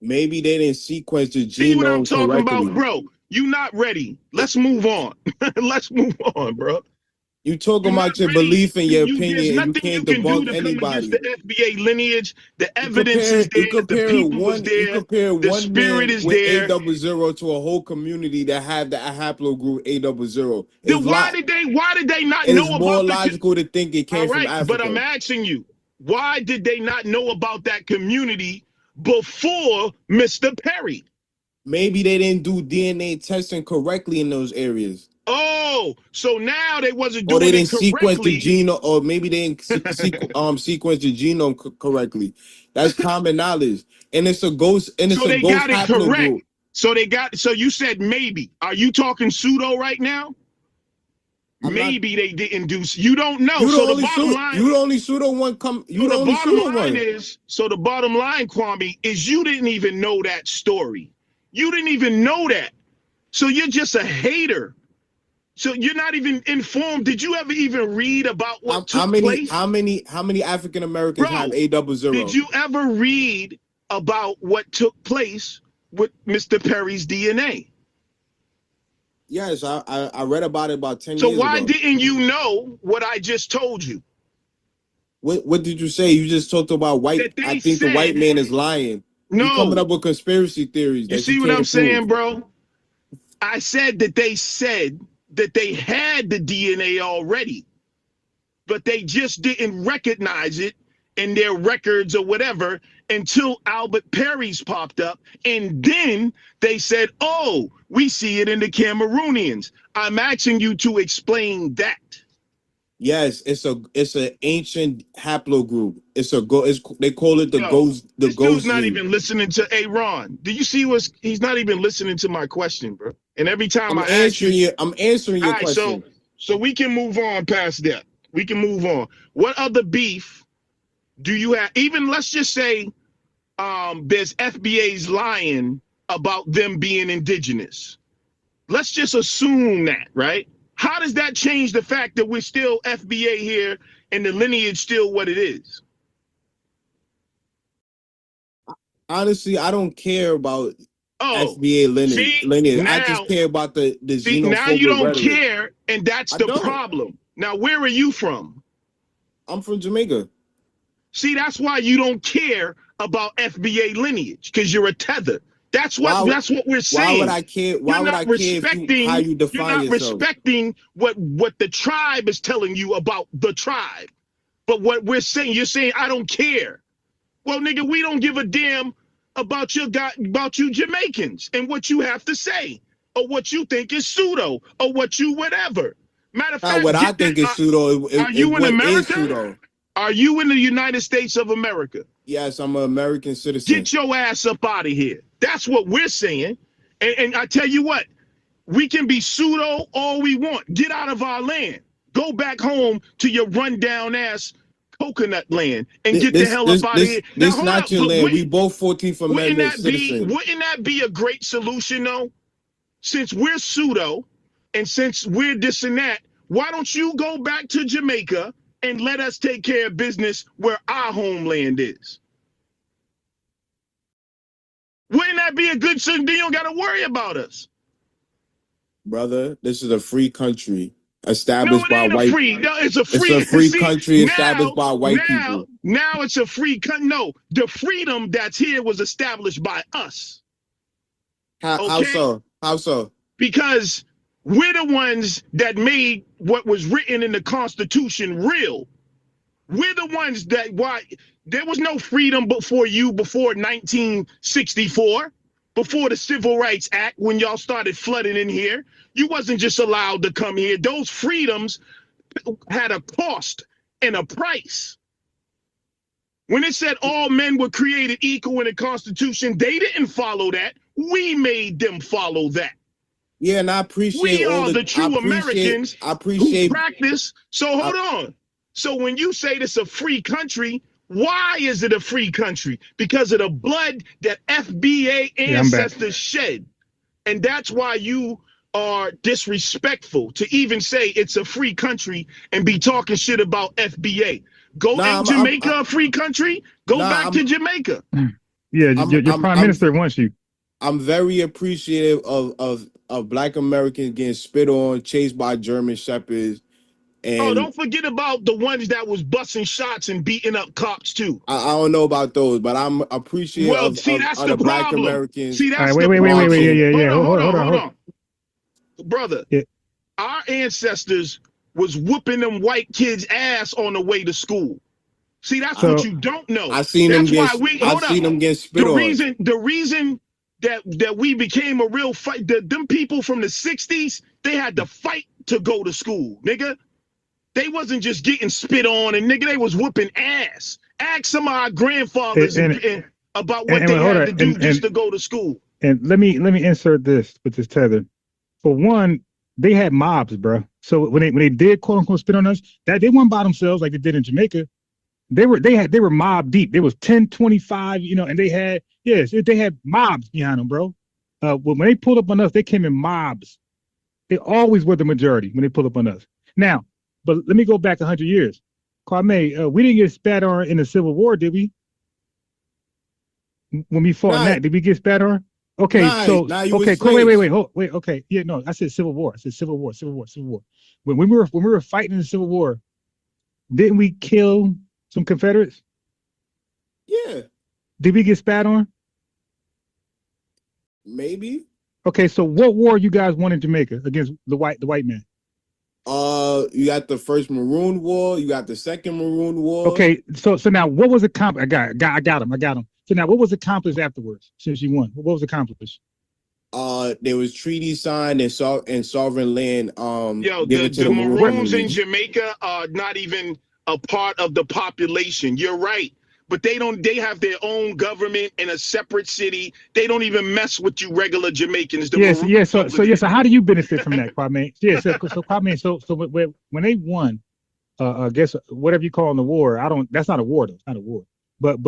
Maybe they didn't sequence the See what I'm genome talking correctly. about, bro? You not ready. Let's move on. Let's move on, bro. You talking about your belief and your There's opinion, and you nothing you can't can do debunk to come against anybody. the FBA lineage. The evidence is there. The people is there. You compare The one spirit man is with there. A00 to a whole community that have the haplogroup A00. Then why did they not It know is more about logical to think it came from Africa. But I'm asking you, why did they not know about that community before Mr. Perry? Maybe they didn't do DNA testing correctly in those areas. Oh, so now they wasn't Or doing they it didn't sequence the correctly. genome, or maybe they didn't sequence the genome correctly. That's common knowledge, and it's a ghost. And it's So a they ghost got it correct. haplogroup. So you said maybe. Are you talking pseudo right now? Maybe they didn't do. You don't know. You So the bottom line. You the only pseudo one. You the only pseudo one. So the bottom line, Kwame, is you didn't even know that story. You didn't even know that. So you're just a hater. So you're not even informed. Did you ever even read about what took place? How many African Americans have A00? Did you ever read about what took place with Mr. Perry's DNA? Yes, I read about it about 10 years ago. So why didn't you know what I just told you? What did you say? You just talked about white. I think the white man is lying. No. You're coming up with conspiracy theories. You see what I'm saying, bro? I said that they had the DNA already, but they just didn't recognize it in their records or whatever until Albert Perry's popped up. And then they said, oh, we see it in the Cameroonians. I'm asking you to explain that. Yes, it's an ancient haplogroup. They call it the ghost. This dude's not even listening to Aaron. Do you see he's not even listening to my question, bro? And every time I'm answering your question. So we can move on past that. We can move on. What other beef do you have? Even let's just say there's FBA's lying about them being indigenous. Let's just assume that, right? How does that change the fact that we're still FBA here and the lineage still what it is? Honestly, I don't care about FBA lineage. I just care about the xenophobic now you don't rhetoric. care, and that's the problem. Now, where are you from? I'm from Jamaica. See, that's why you don't care about FBA lineage, because you're a tether. That's what we're saying. Why would I care? Why would I care how you define yourself? You're not respecting what the tribe is telling you about the tribe. But what we're saying, you're saying, I don't care. Well, nigga, we don't give a damn about you Jamaicans and what you have to say or what you think is pseudo or what you whatever. Matter of fact, what I think is pseudo. Are you in America? Pseudo. Are you in the United States of America? Yes, I'm an American citizen. Get your ass up out of here. That's what we're saying. And I tell you what, we can be pseudo all we want. Get out of our land. Go back home to your rundown ass coconut land and get the hell up out of here. This not your land. We both 14th Amendment citizens. Wouldn't that be a great solution though? Since we're pseudo and since we're this and that, why don't you go back to Jamaica and let us take care of business where our homeland is? Wouldn't that be a good solution? Then you don't got to worry about us. Brother, this is a free country established by white people. No, it's a free country established by white people. Now it's a free country. No, the freedom that's here was established by us. How so? How so? Because we're the ones that made what was written in the Constitution real. We're the ones that there was no freedom before 1964, before the Civil Rights Act, when y'all started flooding in here. You wasn't just allowed to come here. Those freedoms had a cost and a price. When it said all men were created equal in the Constitution, they didn't follow that. We made them follow that. Yeah, and I appreciate we are the true Americans who practice. So hold on. So when you say this a free country, why is it a free country? Because of the blood that FBA ancestors shed. And that's why you are disrespectful to even say it's a free country and be talking shit about FBA. Ain't Jamaica a free country? Go back to Jamaica. Yeah, your prime minister wants you. I'm very appreciative of Black Americans getting spit on, chased by German shepherds. And don't forget about the ones that was busting shots and beating up cops too. I don't know about those, but I'm appreciative of the Black Americans. See, that's wait, yeah. Hold on. Brother, our ancestors was whooping them white kids' ass on the way to school. See, that's what you don't know. I seen them get spit on. The reason that we became a real fight, them people from the 60s, they had to fight to go to school, nigga. They wasn't just getting spit on and nigga, they was whooping ass. Ask some of our grandfathers about what they had to do just to go to school. And let me insert this with this tether. For one, they had mobs, bro. So when they did quote unquote spit on us, that they weren't by themselves like they did in Jamaica. They were mob deep. There was 10, 25, and they had mobs behind them, bro. When they pulled up on us, they came in mobs. They always were the majority when they pulled up on us. Now, but let me go back 100 years. Kwame, we didn't get spat on in the Civil War, did we? When we fought in that, did we get spat on? Okay, wait. Okay, yeah, no, I said Civil War. Civil War. When we were fighting in the Civil War, didn't we kill some Confederates? Yeah. Did we get spat on? Maybe. Okay, so what war you guys won in Jamaica against the white man? You got the first Maroon War. You got the second Maroon War. Okay, so now what was accomplished? I got him. So now what was accomplished afterwards since you won? What was accomplished? There was treaties signed and sovereign land. The Maroons in Jamaica are not even a part of the population. You're right. But they have their own government in a separate city. They don't even mess with you regular Jamaicans. So how do you benefit from that, Kwame? Kwame, so when they won, I guess whatever you call in the war, that's not a war though. It's not a war. But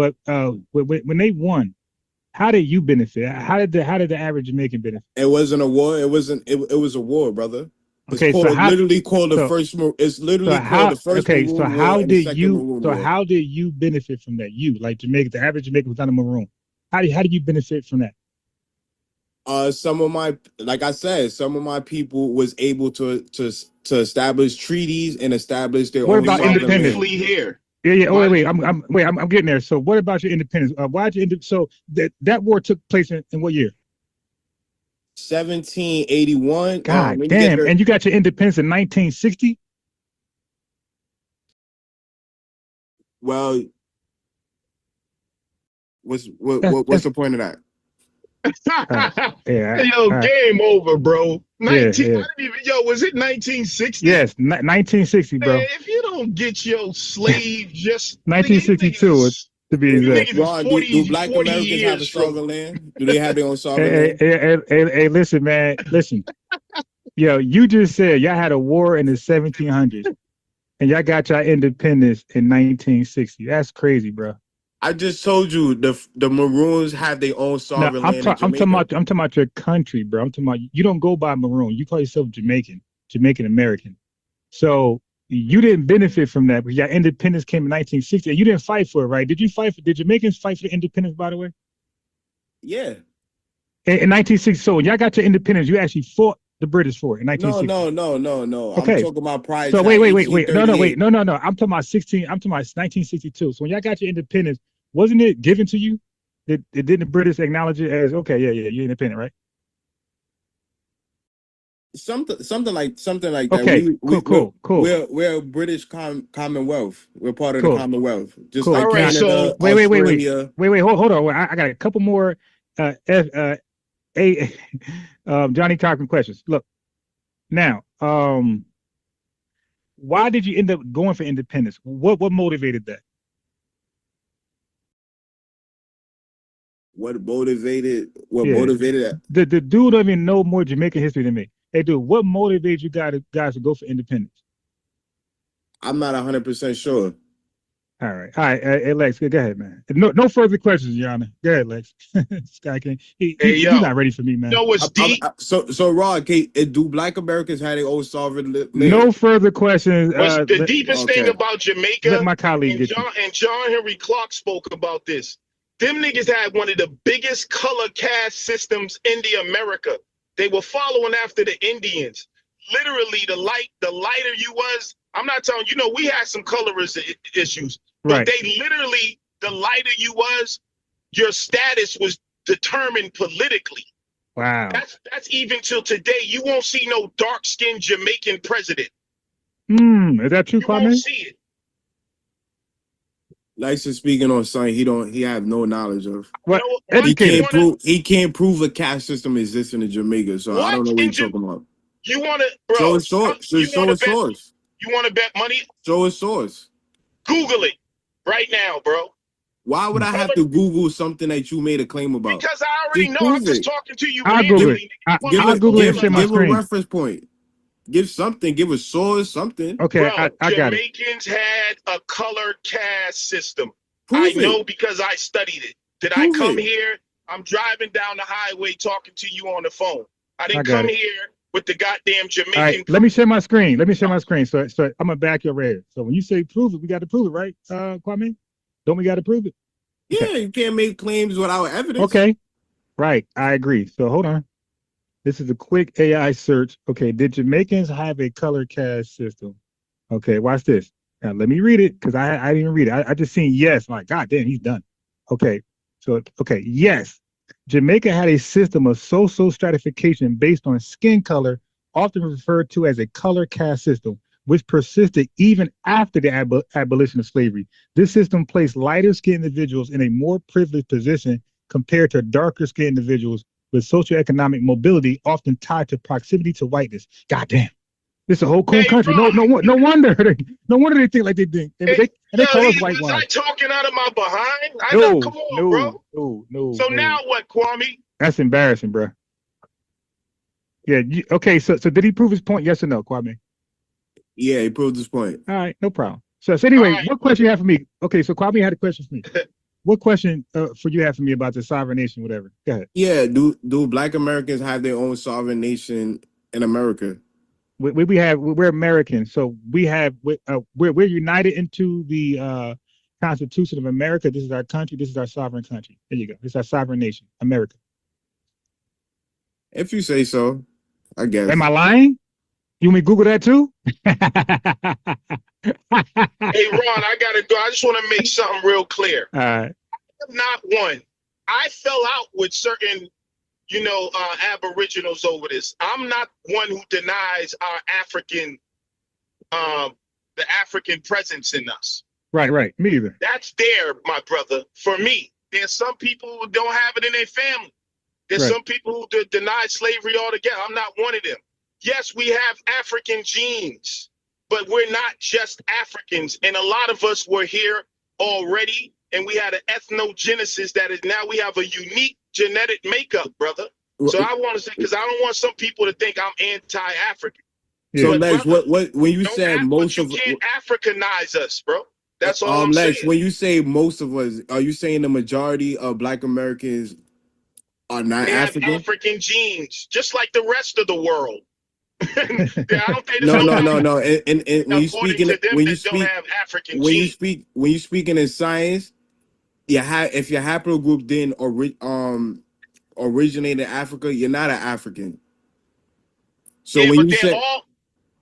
when they won, how did you benefit? How did the average Jamaican benefit? It wasn't a war. It was a war, brother. Okay, it's literally called the first. It's literally called the first. Okay, so how did you benefit from that? You, like Jamaica, the average Jamaican was not a maroon. How did you benefit from that? Some of my people was able to establish treaties and establish their own. What about independence? Flee here. Yeah. Oh, wait. I'm getting there. So what about your independence? So that war took place in what year? 1781. God damn! And you got your independence in 1960. Well, what's the point of that? Game over, bro. 19. Yeah. I didn't even. Was it 1960? Yes, 1960, bro. Man, if you don't get your slave, just 1962 to be exact. Ron, do Black Americans have a sovereign land? Do they have their own sovereign land? Hey, listen, man. Listen. Yo, you just said y'all had a war in the 1700s, and y'all got y'all independence in 1960. That's crazy, bro. I just told you the Maroons have their own sovereign land in Jamaica. I'm talking about your country, bro. I'm talking about you don't go by Maroon. You call yourself Jamaican American. So you didn't benefit from that. Your independence came in 1960. And you didn't fight for it, right? Did Jamaicans fight for independence, by the way? Yeah. In 1960. So when y'all got your independence, you actually fought the British for it in 1960. No. Okay. I'm talking about prior. So wait. No. I'm talking about 1962. So when y'all got your independence, wasn't it given to you? Didn't the British acknowledge it as okay? Yeah, you're independent, right? Something like that. Okay, cool. We're a British Commonwealth. We're part of the Commonwealth, just like right, Canada, so, Australia. Wait. Hold on. I got a couple more. Johnny talking questions. Look, now, why did you end up going for independence? What motivated that? What motivated that? The dude don't even know more Jamaican history than me. Hey, dude, what motivated you guys to go for independence? I'm not 100% sure. All right. Hey, Lex, go ahead, man. No further questions, Your Honor. Go ahead, Lex. This guy can't. He's not ready for me, man. You know what's deep? So Rod, do Black Americans have their own sovereign land? No further questions. The deepest thing about Jamaica, let my colleague and John Henry Clark spoke about this. Them niggas had one of the biggest color caste systems in the America. They were following after the Indians. Literally, the lighter you was, I'm not telling you, we had some colorist issues, but they literally, the lighter you was, your status was determined politically. Wow. That's even till today. You won't see no dark-skinned Jamaican president. Is that true, Kwame? You won't see it. Lex is speaking on something he have no knowledge of. What? He can't prove a caste system exists in Jamaica, so I don't know what you're talking about. You want to, bro? Show a source. Show a source. You want to bet money? Show a source. Google it right now, bro. Why would I have to Google something that you made a claim about? Because I already know. I'm just talking to you. I'll Google it. I'll Google it and share my screen. Give a reference point. Give something. Give a source. Something. Okay, bro, I got it. Jamaicans had a color caste system. Prove I know because I studied it. Did I come here? I'm driving down the highway talking to you on the phone. I didn't come here with the goddamn Jamaican. All right, let me share my screen. So I'm gonna back your red. So when you say prove it, we got to prove it, right, Kwame? Don't we got to prove it? Yeah, you can't make claims without evidence. Okay, right. I agree. So hold on. This is a quick AI search. Okay, did Jamaicans have a color caste system? Okay, watch this. Now let me read it because I didn't even read it. I just seen yes. I'm like, God damn, he's done. Okay, so yes. Jamaica had a system of social stratification based on skin color, often referred to as a color caste system, which persisted even after the abolition of slavery. This system placed lighter skinned individuals in a more privileged position compared to darker skinned individuals with socioeconomic mobility, often tied to proximity to whiteness. Goddamn. This is a whole cool country. No wonder they think like they think. They call us white ones. Was I talking out of my behind? Come on, bro. No. So now what, Kwame? That's embarrassing, bro. Yeah. Okay. So did he prove his point? Yes or no, Kwame? Yeah, he proved his point. All right, no problem. So anyway, what question you have for me? Okay, so Kwame had a question for me. What question for you have for me about the sovereign nation, whatever? Go ahead. Yeah. Do Black Americans have their own sovereign nation in America? We're Americans, so we're united into the Constitution of America. This is our country. This is our sovereign country. There you go. This is our sovereign nation, America. If you say so, I guess. Am I lying? You want me to Google that too? Hey, Ron, I gotta go. I just want to make something real clear. All right. I'm not one. I fell out with certain Aboriginals over this. I'm not one who denies our African, the African presence in us. Right. Me either. That's there, my brother. For me, there's some people who don't have it in their family. There's some people who deny slavery altogether. I'm not one of them. Yes, we have African genes, but we're not just Africans. And a lot of us were here already, and we had an ethnogenesis that is now we have a unique genetic makeup, brother. So I want to say, because I don't want some people to think I'm anti-African. So Lex, what when you said most of you can't Africanize us, bro. That's all I'm Lex, saying. when you say most of us, are you saying the majority of Black Americans are not African? Have African genes, just like the rest of the world. No. And when you speaking in science, if your haplogroup didn't originate in Africa, you're not an African. So when you say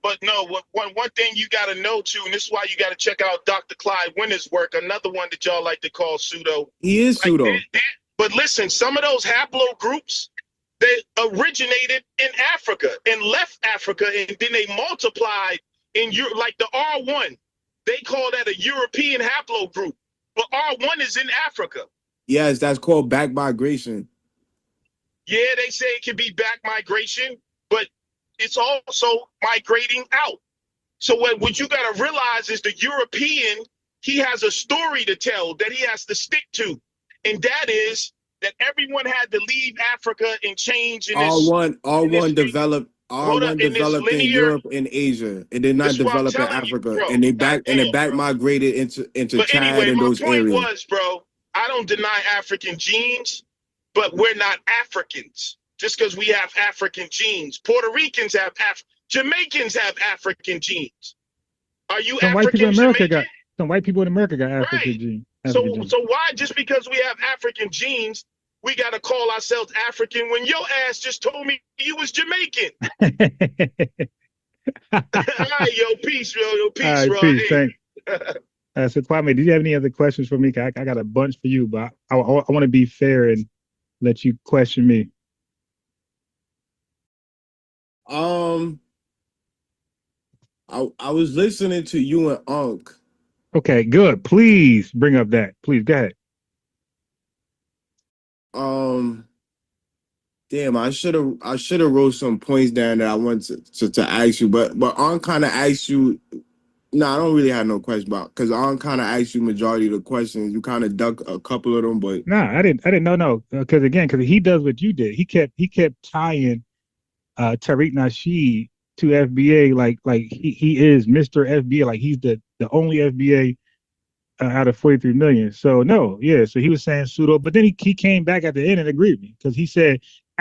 but no, one thing you got to know too, and this is why you got to check out Dr. Clyde Winter's work, another one that y'all like to call pseudo. He is pseudo. But listen, some of those haplogroups, they originated in Africa and left Africa, and then they multiplied in Europe, like the R1. They call that a European haplogroup, but R1 is in Africa. Yes, that's called back migration. Yeah, they say it can be back migration, but it's also migrating out. So what you got to realize is the European, he has a story to tell that he has to stick to. And that is that everyone had to leave Africa and change in R1 developed in Europe and Asia. It did not develop in Africa. And it back migrated into but Chad anyway, and those areas. My point was, bro, I don't deny African genes, but we're not Africans. Just because we have African genes. Puerto Ricans have Jamaicans have African genes. Are you some African Jamaican? Some white people in America got African genes. So why, just because we have African genes, we got to call ourselves African when your ass just told me you was Jamaican? All right, yo, peace, bro. Peace, bro. Thanks. So Kwame, do you have any other questions for me? I got a bunch for you, but I want to be fair and let you question me. I was listening to you and Unc. Okay, good. Please bring up that. Please go ahead. Damn, I should have wrote some points down that I wanted to ask you, but Unc kind of asked you. No, I don't really have no question about because Unc kind of asked you majority of the questions. You kind of ducked a couple of them, but no, I didn't. No, because he does what you did. He kept tying Tariq Nasheed to FBA like he is Mr. FBA, like he's the only FBA out of 43 million. So no, so he was saying pseudo, but then he came back at the end and agreed with me because he said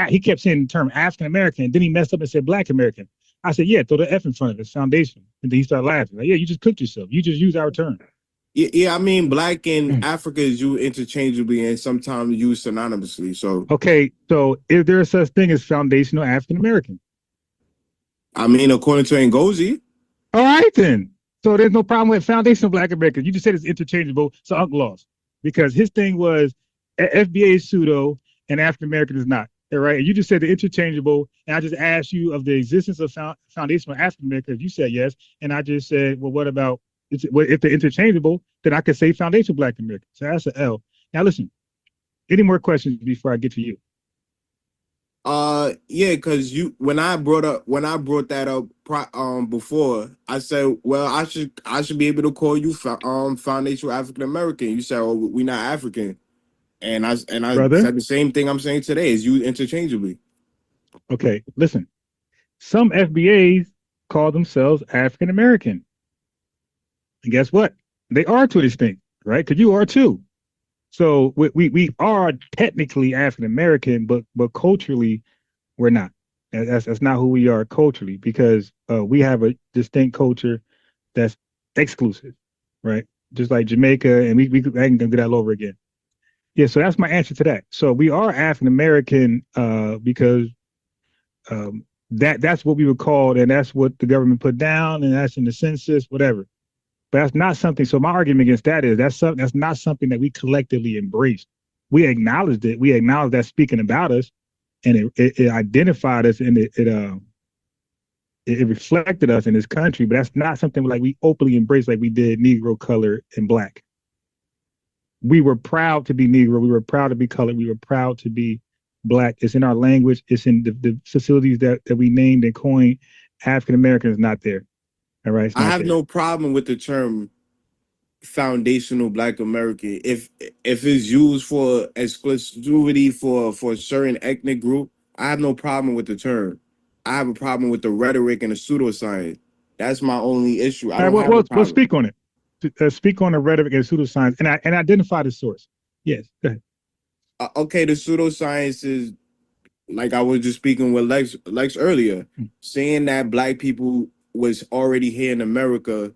he kept saying the term African American, then he messed up and said Black American. I said, yeah, throw the F in front of it, foundation. And then he started laughing. Like, yeah, you just cooked yourself. You just use our term. Yeah, I mean, Black and Africa is used interchangeably and sometimes used synonymously. So okay, so is there such thing as foundational African American? I mean, according to Ngozi. All right, then. So there's no problem with foundational Black Americans. You just said it's interchangeable, so Unc lost. Because his thing was FBA is pseudo and African American is not. All right, and you just said the interchangeable, and I just asked you of the existence of foundational African Americans. You said yes, and I just said, well, what about if they're interchangeable? Then I could say foundational Black American. So that's an L. Now listen, any more questions before I get to you? Yeah, because when I brought that up before, I said, well, I should be able to call you foundational African American. You said, oh, we're not African. And I said the same thing I'm saying today is used interchangeably. Okay, listen. Some FBAs call themselves African American. And guess what? They are to this thing, right? Because you are too. So we are technically African American, but culturally we're not. That's not who we are culturally, because we have a distinct culture that's exclusive, right? Just like Jamaica, and I can do that all over again. Yeah, so that's my answer to that. So we are African American because that's what we were called, and that's what the government put down, and that's in the census, whatever. But that's not something. So my argument against that is that's not something that we collectively embraced. We acknowledged it. We acknowledged that speaking about us, and it identified us, and it reflected us in this country, but that's not something like we openly embrace like we did Negro, color, and Black. We were proud to be Negro. We were proud to be colored. We were proud to be Black. It's in our language. It's in the facilities that we named and coined. African American is not there. All right. I have no problem with the term foundational Black American if it's used for exclusivity for a certain ethnic group. I have no problem with the term. I have a problem with the rhetoric and the pseudoscience. That's my only issue. I don't have a problem. We'll speak on it. Speak on the rhetoric and pseudoscience and identify the source. Yes, go ahead. Okay, the pseudoscience is like I was just speaking with Lex earlier, saying that Black people was already here in America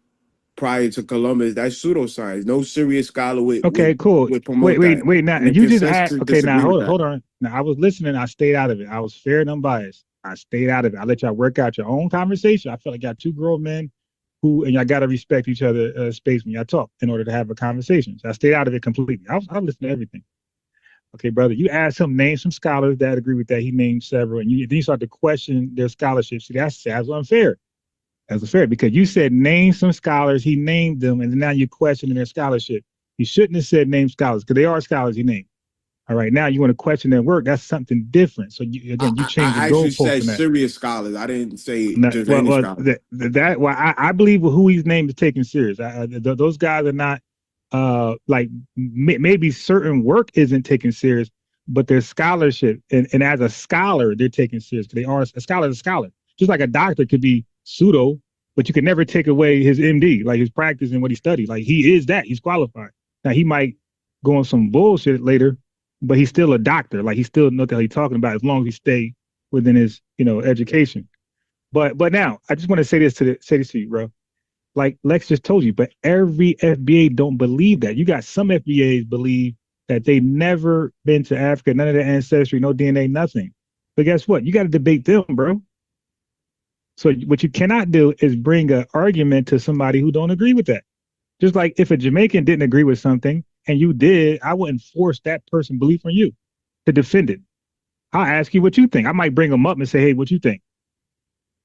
prior to Columbus. That's pseudoscience. No serious scholar would. Cool. Wait. Now you just asked. Okay, now hold on. Now I was listening. I stayed out of it. I was fair and unbiased. I stayed out of it. I let y'all work out your own conversation. I felt like y'all two grown men and y'all got to respect each other's space when y'all talk in order to have a conversation. So I stayed out of it completely. I listened to everything. Okay, brother, you asked him, name some scholars that agree with that. He named several, and then you start to question their scholarship. See, that's unfair. That's unfair because you said name some scholars, he named them, and now you're questioning their scholarship. You shouldn't have said name scholars because they are scholars he named. All right, now you want to question their work. That's something different. So you changed the goalpost. I actually said serious scholars. I didn't say just any scholars. I believe who he's named is taken serious. Those guys are not like maybe certain work isn't taken serious, but their scholarship and as a scholar they're taken serious. They are a scholar is a scholar. Just like a doctor could be pseudo, but you can never take away his MD, like his practice and what he studied. Like he is that. He's qualified. Now he might go on some bullshit later, but he's still a doctor. Like he still knows what he's talking about as long as he stay within his, education. But now I just want to say this to you, bro. Like Lex just told you, but every FBA don't believe that. You got some FBAs believe that they never been to Africa, none of their ancestry, no DNA, nothing. But guess what? You got to debate them, bro. So what you cannot do is bring an argument to somebody who don't agree with that. Just like if a Jamaican didn't agree with something and you did, I wouldn't force that person belief on you to defend it. I'll ask you what you think. I might bring them up and say, hey, what you think?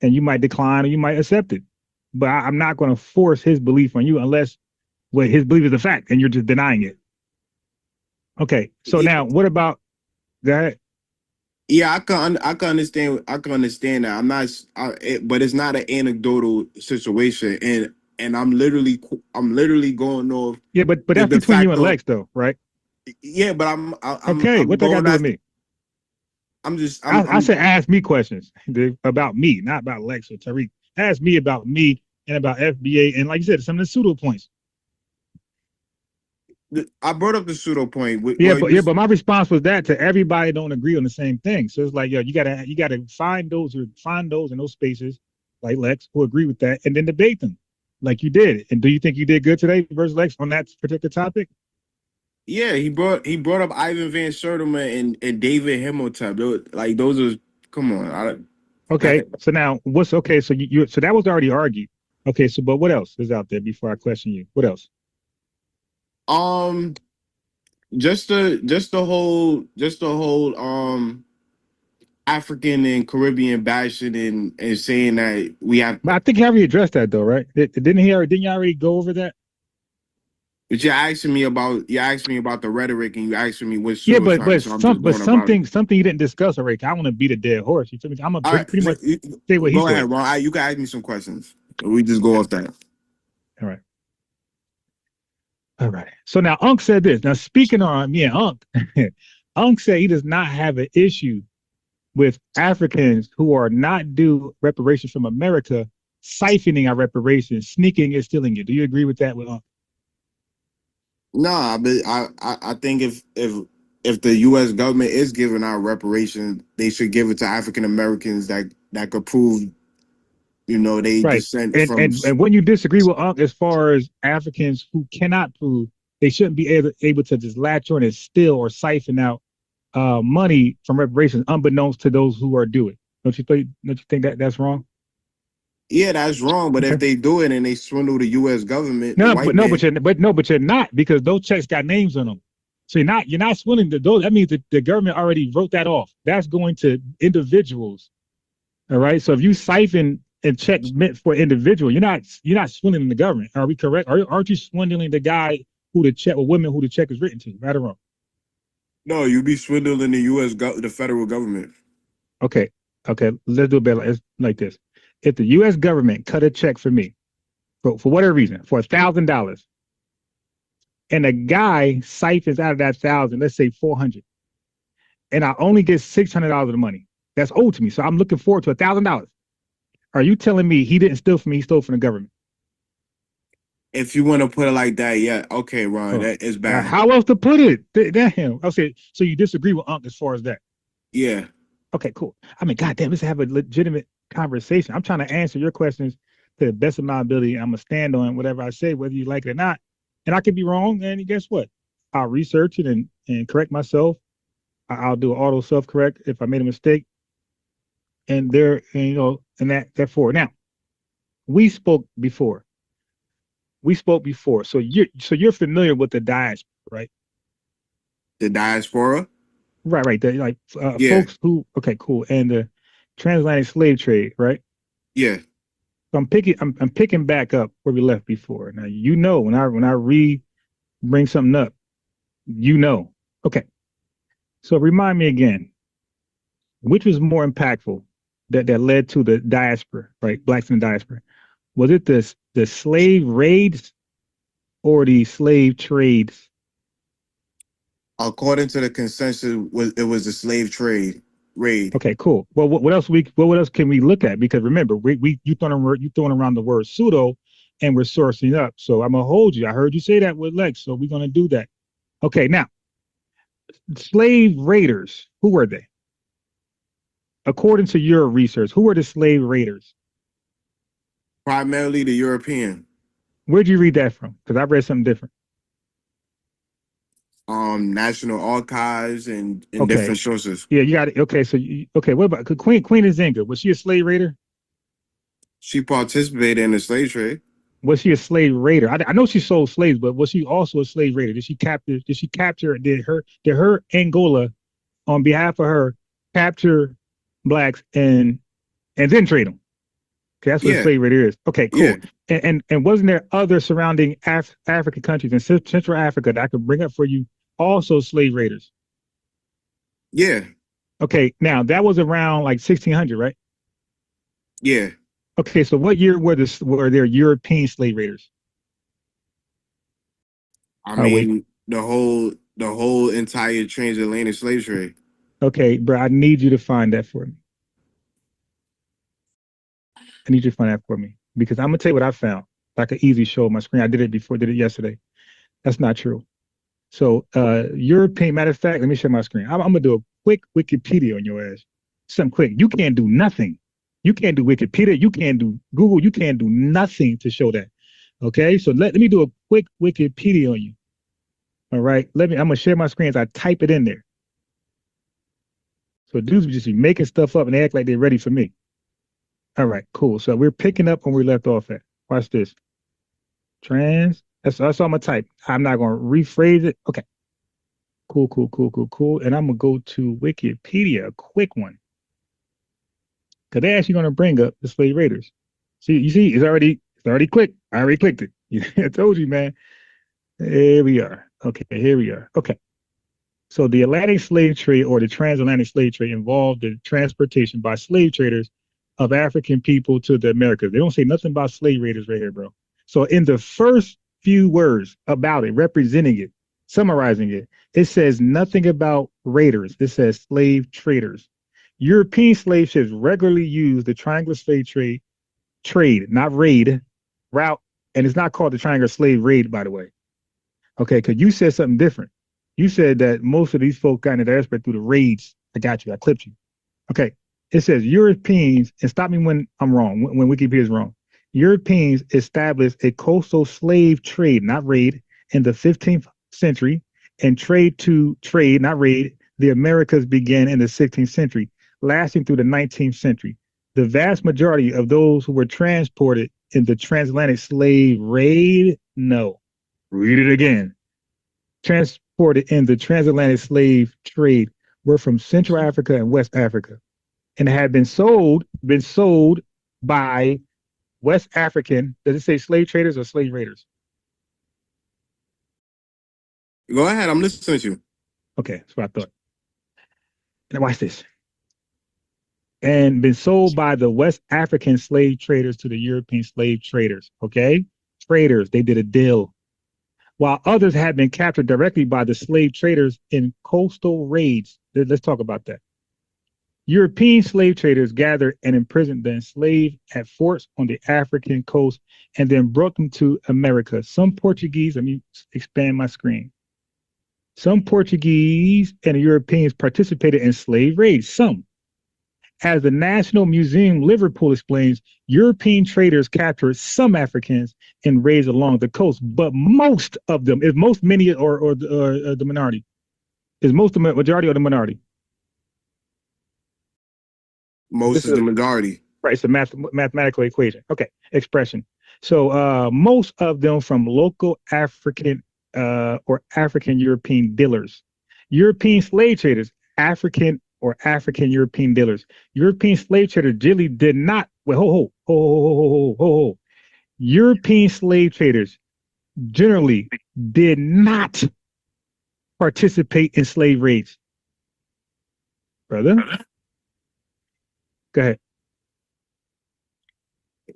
And you might decline or you might accept it. But I'm not going to force his belief on you unless his belief is a fact and you're just denying it. Okay, so now what about that? Yeah, I can understand. I can understand that. I'm not, but it's not an anecdotal situation, and I'm literally going off. Yeah, but that's between you and Lex, though, right? Yeah, but I'm okay. What they got to do with me? I said ask me questions about me, not about Lex or Tariq. Ask me about me and about FBA, and like you said, some of the pseudo points. I brought up the pseudo point. But my response was that to everybody don't agree on the same thing. So it's like, you gotta find those in those spaces, like Lex, who agree with that, and then debate them, like you did. And do you think you did good today versus Lex on that particular topic? Yeah, he brought up Ivan Van Sertima and David Himmeltep. Like those are come on. Okay, so now what's okay? So so that was already argued. Okay, so but what else is out there before I question you? What else? Just the whole African and Caribbean bashing and saying that we have. But I think he already addressed that though, right? Didn't you already go over that? But you're asking me about the rhetoric and you asking me which. Yeah, but something you didn't discuss already. I want to beat a dead horse. You feel me? I'm pretty much say what he said. Go ahead, Ron. You can ask me some questions. We just go off that. All right. So now Unc said this. Now speaking on me and Unc, Unc said he does not have an issue with Africans who are not due reparations from America, siphoning our reparations, sneaking and stealing it. Do you agree with that with Unc? Nah, but I think if the U.S. government is giving out reparations, they should give it to African Americans that could prove, they descend from. And when you disagree with Unc as far as Africans who cannot prove, they shouldn't be able to just latch on and steal or siphon out money from reparations, unbeknownst to those who are due it. Don't you think that's wrong? Yeah, that's wrong. But if they do it and they swindle the U.S. government, but you're not, because those checks got names on them. So you're not swindling those. That means the government already wrote that off. That's going to individuals. All right. So if you siphon and checks meant for individual. You're not swindling the government. Are we correct? Aren't you swindling the guy who the check or women who the check is written to? Right or wrong? No, you be swindling the federal government. Okay. Let's do a better like this. If the U.S. government cut a check for me, for whatever reason, for $1,000, and a guy siphons out of that 1,000, let's say 400, and I only get $600 of the money that's owed to me, so I'm looking forward to $1,000. Are you telling me he didn't steal from me? He stole from the government? If you want to put it like that, yeah. Okay, Ron, that is bad. How else to put it? Damn. Okay, so you disagree with Unc as far as that? Yeah. Okay, cool. I mean, goddamn, let's have a legitimate conversation. I'm trying to answer your questions to the best of my ability. I'm gonna stand on whatever I say, whether you like it or not. And I could be wrong. And guess what? I'll research it and correct myself. I'll do auto self-correct if I made a mistake. And therefore, now we spoke before. So you're familiar with the diaspora, right? The diaspora? Right. Folks who, okay, cool. And the transatlantic slave trade, right? Yeah. So I'm picking back up where we left before. Now, when I bring something up, Okay. So remind me again, which was more impactful that led to the diaspora, right? Blacks in the diaspora. Was it the slave raids or the slave trades? According to the consensus, it was the slave trade raid. Okay, cool. Well, what else can we look at? Because remember, you throwing around the word pseudo, and we're sourcing up. So I'm gonna hold you. I heard you say that with Lex, so we're gonna do that. Okay, now, slave raiders. Who were they? According to your research, who were the slave raiders? Primarily the European. Where'd you read that from? Because I read something different. National Archives and Okay. different sources. Yeah, you got it. Okay, so what about Queen Nzinga? Was she a slave raider? She participated in the slave trade. Was she a slave raider? I know she sold slaves, but was she also a slave raider? Did she capture? Did her Angola, on behalf of her, capture blacks and then trade them? Okay, that's what a slave raider is. Okay, cool. Yeah. And wasn't there other surrounding African countries in Central Africa that I could bring up for you, also slave raiders? Yeah. Okay, now that was around like 1600, right? Yeah. Okay, so what year were there European slave raiders? I mean, the whole entire transatlantic slave trade. Okay, bro, I need you to find that for me. I need you to find that for me, because I'm gonna tell you what I found. I could easily show my screen. I did it yesterday. That's not true. So European, matter of fact, let me share my screen. I'm gonna do a quick Wikipedia on your ass. Something quick. You can't do nothing. You can't do Wikipedia. You can't do Google. You can't do nothing to show that. Okay, so let me do a quick Wikipedia on you. All right, I'm gonna share my screen as I type it in there. So dudes just be making stuff up and they act like they're ready for me. All right, cool. So we're picking up when we left off at. Watch this. That's all I'm gonna type. I'm not gonna rephrase it. Okay. Cool. And I'm gonna go to Wikipedia, a quick one. Because they're actually gonna bring up the slave raiders. See, you see, it's already clicked. I already clicked it. I told you, man. Here we are. Okay, here we are. Okay. So the Atlantic slave trade or the transatlantic slave trade involved the transportation by slave traders of African people to the Americas. They don't say nothing about slave raiders right here, bro. So in the first few words about it, representing it, summarizing it, it says nothing about raiders. It says slave traders. European slave ships regularly use the triangular slave trade, not raid, route, and it's not called the triangular slave raid, by the way. Okay, because you said something different. You said that most of these folks got into the aspect through the raids. I got you. I clipped you. Okay. It says Europeans, and stop me when I'm wrong, when Wikipedia is wrong. Europeans established a coastal slave trade, not raid, in the 15th century, and trade, not raid, the Americas began in the 16th century, lasting through the 19th century. The vast majority of those who were transported in the transatlantic slave raid, no. Read it again. Transported in the transatlantic slave trade were from Central Africa and West Africa, and had been sold by West African, does it say slave traders or slave raiders? Go ahead, I'm listening to you. Okay, that's what I thought. Now watch this. And been sold by the West African slave traders to the European slave traders. Okay, traders, they did a deal. While others had been captured directly by the slave traders in coastal raids. Let's talk about that. European slave traders gathered and imprisoned the enslaved at forts on the African coast and then brought them to America. Some Portuguese, let me expand my screen. Some Portuguese and Europeans participated in slave raids. Some. As the National Museum Liverpool explains, European traders captured some Africans in raids along the coast, but most of them, is most many or the minority? Is most the majority or the minority? Most is the majority. Right, it's a mathematical equation. Okay, expression. So most of them from local African or African European dealers. European slave traders, African or African European dealers. European slave traders generally did not, European slave traders generally did not participate in slave raids. Brother? Go ahead.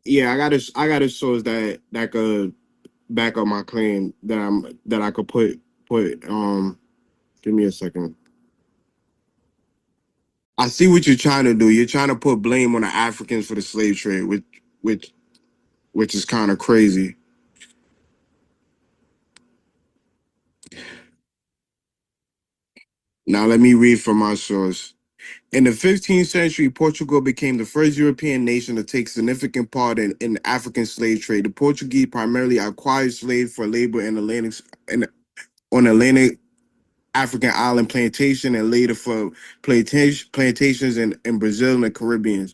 Yeah, I got a source that could back up my claim that I could put give me a second. I see what you're trying to do. You're trying to put blame on the Africans for the slave trade, which is kind of crazy. Now let me read from my source. In the 15th century, Portugal became the first European nation to take significant part in the African slave trade. The Portuguese primarily acquired slaves for labor on Atlantic African island plantation and later for plantations in Brazil and the Caribbean.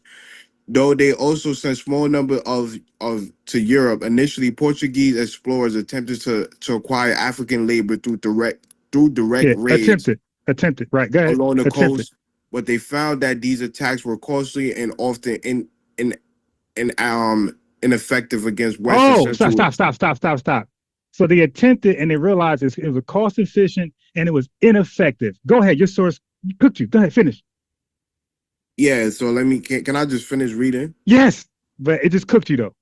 Though they also sent small number of to Europe, initially Portuguese explorers attempted to acquire African labor through direct raids. Attempted, right? Go ahead. Along the coast, but they found that these attacks were costly and often ineffective against Western. Stop. So they attempted and they realized it was cost efficient and it was ineffective. Go ahead, your source cooked you. Go ahead, finish. Yeah, so can I just finish reading? Yes, but it just cooked you though.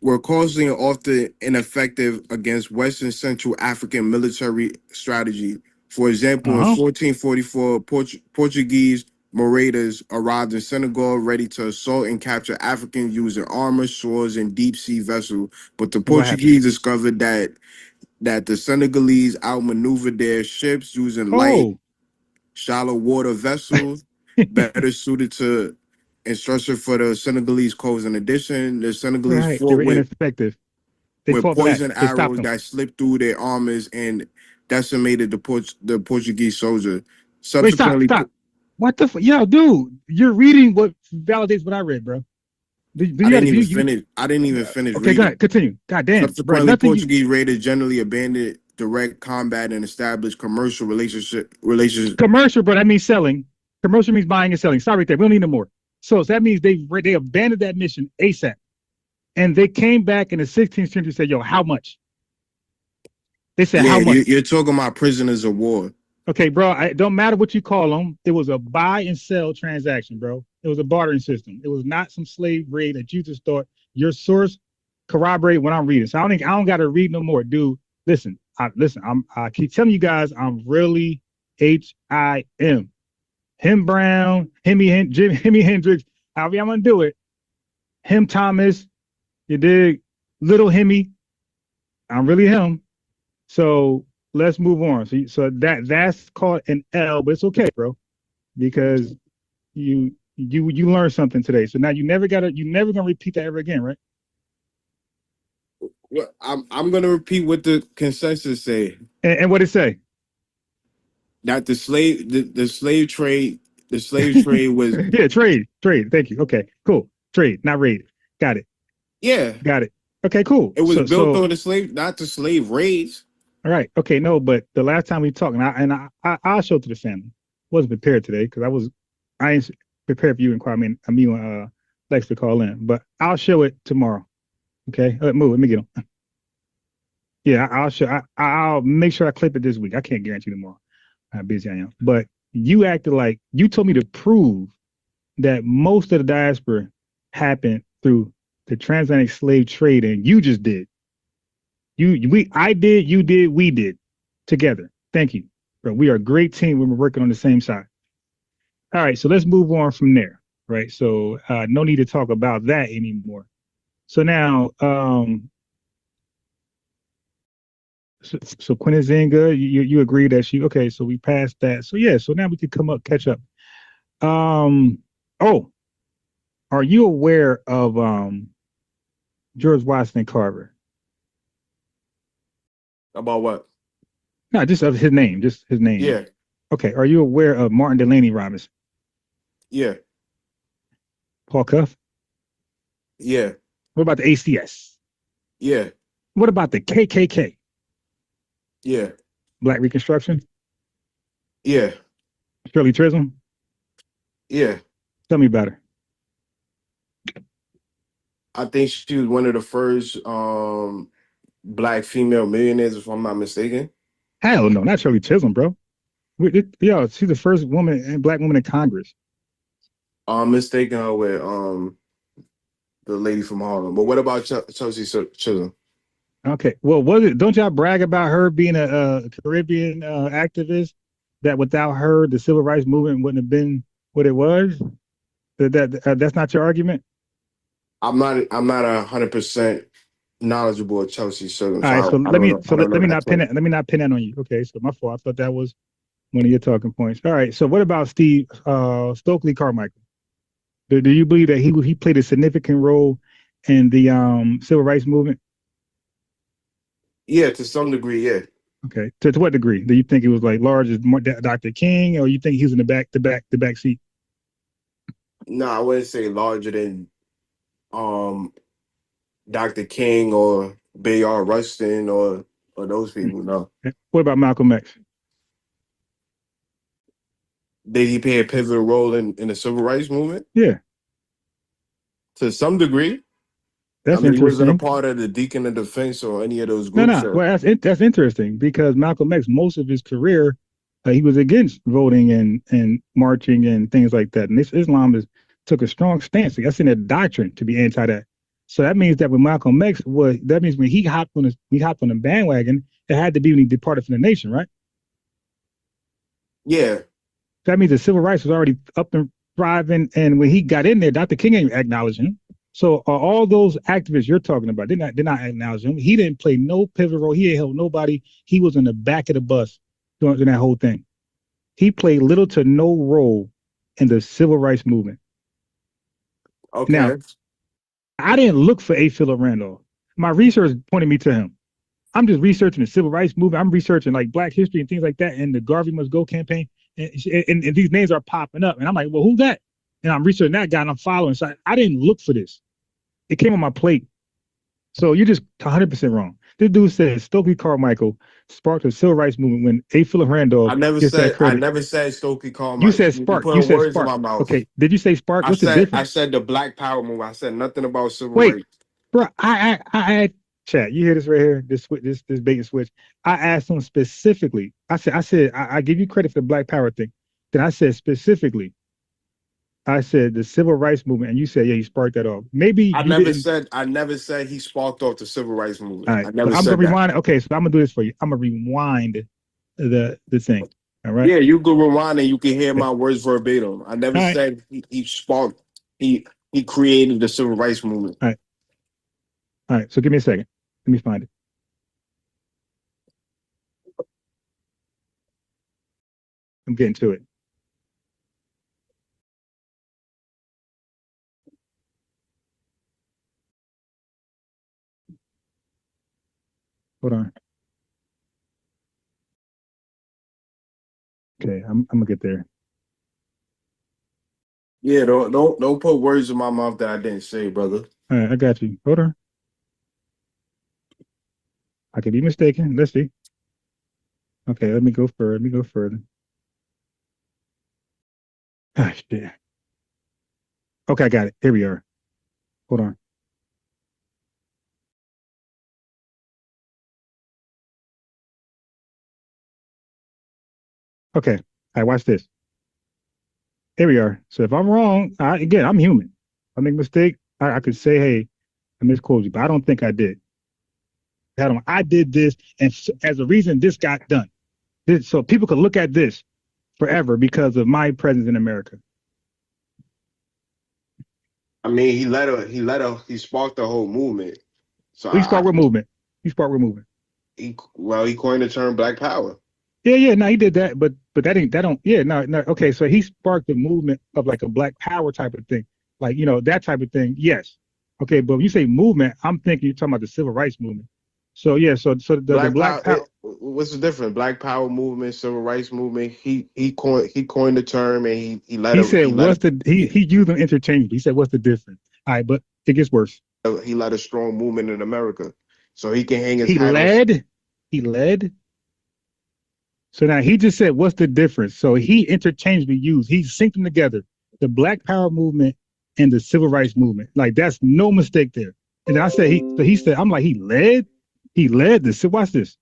Were costly and often ineffective against Western Central African military strategy. For example, in 1444, Portuguese marauders arrived in Senegal ready to assault and capture Africans using armor, swords, and deep-sea vessels. But the Portuguese discovered that the Senegalese outmaneuvered their ships using light, shallow water vessels, better suited to instruction for the Senegalese coast. In addition, the Senegalese fought ineffective. With poison arrows that slipped through their armors and decimated the Portuguese soldier. Subsequently, stop. What the yo, dude? You're reading what validates what I read, bro. I didn't even finish. Okay, go ahead. Continue. God damn. Subsequently, Portuguese raiders generally abandoned direct combat and established commercial relationships. Commercial, bro. That means selling. Commercial means buying and selling. Sorry, right there. We don't need no more. So that means they abandoned that mission ASAP. And they came back in the 16th century and said, yo, how much? They said, how much? You're talking about prisoners of war. Okay, bro, it don't matter what you call them. It was a buy and sell transaction, bro. It was a bartering system. It was not some slave raid that you just thought. Your source corroborate what I'm reading. So I don't got to read no more, dude. Listen, I keep telling you guys, I'm really HIM. Him Brown, Jimi Hendrix, however I'm gonna do it. Him Thomas, you dig? Little Hemi, I'm really him. So let's move on. So that's called an L, but it's okay, bro, because you learned something today. So now you're never gonna repeat that ever again, right? Well, I'm gonna repeat what the consensus say. And what it say? That the slave trade was trade. Thank you. Okay, cool. Trade, not raid. Got it. Yeah. Got it. Okay, cool. It was built on the slave, not the slave raids. All right. Okay. No, but the last time we talked, I'll show it to the family. Wasn't prepared today because I ain't prepared for you and Kwame. likes to call in, but I'll show it tomorrow. Okay, move. Let me get him. Yeah, I'll show. I'll make sure I clip it this week. I can't guarantee tomorrow how busy I am. But you acted like you told me to prove that most of the diaspora happened through the transatlantic slave trade, and you just did. I did, you did, we did together. Thank you, bro. We are a great team when we're working on the same side. All right, so let's move on from there. Right, so no need to talk about that anymore. So now, so Quinn is in good. You agree that she okay? So we passed that. So yeah. So now we could catch up. Oh, are you aware of George Washington Carver? About what? No, just of his name. Just his name. Yeah. Okay. Are you aware of Martin Delaney Robinson? Yeah. Paul Cuff? Yeah. What about the ACS? Yeah. What about the KKK? Yeah. Black Reconstruction? Yeah. Shirley Chisholm? Yeah. Tell me about her. I think she was one of the first Black female millionaires, if I'm not mistaken. Hell no, not Shirley Chisholm, bro. Yo, she's the first Black woman in Congress. I'm mistaken her with the lady from Harlem. But what about Chelsea Chisholm? Okay, well, don't y'all brag about her being a Caribbean activist? That without her, the civil rights movement wouldn't have been what it was. That's not your argument. I'm not 100% knowledgeable of Chelsea Chisholm. All right, so let me not pin that on you. Okay, so my fault. I thought that was one of your talking points. All right, so what about Stokely Carmichael? Do you believe that he played a significant role in the civil rights movement? Yeah, to some degree, yeah. Okay, to what degree? Do you think it was like large as Dr. King, or you think he's in the back seat? No, I wouldn't say larger than Dr. King or Bayard Rustin or those people. No. What about Malcolm X? Did he play a pivotal role in the civil rights movement? Yeah. To some degree. That's interesting. He wasn't a part of the Deacon of Defense or any of those groups. No. Well, that's interesting because Malcolm X, most of his career, he was against voting and marching and things like that. And Islam took a strong stance. That's in their doctrine to be anti that. So that means that when Malcolm X when he hopped on the bandwagon, it had to be when he departed from the nation, right? Yeah. That means the civil rights was already up and thriving, and when he got in there, Dr. King ain't acknowledging him. So all those activists you're talking about, they're not acknowledging him. He didn't play no pivotal role. He ain't helped nobody. He was in the back of the bus during that whole thing. He played little to no role in the civil rights movement. Okay. Now, I didn't look for A. Philip Randolph. My research pointed me to him. I'm just researching the civil rights movement. I'm researching like Black history and things like that, and the Garvey Must Go campaign. And these names are popping up, and I'm like, well, who's that? And I'm researching that guy, and I'm following. So I didn't look for this. It came on my plate. So you're just 100% wrong. This dude says Stokely Carmichael sparked the civil rights movement when A. Philip Randolph. I never said Stokely Carmichael. You said spark. You said words spark. In my mouth. Okay. Did you say spark? What's the difference? I said the Black Power movement. I said nothing about civil rights. Bro, I chat. You hear this right here? This bait and switch. I asked him specifically. I said I give you credit for the Black Power thing. Then I said specifically. I said the civil rights movement, and you said, yeah, he sparked that off. Maybe I never said he sparked off the civil rights movement. All right. I never so I'm gonna rewind. Okay, so I'm gonna do this for you. I'm gonna rewind the thing. All right. Yeah, you can rewind and you can hear my words verbatim. I never said he sparked. He created the civil rights movement. All right. So give me a second. Let me find it. I'm getting to it. Hold on. Okay, I'm gonna get there. Yeah, don't put words in my mouth that I didn't say, brother. All right, I got you. Hold on. I could be mistaken. Let's see. Okay, let me go further. Ah, shit. Okay, I got it. Here we are. Hold on. Okay. All right, watch this. Here we are. So if I'm wrong, again, I'm human. I make a mistake. I could say, hey, I misquoted you, but I don't think I did. I did this, and as a reason, this got done. So people could look at this forever because of my presence in America. I mean, he sparked the whole movement. So he sparked what movement? He sparked what movement? He coined the term Black Power. Yeah, no, he did that, but no. Okay, so he sparked the movement of like a Black Power type of thing, like that type of thing. Yes, okay, but when you say movement, I'm thinking you're talking about the civil rights movement. So yeah, so the Black Power. What's the difference? Black Power movement, civil rights movement. He coined the term, and he used them interchangeably. He said, "What's the difference?" All right, but it gets worse. He led a strong movement in America, so he can hang his. He led. So now he just said, "What's the difference?" So he interchangeably used. He synced them together, the Black Power movement and the civil rights movement. Like that's no mistake there. And then I said he said, I'm like, he led this. So watch this.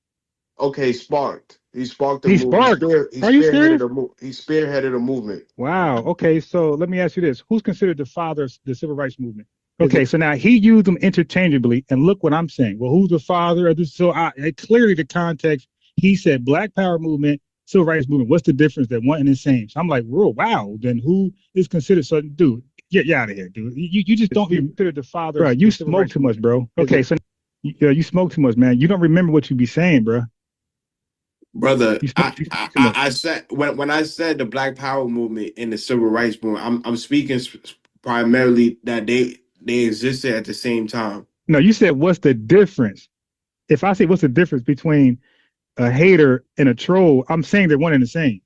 Okay, sparked. He sparked the movement. Are you serious? He spearheaded a movement. Wow. Okay, so let me ask you this: who's considered the father of the civil rights movement? Okay, so now he used them interchangeably, and look what I'm saying. Well, who's the father of this? So clearly the context. He said Black Power movement, civil rights movement. What's the difference? They're one and the same. So I'm like, whoa, wow. Then who is considered? So, dude, get out of here, dude. You just don't consider the father. Bro, you smoke too much, bro. Okay, so you smoke too much, man. You don't remember what you be saying, bro. Brother, I said when I said the Black Power movement and the civil rights movement, I'm speaking primarily that they existed at the same time. No, you said what's the difference? If I say what's the difference between a hater and a troll, I'm saying they're one and the same.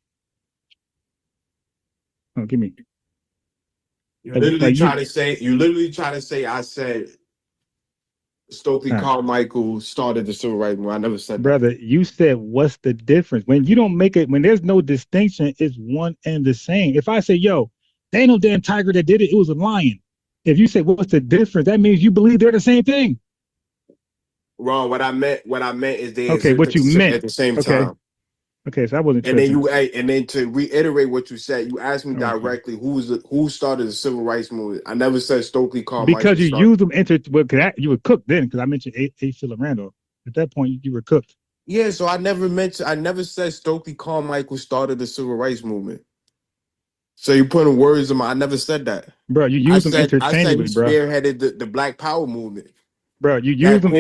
Oh, give me. You literally try to say I said Stokely Carmichael started the civil rights movement. I never said that. Brother, you said what's the difference? When you don't make it, when there's no distinction, it's one and the same. If I say, yo, there ain't no damn tiger that did it, it was a lion. If you say what's the difference, that means you believe they're the same thing. Wrong. What I meant is they what you meant at the same time. Okay, so I wasn't. And then to reiterate what you said, you asked me directly who started the civil rights movement. I never said Stokely Carmichael. Because you used them you were cooked then, because I mentioned A. Philip Randolph. At that point, you were cooked. Yeah, so I never said Stokely Carmichael started the civil rights movement. So you putting words in my. I never said that, bro. You use them interchangeably, bro. I said he spearheaded the Black Power movement. Bro, you use them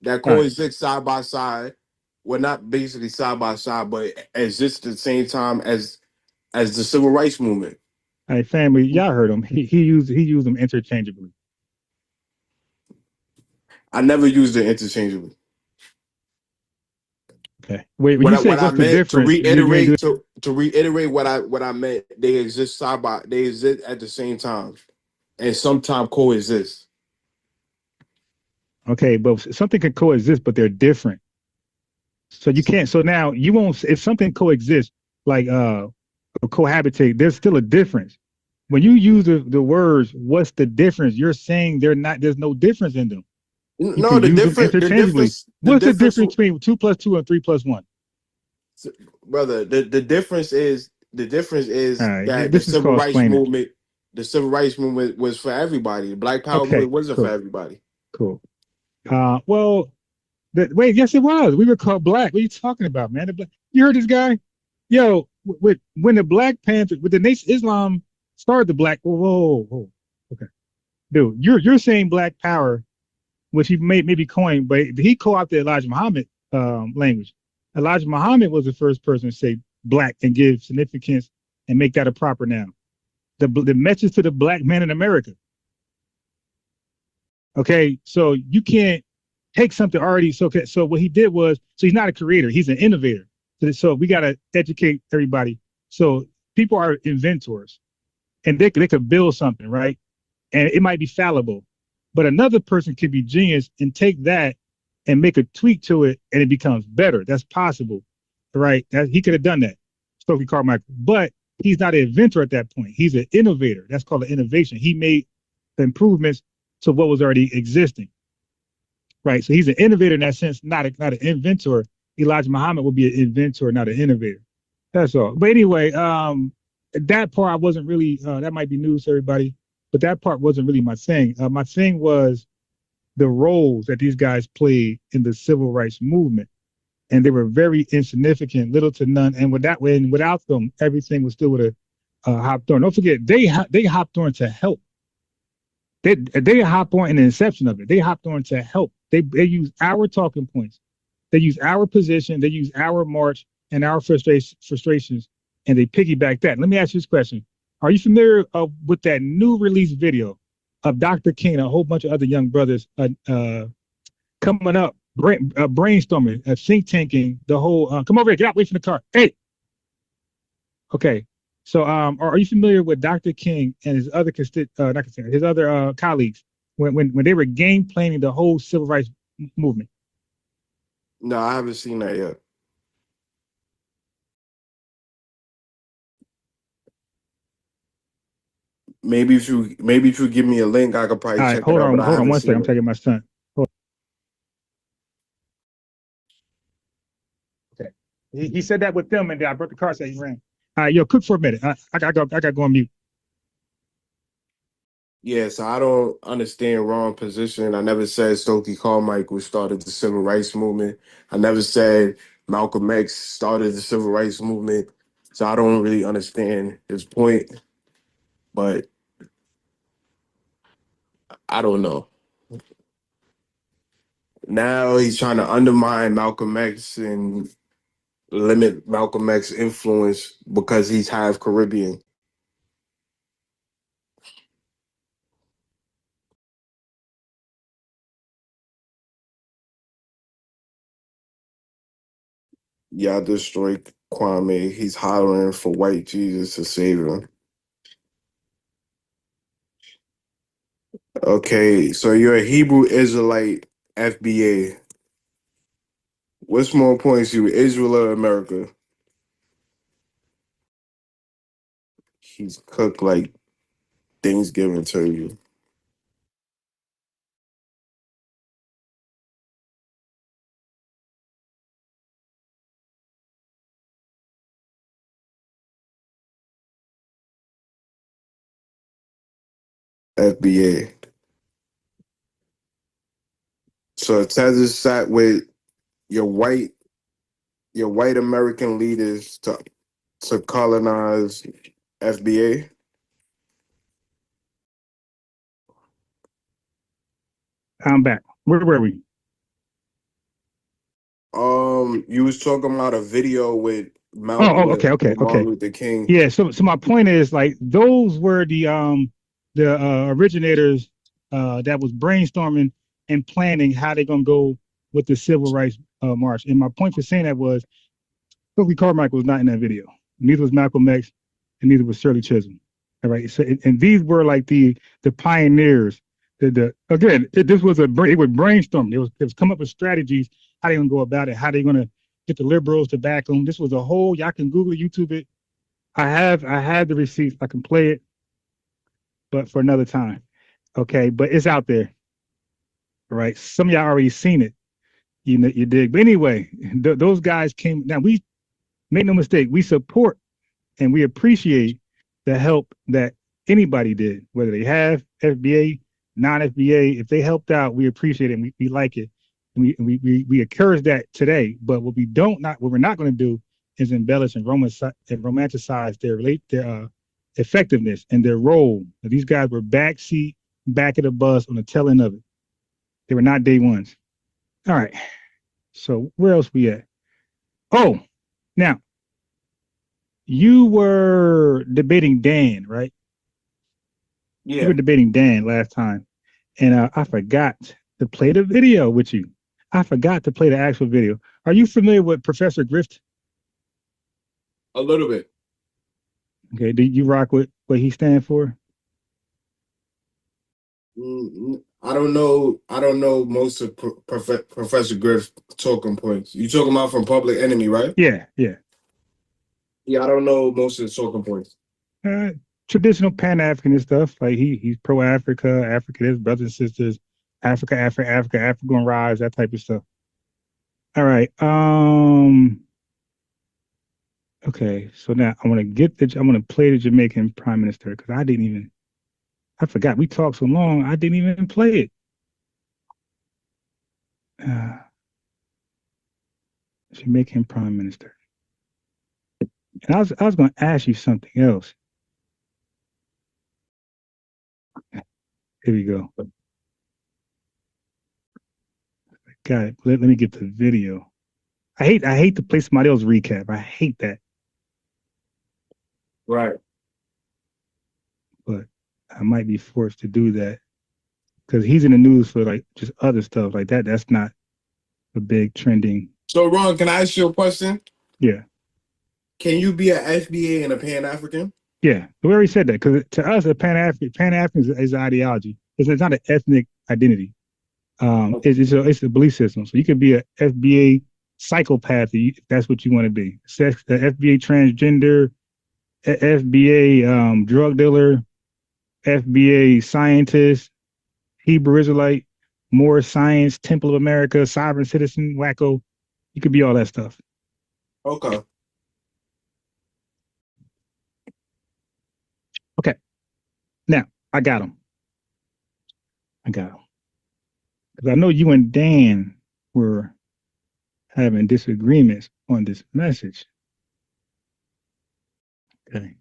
that coexist side by side. Well, not basically side by side, but exist at the same time as the civil rights movement. Hey, family, y'all heard him. He used them interchangeably. I never used it interchangeably. Okay. Wait, when you say what's the difference? To reiterate what I meant, they exist at the same time, and sometimes coexist. Okay, but something can coexist, but they're different. So you can't. So now you won't. If something coexists, like cohabitate, there's still a difference. When you use the words, what's the difference? You're saying they're not. There's no difference in them. No, the difference. What's the difference between 2 + 2 and 3 + 1? Brother, the difference is that the civil rights movement. The civil rights movement was for everybody. The Black Power movement wasn't for everybody. Cool. Well. Wait, yes, it was. We were called black. What are you talking about, man? You heard this guy? Yo, when the Black Panther, with the Nation Islam started the Black. Whoa. Okay, dude, you're saying Black Power, which he maybe coined, but he co-opted Elijah Muhammad language. Elijah Muhammad was the first person to say black and give significance and make that a proper noun. The message to the black man in America. Okay, so you can't take something already. So what he did was, so he's not a creator, he's an innovator. So we got to educate everybody. So people are inventors and they could build something, right? And it might be fallible, but another person could be genius and take that and make a tweak to it and it becomes better. That's possible, right? He could have done that, Stokely Carmichael, but he's not an inventor at that point. He's an innovator. That's called an innovation. He made improvements to what was already existing, right? So he's an innovator in that sense, not an inventor. Elijah Muhammad would be an inventor, not an innovator. That's all. But anyway, that part I wasn't really, that might be news to everybody, but that part wasn't really my thing. My thing was the roles that these guys played in the civil rights movement. And they were very insignificant, little to none. And without them, everything was still would have hopped on. Don't forget, they hopped on to help. They hopped on in the inception of it. They hopped on to help. They used our talking points. They used our position. They used our march and our frustrations, and they piggyback that. Let me ask you this question. Are you familiar with that new release video of Dr. King and a whole bunch of other young brothers coming up, brainstorming, think tanking, the whole, come over here, get out, wait for the car. Hey. Okay. So are you familiar with Dr. King and his other colleagues when they were game planning the whole civil rights movement? No, I haven't seen that yet. Maybe if you give me a link, I could probably check it out. Hold on one second. I'm taking my son. Okay. He said that with them, and then I brought the car, said he ran. All right, yo, cook for a minute. I got to go on mute. Yeah, so I don't understand wrong position. I never said Stokely Carmichael started the civil rights movement. I never said Malcolm X started the civil rights movement. So I don't really understand his point. But I don't know. Now he's trying to undermine Malcolm X and limit Malcolm X's influence because he's half Caribbean. Y'all destroyed Kwame. He's hollering for white Jesus to save him. Okay, so you're a Hebrew Israelite FBA. What's more points you, Israel or America? He's cooked like Thanksgiving turkey. FBA. So Tethers sat with your white American leaders to colonize FBA. I'm back. Where were we? You was talking about a video with Malcolm. Okay. Martin Luther King. Yeah. So my point is, like, those were the originators that was brainstorming and planning how they're gonna go with the civil rights march. And my point for saying that was, Stokely Carmichael was not in that video. Neither was Malcolm X, and neither was Shirley Chisholm. All right. So and these were like the pioneers. This was it was brainstorming. It was come up with strategies, how they gonna go about it, how they gonna get the liberals to back them. This was a whole, y'all can Google it, YouTube it. I have the receipts, I can play it, but for another time. Okay, but it's out there. All right. Some of y'all already seen it. You know, you dig. But anyway, those guys came. Now we make no mistake, we support and we appreciate the help that anybody did, whether they have FBA, non-FBA. If they helped out, we appreciate it and we like it. And we encourage that today. But what we're not going to do is embellish and romanticize their effectiveness and their role. These guys were back of the bus on the tail end of it. They were not day ones. All right. So where else we at? Oh, now you were debating Dan, right? Yeah. You were debating Dan last time, and I forgot to play the video with you. I forgot to play the actual video. Are you familiar with Professor Grift? A little bit. Okay. Do you rock with what he stands for? I don't know most of Professor Griff's talking points. You talking about from Public Enemy, right? Yeah. Yeah, I don't know most of the talking points. traditional Pan-Africanist stuff. Like he's pro-Africa, Africanist, brothers and sisters, Africa gonna rise, that type of stuff. All right. Okay, so now I'm gonna play the Jamaican Prime Minister because I forgot. We talked so long, I didn't even play it. Jamaican Prime Minister. And I was gonna ask you something else. Here we go. Got it. Let me get the video. I hate to play somebody else's recap. I hate that. Right. But I might be forced to do that because he's in the news for like just other stuff like that. That's not a big trending. So, Ron, can I ask you a question? Yeah. Can you be an FBA and a Pan-African? Yeah, we already said that because to us, a Pan-African is an ideology. It's not an ethnic identity. It's a belief system. So you could be an FBA psychopath if that's what you want to be. FBA transgender, FBA drug dealer, FBA scientist, Hebrew Israelite, Moorish Science, Temple of America, sovereign citizen, wacko. You could be all that stuff. Okay. Okay. Now, I got him. Because I know you and Dan were having disagreements on this message. Okay.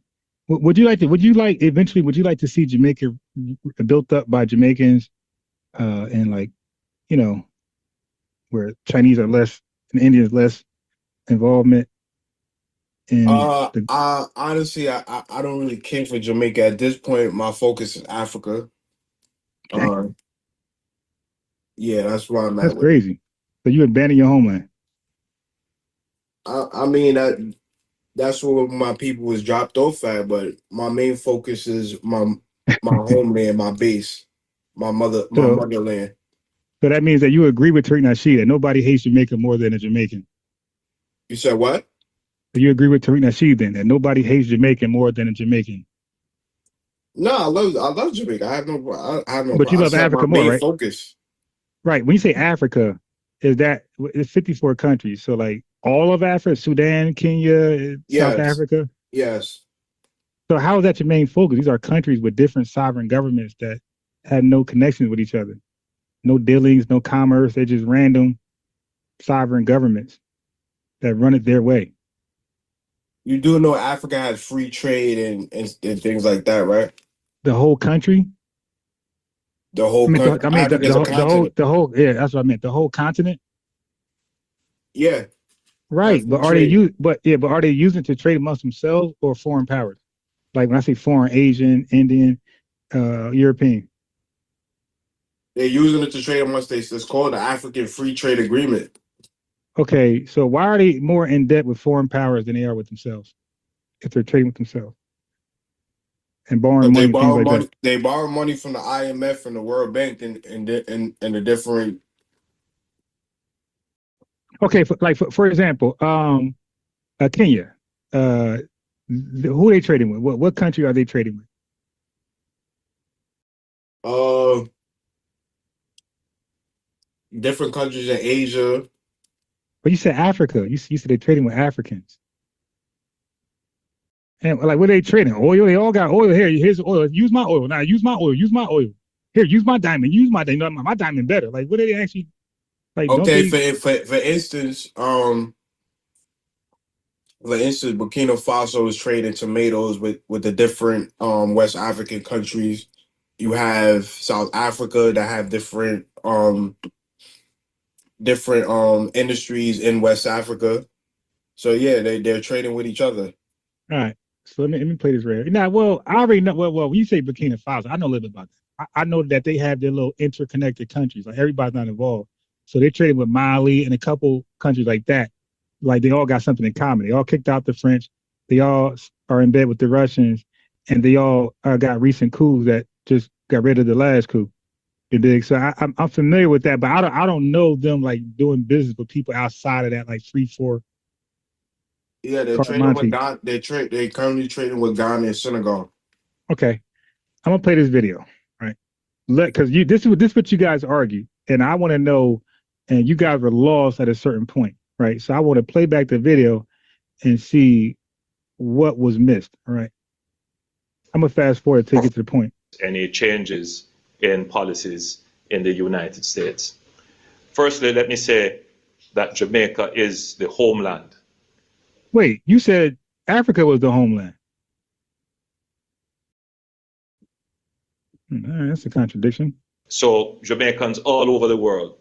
Would you like to see Jamaica built up by Jamaicans and like, you know, where Chinese are less and Indians less involvement in honestly I don't really care for Jamaica at this point. My focus is Africa. Yeah, that's why I'm at. That's crazy. So you abandon your homeland. I mean that's where my people was dropped off at, but my main focus is my homeland, my base, my motherland. So that means that you agree with Tariq Nasheed that nobody hates Jamaica more than a Jamaican. You said what? So you agree with Tariq Nasheed then that nobody hates Jamaican more than a Jamaican? No, I love Jamaica. I have no But you love Africa more, right? Focus. Right. When you say Africa, it's 54 countries. So like all of Africa, Sudan, Kenya, South Africa? Yes. So how is that your main focus? These are countries with different sovereign governments that had no connections with each other. No dealings, no commerce. They're just random sovereign governments that run it their way. You do know Africa has free trade and things like that, right? The whole country? The whole country. The whole yeah, that's what I meant. The whole continent? Yeah. Right. But are they using it to trade amongst themselves or foreign powers? Like when I say foreign, Asian, Indian, European. They're using it to trade amongst it's called the African Free Trade Agreement. Okay, so why are they more in debt with foreign powers than they are with themselves? If they're trading with themselves and borrowing money, they borrow money from the IMF and the World Bank and the different. Okay, for example, Kenya, who are they trading with? What country are they trading with? Different countries in Asia. But you said Africa. You said they're trading with Africans. And like, what are they trading? Oil? They all got oil here. Here's oil. Use my oil. Now use my oil. Use my oil. Here, use my diamond. Use my diamond. My diamond better. Like, what are they actually like? Okay, for instance, Burkina Faso is trading tomatoes with the different West African countries. You have South Africa that have different industries in West Africa. So yeah, they're trading with each other. All right. So let me play this right now. Well, I already know. Well, when you say Burkina Faso, I know a little bit about that. I know that they have their little interconnected countries. Like everybody's not involved. So they traded with Mali and a couple countries like that. Like they all got something in common. They all kicked out the French. They all are in bed with the Russians, and they all got recent coups that just got rid of the last coup. You dig? So I'm familiar with that, but I don't know them like doing business with people outside of that, like 3-4. Yeah, they're trading with Ghana. They're currently trading with Ghana and Senegal. Okay, I'm gonna play this video, right? Because this is what you guys argue, and I want to know, and you guys were lost at a certain point, right? So I want to play back the video and see what was missed. All right, I'm gonna fast forward to get to the point. Any changes in policies in the United States. Firstly, let me say that Jamaica is the homeland. Wait, you said Africa was the homeland. That's a contradiction. So Jamaicans all over the world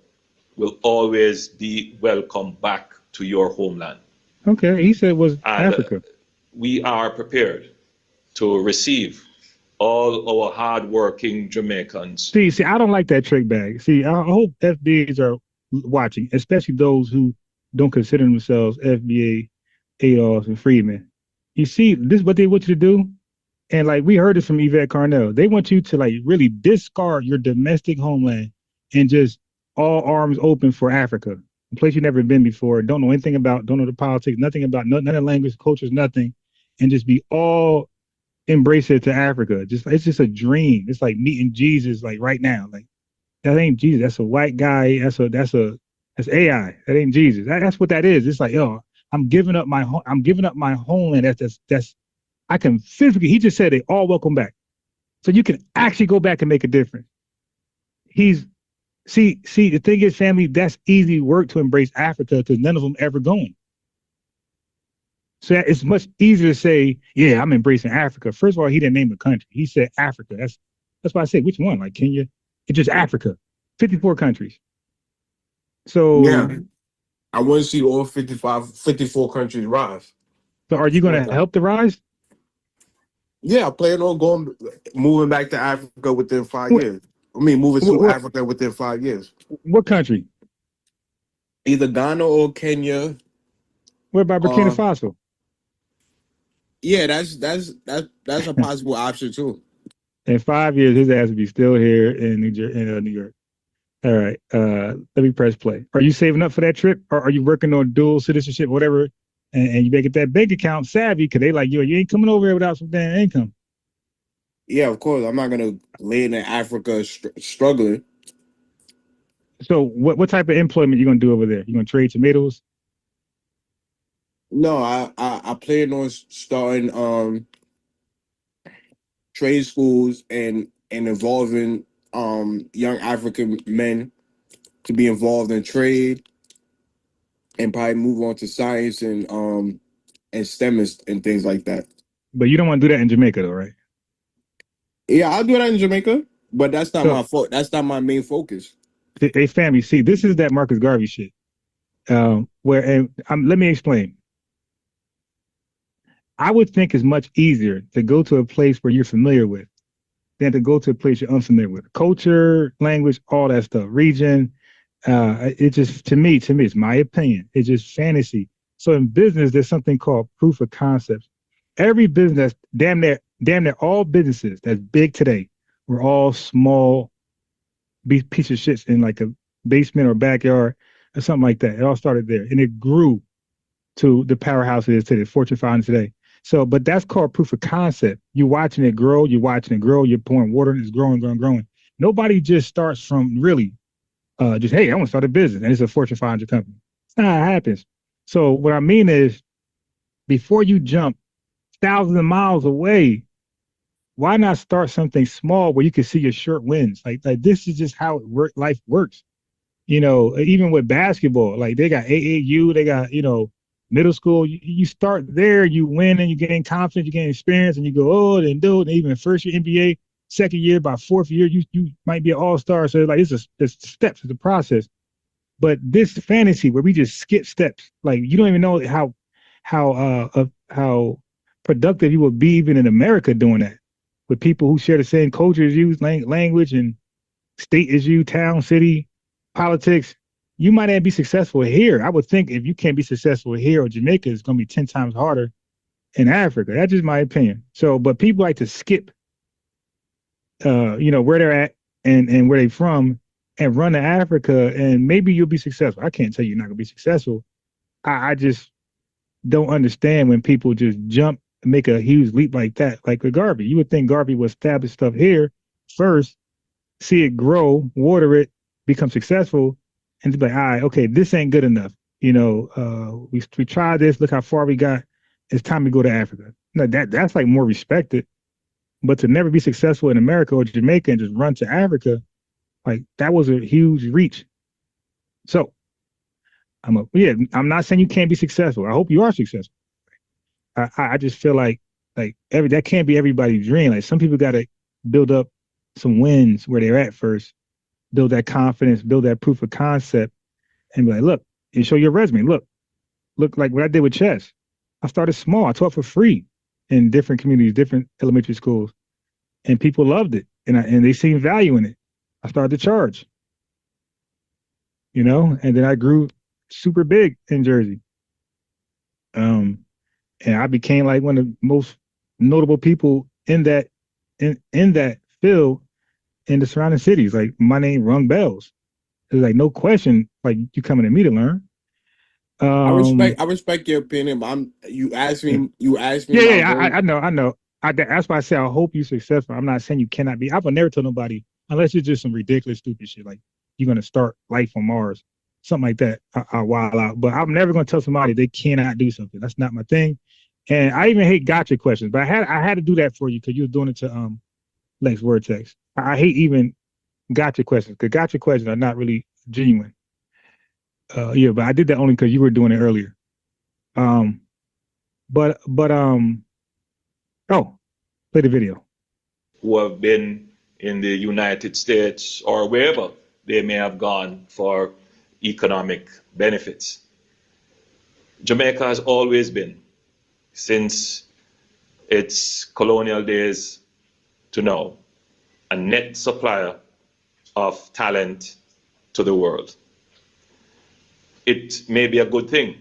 will always be welcome back to your homeland. Okay, he said it was Africa. We are prepared to receive all our hardworking Jamaicans. See, I don't like that trick bag. See, I hope FBAs are watching, especially those who don't consider themselves FBA ADOS and freedmen. You see, this is what they want you to do. And like we heard this from Yvette Carnell, they want you to like really discard your domestic homeland and just all arms open for Africa, a place you've never been before, don't know anything about, don't know the politics, nothing about, none of the language, cultures, nothing, and just be all embrace it to Africa. It's just a dream. It's like meeting Jesus like right now. Like that ain't Jesus. That's a white guy. That's AI. That ain't Jesus. That's what that is. It's like, yo, I'm giving up my homeland. That's I can physically. He just said they all welcome back, so you can actually go back and make a difference. See. The thing is, family, that's easy work to embrace Africa because none of them ever going. So it's much easier to say, yeah, I'm embracing Africa. First of all, he didn't name a country. He said Africa. That's why I said which one? Like Kenya? It's just Africa. 54 countries. So yeah, I want to see all 54 countries rise. So are you going to help the rise? Yeah, I plan on moving back to Africa within 5 years. I mean, moving to Africa within 5 years. What country? Either Ghana or Kenya. What about Burkina Faso? Yeah, that's a possible option too. In 5 years, his ass will be still here in New York. All right, let me press play. Are you saving up for that trip, or are you working on dual citizenship, whatever? And you make that bank account savvy because they like, yo, you ain't coming over here without some damn income. Yeah, of course. I'm not gonna land in Africa struggling. So what type of employment you gonna do over there? You gonna trade tomatoes? No, I plan on starting trade schools and involving young African men to be involved in trade and probably move on to science and STEM and things like that. But you don't want to do that in Jamaica though, right? Yeah, I'll do that in Jamaica, but that's not that's not my main focus. Hey, family, see, this is that Marcus Garvey shit. Let me explain. I would think it's much easier to go to a place where you're familiar with than to go to a place you're unfamiliar with. Culture, language, all that stuff, region. It just, to me, it's my opinion. It's just fantasy. So in business, there's something called proof of concept. Every business, damn near all businesses that's big today were all small piece of shits in like a basement or backyard or something like that. It all started there, and it grew to the powerhouse it is today, Fortune 500 today. So, but that's called proof of concept. You're watching it grow. You're pouring water, and it's growing. Nobody just starts from really just, hey, I want to start a business, and it's a Fortune 500 company. That's not how it happens. So what I mean is, before you jump thousands of miles away, why not start something small where you can see your short wins? Like this is just how life works. You know, even with basketball, like they got AAU, they got, middle school. You start there, you win, and you gain confidence, you gain experience, and you go, and even first year NBA, second year, by fourth year, you might be an all-star. So like it's steps, it's a process. But this fantasy where we just skip steps, like you don't even know how productive you will be even in America doing that with people who share the same culture as you, language and state as you, town, city, politics. You might not be successful here. I would think if you can't be successful here or Jamaica, it's going to be 10 times harder in Africa. That's just my opinion. So, but people like to skip, where they're at and where they're from and run to Africa, and maybe you'll be successful. I can't tell you you're not going to be successful. I just don't understand when people just jump make a huge leap like that. Like with Garvey, you would think Garvey would establish stuff here first, see it grow, water it, become successful, and to be like, all right, okay, this ain't good enough. You know, we tried this. Look how far we got. It's time to go to Africa. No, that's like more respected. But to never be successful in America or Jamaica and just run to Africa, like that was a huge reach. So I'm not saying you can't be successful. I hope you are successful. I just feel like that can't be everybody's dream. Like some people got to build up some wins where they're at first, build that confidence, build that proof of concept, and be like, look, and show your resume. Look like what I did with chess. I started small. I taught for free in different communities, different elementary schools, and people loved it, and they seen value in it. I started to charge, you know, and then I grew super big in Jersey. And I became like one of the most notable people in that field in the surrounding cities. Like my name rung bells. There's like no question, like you coming to me to learn. I respect your opinion, but you asked me. Yeah, I know. That's why I say I hope you're successful. I'm not saying you cannot be. I would never tell nobody unless it's just some ridiculous, stupid shit like you're gonna start life on Mars, something like that. I'll wild out. But I'm never gonna tell somebody they cannot do something. That's not my thing. And I even hate gotcha questions, but I had to do that for you because you were doing it to Lex Vertex. I hate even gotcha questions because gotcha questions are not really genuine. Yeah, but I did that only because you were doing it earlier. Oh, play the video. Who have been in the United States or wherever they may have gone for economic benefits. Jamaica has always been, since its colonial days to now, a net supplier of talent to the world. It may be a good thing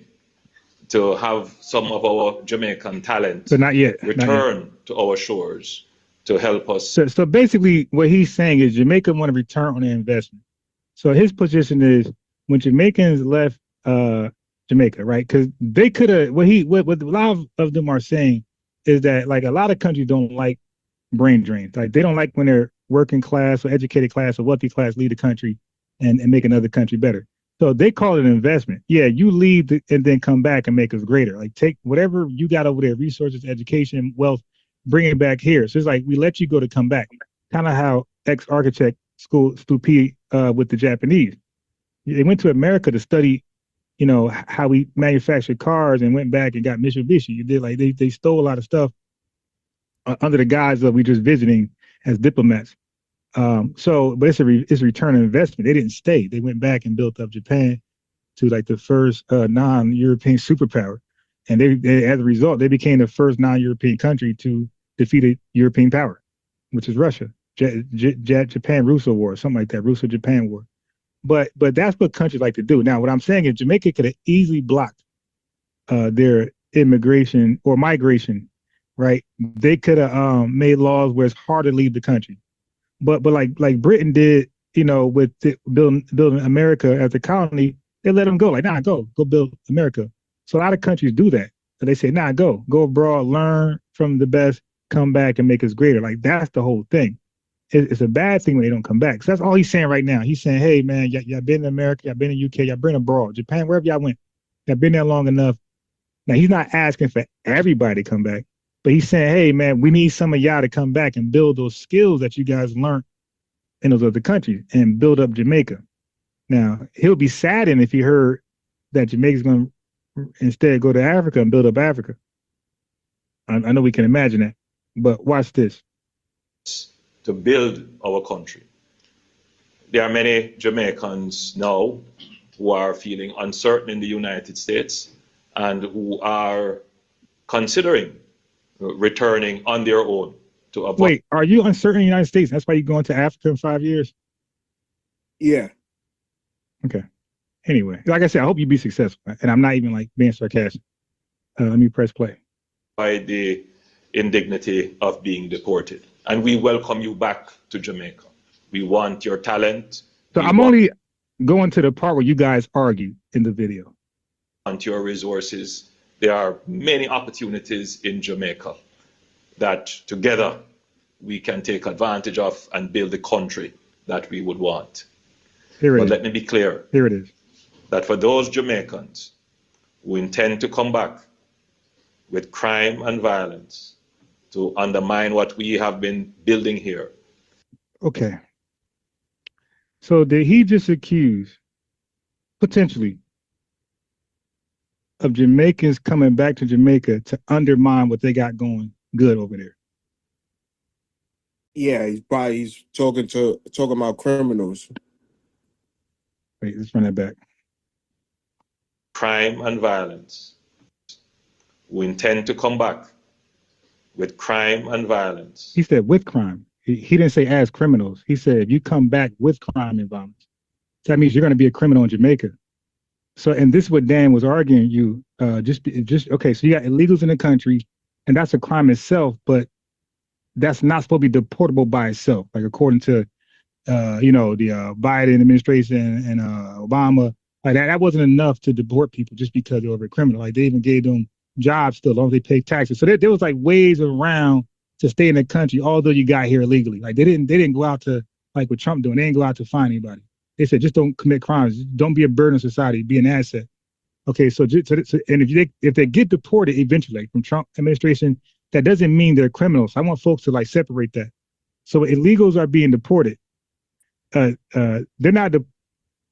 to have some of our Jamaican talent but not yet. return to our shores to help us. So basically what he's saying is Jamaica want to return on their investment. So his position is when Jamaicans left Jamaica, right? Because they could have, what a lot of them are saying is that like a lot of countries don't like brain drains. Like they don't like when their working class or educated class or wealthy class leave the country and make another country better. So they call it an investment. Yeah, you leave and then come back and make us greater. Like take whatever you got over there, resources, education, wealth, bring it back here. So it's like we let you go to come back. Kind of how ex-architect school Stupi with the Japanese. They went to America to study, you know, how we manufactured cars and went back and got Mitsubishi. You did like they stole a lot of stuff under the guise of we just visiting as diplomats. But it's a return on investment. They didn't stay. They went back and built up Japan to like the first non-European superpower. And they as a result, they became the first non-European country to defeat a European power, which is Russia. Japan-Russo War, something like that, Russo-Japan War. But that's what countries like to do. Now, what I'm saying is Jamaica could have easily blocked their immigration or migration, right? They could have made laws where it's hard to leave the country. But like Britain did, you know, with building America as a colony, they let them go. Like, nah, go build America. So a lot of countries do that. So they say, nah, go abroad, learn from the best, come back and make us greater. Like that's the whole thing. It's a bad thing when they don't come back. So that's all he's saying right now. He's saying, hey man, y'all been in America, y'all been in UK, y'all been abroad, Japan, wherever y'all went, y'all been there long enough. Now he's not asking for everybody to come back. But he's saying, hey, man, we need some of y'all to come back and build those skills that you guys learned in those other countries and build up Jamaica. Now, he'll be saddened if he heard that Jamaica's going to instead go to Africa and build up Africa. I know we can imagine that. But watch this. To build our country. There are many Jamaicans now who are feeling uncertain in the United States and who are considering returning on their own to avoid. Wait, are you uncertain in the United States? That's why you're going to Africa in 5 years? Yeah. Okay. Anyway, like I said, I hope you be successful. And I'm not even like being sarcastic. Let me press play. By the indignity of being deported. And we welcome you back to Jamaica. We want your talent. So I'm only going to the part where you guys argue in the video. Want your resources. there are many opportunities in Jamaica that together we can take advantage of and build the country that we would want. But let me be clear. Here it is. That for those Jamaicans who intend to come back with crime and violence to undermine what we have been building here. Okay. So did he just accuse, potentially, of Jamaicans coming back to Jamaica to undermine what they got going good over there? Yeah, he's talking about criminals. Wait, let's run that back. Crime and violence. We intend to come back with crime and violence. He said with crime. He didn't say as criminals. He said if you come back with crime and violence, so that means you're going to be a criminal in Jamaica. So, and this is what Dan was arguing. Okay. So you got illegals in the country, and that's a crime itself, but that's not supposed to be deportable by itself. Like according to, the Biden administration and Obama, like that wasn't enough to deport people just because they were a criminal. Like they even gave them jobs still, as long as they pay taxes. So there was like ways around to stay in the country, although you got here illegally. Like they didn't go out to, like what Trump doing. They didn't go out to find anybody. They said just don't commit crimes. Don't be a burden on society. Be an asset. Okay, so and if they get deported eventually, like from Trump administration, that doesn't mean they're criminals. I want folks to like separate that. So illegals are being deported. They're not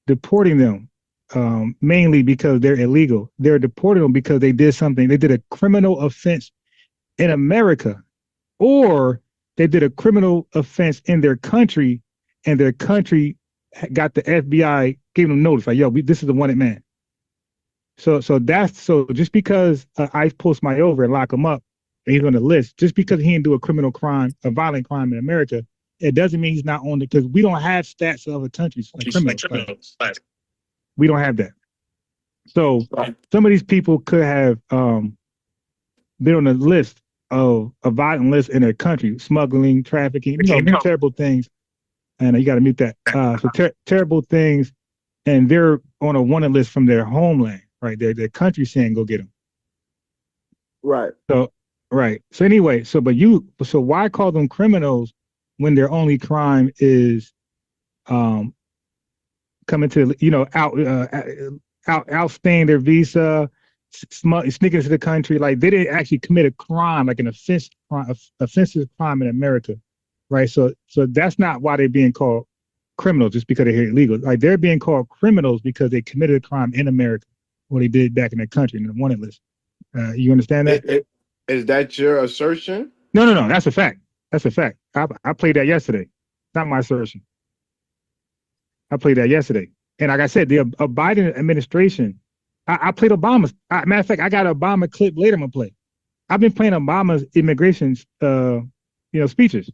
deporting them mainly because they're illegal. They're deporting them because they did something. They did a criminal offense in America, or they did a criminal offense in their country, and their country got the FBI, gave them notice, like, yo, this is the wanted man. So just because ICE posts my over and lock him up, and he's on the list, just because he didn't do a criminal crime, a violent crime in America, it doesn't mean he's not on it, because we don't have stats of other countries like criminals. We don't have that. So some of these people could have been on a list of a violent list in their country, smuggling, trafficking, terrible things. And you got to mute that. So terrible things, and they're on a wanted list from their homeland, right? Their country saying go get them. Right. So right. So anyway, so why call them criminals when their only crime is coming to outstaying their visa, sneaking into the country? Like they didn't actually commit a crime, like an offensive crime in America. Right, so that's not why they're being called criminals just because they're here illegal. Like they're being called criminals because they committed a crime in America, what they did back in their country in the wanted list. You understand that? Is that your assertion? No, that's a fact. That's a fact. I played that yesterday. Not my assertion. I played that yesterday, and like I said, the Biden administration. I played Obama's. Matter of fact, I got an Obama clip later. I'm gonna play. I've been playing Obama's immigration, speeches.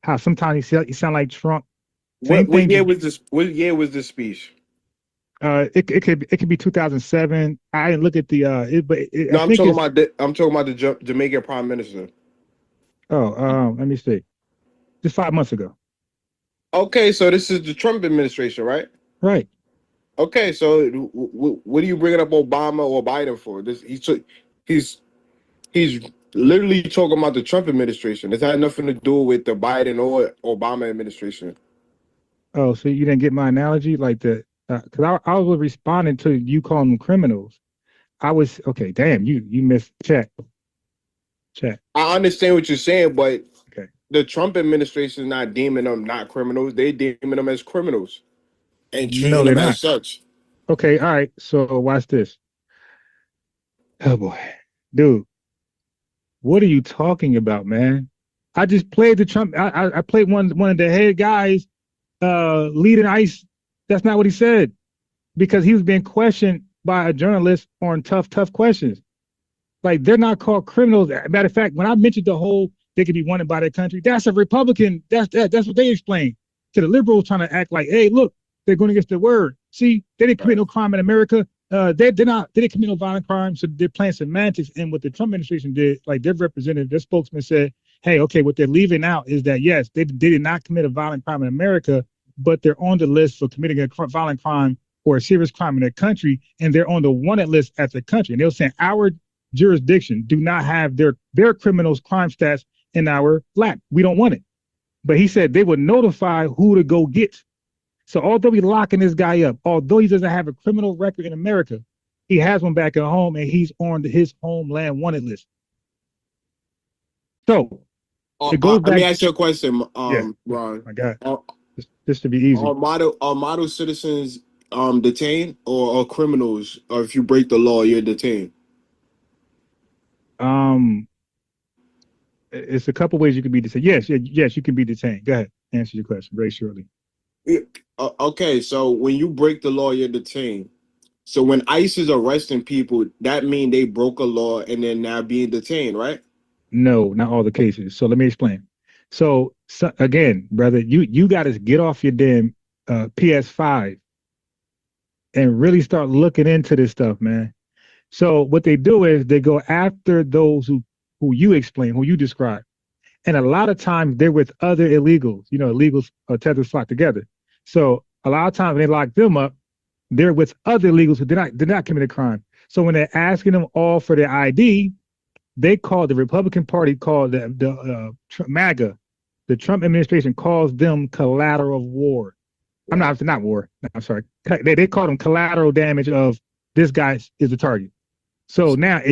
How sometimes he sound like Trump. What year was this speech? It could be 2007. I didn't look at the I'm talking about the Jamaican Prime Minister. Oh, let me see. Just 5 months ago. Okay, so this is the Trump administration, right? Right. Okay, so what are you bringing up Obama or Biden for? He's literally talking about the Trump administration. This had nothing to do with the Biden or Obama administration. Oh, so you didn't get my analogy? Like because I was responding to you calling them criminals. Okay, damn, you missed chat. I understand what you're saying, but the Trump administration is not deeming them not criminals. They deeming them as criminals and treating them as such. Okay, all right, so watch this. Oh boy, dude. What are you talking about, man? I just played the Trump. I played one of the head guys leading ICE. That's not what he said, because he was being questioned by a journalist on tough questions. Like they're not called criminals. Matter of fact, when I mentioned they could be wanted by their country, that's a Republican. That's what they explained to the liberals, trying to act like, hey, look, they're going against their word. See, they didn't commit no crime in America. They didn't commit no violent crime, so they're playing semantics. And what the Trump administration did, like their representative, their spokesman said, hey, okay, what they're leaving out is that, yes, they did not commit a violent crime in America, but they're on the list for committing a violent crime or a serious crime in their country, and they're on the wanted list at the country. And they'll say our jurisdiction do not have their criminals crime stats in our lap. We don't want it. But he said they would notify who to go get. So although he's locking this guy up, although he doesn't have a criminal record in America, he has one back at home, and he's on his homeland wanted list. So it goes back. Let me ask you a question, Yeah. Ron. My God, just to be easy. Are model citizens detained or criminals? Or if you break the law, you're detained? It's a couple ways you can be detained. Yes, you can be detained. Go ahead, answer your question very shortly. Yeah. Okay, so when you break the law, you're detained. So when ICE is arresting people, that means they broke a law and they're now being detained, right? No, not all the cases. So let me explain. So again, brother, you got to get off your damn PS5 and really start looking into this stuff, man. So what they do is they go after those who you explain, who you describe. And a lot of times they're with other illegals, illegals tethers flock together. So a lot of times when they lock them up, they're with other illegals who did not commit a crime. So when they're asking them all for their ID, they call the Republican Party, called the MAGA, the Trump administration calls them collateral war. Not war. I'm sorry. They call them collateral damage of this guy is the target. So now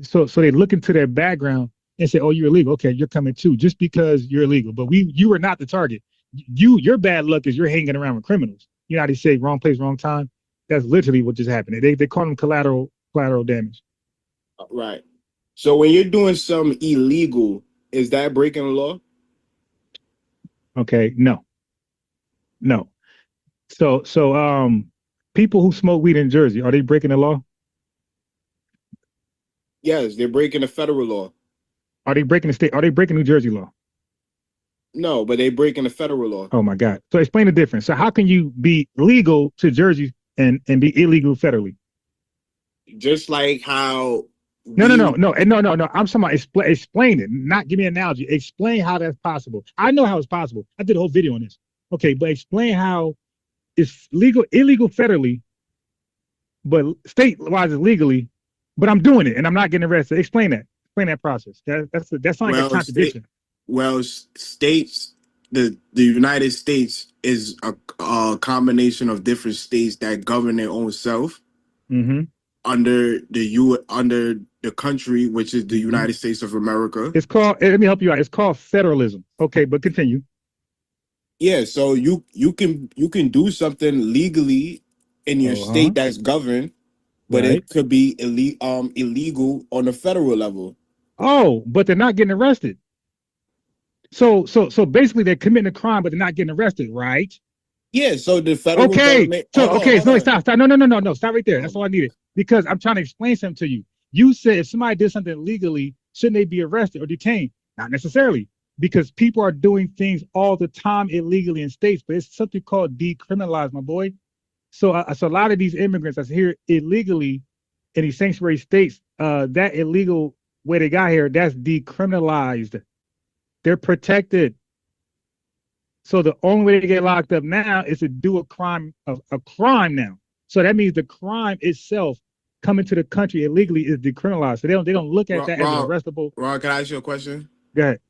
so they look into their background and say, oh, you're illegal. Okay, you're coming too, just because you're illegal. But you are not the target. Your bad luck is you're hanging around with criminals. You know how they say wrong place, wrong time? That's literally what just happened. They call them collateral damage. Right. So when you're doing something illegal, is that breaking the law? Okay, no. So people who smoke weed in Jersey, are they breaking the law? Yes, they're breaking the federal law. Are they breaking the state? Are they breaking New Jersey law? No, but they breaking the federal law. Oh my God. So explain the difference. So how can you be legal to Jersey and be illegal federally? Just like how No. I'm talking about explain it, not give me an analogy. Explain how that's possible. I know how it's possible. I did a whole video on this. Okay, but explain how it's illegal federally, but state-wise is legally, but I'm doing it and I'm not getting arrested. Explain that process. That's not like a contradiction. States, the United States is a combination of different states that govern their own self under the country, which is the United States of America. It's called. Let me help you out. It's called federalism. Okay, but continue. Yeah, so you can do something legally in your state that's governed, but it could be illegal on the federal level. Oh, but they're not getting arrested. So basically they're committing a crime, but they're not getting arrested, right? Yeah. So the federal government. Stop. No. Stop right there. That's all I needed, because I'm trying to explain something to you. You said if somebody did something illegally, shouldn't they be arrested or detained? Not necessarily, because people are doing things all the time illegally in states, but it's something called decriminalized, my boy. So a lot of these immigrants that's here illegally in these sanctuary states, that illegal way they got here, that's decriminalized. They're protected. So the only way to get locked up now is to do a crime now. So that means the crime itself coming to the country illegally is decriminalized. So they don't look at that as arrestable. Ron, can I ask you a question? Go ahead.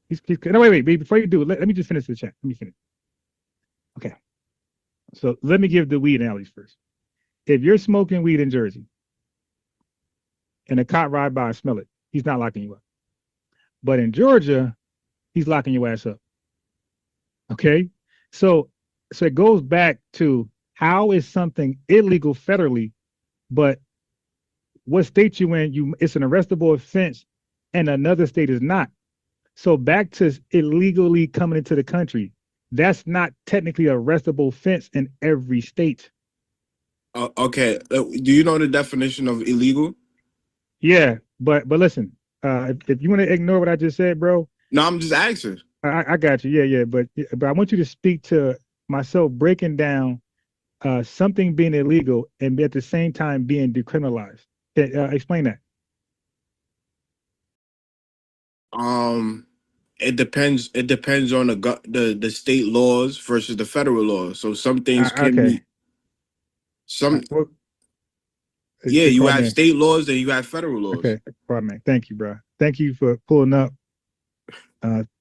No, wait. Before you do it, let me just finish the chat. Let me finish. Okay. So let me give the weed analogies first. If you're smoking weed in Jersey and a cop ride by and smell it, he's not locking you up. But in Georgia, he's locking your ass up. Okay? So it goes back to how is something illegal federally, but what state you in, it's an arrestable offense and another state is not. So back to illegally coming into the country, that's not technically an arrestable offense in every state. Okay. Do you know the definition of illegal? Yeah, but listen, if you want to ignore what I just said, bro. No, I'm just asking. I got you. Yeah. But I want you to speak to myself breaking down something being illegal and at the same time being decriminalized. Explain that. It depends. It depends on the state laws versus the federal laws. So some things can be. You have state laws and you have federal laws. Okay, man. Thank you, bro. Thank you for pulling up.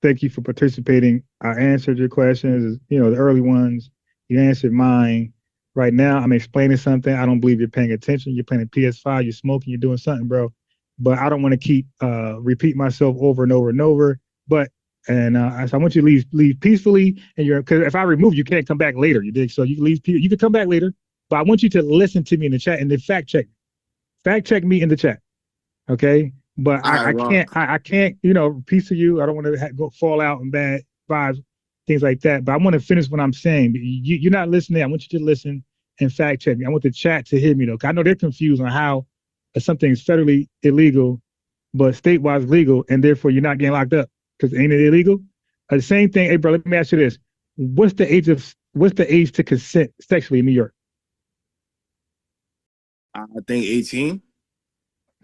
Thank you for participating. I answered your questions, the early ones. You answered mine. Right now, I'm explaining something. I don't believe you're paying attention. You're playing a PS5, you're smoking, you're doing something, bro. But I don't want to keep repeat myself over and over and over. But so I want you to leave peacefully, and because if I remove you, can't come back later. You dig? So you leave. You can come back later, but I want you to listen to me in the chat and then fact check me in the chat. Okay. But I can't, piece of you. I don't want to go fall out and bad vibes, things like that. But I want to finish what I'm saying. You're not listening. I want you to listen and fact check me. I want the chat to hear me though. 'Cause I know they're confused on how something is federally illegal, but statewide legal, and therefore you're not getting locked up because ain't it illegal? The same thing. Hey, bro, let me ask you this: what's the age to consent sexually in New York? I think 18.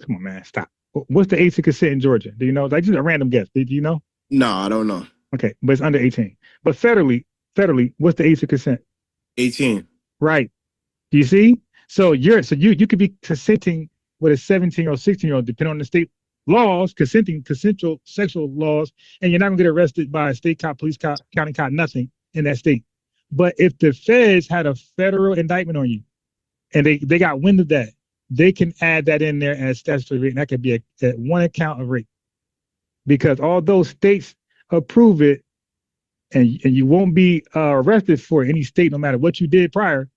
Come on, man, stop. What's the age to consent in Georgia? Do you know? Like just a random guess. Do you know? No, I don't know. Okay, but it's under 18. But federally, what's the age to consent? 18. Right. Do you see? So you could be consenting with a 17-year-old, 16-year-old, depending on the state laws, consensual sexual laws, and you're not gonna get arrested by a state cop, police cop, county cop, nothing in that state. But if the feds had a federal indictment on you, and they got wind of that, they can add that in there as statutory rape, and that could be a one account of rape. Because although states approve it, and you won't be arrested for any state, no matter what you did prior,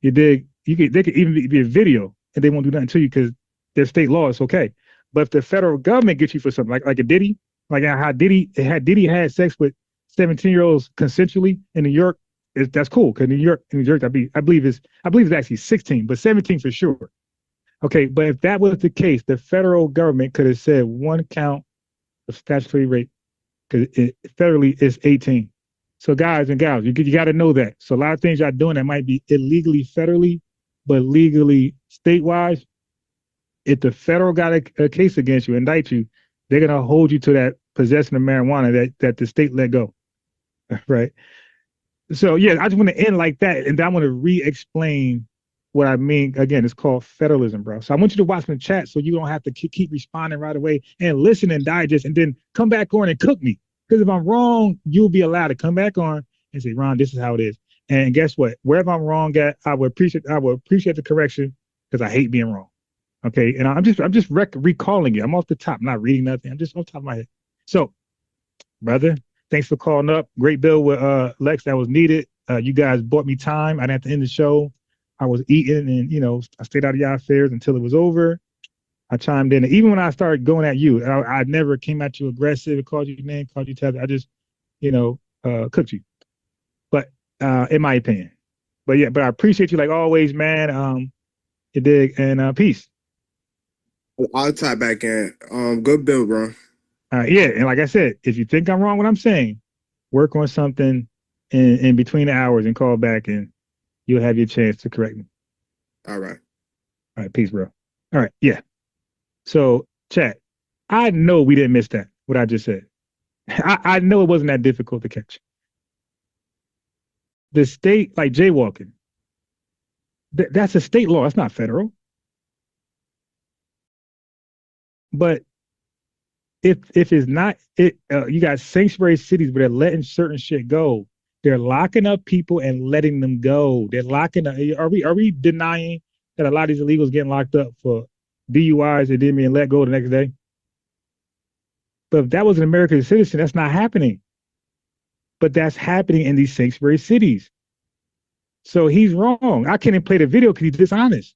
they could even be a video, and they won't do nothing to you because their state law is okay. But if the federal government gets you for something like a Diddy, like how Diddy had sex with 17-year-olds consensually in New York, that's cool because New York, I believe it's actually 16, but 17 for sure. Okay, but if that was the case, the federal government could have said one count of statutory rape because federally it's 18. So guys and gals, you got to know that. So a lot of things y'all doing that might be illegally federally, but legally statewide. If the federal got a case against you, indict you, they're gonna hold you to that possession of marijuana that the state let go, right? So yeah, I just want to end like that, and then I want to re-explain what I mean. Again, it's called federalism, bro. So I want you to watch the chat so you don't have to keep responding right away and listen and digest, and then come back on and cook me. Because if I'm wrong, you'll be allowed to come back on and say, Ron, this is how it is. And guess what? Wherever I'm wrong at, I will appreciate the correction because I hate being wrong. Okay, and I'm just recalling it. I'm off the top, I'm not reading nothing. I'm just off the top of my head. So, brother, thanks for calling up. Great bill with Lex that was needed. You guys bought me time. I didn't have to end the show. I was eating, and I stayed out of y'all affairs until it was over. I chimed in. Even when I started going at you, I never came at you aggressive, called you your name, called you Tether. I just, cooked you. But in my opinion. But yeah, but I appreciate you like always, man. You dig, and peace. I'll tie back in. Good bill, bro. Yeah, and like I said, if you think I'm wrong what I'm saying, work on something in between the hours and call back, and you'll have your chance to correct me. All right. All right, peace, bro. All right, yeah. So, chat, I know we didn't miss that, what I just said. I know it wasn't that difficult to catch. The state, like jaywalking, that's a state law. It's not federal. But if it's not, you got sanctuary cities where they're letting certain shit go. They're locking up people and letting them go. They're locking up. Are we denying that a lot of these illegals getting locked up for DUIs and then being let go the next day? But if that was an American citizen, that's not happening. But that's happening in these sanctuary cities. So he's wrong. I can't even play the video because he's dishonest.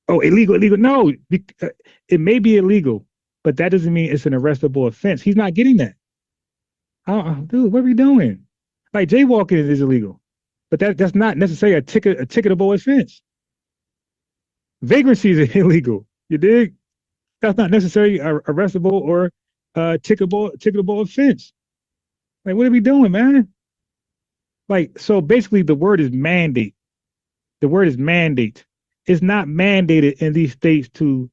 Oh, illegal. No, it may be illegal, but that doesn't mean it's an arrestable offense. He's not getting that. Dude, what are we doing? Like jaywalking is illegal, but that's not necessarily a ticketable offense. Vagrancy is illegal. You dig? That's not necessarily arrestable or ticketable offense. Like, what are we doing, man? Like, so basically, the word is mandate. The word is mandate. It's not mandated in these states to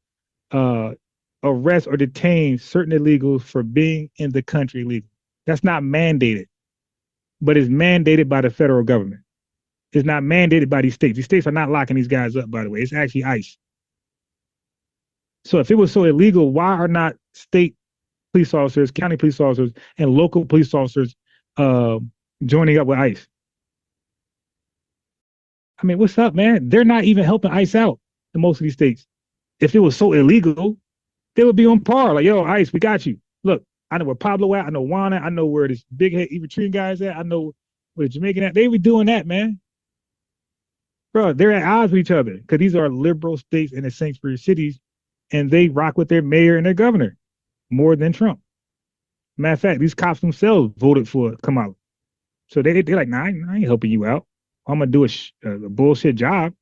arrest or detain certain illegals for being in the country illegally. That's not mandated, but it's mandated by the federal government. It's not mandated by these states. These states are not locking these guys up, by the way. It's actually ICE. So if it was so illegal, why are not state police officers, county police officers, and local police officers joining up with ICE? I mean, what's up, man? They're not even helping ICE out in most of these states. If it was so illegal, they would be on par. Like, yo, ICE, we got you. Look, I know where Pablo at. I know Juan at. I know where this big head Eritrean guy's at. I know where the Jamaican at. They were doing that, man. Bro, they're at odds with each other because these are liberal states and the sanctuary cities, and they rock with their mayor and their governor more than Trump. Matter of fact, these cops themselves voted for Kamala. So they're like, nah, I ain't helping you out. I'm going to do a bullshit job.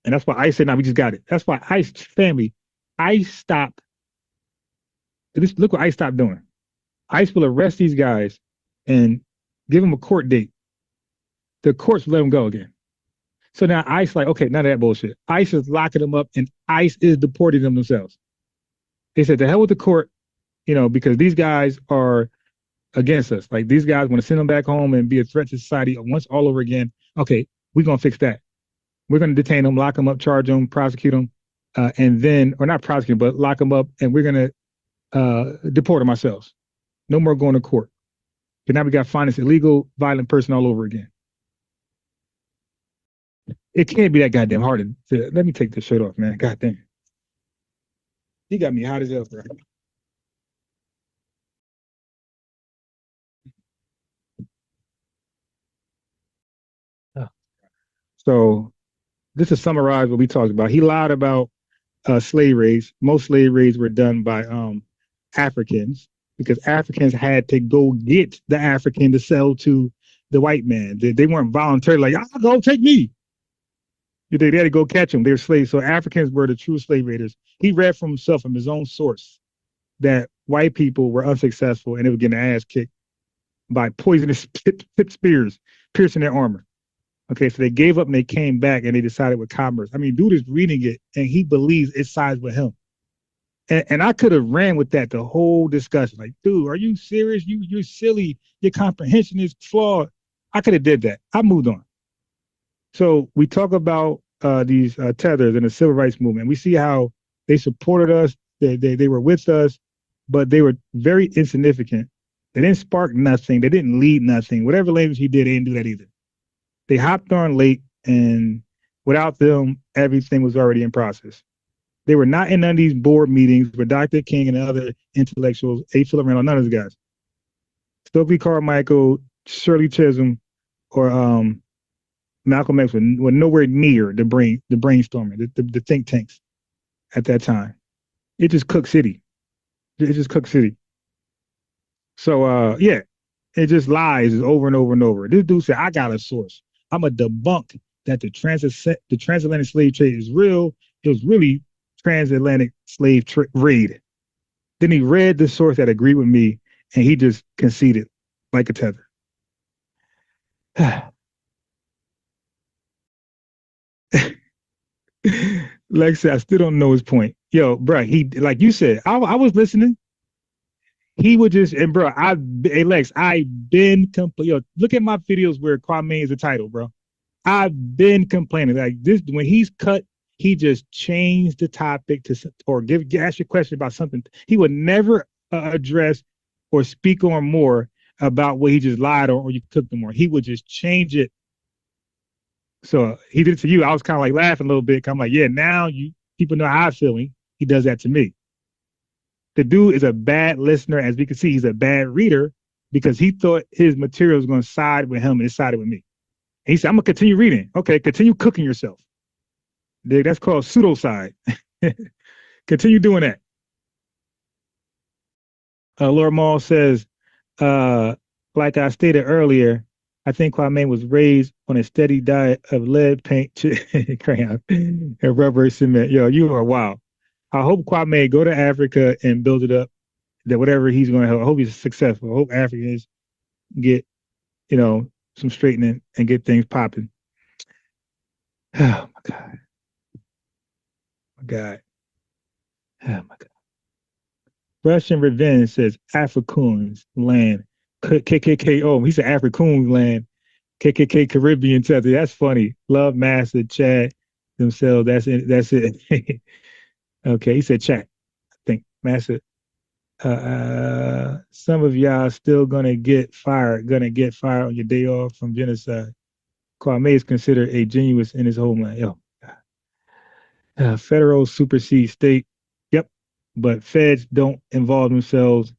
And that's why ICE said, nah, we just got it. That's why ICE family, ICE stopped. Look what ICE stopped doing. ICE will arrest these guys and give them a court date. The courts will let them go again. So now ICE like, okay, none of that bullshit. ICE is locking them up and ICE is deporting them themselves. They said, the hell with the court, because these guys are against us. Like, these guys want to send them back home and be a threat to society once all over again. Okay, we're going to fix that. We're going to detain them, lock them up, charge them, prosecute them, and then, or not prosecute, but lock them up, and we're going to deport them ourselves. No more going to court. But now we got to find this illegal, violent person all over again. It can't be that goddamn hard to let me take this shirt off, man. God damn. He got me hot as hell, bro. So this is summarize what we talked about. He lied about slave raids. Most slave raids were done by Africans because Africans had to go get the African to sell to the white man. They weren't voluntarily like, "I'll go, take me." They had to go catch them. They were slaves. So Africans were the true slave raiders. He read from himself, from his own source, that white people were unsuccessful and they were getting their ass kicked by poisonous tip spears piercing their armor. Okay, so they gave up and they came back and they decided with commerce. I mean, dude is reading it and he believes it sides with him. And I could have ran with that the whole discussion. Like, dude, are you serious? You're silly. Your comprehension is flawed. I could have did that. I moved on. So we talk about these tethers and the civil rights movement. We see how they supported us. They were with us, but they were very insignificant. They didn't spark nothing. They didn't lead nothing. Whatever language he did, they didn't do that either. They hopped on late, and without them, everything was already in process. They were not in none of these board meetings with Dr. King and other intellectuals, A. Philip Randall, none of those guys. Stokely Carmichael, Shirley Chisholm, or Malcolm X were nowhere near the brainstorming, the think tanks at that time. It just cooked city. It just cooked city. So yeah, it just lies over and over and over. This dude said, I got a source. I'm a debunk that the transatlantic slave trade is real. It was really transatlantic slave raid. Then he read the source that agreed with me, and he just conceded like a tether. Lex said, I still don't know his point. Yo, bro, he, like you said, I was listening. He would just, and bro, hey Lex, I've been complaining. Yo, look at my videos where Kwame is the title, bro. I've been complaining. Like this, when he's cut, he just changed the topic to, or ask you a question about something. He would never address or speak on more about what he just lied on or you cooked him more. He would just change it. So he did it to you. I was kind of like laughing a little bit. I'm like, yeah, now people know how I'm feeling. He does that to me. The dude is a bad listener. As we can see, he's a bad reader because he thought his material was going to side with him and it sided with me. And he said, I'm going to continue reading. Okay, continue cooking yourself. That's called pseudocide. Continue doing that. Laura Mall says, like I stated earlier, I think Kwame was raised on a steady diet of lead, paint, crayon, and rubber cement. Yo, you are wild. I hope Kwame go to Africa and build it up. That whatever he's going to help, I hope he's successful. I hope Africans get, some straightening and get things popping. Oh my God. My God. Oh my God. Russian Revenge says Afrikaans land. KKKO. He said Afrikaans land. KKK Caribbean Tether. That's funny. Love, Master, Chad themselves. That's it. That's it. Okay, he said chat. I think Master. Some of y'all still gonna get fired on your day off from genocide. Kwame is considered a genius in his homeland. Yo, federal supersedes state. Yep, but feds don't involve themselves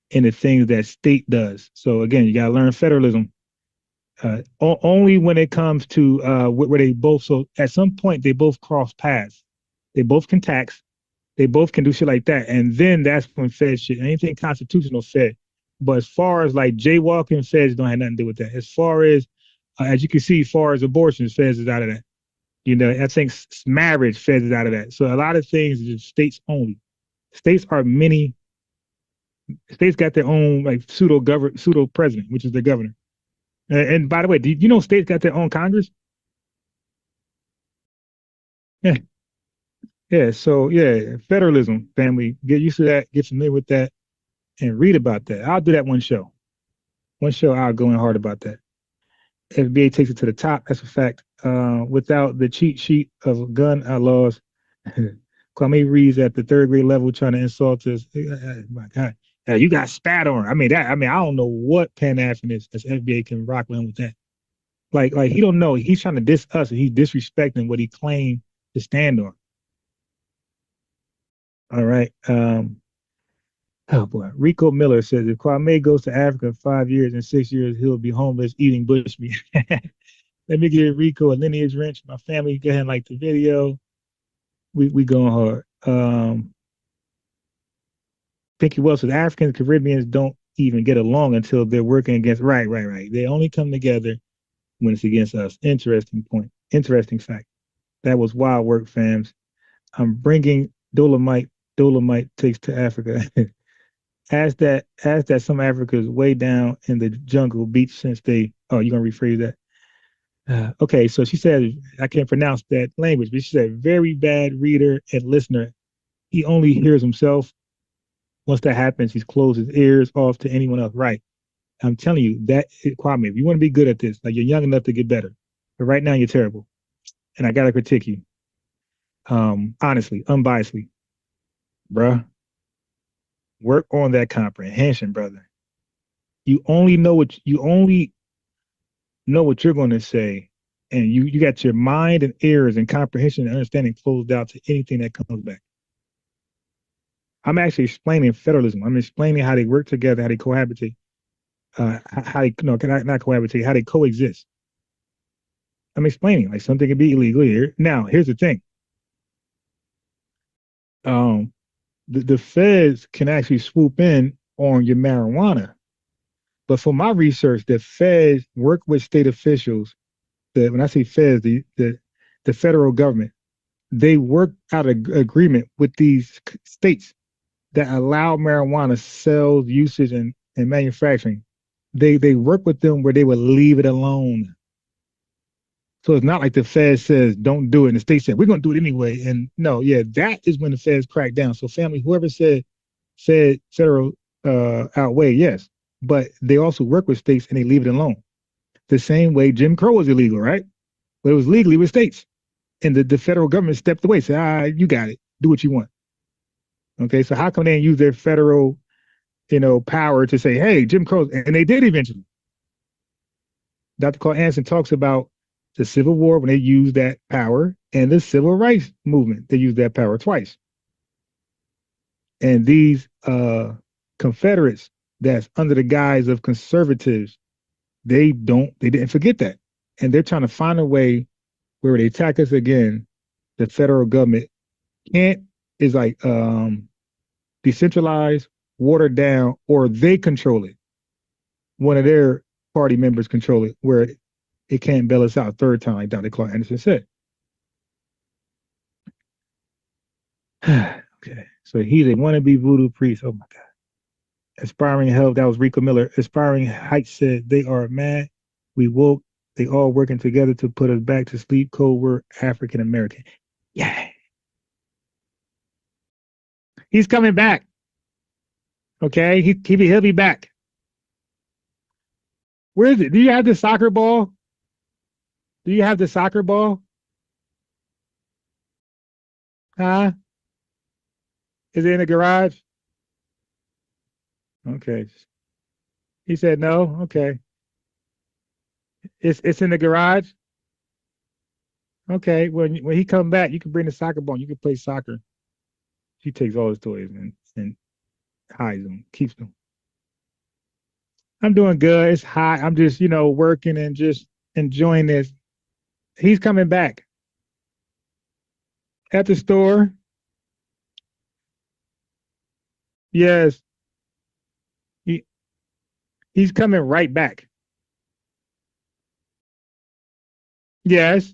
in the things that state does. So again, you gotta learn federalism. Only when it comes to where they both. So at some point they both cross paths. They both can tax. They both can do shit like that, and then that's when feds shit. Anything constitutional fed. But as far as like jaywalking, feds don't have nothing to do with that. As far as you can see, as far as abortions, feds is out of that. You know, I think marriage, feds is out of that. So a lot of things is states only. States are many. States got their own like pseudo president, which is the governor. And by the way, do you know states got their own Congress? Yeah. Yeah, so yeah, federalism, family, get used to that, get familiar with that, and read about that. I'll do that one show. One show, I'll go in hard about that. FBA takes it to the top, that's a fact. Without the cheat sheet of gun outlaws, Kwame reads at the third grade level trying to insult us. My God, you got spat on. I don't know what Pan-Africanist as FBA can rock with him with that. Like he don't know. He's trying to diss us, and he's disrespecting what he claimed to stand on. All right. Oh boy. Rico Miller says if Kwame goes to Africa 5 years and 6 years, he'll be homeless eating bushmeat. Let me give Rico a lineage wrench. My family, go ahead and like the video. We going hard. Pinky Wells says Africans, Caribbeans don't even get along until they're working against. Right. They only come together when it's against us. Interesting point. Interesting fact. That was wild work, fams. I'm bringing Dolomite takes to Africa. As that some Africa's way down in the jungle beach since they. Oh, you're gonna rephrase that. Okay, so she said I can't pronounce that language, but she said very bad reader and listener. He only hears himself. Once that happens, he's closed his ears off to anyone else. Right. I'm telling you that Kwame, if you want to be good at this, like you're young enough to get better, but right now you're terrible, and I gotta critique you. Honestly, unbiasedly, bruh. Work on that comprehension, brother. You only know what you're going to say, and you got your mind and ears and comprehension and understanding closed out to anything that comes back. I'm actually explaining federalism. I'm explaining how they work together, how they cohabitate, how they not cohabitate, how they coexist. I'm explaining like something can be illegal here. Now, here's the thing. The feds can actually swoop in on your marijuana. But for my research, the feds work with state officials. When I say feds, the federal government, they work out an agreement with these states that allow marijuana sales, usage, and manufacturing. They work with them where they would leave it alone. So it's not like the Fed says don't do it, and the state said we're going to do it anyway. And no, yeah, that is when the feds crack down. So family, whoever said federal outweigh, yes, but they also work with states and they leave it alone. The same way Jim Crow was illegal, right? But it was legally with states, and the federal government stepped away, said, you got it, do what you want. Okay, so how come they didn't use their federal, power to say, hey, Jim Crow, and they did eventually. Dr. Carl Anson talks about the Civil War when they used that power, and the Civil Rights Movement, they used that power twice. And these Confederates that's under the guise of conservatives, they didn't forget that. And they're trying to find a way where they attack us again. The federal government is like decentralized, watered down, or they control it. One of their party members control it, where it can't bail us out a third time, like Dr. Clark Anderson said. Okay, so he's a wannabe voodoo priest. Oh my God. Aspiring Health, that was Rico Miller. Aspiring Heights said, they are mad. We woke. They all working together to put us back to sleep. Code word African American. Yeah. He's coming back. Okay, he'll be back. Where is it? Do you have the soccer ball? Do you have the soccer ball? Huh? Is it in the garage? Okay. He said no. Okay. It's in the garage. Okay. When he come back, you can bring the soccer ball. You can play soccer. He takes all his toys and hides them, keeps them. I'm doing good. It's hot. I'm just, working and just enjoying this. He's coming back at the store. Yes. He's coming right back. Yes.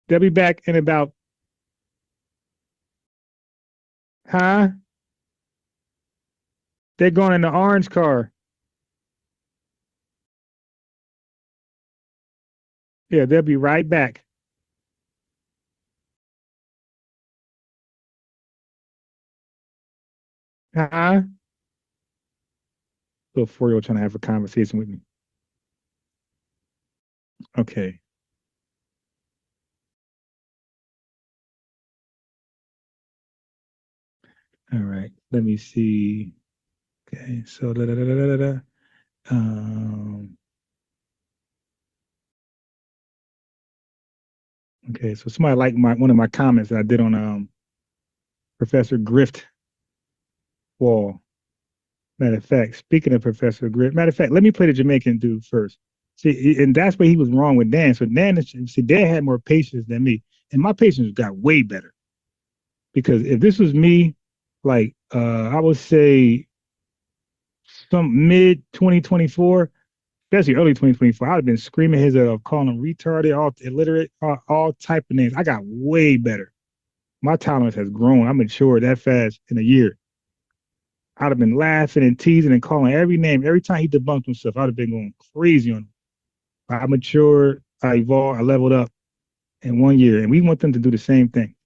They'll be back in about, huh? They're going in the orange car. Yeah, they'll be right back. Huh? Little 4-year-old trying to have a conversation with me. Okay. All right. Let me see. Okay. So okay. So somebody liked one of my comments that I did on Professor Grift wall. Matter of fact, speaking of Professor Grift, matter of fact, let me play the Jamaican dude first. See, and that's where he was wrong with Dan. So Dan had more patience than me, and my patience got way better. Because if this was me, like I would say some mid 2024, especially early 2024, I'd have been screaming his calling him retarded, all illiterate, all type of names. I got way better. My tolerance has grown. I matured that fast in a year. I'd have been laughing and teasing and calling every name. Every time he debunked himself, I'd have been going crazy on him. I matured, I evolved, I leveled up in 1 year, and we want them to do the same thing.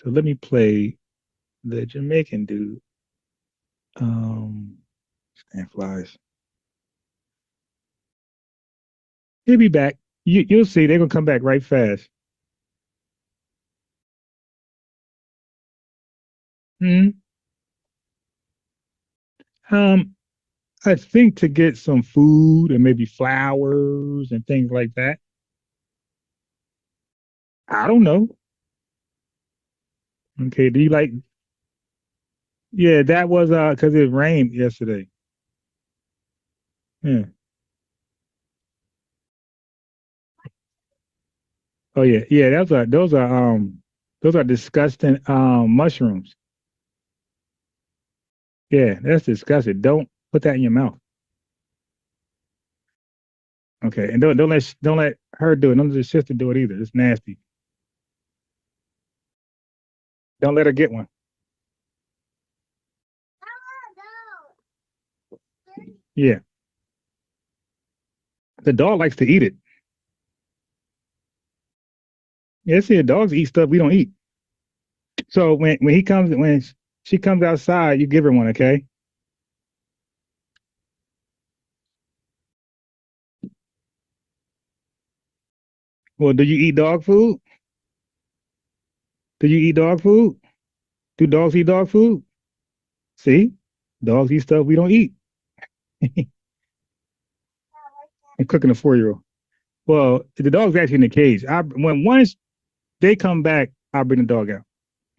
So let me play the Jamaican dude. Stand flies. He'll be back. You'll see. They're gonna come back right fast. I think to get some food and maybe flowers and things like that. I don't know. Okay, do you like? Yeah, that was because it rained yesterday. Yeah. Oh yeah, yeah. Those are disgusting mushrooms. Yeah, that's disgusting. Don't put that in your mouth. Okay, and don't let her do it. Don't let your sister do it either. It's nasty. Don't let her get one. Yeah. The dog likes to eat it. Yeah, see, dogs eat stuff we don't eat. So when she comes outside, you give her one, okay? Well, do you eat dog food? Do you eat dog food? Do dogs eat dog food? See, dogs eat stuff we don't eat. I'm cooking a 4-year-old. Well, the dog's actually in the cage. Once they come back, I'll bring the dog out,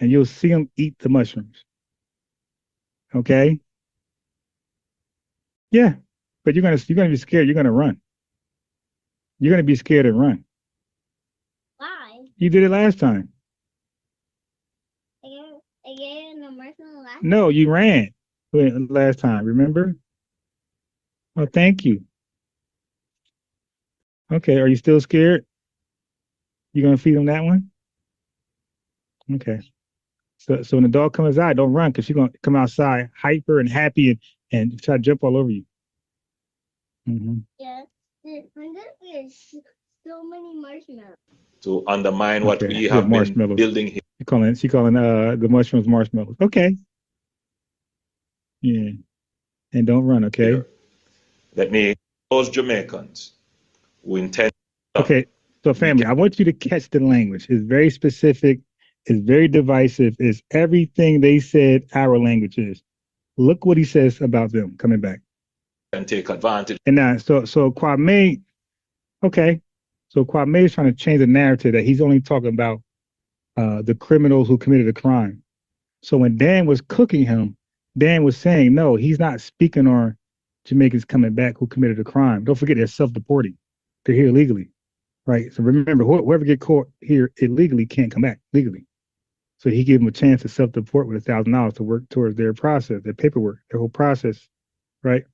and you'll see them eat the mushrooms. Okay? Yeah, but you're gonna be scared. You're gonna run. You're gonna be scared and run. Why? You did it last time. No, you ran last time. Remember? Oh, thank you. Okay, are you still scared? You gonna feed them that one? Okay. So when the dog comes out, don't run because she's gonna come outside hyper and happy and try to jump all over you. Mm-hmm. Yes. There's so many marshmallows. To undermine what we have been building here. She calling the mushrooms marshmallows. Okay. Yeah. And don't run, okay? Let me Those Jamaicans who intend. Okay, so family, I want you to catch the language. It's very specific. It's very divisive. It's everything they said our language is. Look what he says about them coming back. And take advantage. And now, so Kwame, okay, so Kwame is trying to change the narrative that he's only talking about the criminals who committed a crime. So when Dan was cooking him, Dan was saying, no, he's not speaking on Jamaicans coming back who committed a crime. Don't forget they're self-deporting. They're here illegally, right? So remember, whoever get caught here illegally can't come back legally. So he gave them a chance to self-deport with $1,000 to work towards their process, their paperwork, their whole process, right?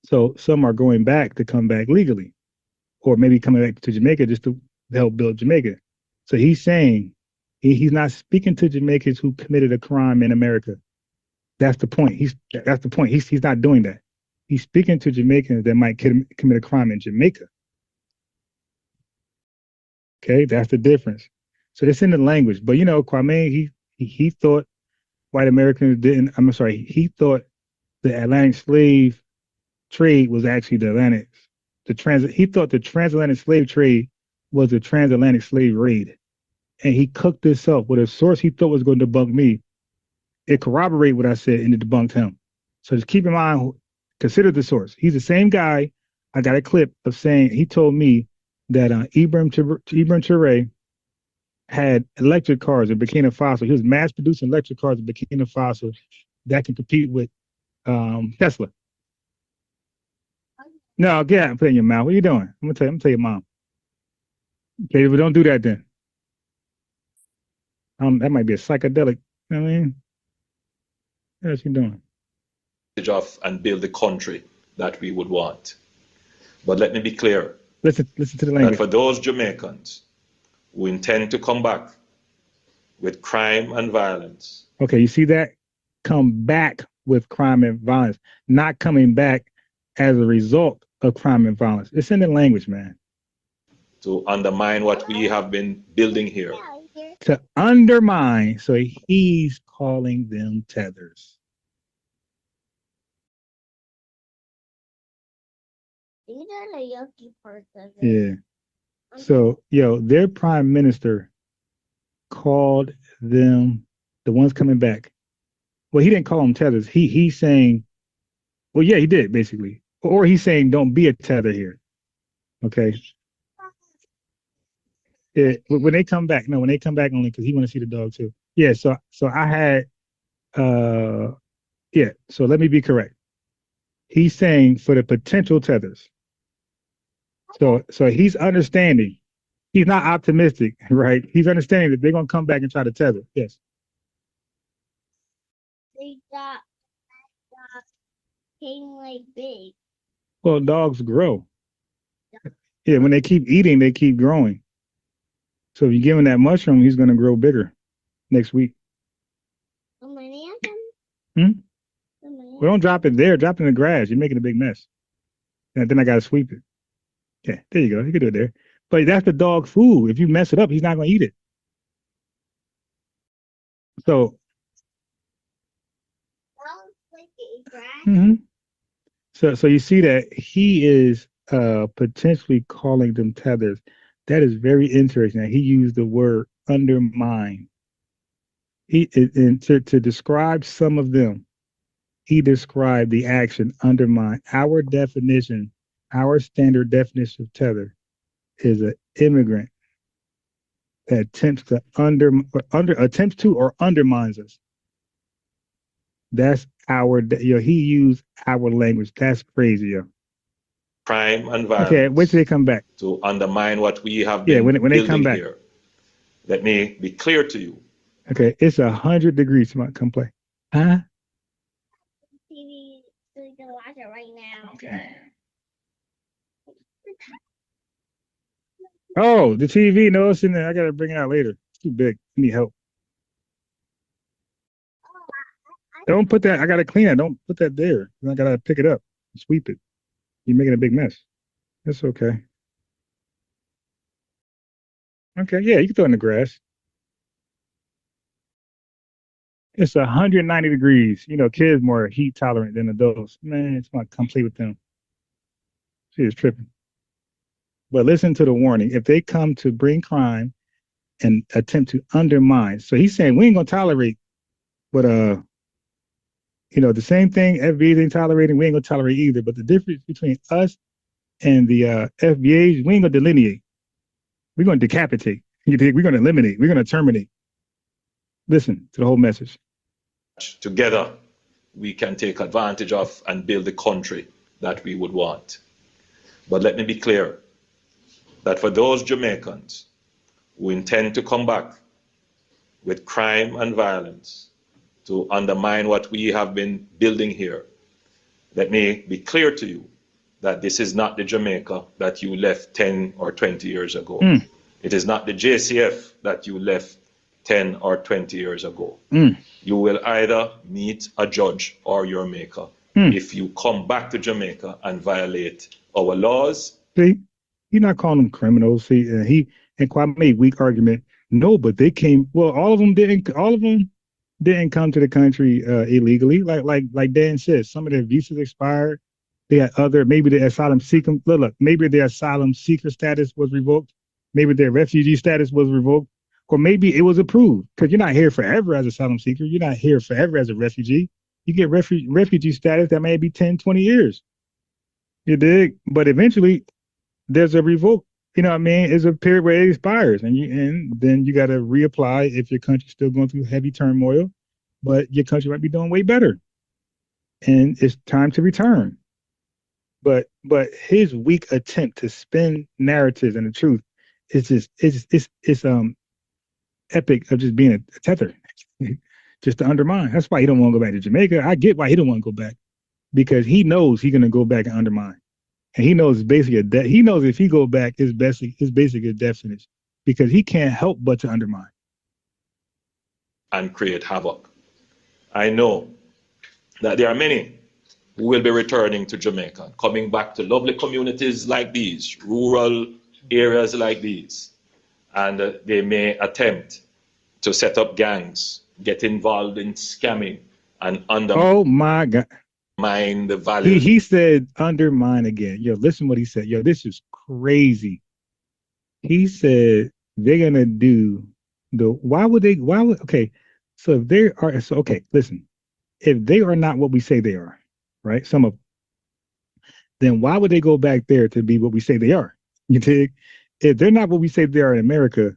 So some are going back to come back legally, or maybe coming back to Jamaica just to help build Jamaica. So he's saying he's not speaking to Jamaicans who committed a crime in America. That's the point. That's the point. He's not doing that. He's speaking to Jamaicans that might commit a crime in Jamaica. Okay, that's the difference. So it's in the language. But you know, Kwame, he thought white Americans didn't. I'm sorry. He thought the Atlantic slave trade was actually the Atlantic. He thought the transatlantic slave trade was the transatlantic slave raid, and he cooked this up with a source he thought was going to debunk me. It corroborated what I said, and it debunked him. So just keep in mind, consider the source. He's the same guy. I got a clip of saying he told me that Ibrahim Traoré had electric cars in Burkina Faso. He was mass producing electric cars in Burkina Faso that can compete with Tesla. No, get out and put it in your mouth. What are you doing? I'm gonna tell your mom. Okay, but don't do that then. That might be a psychedelic. You know what I mean? What's she doing? And build the country that we would want. But let me be clear. Listen to the language. That for those Jamaicans who intend to come back with crime and violence. Okay, you see that? Come back with crime and violence, not coming back as a result of crime and violence. It's in the language, man. To undermine what we have been building here. To undermine, so he's calling them tethers. These are the yucky parts of it. Yeah. So, their prime minister called them the ones coming back. Well, he didn't call them tethers. He's saying, well, yeah, he did basically. Or he's saying, don't be a tether here. Okay. Yeah, when they come back, when they come back only because he want to see the dog too. Yeah, so I had, so let me be correct. He's saying for the potential tethers. So he's understanding. He's not optimistic, right? He's understanding that they're going to come back and try to tether. Yes. They got getting like big. Well, dogs grow. Yeah, when they keep eating, they keep growing. So if you give him that mushroom, he's going to grow bigger next week. How many of them? Well, don't drop it there. Drop it in the grass. You're making a big mess. And then I got to sweep it. Yeah, there you go. You can do it there. But that's the dog food. If you mess it up, he's not going to eat it. So, so you see that he is potentially calling them tethers. That is very interesting. He used the word undermine. To describe some of them, he described the action undermine. Our definition, our standard definition of tether is an immigrant that attempts to or undermines us. That's our, he used our language. That's crazy, yo. Crime and violence. Okay, wait till they come back. To undermine what we have been when they come back here. Let me be clear to you. Okay, it's 100 degrees. Come play. Huh? TV, so you can watch it right now. Okay. Oh, the TV. No, it's in there. I gotta bring it out later. It's too big. I need help. Don't put that. I gotta clean it. Don't put that there. I gotta pick it up, sweep it. You're making a big mess. That's okay. Okay, yeah, you can throw it in the grass. It's 190 degrees. Kids more heat tolerant than adults. Man, it's gonna come play with them. She is tripping. But listen to the warning. If they come to bring crime and attempt to undermine. So he's saying we ain't gonna tolerate what the same thing FBA ain't tolerating, we ain't gonna tolerate either. But the difference between us and the FBA, we ain't gonna delineate. We're gonna decapitate. We're gonna eliminate. We're gonna terminate. Listen to the whole message. Together, we can take advantage of and build the country that we would want. But let me be clear that for those Jamaicans who intend to come back with crime and violence to undermine what we have been building here, let me be clear to you that this is not the Jamaica that you left 10 or 20 years ago. It is not the JCF that you left 10 or 20 years ago. You will either meet a judge or your maker if you come back to Jamaica and violate our laws. See, you're not calling them criminals. See, and Kwame made weak argument. No, but they came. Well, all of them didn't come to the country illegally. Like Dan said, some of their visas expired. They had maybe their asylum seeker. Look, maybe their asylum seeker status was revoked. Maybe their refugee status was revoked. Or maybe it was approved, because you're not here forever as an asylum seeker. You're not here forever as a refugee. You get refugee status that may be 10, 20 years. You dig? But eventually, there's a revoke. You know what I mean? It's a period where it expires, and then you got to reapply if your country's still going through heavy turmoil, but your country might be doing way better, and it's time to return. But his weak attempt to spin narratives and the truth is just it's epic of just being a tether, just to undermine. That's why he don't want to go back to Jamaica. I get why he don't want to go back, because he knows he's gonna go back and undermine, and he knows basically he knows if he go back, it's basically a death sentence, because he can't help but to undermine and create havoc. I know that there are many who will be returning to Jamaica, coming back to lovely communities like these, rural areas like these, and they may attempt to set up gangs, get involved in scamming, and oh my God, undermine the value. He said undermine again. Yo, listen what he said. Yo, this is crazy. He said they're gonna do okay. So if they are, listen. If they are not what we say they are, right? Some of them, then why would they go back there to be what we say they are? You dig? If they're not what we say they are in America,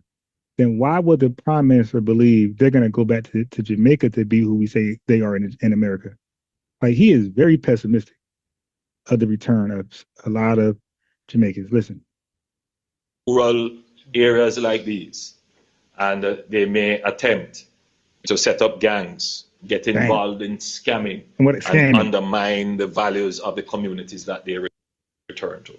then why would the prime minister believe they're going to go back to Jamaica to be who we say they are in America? Like, he is very pessimistic of the return of a lot of Jamaicans. Listen. Rural areas like these, and they may attempt to set up gangs, get involved in scamming, and undermine the values of the communities that they return to.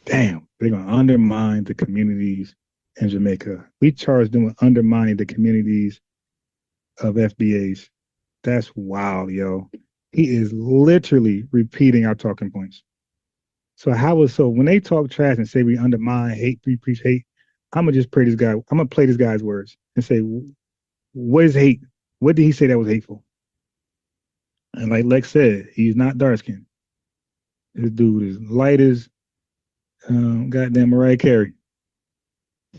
Damn, they're going to undermine the communities in Jamaica. We charge them with undermining the communities of FBAs. That's wild, yo. He is literally repeating our talking points. So when they talk trash and say we undermine hate, we preach hate, I'm going to just pray this guy. I'm going to play this guy's words and say, what is hate? What did he say that was hateful? And like Lex said, he's not dark skinned. This dude is light as goddamn Mariah Carey.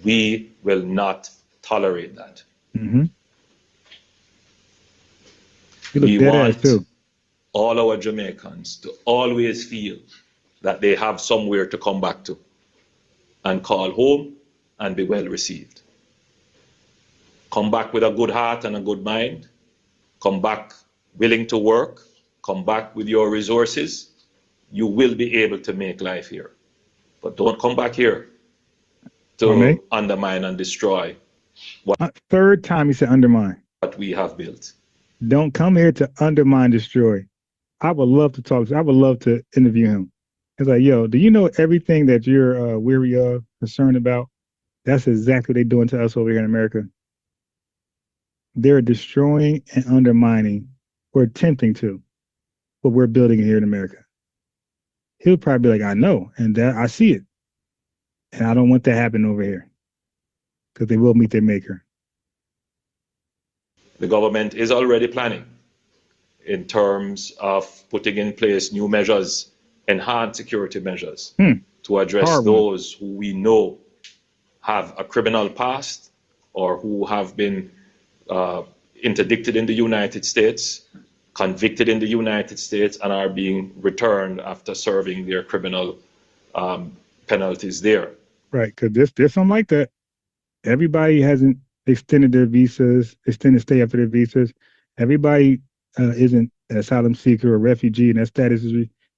We will not tolerate that. Mm-hmm. We want all our Jamaicans to always feel that they have somewhere to come back to and call home and be well received. Come back with a good heart and a good mind. Come back willing to work. Come back with your resources. You will be able to make life here. But don't come back here to undermine and destroy third time he said undermine. What we have built. Don't come here to undermine, destroy. I would love to talk. I would love to interview him. It's like, yo, do you know everything that you're weary of, concerned about? That's exactly what they're doing to us over here in America. They're destroying and undermining, or attempting to, what we're building here in America. He'll probably be like, I know, and I see it. And I don't want that to happen over here, because they will meet their maker. The government is already planning in terms of putting in place new measures enhance security measures to address those who we know have a criminal past or who have been interdicted in the United States, convicted in the United States, and are being returned after serving their criminal penalties there. Right, because there's something like that. Everybody hasn't extended their visas, extended stay after their visas. Everybody isn't an asylum seeker or refugee, and that status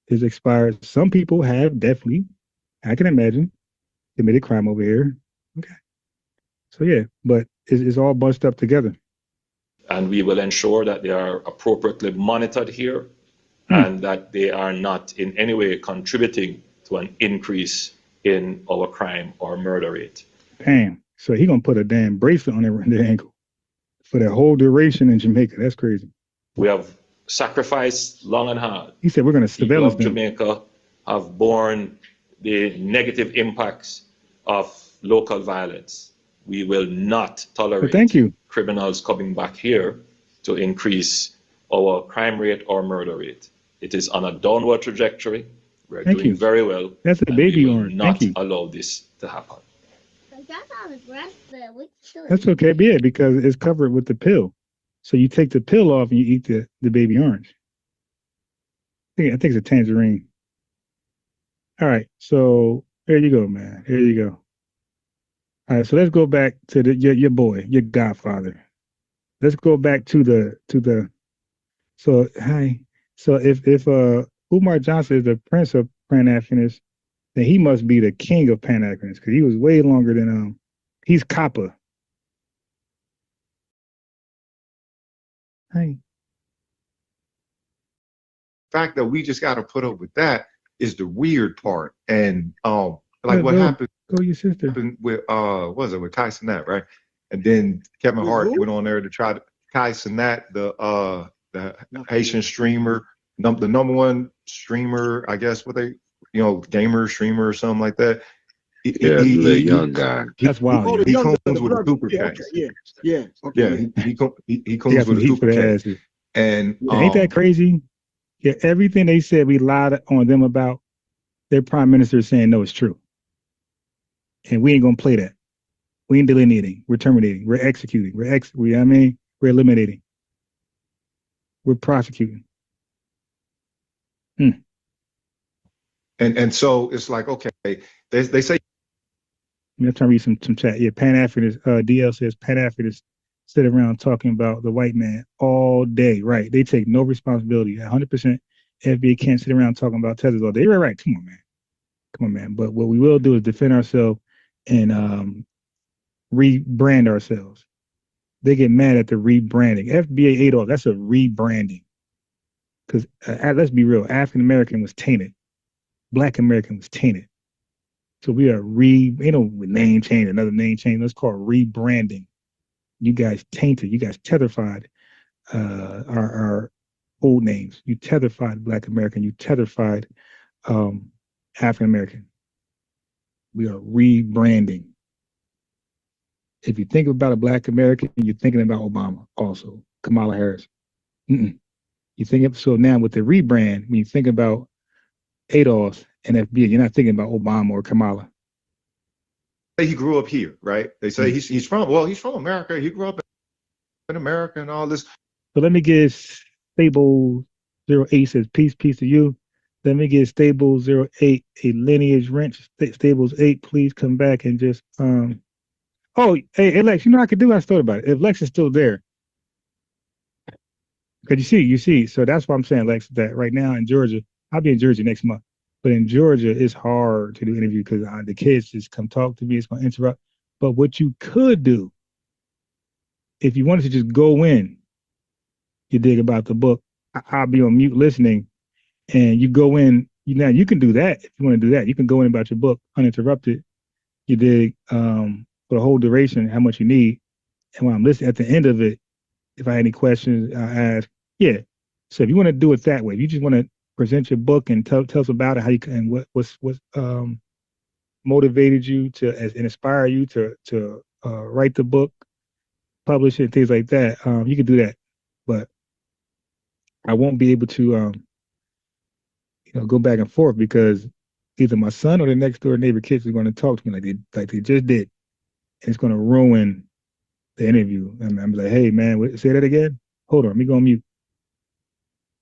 is expired. Some people have definitely, I can imagine, committed crime over here. Okay. So yeah, but it's all bunched up together. And we will ensure that they are appropriately monitored here and that they are not in any way contributing to an increase in our crime or murder rate. Damn. So he gonna put a damn bracelet on their ankle for that whole duration in Jamaica. That's crazy. We have sacrificed long and hard. He said we're gonna surveillance them. Jamaica have borne the negative impacts of local violence. We will not tolerate criminals coming back here to increase our crime rate or murder rate. It is on a downward trajectory. We're doing very well. That's a baby orange. Not allow this to happen. That's okay, yeah, because it's covered with the pill. So you take the pill off and you eat the baby orange. I think it's a tangerine. All right, so there you go, man. Here you go. All right, so let's go back to your boy, your godfather. Let's go back to the. So if Umar Johnson is the prince of Pan-Africanists, then he must be the king of Pan-Africanists because he was way longer than he's Kappa. Hey. The fact that we just got to put up with that is the weird part, and like what happened. Go your sister. With what was it with Kai Cenat, right? And then Kevin Hart went on there to try to Kai Cenat, the Haitian streamer, the number one streamer, I guess gamer streamer or something like that. The young guy. That's wild. He comes with a super case. Yeah. Okay. Yeah. He comes with a super case. And ain't that crazy? Yeah, everything they said we lied on them about, their prime minister is saying no, it's true. And we ain't gonna play that. We ain't delineating. We're terminating. We're executing. We're eliminating. We're prosecuting. And so it's like, okay, they say. I'm trying to read some chat. Yeah, Pan-Africanist. DL says Pan-Africanists sit around talking about the white man all day. Right? They take no responsibility. 100%. FBA can't sit around talking about Tethers all day. Right. Come on, man. But what we will do is defend ourselves and rebrand ourselves. They get mad at the rebranding. FBA Adolf, that's a rebranding. Because let's be real, African American was tainted. Black American was tainted. So we are name change, another name change. Let's call it rebranding. You guys tainted. You guys tetherfied our old names. You tetherfied Black American. You tetherfied African American. We are rebranding. If you think about a Black American, you're thinking about Obama also, Kamala Harris. You think so now with the rebrand, when you think about Adolf and FBA, you're not thinking about Obama or Kamala. He grew up here, right? They say he's from America. He grew up in America and all this. So let me get Stable 08 says peace to you. Let me get Stable 08 a lineage wrench. Stables 8, please come back and just Oh, hey Lex, you know what I could do? I thought about it. If Lex is still there. Because you see, so that's why I'm saying, Lex, that right now in Georgia, I'll be in Georgia next month. But in Georgia, it's hard to do interview because the kids just come talk to me. It's going to interrupt. But what you could do, if you wanted to just go in, you dig about the book, I'll be on mute listening, and you go in. You can do that if you want to do that. You can go in about your book uninterrupted. You dig for the whole duration, how much you need. And when I'm listening at the end of it, if I had any questions, I ask. Yeah. So if you want to do it that way, if you just want to present your book and tell us about it, how you can, and what's motivated you to and inspire you to write the book, publish it, things like that. You can do that, but I won't be able to go back and forth because either my son or the next door neighbor kids are going to talk to me like they just did. And it's going to ruin the interview. And I'm like, hey, man, say that again? Hold on, let me go on mute.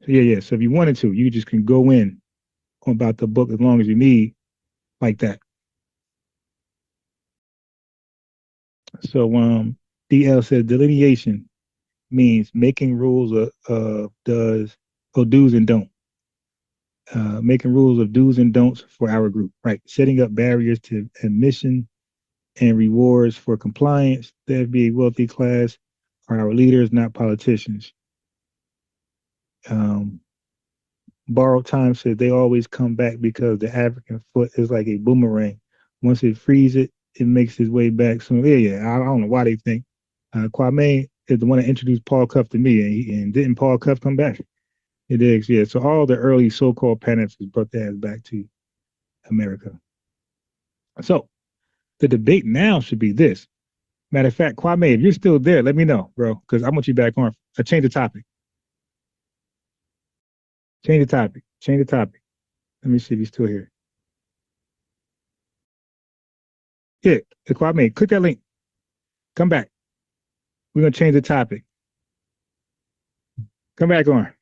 So yeah. So if you wanted to, you just can go in about the book as long as you need, like that. So DL says delineation means making rules of does or do's and don't. Making rules of do's and don'ts for our group, right? Setting up barriers to admission and rewards for compliance. The FBA wealthy class are our leaders, not politicians. Borrowed Time said they always come back because the African foot is like a boomerang. Once it frees it, it makes its way back. So yeah. I don't know why they think Kwame is the one that introduced Paul Cuff to me, and didn't Paul Cuff come back? It is, yeah. So all the early so-called Pan-Africanists brought their ass back to America. So the debate now should be this. Matter of fact, Kwame, if you're still there, let me know, bro, because I want you back on. I change the topic. Change the topic. Let me see if he's still here. Yeah, Kwame, click that link. Come back. We're going to change the topic. Come back on.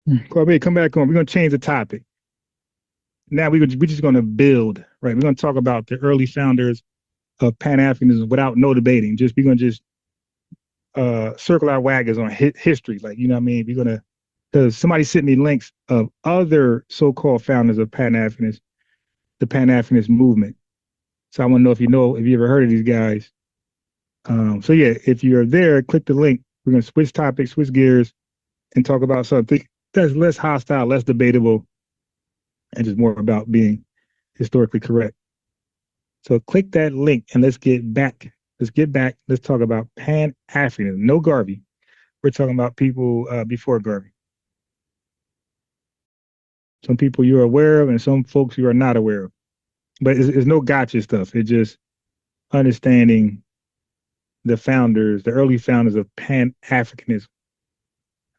Kwame, come back on. We're going to change the topic. Now we're just going to build, right? We're going to talk about the early founders of Pan-Africanism without no debating. We're going to just circle our wagons on history. Like, you know what I mean? We're going to, because somebody sent me links of other so-called founders of Pan-Africanism, the Pan-Africanist movement. So I want to know if you ever heard of these guys. So yeah, if you're there, click the link. We're going to switch topics, switch gears, and talk about something that's less hostile, less debatable, and just more about being historically correct. So click that link and let's get back. Let's talk about Pan-Africanism. No Garvey. We're talking about people before Garvey. Some people you're aware of and some folks you are not aware of. But it's no gotcha stuff. It's just understanding the founders, the early founders of Pan-Africanism.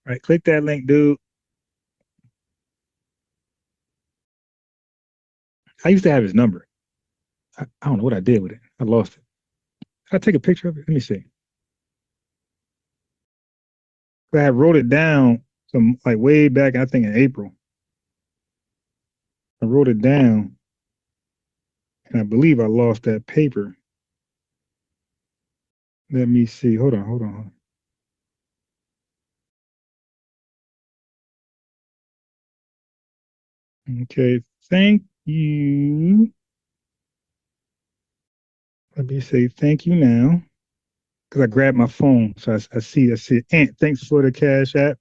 All right, click that link, dude. I used to have his number. I don't know what I did with it. I lost it. Can I take a picture of it? Let me see. I wrote it down some like way back, I think in April. I wrote it down, and I believe I lost that paper. Let me see. Hold on. Okay, thank you. Let me say thank you now, because I grabbed my phone, so I see. Ant, thanks for the Cash App.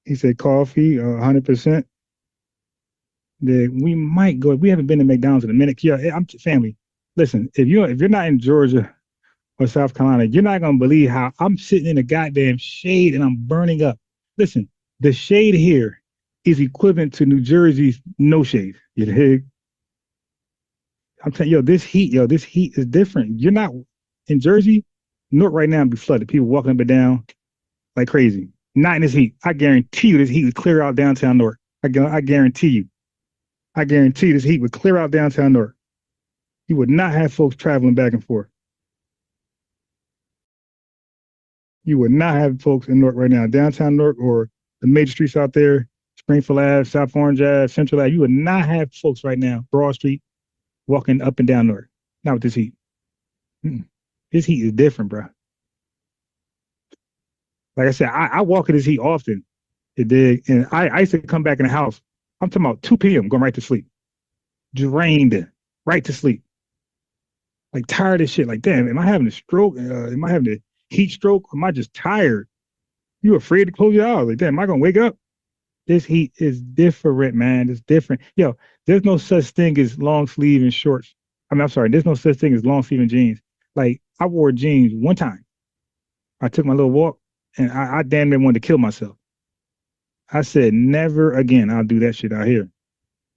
He said coffee, 100%. We might go. We haven't been to McDonald's in a minute. Yeah, I'm family. Listen, if you're not in Georgia or South Carolina, you're not gonna believe how I'm sitting in the goddamn shade and I'm burning up. Listen, the shade here is equivalent to New Jersey's no shade. You dig? I'm telling you, this heat is different. You're not in Jersey. North right now be flooded. People walking up and down like crazy. Not in this heat. I guarantee you, this heat would clear out downtown North. I guarantee you. I guarantee this heat would clear out downtown North. You would not have folks traveling back and forth. You would not have folks in North right now, downtown North or the major streets out there, Springfield Ave, South Orange Ave, Central Ave. You would not have folks right now, Broad Street, walking up and down North. Not with this heat. This heat is different, bro. Like I said, I walk in this heat often. And I used to come back in the house. I'm talking about 2 p.m. going right to sleep. Drained, right to sleep. Like tired of shit. Like, damn, am I having a stroke? Am I having a heat stroke? Am I just tired? You afraid to close your eyes? Like, damn, am I gonna wake up? This heat is different, man. It's different. Yo, there's no such thing as long sleeve and shorts. I'm sorry, there's no such thing as long sleeve and jeans. Like, I wore jeans one time. I took my little walk and I damn near wanted to kill myself. I said, never again. I'll do that shit out here.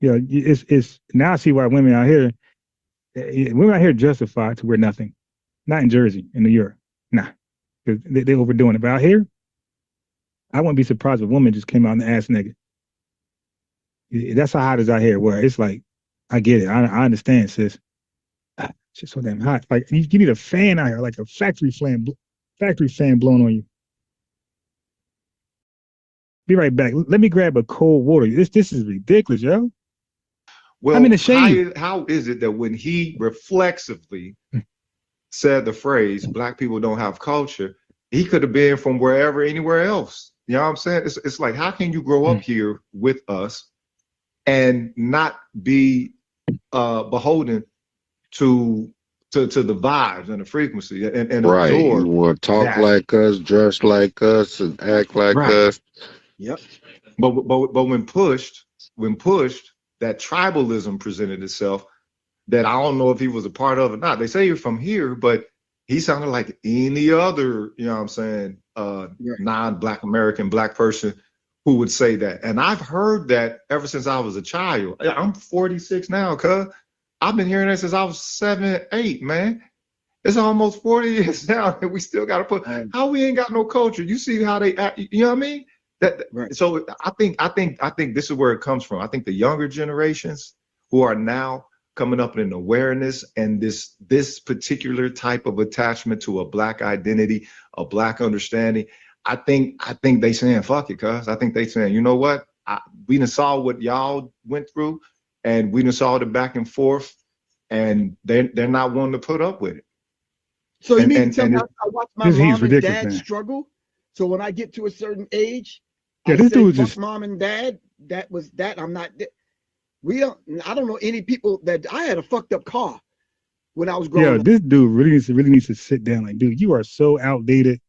You know, it's now I see why women out here justified to wear nothing. Not in Jersey, in New York. because they're overdoing it. But out here, I wouldn't be surprised if a woman just came out and ass nigga. That's how hot it's out here. Where it's like, I get it. I understand, sis. It's just so damn hot. Like you need a fan out here, like a factory fan blowing on you. Be right back. Let me grab a cold water. This is ridiculous, yo. Well, I'm in the shade. How is it that when he reflexively said the phrase "Black people don't have culture," he could have been from wherever, anywhere else? You know what I'm saying? It's like, how can you grow up here with us and not be beholden to the vibes and the frequency and right? Absorb You want to talk that. like us, dress like us, and act like us. Yep. But when pushed, that tribalism presented itself. That I don't know if he was a part of it or not. They say you're from here, but he sounded like any other, you know what I'm saying, non-Black American Black person who would say that. And I've heard that ever since I was a child. I'm 46 now, cuz I've been hearing that since I was 7, 8, man. It's almost 40 years now, and we still got to put. How we ain't got no culture? You see how they act? You know what I mean? So I think this is where it comes from. I think the younger generations who are now coming up in an awareness and this particular type of attachment to a Black identity, a Black understanding. I think they saying fuck it, cuz I think they saying, you know what? We done saw what y'all went through, and we done saw the back and forth, and they're not wanting to put up with it. So you mean tell me I watch my mom and dad man. struggle? So when I get to a certain age, yeah, I this say, dude fuck just mom and dad. That was that. I'm not. I don't know any people that I had a fucked up car when I was growing up. This dude really needs to sit down. Like, dude, you are so outdated.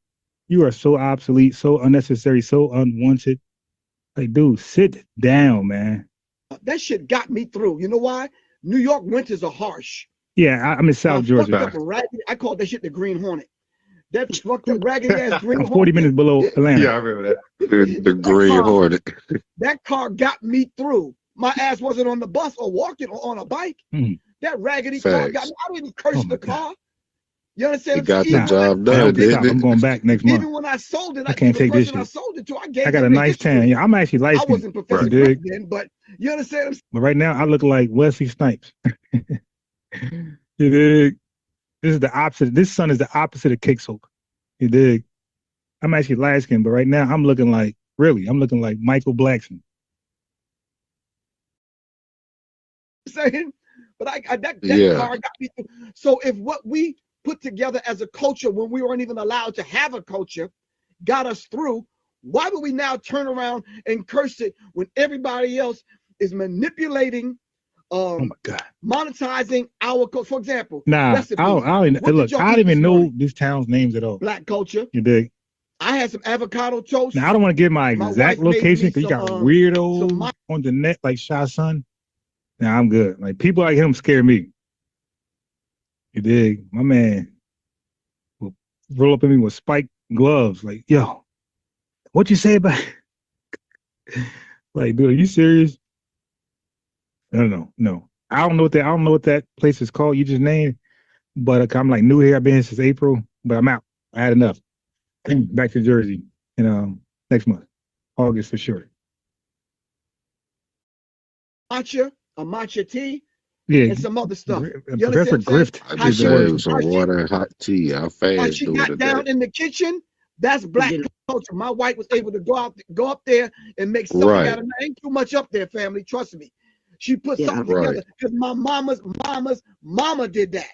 You are so obsolete, so unnecessary, so unwanted. Like, dude, sit down, man. That shit got me through. You know why? New York winters are harsh. Yeah, I'm in South Georgia. I call that shit the Green Hornet. That fucked up raggedy ass Green Hornet. 40 minutes below Atlanta. Yeah, I remember that. The Green Hornet. That car got me through. My ass wasn't on the bus or walking or on a bike. That raggedy car got me. I didn't curse the car. You understand? It got the job done, didn't it? I'm going back next month. Even when I sold it, I can't take this shit. I sold it to, I got a nice tan. Yeah, I'm actually light skinned. I wasn't Professor Greg then, but you understand? But right now, I look like Wesley Snipes. You dig? This is the opposite. This sun is the opposite of cake soap. You dig? I'm actually light skinned, but right now I'm looking like Michael Blackson. Saying, but that car got me through. So if what we put together as a culture when we weren't even allowed to have a culture got us through, why would we now turn around and curse it when everybody else is manipulating, oh my God, monetizing our culture? For example, recipes. I don't even know these towns' names at all. Black culture. You dig? I had some avocado toast. Now I don't want to give my exact location because you got weirdos on the net like Shy Son. Now I'm good. Like people like him scare me. You dig? My man will roll up at me with spiked gloves. Like, yo, what you say about? Like, dude, are you serious? No. I don't know what that place is called. You just named, but I'm like new here. I've been here since April, but I'm out. I had enough. Back to Jersey, next month, August for sure. A matcha tea, and some other stuff. Professor Grift. I just had some water and hot tea. I fast she got down in the kitchen. That's Black culture. My wife was able to go up there and make something out of it. Ain't too much up there, family. Trust me. She put something together because my mama's mama did that.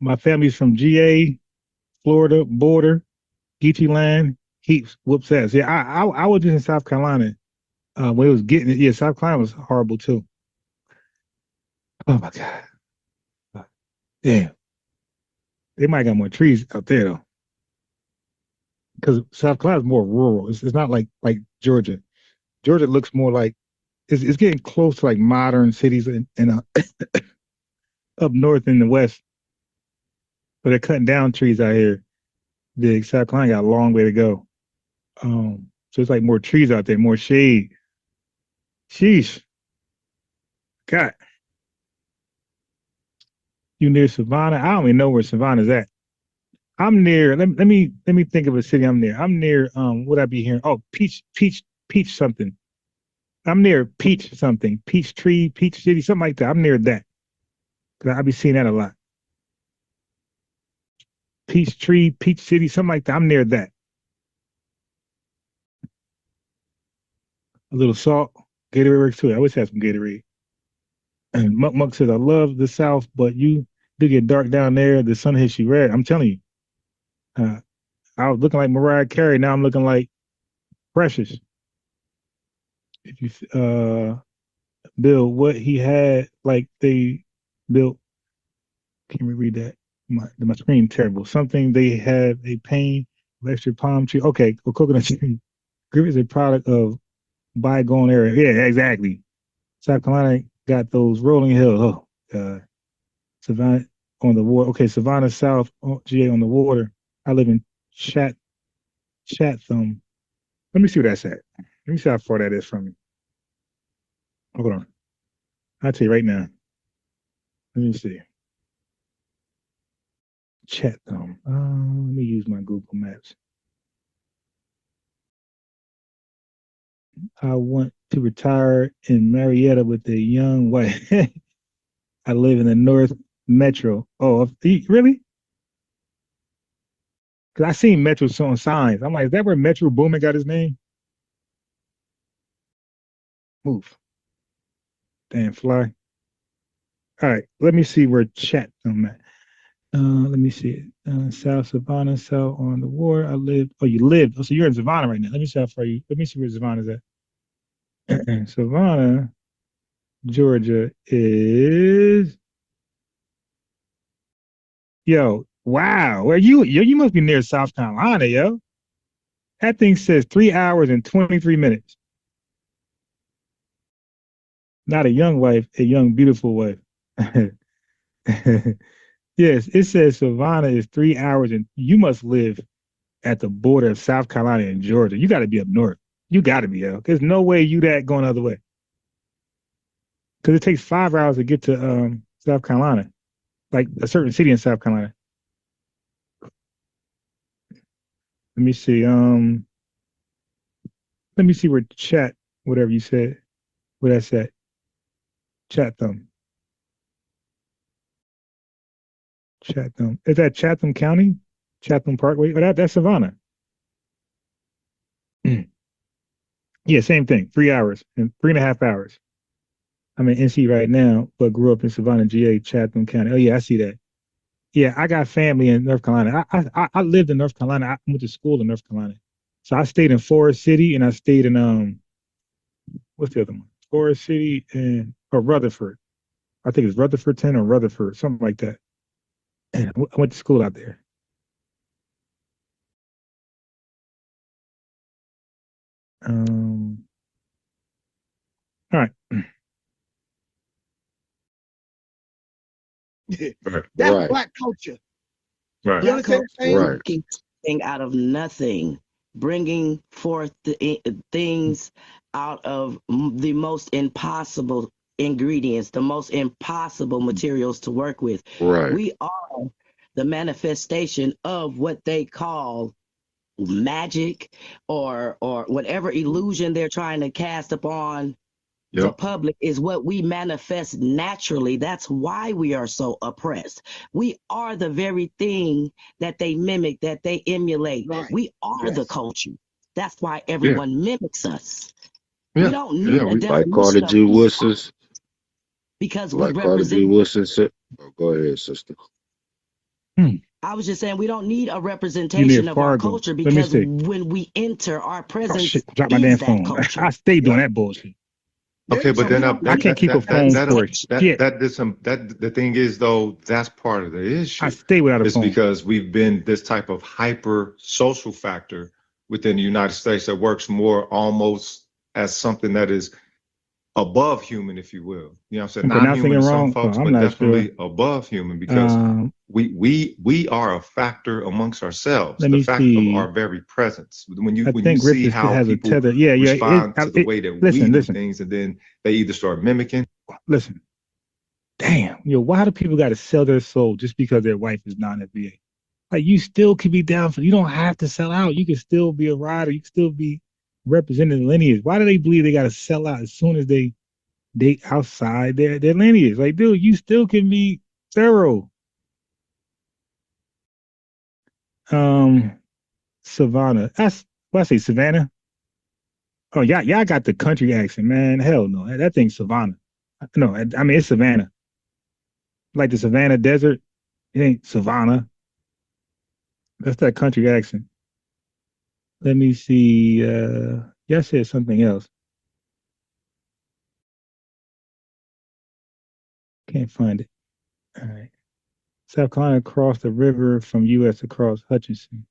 My family's from GA, Florida border, Geechee land. Heaps whoops ass. Yeah, I was just in South Carolina when it was getting it. Yeah, South Carolina was horrible too. Oh my God. Damn. They might got more trees out there though. Because South Carolina is more rural. It's not like Georgia. Georgia looks more like it's getting close to like modern cities in up north in the west. But they're cutting down trees out here. The South Carolina got a long way to go. So it's like more trees out there, more shade. Sheesh. God. You near Savannah? I don't even know where Savannah's at. I'm near. Let me think of a city I'm near. I'm near. What I be hearing? Oh, peach something. I'm near peach something. Peach tree, peach city, something like that. I'm near that. Cause I be seeing that a lot. Peach tree, peach city, something like that. I'm near that. A little salt. Gatorade works too. I always have some Gatorade. And Muck says, I love the South, but you do get dark down there. The sun hits you red. I'm telling you. I was looking like Mariah Carey. Now I'm looking like Precious. If you Bill, what he had, like they built. Can we read that? My screen terrible. Something they have a pain, extra palm tree. Okay, well, coconut tree. Grip is a product of bygone era. Yeah, exactly. South Carolina got those rolling hills. Oh, Savannah on the water. Okay, Savannah South, GA on the water. I live in Chatham. Let me see what that's at. Let me see how far that is from me. Hold on. I'll tell you right now. Let me see. Chatham. Let me use my Google Maps. I want to retire in Marietta with a young wife. I live in the North Metro. Oh, really? Because I seen Metro on signs. I'm like, is that where Metro Boomin got his name? Move. Damn fly. All right, let me see where Chatham at. Let me see it. South Savannah, South on the water. I live. Oh, you live. Oh, so you're in Savannah right now. Let me see how far you. Let me see where Savannah's at. Savannah, Georgia is. Yo, wow. Where you? Yo, you must be near South Carolina, yo. That thing says 3 hours and 23 minutes. Not a young wife, a young, beautiful wife. Yes, it says Savannah is 3 hours, and you must live at the border of South Carolina and Georgia. You got to be up north. You got to be, yo. There's no way you that going the other way. Because it takes 5 hours to get to South Carolina, like a certain city in South Carolina. Let me see. Let me see where whatever you said, where that's at. Chatham. Is that Chatham County? Chatham Parkway? Oh, that's Savannah. Yeah, same thing. 3 hours and 3.5 hours. I'm in NC right now, but grew up in Savannah, GA, Chatham County. Oh yeah, I see that. Yeah, I got family in North Carolina. I lived in North Carolina. I went to school in North Carolina. So I stayed in Forest City and I stayed in what's the other one? Forest City or Rutherford. I think it's Rutherfordton or Rutherford, something like that. And I went to school out there. All right. That's right. Black culture. Right. You understand what I'm saying? Right. Making something out of nothing, bringing forth things out of the most impossible ingredients, the most impossible materials to work with. Right. We are the manifestation of what they call magic or whatever illusion they're trying to cast upon the public is what we manifest naturally. That's why we are so oppressed. We are the very thing that they mimic, that they emulate. Right. We are the culture. That's why everyone mimics us. We don't need a definition like Carter G. Woodson. Because like we Carter represent. G. Woodson said. Oh, go ahead, sister. I was just saying we don't need a representation of our culture because when we enter, our presence drop my damn phone. I stay doing that bullshit. Okay, but then I can't keep a phone for shit. The thing is though, that's part of the issue. I stay without a phone. It's because we've been this type of hyper social factor within the United States that works more almost as something that is above human, if you will. You know what I'm saying? Not human to some folks, but definitely above human because we are a factor amongst ourselves. The fact of our very presence. When you see how people respond to the way that we do things, and then they either start mimicking. Listen, damn, why do people got to sell their soul just because their wife is non-FBA? Like you still could be down for. You don't have to sell out. You can still be a rider. You can still be representing the lineage. Why do they believe they got to sell out as soon as they outside their lineage? Like, dude, you still can be thorough. Savannah. That's what I say, Savannah. Oh, y'all got the country accent, man. Hell no. That thing's Savannah. No, I mean it's Savannah. Like the Savannah Desert. It ain't Savannah. That's that country accent. Let me see. Y'all said something else. Can't find it. All right. South Carolina across the river from U.S. across Hutchinson.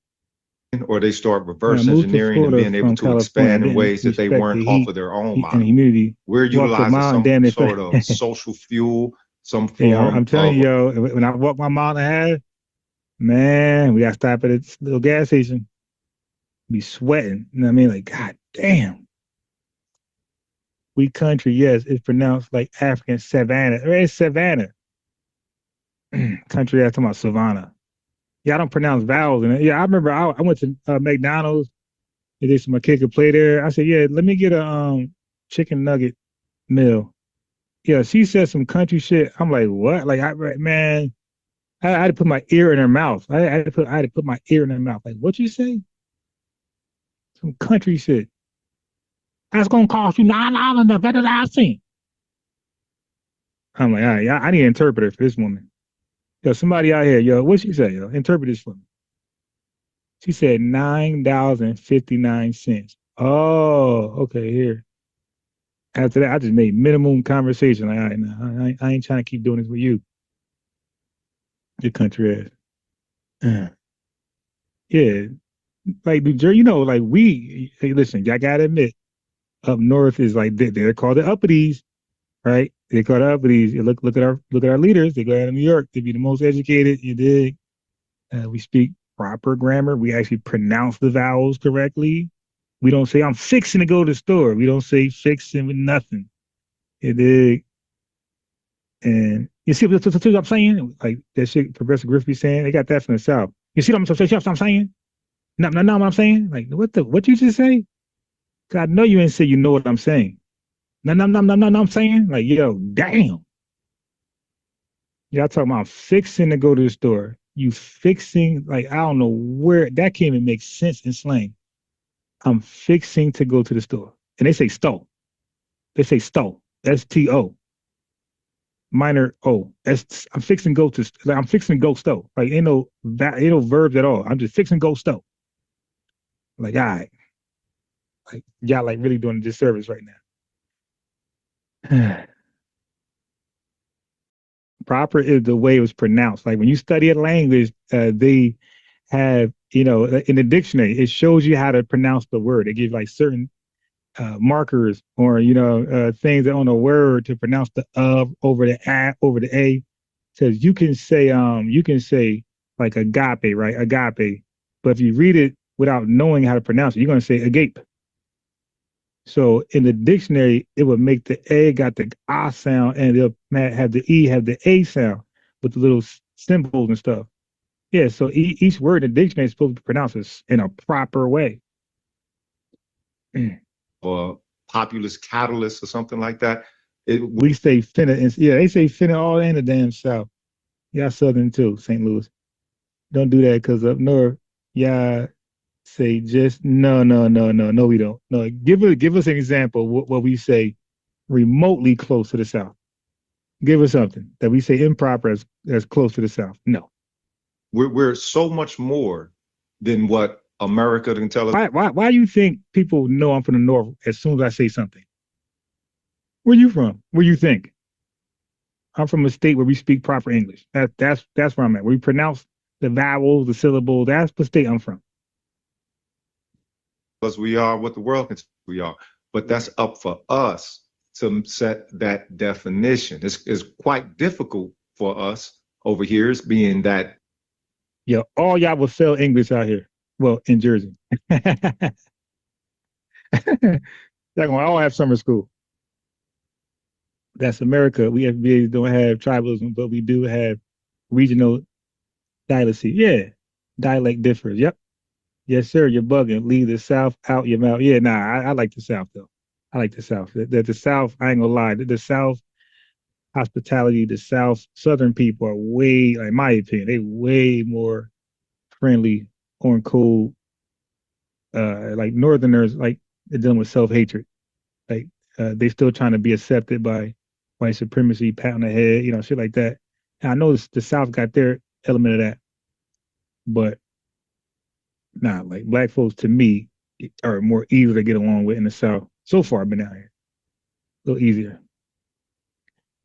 Or they start reverse engineering and being able to expand in ways that they weren't off of their own model. Humidity. We're utilizing some sort of social fuel, some form. Yeah, I'm telling you, yo, when I walk my mile and a half, man, we got to stop at this little gas station. Be sweating. You know what I mean? Like, God damn. We country, yes, it's pronounced like African Savannah. It's Savannah. Country, that's talking about Savannah. Yeah, I don't pronounce vowels in it. Yeah, I remember I went to McDonald's. My kid could play there. I said, yeah, let me get a chicken nugget meal. Yeah, she said some country shit. I'm like, what? Like, I had to put my ear in her mouth. I had to put my ear in her mouth. Like, what you say? Some country shit. That's gonna cost you $9 the better than I've seen. I'm like, all right, I need an interpreter for this woman. Yo, somebody out here, yo, what she say, yo? Interpret this for me. She said $9.59. Oh, okay, here. After that, I just made minimum conversation. Like, all right, now, I ain't trying to keep doing this with you. Your country ass. Yeah, like New Jersey, you know, like hey, listen, y'all gotta admit, up north is like they're called the uppities, right? They call the uppities. You look at our leaders. They go out of New York to be the most educated. You dig? We speak proper grammar. We actually pronounce the vowels correctly. We don't say I'm fixing to go to the store. We don't say fixing with nothing. You dig? And you see what I'm saying? Like that shit Professor Griffey saying. They got that from the South. You see what I'm saying? No, what I'm saying? Like what you just say? God, no, you ain't say you know what I'm saying. No, I'm saying? Like, yo, damn. Y'all talking about fixing to go to the store. You fixing, like, I don't know where, that can't even make sense in slang. I'm fixing to go to the store. And they say stow. They say stow. S-T-O. Minor O. I'm fixing to go to, like, I'm fixing to go stow. Like, ain't no verbs at all. I'm just fixing to go stow. Like, all right. Like, y'all like really doing a disservice right now. Proper is the way it was pronounced. Like when you study a language, they have, you know, in the dictionary, it shows you how to pronounce the word. They give like certain markers or, you know, things on a word to pronounce the over the a. Says you can say like agape, right? Agape. But if you read it without knowing how to pronounce it, you're going to say agape. So in the dictionary, it would make the A got the ah sound and it'll have the E have the A sound with the little symbols and stuff. Yeah, so each word in the dictionary is supposed to be pronounced in a proper way. Or populist catalyst or something like that. We say finna, yeah, they say finna all in the damn South. Y'all Southern too, St. Louis. Don't do that because up north, yeah. Say just no, we don't. No, give us an example what we say remotely close to the South. Give us something that we say improper as close to the South. No. We're so much more than what America can tell us. Why do you think people know I'm from the North as soon as I say something? Where you from? Where you think? I'm from a state where we speak proper English. That's where I'm at. Where we pronounce the vowels, the syllables. That's the state I'm from. Because we are what the world thinks we are. But that's up for us to set that definition. It's quite difficult for us over here, being that. Yeah, all y'all will sell English out here. Well, in Jersey. Y'all gonna all have summer school. That's America. We FBA don't have tribalism, but we do have regional dialects. Yeah. Dialect differs. Yep. Yes, sir. You're bugging. Leave the South out your mouth. Yeah, nah. I like the South though. I like the South. The South. I ain't gonna lie. The South hospitality. The South Southern people are way, like, in my opinion, they way more friendly on cool. Like Northerners, like they're dealing with self-hatred. Like they still trying to be accepted by white supremacy, pat on the head, shit like that. And I know the South got their element of that, but nah, like black folks to me are more easy to get along with in the South. So far, I've been out here a little easier.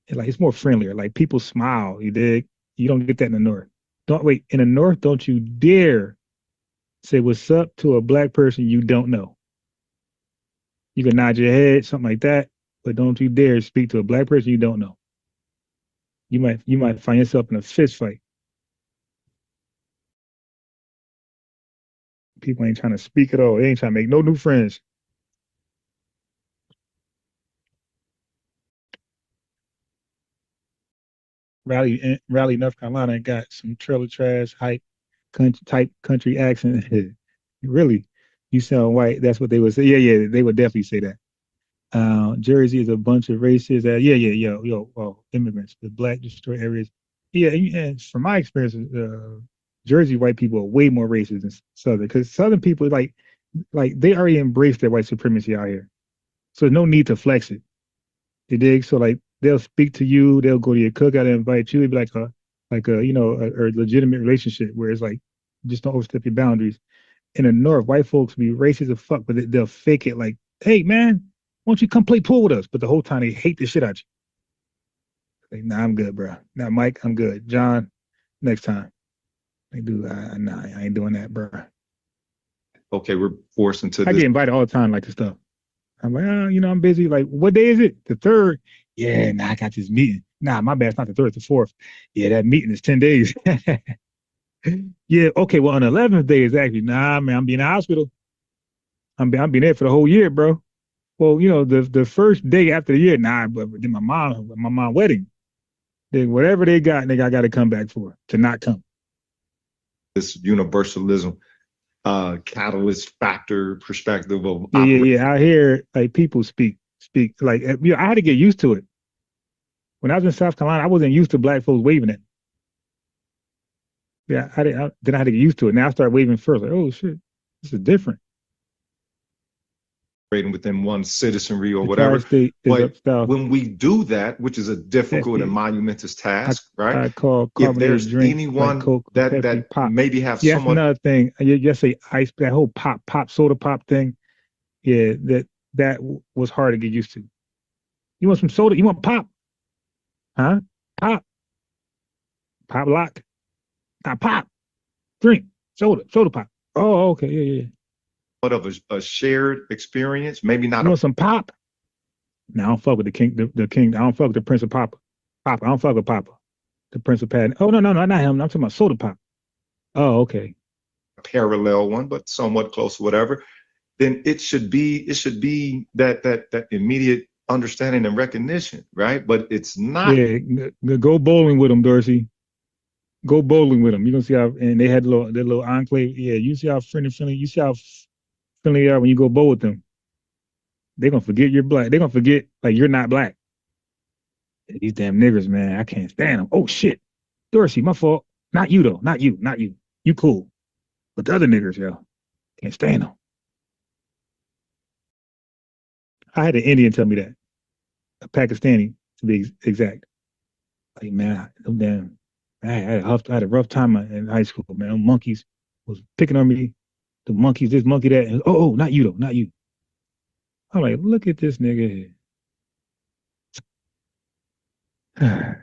And like it's more friendlier. Like people smile. You dig? You don't get that in the North. Don't wait in the North. Don't you dare say what's up to a black person you don't know. You can nod your head, something like that, but don't you dare speak to a black person you don't know. You might find yourself in a fist fight. People ain't trying to speak at all. They ain't trying to make no new friends. Raleigh, North Carolina got some trailer trash hype country accent. Really, you sound white. That's what they would say. Yeah, they would definitely say that. Jersey is a bunch of racists. Immigrants, the black destroy areas. Yeah, and from my experience, Jersey white people are way more racist than Southern, because Southern people like they already embrace their white supremacy out here, so no need to flex it. You dig? So like they'll speak to you, they'll go to your cookout and invite you. It'd be like a legitimate relationship where it's like just don't overstep your boundaries. In the North, white folks be racist as fuck, but they'll fake it like, hey man, why don't you come play pool with us? But the whole time they hate the shit out you. Like, nah, I'm good, bro. Nah, Mike, I'm good. John, next time. Like, dude, nah, I ain't doing that, bro. Okay, we're forced into I get invited all the time like this stuff. I'm like, I'm busy. Like, what day is it? The 3rd? Yeah, nah, I got this meeting. Nah, my bad. It's not the 3rd, it's the 4th. Yeah, that meeting is 10 days. Yeah, okay, well, on the 11th day is actually, nah, man, I'm being in the hospital. I'm being there for the whole year, bro. Well, the first day after the year, nah, but then my mom wedding. Then whatever they got, nigga, I got to come back for to not come. This universalism, catalyst factor perspective of yeah. Out here, like people speak like I had to get used to it. When I was in South Carolina, I wasn't used to black folks waving at me. Yeah, then I had to get used to it. Now I started waving first. Like, oh shit, this is different. Within one citizenry or whatever. But when we do that, which is a difficult and monumentous task, right? I call if there's anyone like Coke, that pop. Maybe have that's another thing. You just say ice, that whole soda pop thing. Yeah, that was hard to get used to. You want some soda? You want pop? Huh? Pop lock. Not pop. Drink. Soda pop. Oh, okay. Yeah. Of a shared experience, maybe not. You want some pop? No, I don't fuck with the king. The king. I don't fuck with the Prince of Papa. I don't fuck with Papa. The Prince of Patton. Oh no, not him. I'm talking about soda pop. Oh, okay. A parallel one, but somewhat close, whatever. Then it should be that immediate understanding and recognition, right? But it's not. Yeah, go bowling with them, Dorsey. Go bowling with them. You gonna see how, and they had their little enclave. Yeah, you see how friendly. You see how friendly they are when you go bowl with them. They're gonna forget you're black. They're gonna forget like you're not black. These damn niggers, man, I can't stand them. Oh shit, Dorsey, my fault. Not you though. Not you. You cool. But the other niggers, yo, can't stand them. I had an Indian tell me that, a Pakistani to be exact. Like, man, them damn. I had a rough time in high school, man. Them monkeys was picking on me. The monkeys, this monkey, that. And, oh, not you though, not you. I'm like, look at this nigga here.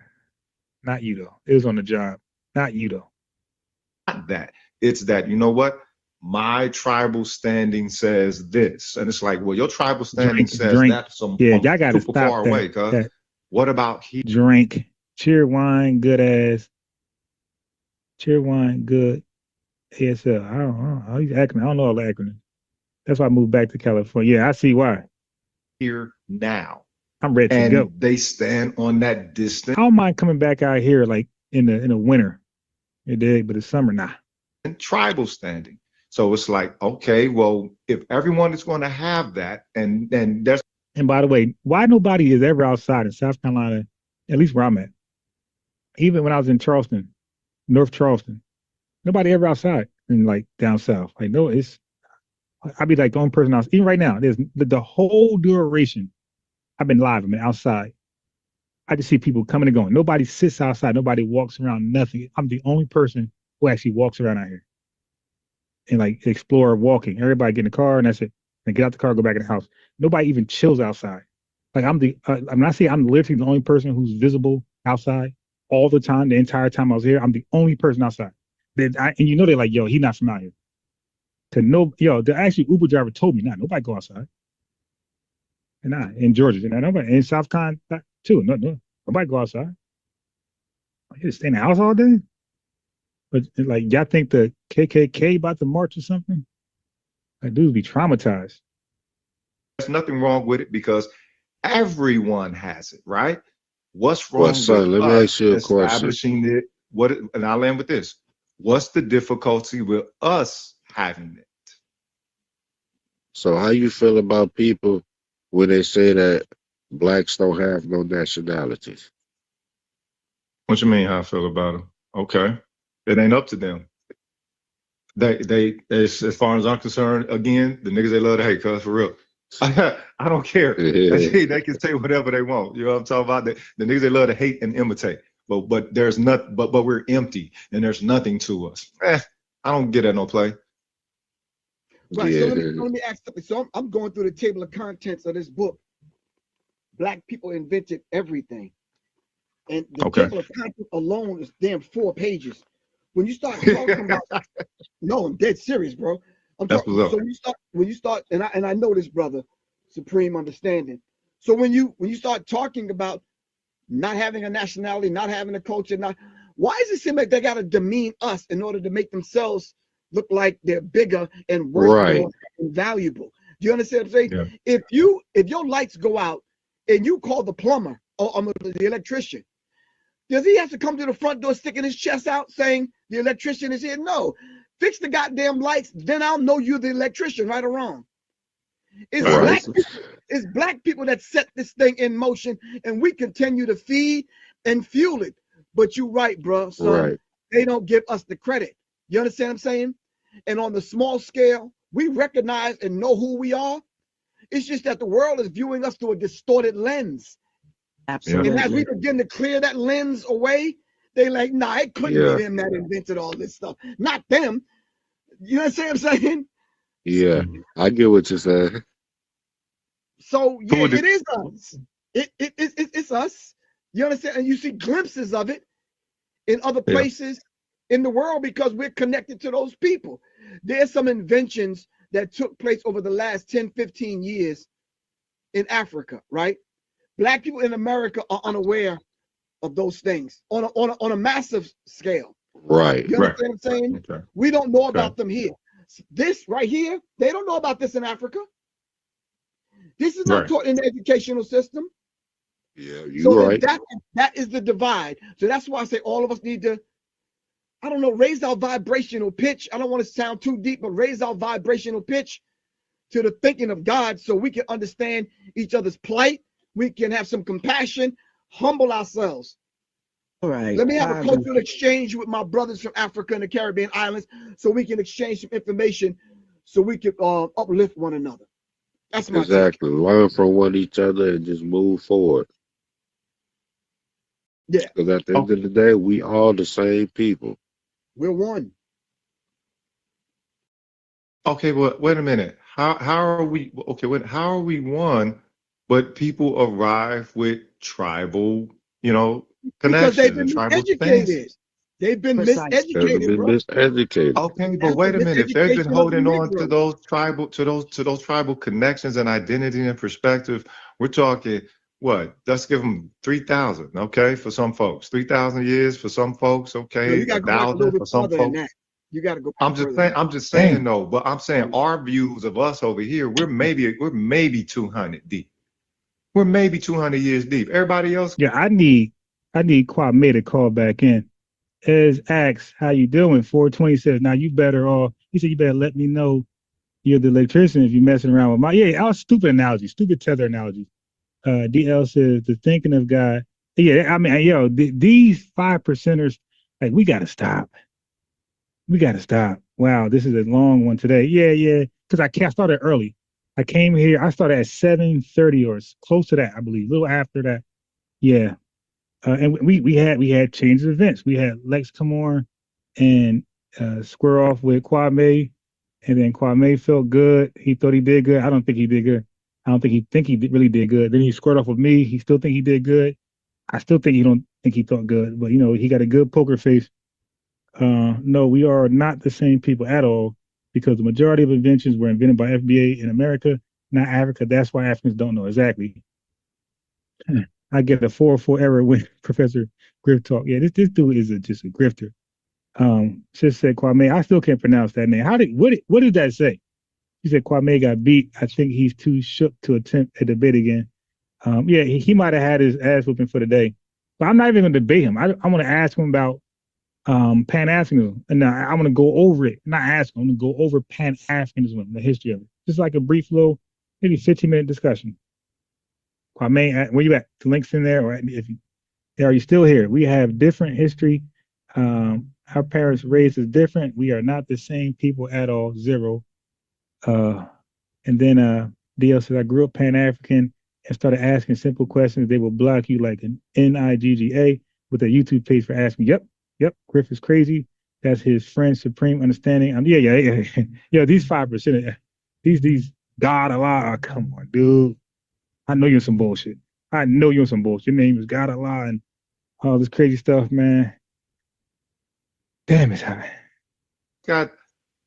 Not you though. It was on the job. Not you though. Not that. It's that, you know what? My tribal standing says this. And it's like, well, your tribal standing says that some y'all gotta super stop far that, away, cuz. What about he drink, cheer wine, good ass. Cheer wine, good. ASL. I don't know. How you acronym? I don't know all the acronyms. That's why I moved back to California. Yeah, I see why. Here now. I'm ready to go. They stand on that distance. I don't mind coming back out here like in the winter. You dig? But the summer, nah. and tribal standing. So it's like, okay, well, if everyone is going to have that, and there's. And by the way, why nobody is ever outside in South Carolina, at least where I'm at? Even when I was in Charleston, North Charleston, nobody ever outside and like down south. Like, no, I'd be like the only person else. Even right now, there's the whole duration. I've been live. I've been outside. I just see people coming and going. Nobody sits outside. Nobody walks around. Nothing. I'm the only person who actually walks around out here and like explore walking. Everybody get in the car and that's it. And get out the car, go back in the house. Nobody even chills outside. Like I'm not saying I'm literally the only person who's visible outside all the time. The entire time I was here, I'm the only person outside. And you know they're like, yo, he's not from out here. The actually Uber driver told me, nobody go outside. And in Georgia, and nobody in South Carolina too. Nobody go outside. You just stay in the house all day. But like y'all think the KKK about to march or something? Like dudes be traumatized. There's nothing wrong with it because everyone has it, right? What's wrong with let me ask you a establishing question. it? And I'll end with this. What's the difficulty with us having it? So how you feel about people when they say that blacks don't have no nationalities? What you mean how I feel about them? Okay. It ain't up to them. They as far as I'm concerned, again, the niggas they love to hate, cuz for real. I don't care. They can say whatever they want. You know what I'm talking about? The niggas they love to hate and imitate. But there's not but we're empty and there's nothing to us. I don't get at no play. Right. So let me ask something. So I'm going through the table of contents of this book. Black people invented everything. And the table of contents alone is damn 4 pages. When you start talking about no, I'm dead serious, bro. I'm talking, so when you start and I know this, brother, supreme understanding. So when you start talking about not having a nationality, not having a culture, why does it seem like they gotta demean us in order to make themselves look like they're bigger and worth more and valuable? Do you understand what I'm saying? Yeah. If your lights go out and you call the plumber or the electrician, does he have to come to the front door sticking his chest out saying the electrician is here? No. Fix the goddamn lights, then I'll know you're the electrician, right or wrong. It's black people that set this thing in motion, and we continue to feed and fuel it. But you're right, bro. So they don't give us the credit. You understand what I'm saying? And on the small scale, we recognize and know who we are. It's just that the world is viewing us through a distorted lens. Absolutely. And as we begin to clear that lens away, they like, nah, it couldn't be them that invented all this stuff. Not them. You know what I'm saying? Yeah, I get what you're saying. So yeah, it is us. It's us. You understand? And you see glimpses of it in other places in the world because we're connected to those people. There's some inventions that took place over the last 10, 15 years in Africa, right? Black people in America are unaware of those things on a massive scale. Right. You understand what I'm saying? Okay. We don't know about them here. This right here, they don't know about this in Africa. This is not taught in the educational system. Yeah, you're right. That is the divide. So that's why I say all of us need to, I don't know, raise our vibrational pitch. I don't want to sound too deep, but raise our vibrational pitch to the thinking of God so we can understand each other's plight. We can have some compassion, humble ourselves. All right. Let me have a cultural exchange with my brothers from Africa and the Caribbean islands so we can exchange some information so we can uplift one another. That's my exactly. Take. Learn from one each other and just move forward. Yeah. Because at the end of the day, we all the same people. We're one. Okay, well, wait a minute. How are we? Okay, how are we one? But people arrive with tribal, connections. Because they've been miseducated. They've been miseducated. Okay, but wait a minute. If they've been holding on to those tribal connections and identity and perspective, we're talking what? Let's give them 3,000. Okay, for some folks, 3,000 years for some folks. Okay, 1,000 for some folks. You got to go. I'm just saying though. But I'm saying our views of us over here, we're maybe 200 deep. We're maybe 200 years deep. Everybody else. Yeah, I need Kwame to call back in is asks, how you doing? 420 says, now you better he said, you better let me know you're the electrician if you're messing around with my, yeah, all stupid analogies, stupid tether analogies. DL says, the thinking of God. Yeah, I mean, yo, these 5%ers, like, we got to stop. We got to stop. Wow, this is a long one today. Yeah, because I started early. I came here, I started at 7:30 or close to that, I believe, a little after that. Yeah. And we had changes of events. We had Lex come on and square off with Kwame, and then Kwame felt good. He thought he did good. I don't think he did good. I don't think he really did good. Then he squared off with me. He still think he did good. I still think he don't think he thought good, but he got a good poker face. No, we are not the same people at all, because the majority of inventions were invented by FBA in America, not Africa. That's why Africans don't know exactly. I get a 404 error when Professor Griff talk. Yeah, this dude is just a grifter. Sis said Kwame. I still can't pronounce that name. What did that say? He said Kwame got beat. I think he's too shook to attempt a debate again. Yeah, he might have had his ass whooping for the day, but I'm not even gonna debate him. I want to ask him about Pan-Africanism, and I want to go over it. Not ask him. I'm gonna go over Pan-Africanism, the history of it, just like a brief little, maybe 15-minute discussion. Kwame, where you at? The link's in there, or are you still here? We have different history. Our parents raised us different. We are not the same people at all. Zero. And then DL says, I grew up Pan-African and started asking simple questions. They will block you like an NIGGA with a YouTube page for asking. Yep. Griff is crazy. That's his friend Supreme Understanding. Yeah. These 5%, these God Allah. Come on, dude. I know you're some bullshit. Your name is God Allah and all this crazy stuff, man. Damn it, got,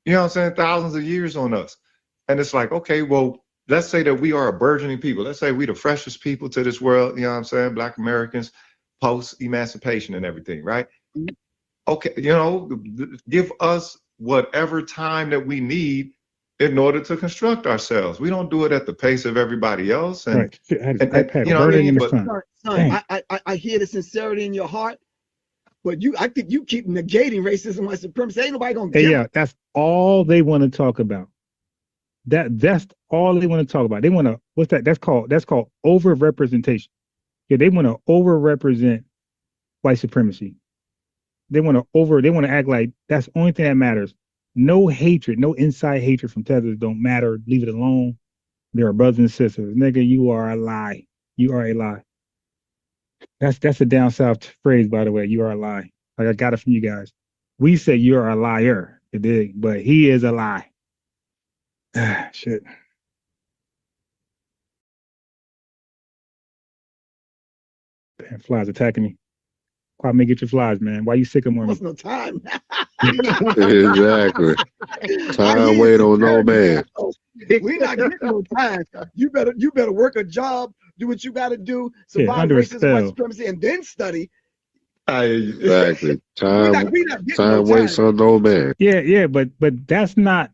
what I'm saying, thousands of years on us. And it's like, okay, well, let's say that we are a burgeoning people. Let's say we the freshest people to this world, you know what I'm saying? Black Americans, post-emancipation and everything, right? Okay, give us whatever time that we need in order to construct ourselves. We don't do it at the pace of everybody else. And, right. Son, I hear the sincerity in your heart, but I think you keep negating racism and white supremacy. Ain't nobody gonna get it. That's all they want to talk about. That's all they want to talk about. They want to, what's that? That's called over-representation. Yeah, they want to over-represent white supremacy. They want to act like that's the only thing that matters. No hatred, no inside hatred from Tethers don't matter. Leave it alone. They are brothers and sisters. Nigga, you are a lie. You are a lie. That's a down south phrase, by the way. You are a lie. Like, I got it from you guys. We say you are a liar, you dig? But he is a lie. Shit. Damn, flies attacking me. Kwame, get your flies, man. Why you sycamore me? There's no time. Exactly. Time wait on no man. We not getting no time. You better work a job, do what you got to do, survive racism, white supremacy, and then study. Exactly. Time waits on no man. Yeah, but that's not.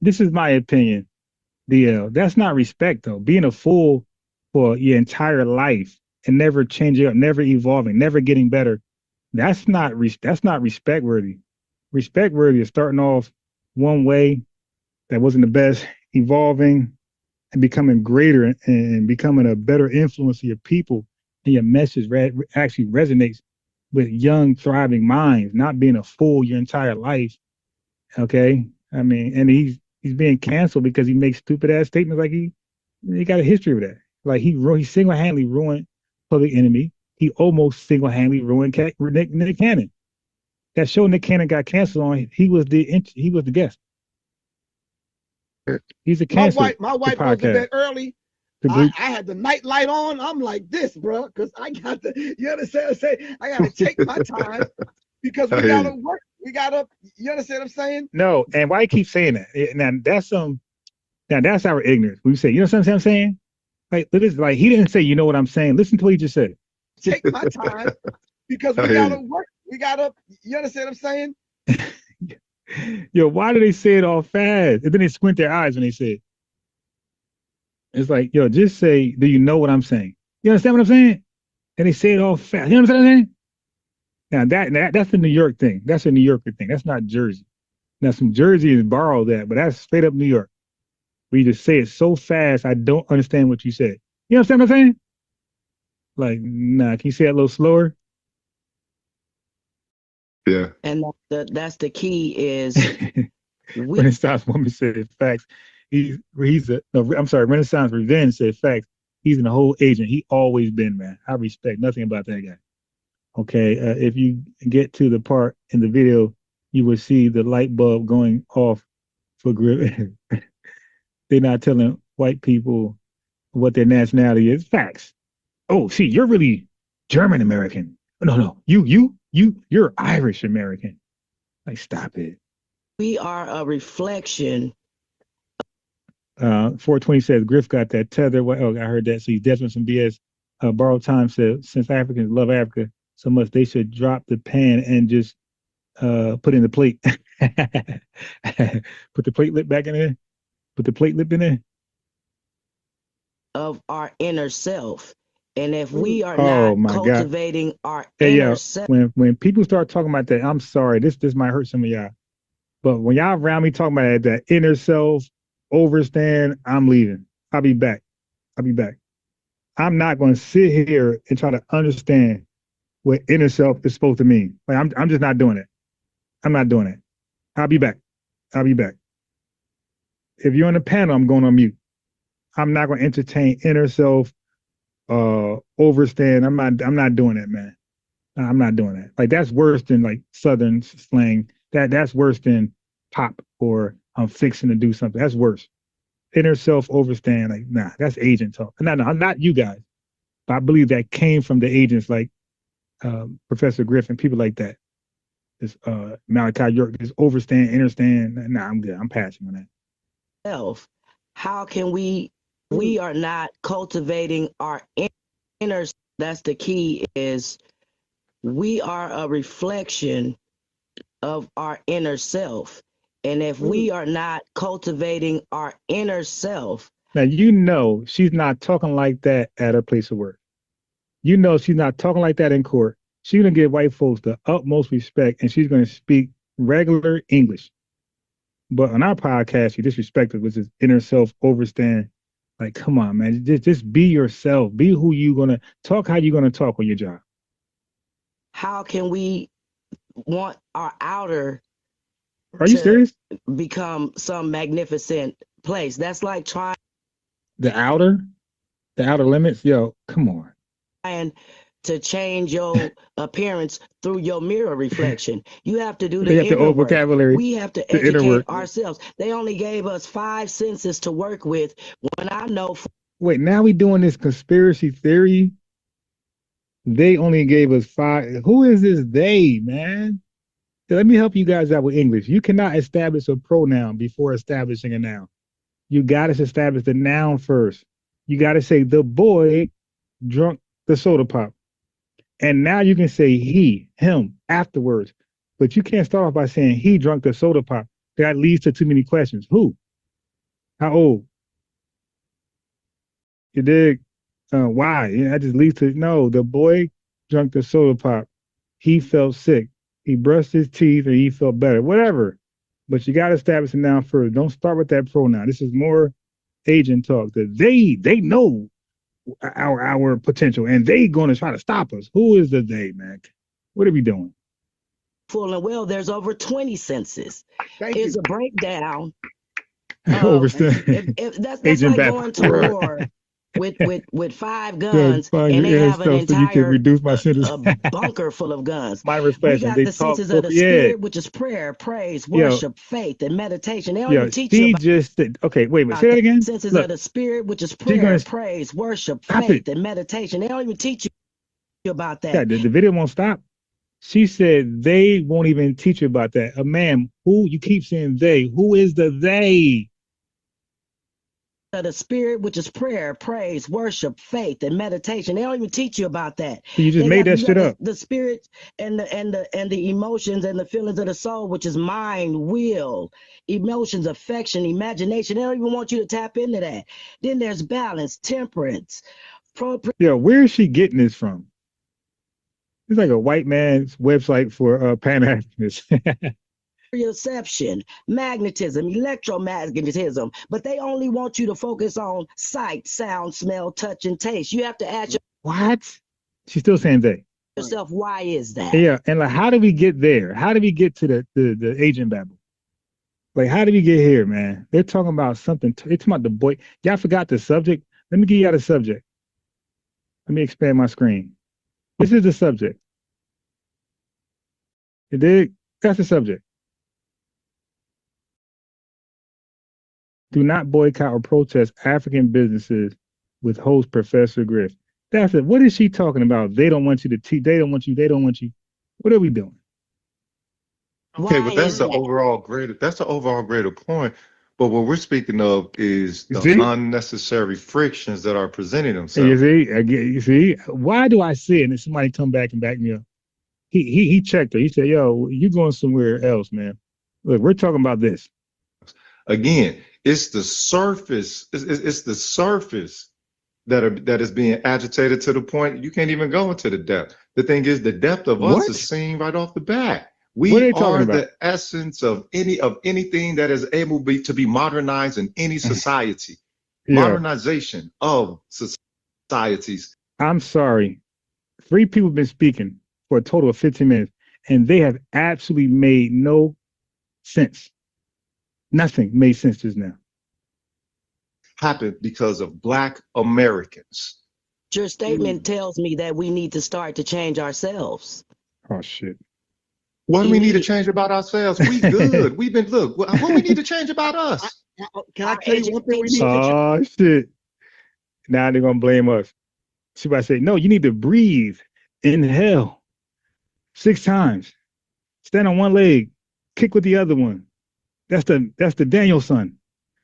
This is my opinion, DL. That's not respect, though. Being a fool for your entire life and never changing up, never evolving, never getting better. That's not respect worthy. Respect worthy is starting off one way that wasn't the best, evolving and becoming greater and becoming a better influence of your people, and your message actually resonates with young, thriving minds, not being a fool your entire life. Okay? I mean, and he's being canceled because he makes stupid ass statements like he got a history of that. Like he single-handedly ruined Public Enemy. He almost single-handedly ruined Nick Cannon. That show Nick Cannon got canceled on, he was the guest. He's a cancer. My wife goes to bed early. I had the night light on. I'm like this, bro, because I got to, you understand what I'm saying? I got to take my time because we got to work. We got to, you understand what I'm saying? No, and why you keep saying that? Now that's our ignorance. We say, you know what I'm saying? Like he didn't say, you know what I'm saying? Listen to what he just said. Take my time because we got to work. We got to, you understand what I'm saying? Yo, why do they say it all fast? And then they squint their eyes when they say it. It's like, yo, just say, do you know what I'm saying? You understand what I'm saying? And they say it all fast. You know what I'm saying? Now that's a New York thing. That's a New Yorker thing. That's not Jersey. Now some Jersey is borrowed that, but that's straight up New York. We just say it so fast, I don't understand what you said. You understand what I'm saying? Like, nah, can you say it a little slower? Yeah. And that's the key is Renaissance woman said facts. Renaissance Revenge said facts. He's in the whole agent. He always been, man. I respect nothing about that guy. Okay, if you get to the part in the video, you will see the light bulb going off for Griff. They're not telling white people what their nationality is. Facts. Oh, see, you're really German American. No, you're Irish American. Like, stop it. We are a reflection. 420 says Griff got that tether. Oh, I heard that. So he's definitely some BS. Borrowed Time said, since Africans love Africa so much, they should drop the pan and just put in the plate. Put the plate lip back in there. Put the plate lip in there. Of our inner self. And if we are not cultivating our inner self. When people start talking about that, I'm sorry, this might hurt some of y'all. But when y'all around me talking about that inner self, overstand, I'm leaving. I'll be back. I'm not going to sit here and try to understand what inner self is supposed to mean. Like, I'm just not doing it. I'm not doing it. I'll be back. If you're on the panel, I'm going on mute. I'm not going to entertain inner self, overstand. I'm not doing that, man. I'm not doing that. Like, that's worse than like Southern slang. That's worse than pop or I'm fixing to do something. That's worse. Inner self, overstand. Like, nah, that's agent talk. No, I'm not you guys. But I believe that came from the agents like Professor Griffin, people like that. This Malachi York, this overstand, understand. Nah, I'm good. I'm passing on that. Self. How can we are not cultivating our inner, that's the key, is we are a reflection of our inner self. And if we are not cultivating our inner self. Now, you know, she's not talking like that at her place of work. You know, she's not talking like that in court. She's going to give white folks the utmost respect and she's going to speak regular English. But on our podcast, she disrespected, which is inner self, overstand. Like, come on, man. Just be yourself. Be who you're going to talk, how you're going to talk on your job. How can we want our outer Are you serious? become some magnificent place? That's like trying the outer limits. Yo, come on. And to change your appearance through your mirror reflection, you have to do the inner work. Vocabulary. We have to educate ourselves. They only gave us 5 senses to work with. When I know. Wait, now we doing this conspiracy theory. They only gave us 5. Who is this they, man? Let me help you guys out with English. You cannot establish a pronoun before establishing a noun. You got to establish the noun first. You got to say the boy drunk the soda pop. And now you can say he, him afterwards. But you can't start off by saying he drunk the soda pop. That leads to too many questions. Who? How old? You dig? Why? Yeah, that just leads to, no, the boy drunk the soda pop. He felt sick. He brushed his teeth and he felt better. Whatever. But you got to establish a noun first. Don't start with that pronoun. This is more agent talk. That they know our potential and they going to try to stop us. Who is the they, man? What are we doing? Full and well, there's over 20 senses. It's a breakdown. If that's like going to war with 5 guns and they have an entire you can reduce my sentence. bunker full of guns. My reflection. We got the senses of the spirit, which is prayer, praise, worship, faith, and meditation. They don't even teach you about okay, wait a minute. Say that again. Senses of the spirit, which is prayer, praise, worship, faith, and meditation. They don't even teach you about that. Yeah, the video won't stop. She said they won't even teach you about that. Ma'am, who you keep saying they? Who is the they? The spirit, which is prayer, praise, worship, faith, and meditation. They don't even teach you about that. So you just made that shit up. The spirit and the emotions and the feelings of the soul, which is mind, will, emotions, affection, imagination. They don't even want you to tap into that. Then there's balance, temperance. Yeah, where is she getting this from? It's like a white man's website for Pan-Africanists. Perception, magnetism, electromagnetism, but they only want you to focus on sight, sound, smell, touch, and taste. You have to ask What? She's still saying they. yourself, why is that? Yeah, and like, how did we get there? How did we get to the agent babble? Like, how did we get here, man? They're talking about something. They're talking about the boy. Y'all forgot the subject. Let me give y'all the subject. Let me expand my screen. This is the subject. You dig? That's the subject. Do not boycott or protest African businesses with host Professor Griff. That's it. What is she talking about? They don't want you to teach. They don't want you. They don't want you. What are we doing? Okay, but that's the overall greater. That's the overall greater point. But what we're speaking of is the unnecessary frictions that are presenting themselves. You see, why do I see it? And then somebody come back and back me up. He checked her. He said, "Yo, you going somewhere else, man? Look, we're talking about this." Again, it's the surface. It's the surface that is being agitated to the point you can't even go into the depth. The thing is, the depth of us is seen right off the bat. We are the essence of anything that is able to be modernized in any society. Modernization of societies. I'm sorry. 3 people have been speaking for a total of 15 minutes, and they have absolutely made no sense. Nothing made sense just now. Happened because of Black Americans. Your statement tells me that we need to start to change ourselves. Oh, shit. What do we need to change about ourselves? We good. We've been, look, what we need to change about us? Can I tell you one thing we need to change? Oh, shit. Now they're going to blame us. Somebody say, no, you need to breathe. Inhale 6 times. Stand on one leg. Kick with the other one. That's the Danielson.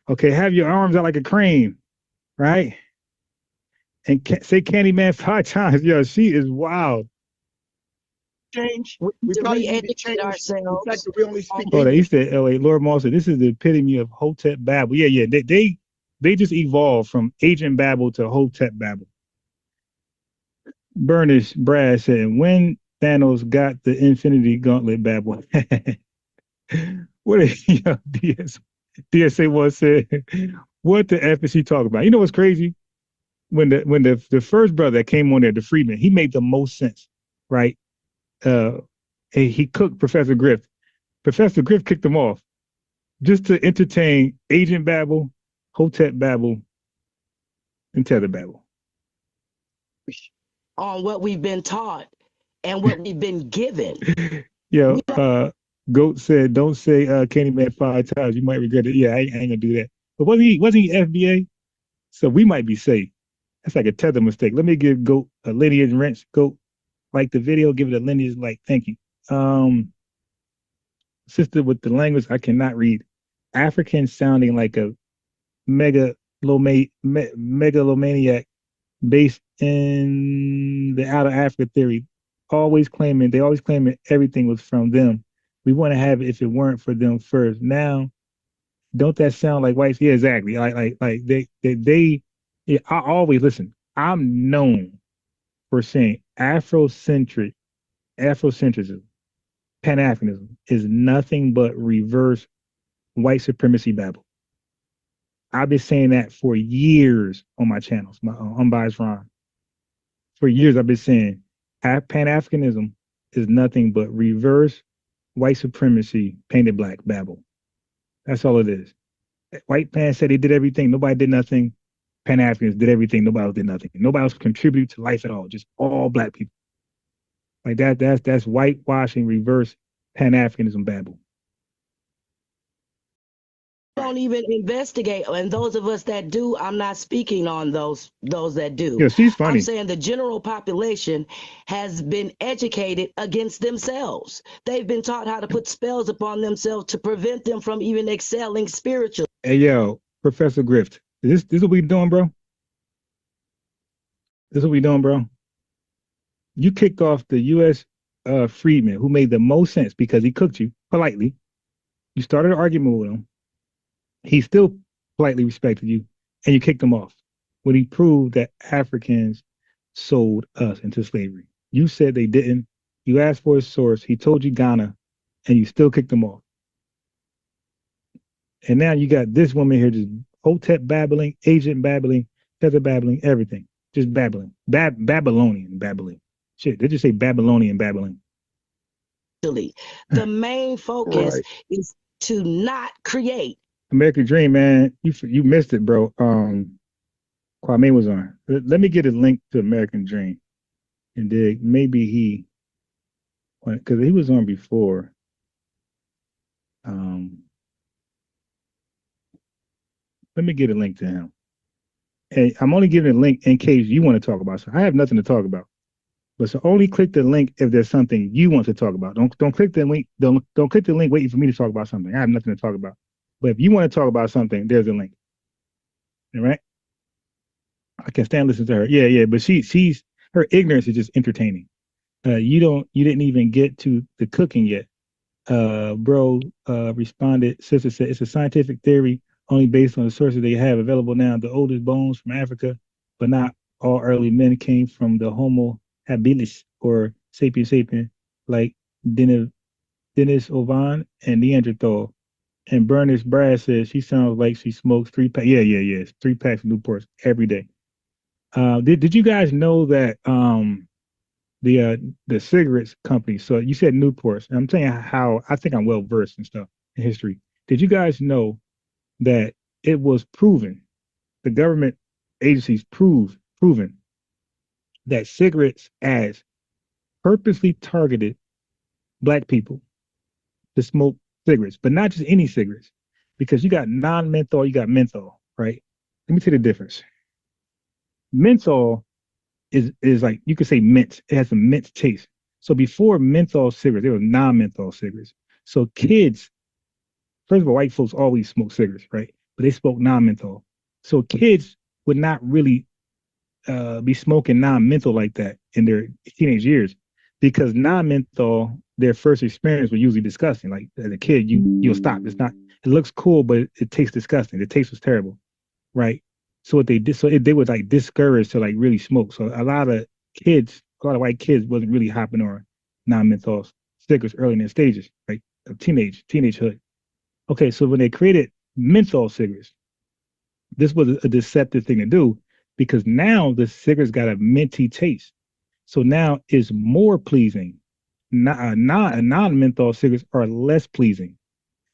Okay, have your arms out like a crane, right? And say Candyman 5 times. Yo, she is wild. Change. We probably need to change ourselves. The fact that we only speak Oh, he said, "Wait, Lord Moss said this is the epitome of Hotep Babble." Yeah. They just evolved from Agent Babble to Hotep Babble. Burnish Brad said, "When Thanos got the Infinity Gauntlet Babble." What is DSA one said? What the F is he talking about? You know what's crazy? When the first brother that came on there, the Freedman, he made the most sense, right? He cooked Professor Griff. Professor Griff kicked him off just to entertain Agent Babble, Hotep Babble, and Tether Babble. On what we've been taught and what we've been given. Yo, Goat said, "Don't say Candyman 5 times. You might regret it." Yeah, I ain't gonna do that. But wasn't he FBA? So we might be safe. That's like a tether mistake. Let me give Goat a lineage wrench. Goat, like the video, give it a lineage like. Thank you. Sister with the language I cannot read. African sounding like a megalomaniac based in the out of Africa theory. They always claiming everything was from them. We want to have it if it weren't for them first. Now, don't that sound like whites? Yeah, exactly. Like they yeah, I always listen. I'm known for saying Afrocentrism, Pan-Africanism is nothing but reverse white supremacy babble. I've been saying that for years on my channels, my Unbiased Ron. For years, I've been saying Pan-Africanism is nothing but reverse white supremacy painted black babble. That's all it is. White Pan said he did everything. Nobody did nothing. Pan-Africans did everything. Nobody else did nothing. Nobody else contributed to life at all. Just all black people. Like that's whitewashing reverse Pan-Africanism babble. Don't even investigate, and those of us that do, I'm not speaking on those that do. Yeah, she's funny. I'm saying the general population has been educated against themselves. They've been taught how to put spells upon themselves to prevent them from even excelling spiritually. Hey yo, Professor Grift, this what we doing, bro? This what we doing, bro? You kicked off the U.S. freedman who made the most sense because he cooked you politely. You started an argument with him. He still politely respected you, and you kicked him off when he proved that Africans sold us into slavery. You said they didn't. You asked for his source. He told you Ghana, and you still kicked him off. And now you got this woman here just Hotep babbling, agent babbling, tether babbling, everything. Just babbling. Babylonian babbling. Shit, they just say Babylonian babbling. The main focus is to not create. American Dream, man, you missed it, bro. Kwame was on. Let me get a link to American Dream. And then maybe because he was on before. Let me get a link to him. And I'm only giving a link in case you want to talk about something. I have nothing to talk about. But so only click the link if there's something you want to talk about. Don't click the link. Don't click the link waiting for me to talk about something. I have nothing to talk about. But if you want to talk about something, there's a link. All right? I can stand listening to her. Yeah. But she's her ignorance is just entertaining. You didn't even get to the cooking yet. Bro responded, sister said it's a scientific theory only based on the sources they have available now. The oldest bones from Africa, but not all early men came from the Homo habilis or sapien sapien, like Denis Ovan and Neanderthal. And Bernice Brad says she sounds like she smokes 3 packs. Yeah. 3 packs of Newports every day. Did you guys know that the cigarettes company? So you said Newports. I'm telling you how I think I'm well versed in stuff in history. Did you guys know that it was proven, the government agencies proven that cigarettes ads purposely targeted Black people to smoke cigarettes, but not just any cigarettes, because you got non-menthol, you got menthol, right? Let me tell you the difference. Menthol is like, you could say mint. It has a mint taste. So before menthol cigarettes, there were non-menthol cigarettes. So kids, first of all, white folks always smoke cigarettes, right? But they smoke non-menthol. So kids would not really be smoking non-menthol like that in their teenage years, because non-menthol, their first experience was usually disgusting. Like as a kid, you'll stop. It looks cool, but it tastes disgusting. The taste was terrible, right? So what they did, they would like discourage to like really smoke. So a lot of white kids wasn't really hopping on non-menthol cigarettes early in their stages, like of teenagehood. Okay, so when they created menthol cigarettes, this was a deceptive thing to do, because now the cigarettes got a minty taste. So now it's more pleasing. Non-menthol cigarettes are less pleasing.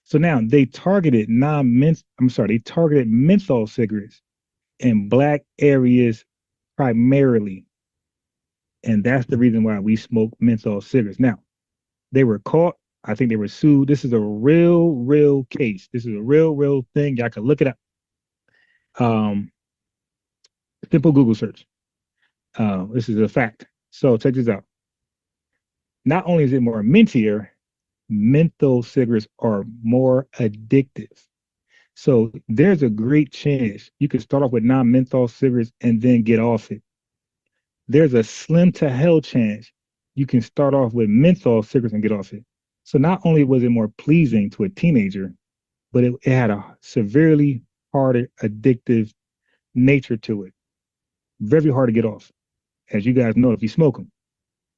So now they targeted menthol cigarettes in Black areas primarily. And that's the reason why we smoke menthol cigarettes. Now, they were caught. I think they were sued. This is a real case. This is a real thing. Y'all can look it up. Simple Google search. This is a fact. So check this out. Not only is it more mintier, menthol cigarettes are more addictive. So there's a great chance you can start off with non-menthol cigarettes and then get off it. There's a slim to hell chance you can start off with menthol cigarettes and get off it. So not only was it more pleasing to a teenager, but it had a severely harder addictive nature to it. Very hard to get off, as you guys know if you smoke them.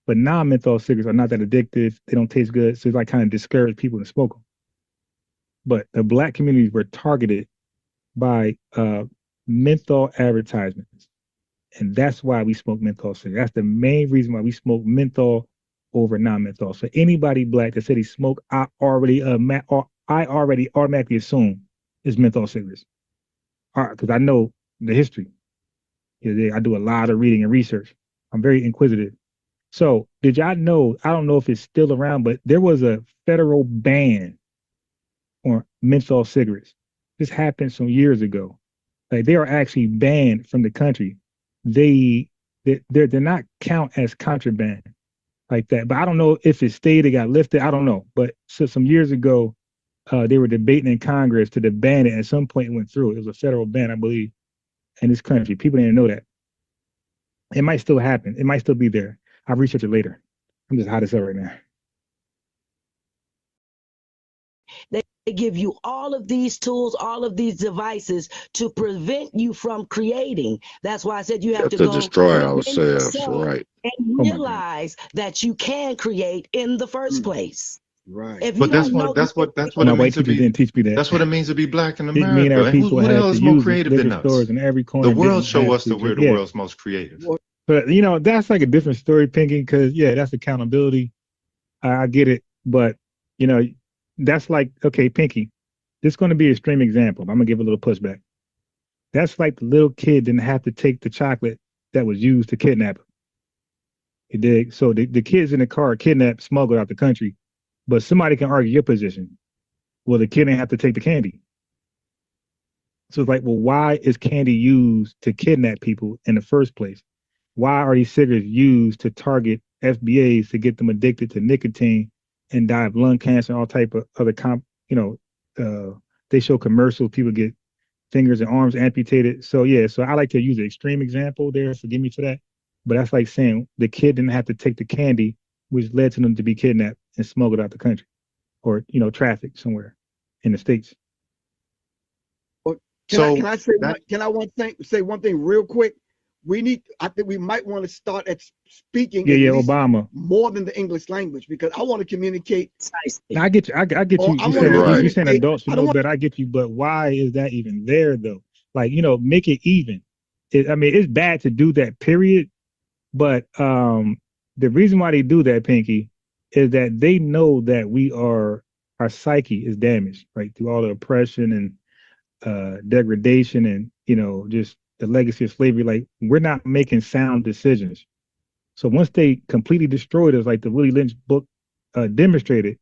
But non-menthol cigarettes are not that addictive. They don't taste good. So it's like kind of discourage people to smoke them. But the Black communities were targeted by menthol advertisements. And that's why we smoke menthol cigarettes. That's the main reason why we smoke menthol over non-menthol. So anybody Black that said he smoked, I already automatically assume is menthol cigarettes. Because I know the history. I do a lot of reading and research. I'm very inquisitive. So did y'all know, I don't know if it's still around, but there was a federal ban on menthol cigarettes. This happened some years ago. Like they are actually banned from the country. They're not count as contraband like that. But I don't know if it stayed, it got lifted. I don't know. But so some years ago, they were debating in Congress to ban it. At some point, it went through. It was a federal ban, I believe, in this country. People didn't know that. It might still happen. It might still be there. I'll research it later. I'm just hot as hell right now. They give you all of these tools, all of these devices to prevent you from creating. That's why I said you have to go destroy within ourselves, yourself right? and realize that you can create in the first place. Right. If you But that's don't know, what My it white means to teacher be. didn't teach me that. That's what it means to be black in Me and America. our And people what had else to is more use it. creative than Liquor us? stores in every corner. The world didn't show have us that to we're drink. the Yeah. world's most creative. But you know, that's like a different story, Pinky, because yeah, that's accountability. I get it, but you know, that's like, okay, Pinky, this is going to be an extreme example. I'm gonna give a little pushback. That's like the little kid didn't have to take the chocolate that was used to kidnap him. You dig? So the kids in the car are kidnapped, smuggled out the country, but somebody can argue your position. Well, the kid didn't have to take the candy. So it's like, well, why is candy used to kidnap people in the first place? Why are these cigarettes used to target FBAs to get them addicted to nicotine and die of lung cancer and all type of other they show commercials, people get fingers and arms amputated. So yeah, so I like to use an extreme example there. Forgive me for that. But that's like saying the kid didn't have to take the candy, which led to them to be kidnapped and smuggled out the country or, trafficked somewhere in the States. Can I say one thing real quick? I think we might want to start at speaking Obama more than the English language, because I want to communicate. I get you. I get you. You saying adults should know better. I get you, but why is that even there though? Like, make it even. It's bad to do that, period. But the reason why they do that, Pinky, is that they know that our psyche is damaged, right, through all the oppression and degradation and just the legacy of slavery. Like, we're not making sound decisions. So once they completely destroyed us, like the Willie Lynch book demonstrated,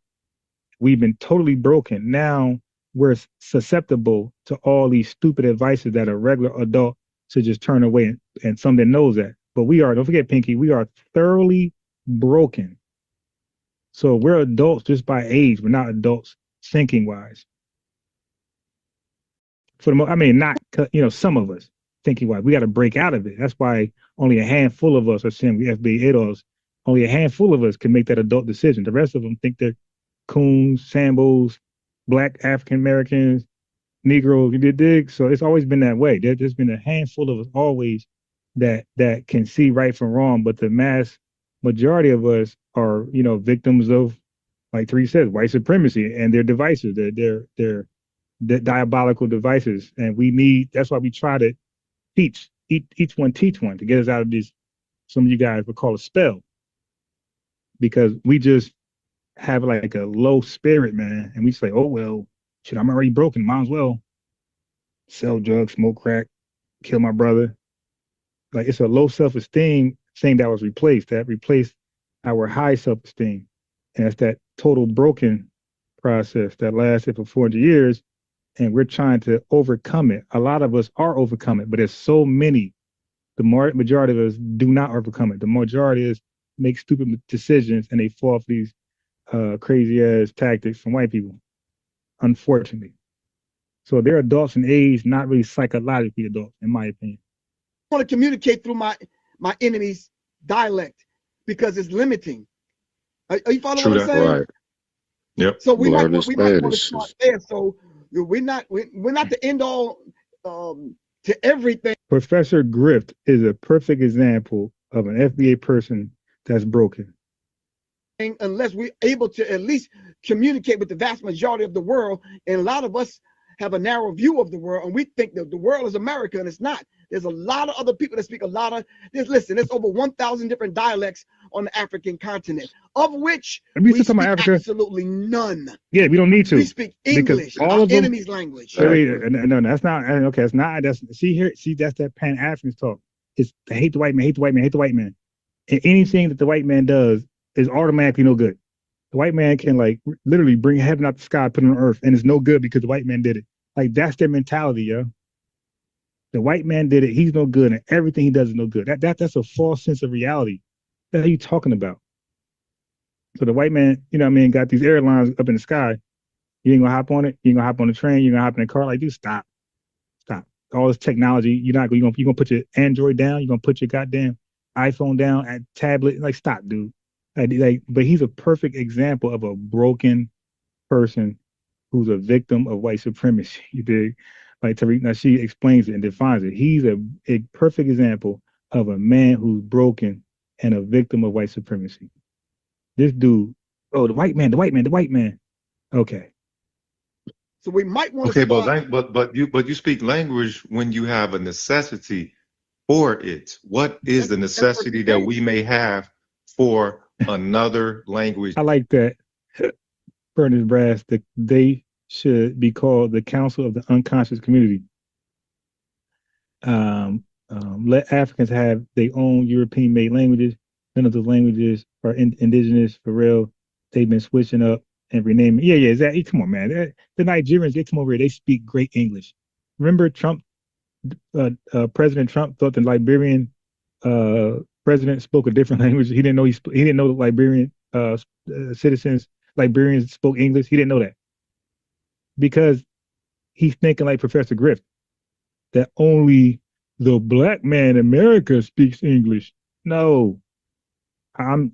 we've been totally broken. Now we're susceptible to all these stupid advices that a regular adult should just turn away, and some that knows that. But don't forget, Pinky, we are thoroughly broken. So we're adults just by age. We're not adults thinking wise. Not, some of us thinking wise. We got to break out of it. That's why only a handful of us are saying we FBA adults. Only a handful of us can make that adult decision. The rest of them think they're coons, Sambos, Black African Americans, Negroes. You dig? So it's always been that way. There's been a handful of us always that can see right from wrong, but the mass majority of us are, victims of, like Three says, white supremacy and their devices, their diabolical devices. And that's why we try to teach each one to get us out of this. Some of you guys would call a spell, because we just have like a low spirit, man. And we say, oh, well, shit, I'm already broken. Might as well sell drugs, smoke crack, kill my brother. Like, it's a low self-esteem thing that replaced our high self-esteem. And it's that total broken process that lasted for 400 years. And we're trying to overcome it. A lot of us are overcome it, but there's so many. The majority of us do not overcome it. The majority is make stupid decisions, and they fall for these crazy ass tactics from white people, unfortunately. So they're adults in age, not really psychologically adults, in my opinion. I want to communicate through my enemy's dialect because it's limiting. Are you following what I'm saying? Right. Yep. So we might want to start there. So we're not the end all to everything. Professor Grift is a perfect example of an FBA person that's broken. Unless we're able to at least communicate with the vast majority of the world, and a lot of us have a narrow view of the world, and we think that the world is America, and it's not. There's a lot of other people that speak there's over 1,000 different dialects on the African continent, of which we speak absolutely none. Yeah, we don't need to. We speak English, our enemy's language. No, that's not okay. It's not. That's that's that Pan-Africanist talk. It's I hate the white man, hate the white man, hate the white man. And anything that the white man does is automatically no good. The white man can literally bring heaven out the sky, put it on earth, and it's no good because the white man did it. Like, that's their mentality, yo. The white man did it. He's no good, and everything he does is no good. That's a false sense of reality. What are you talking about? So the white man, got these airlines up in the sky. You ain't gonna hop on it. You ain't gonna hop on the train. You're gonna hop in the car. Like, dude, stop. All this technology. You're gonna put your Android down. You're gonna put your goddamn iPhone down at tablet. Like, stop, dude. But he's a perfect example of a broken person who's a victim of white supremacy. You dig? Like Tariq Nasheed explains it and defines it. He's a perfect example of a man who's broken and a victim of white supremacy. This dude, oh, the white man. Okay. So we might want to. Okay, but you speak language when you have a necessity for it. What is the necessity that we may have for another language? I like that. Furnace Brass, that they should be called the Council of the Unconscious Community. Let Africans have their own European-made languages. None of the languages are indigenous for real. They've been switching up and renaming. Yeah, exactly. Come on, man. The Nigerians, they come over here. They speak great English. Remember Trump? President Trump thought the Liberian president spoke a different language. He didn't know he didn't know the Liberian Liberians spoke English. He didn't know that because he's thinking like Professor Griff, that only the black man in America speaks English. No,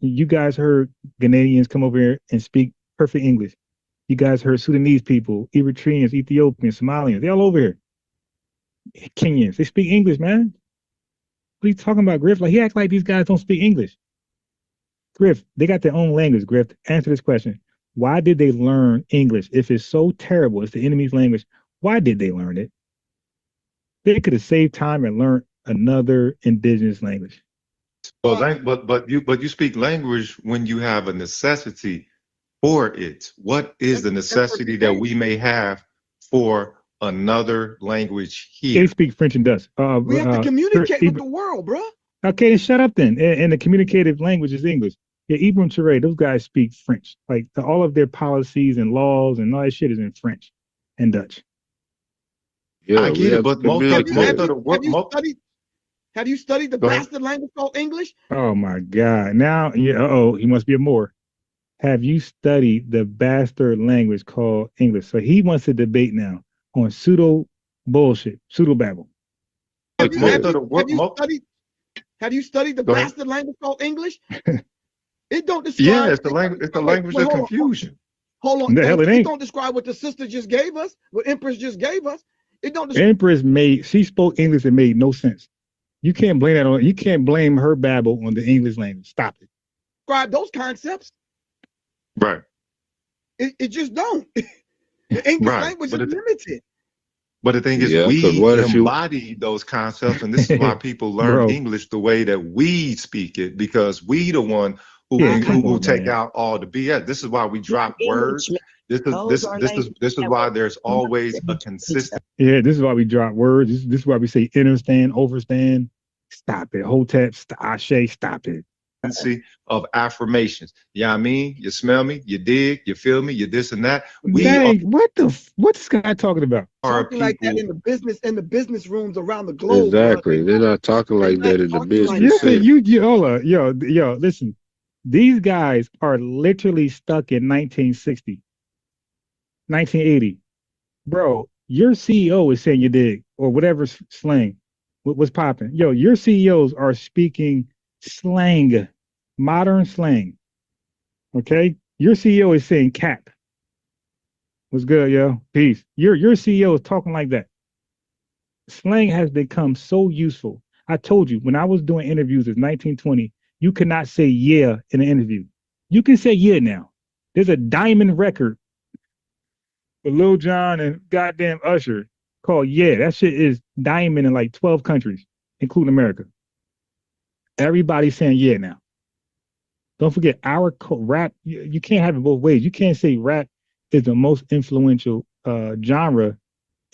you guys heard Ghanaians come over here and speak perfect English. You guys heard Sudanese people, Eritreans, Ethiopians, Somalians. They're all over here. Kenyans, they speak English, man. What are you talking about, Griff? Like, he acts like these guys don't speak English. Griff, they got their own language, Griff. Answer this question. Why did they learn English? If it's so terrible, it's the enemy's language, why did they learn it? They could have saved time and learned another indigenous language. Well, but you speak language when you have a necessity for it. What is the necessity that we may have for another language here? They speak French and Dutch. We have to communicate with the world, bro. Okay, shut up then. And the communicative language is English. Yeah, Ibram Touré, those guys speak French. Like all of their policies and laws and all that shit is in French and Dutch. Yeah, I get it, but have you studied the bastard language called English? Oh my God! Now, he must be a Moor. Have you studied the bastard language called English? So he wants to debate now on pseudo bullshit, pseudo babble. Have you studied the bastard language called English? It don't describe. Yeah, it's the language of confusion. Hold on. The hell it ain't. Don't describe what the sister just gave us, what Empress just gave us. It don't describe. Empress she spoke English and made no sense. You can't blame that on. You can't blame her babble on the English language. Stop it. Describe those concepts. Right. It just don't. The English language is limited. But the thing is, we embody those concepts, and this is why people learn English the way that we speak it, because we the one who take out all the BS. This is why we drop words. This is why there's always a consistent. Yeah, this is why we drop words. This is why we say understand, overstand. Stop it. Hotep, Ashe, stop it. Of affirmations. Yeah, I mean, you smell me, you dig, you feel me, you this and that. What's this guy talking about? Something like that in the business rooms around the globe. Exactly. They're not talking like that in the business. Listen, listen. These guys are literally stuck in 1960, 1980. Bro, your CEO is saying you dig, or whatever slang was popping. Your CEOs are speaking slang, modern slang. Okay, your CEO is saying cap. What's good, yo? Peace. Your CEO is talking like that. Slang has become so useful. I told you when I was doing interviews in 1920, you could not say yeah in an interview. You can say yeah now. There's a diamond record for Lil Jon and goddamn Usher called yeah. That shit is diamond in like 12 countries, including America. Everybody's saying yeah now. Don't forget our rap. You can't have it both ways. You can't say rap is the most influential genre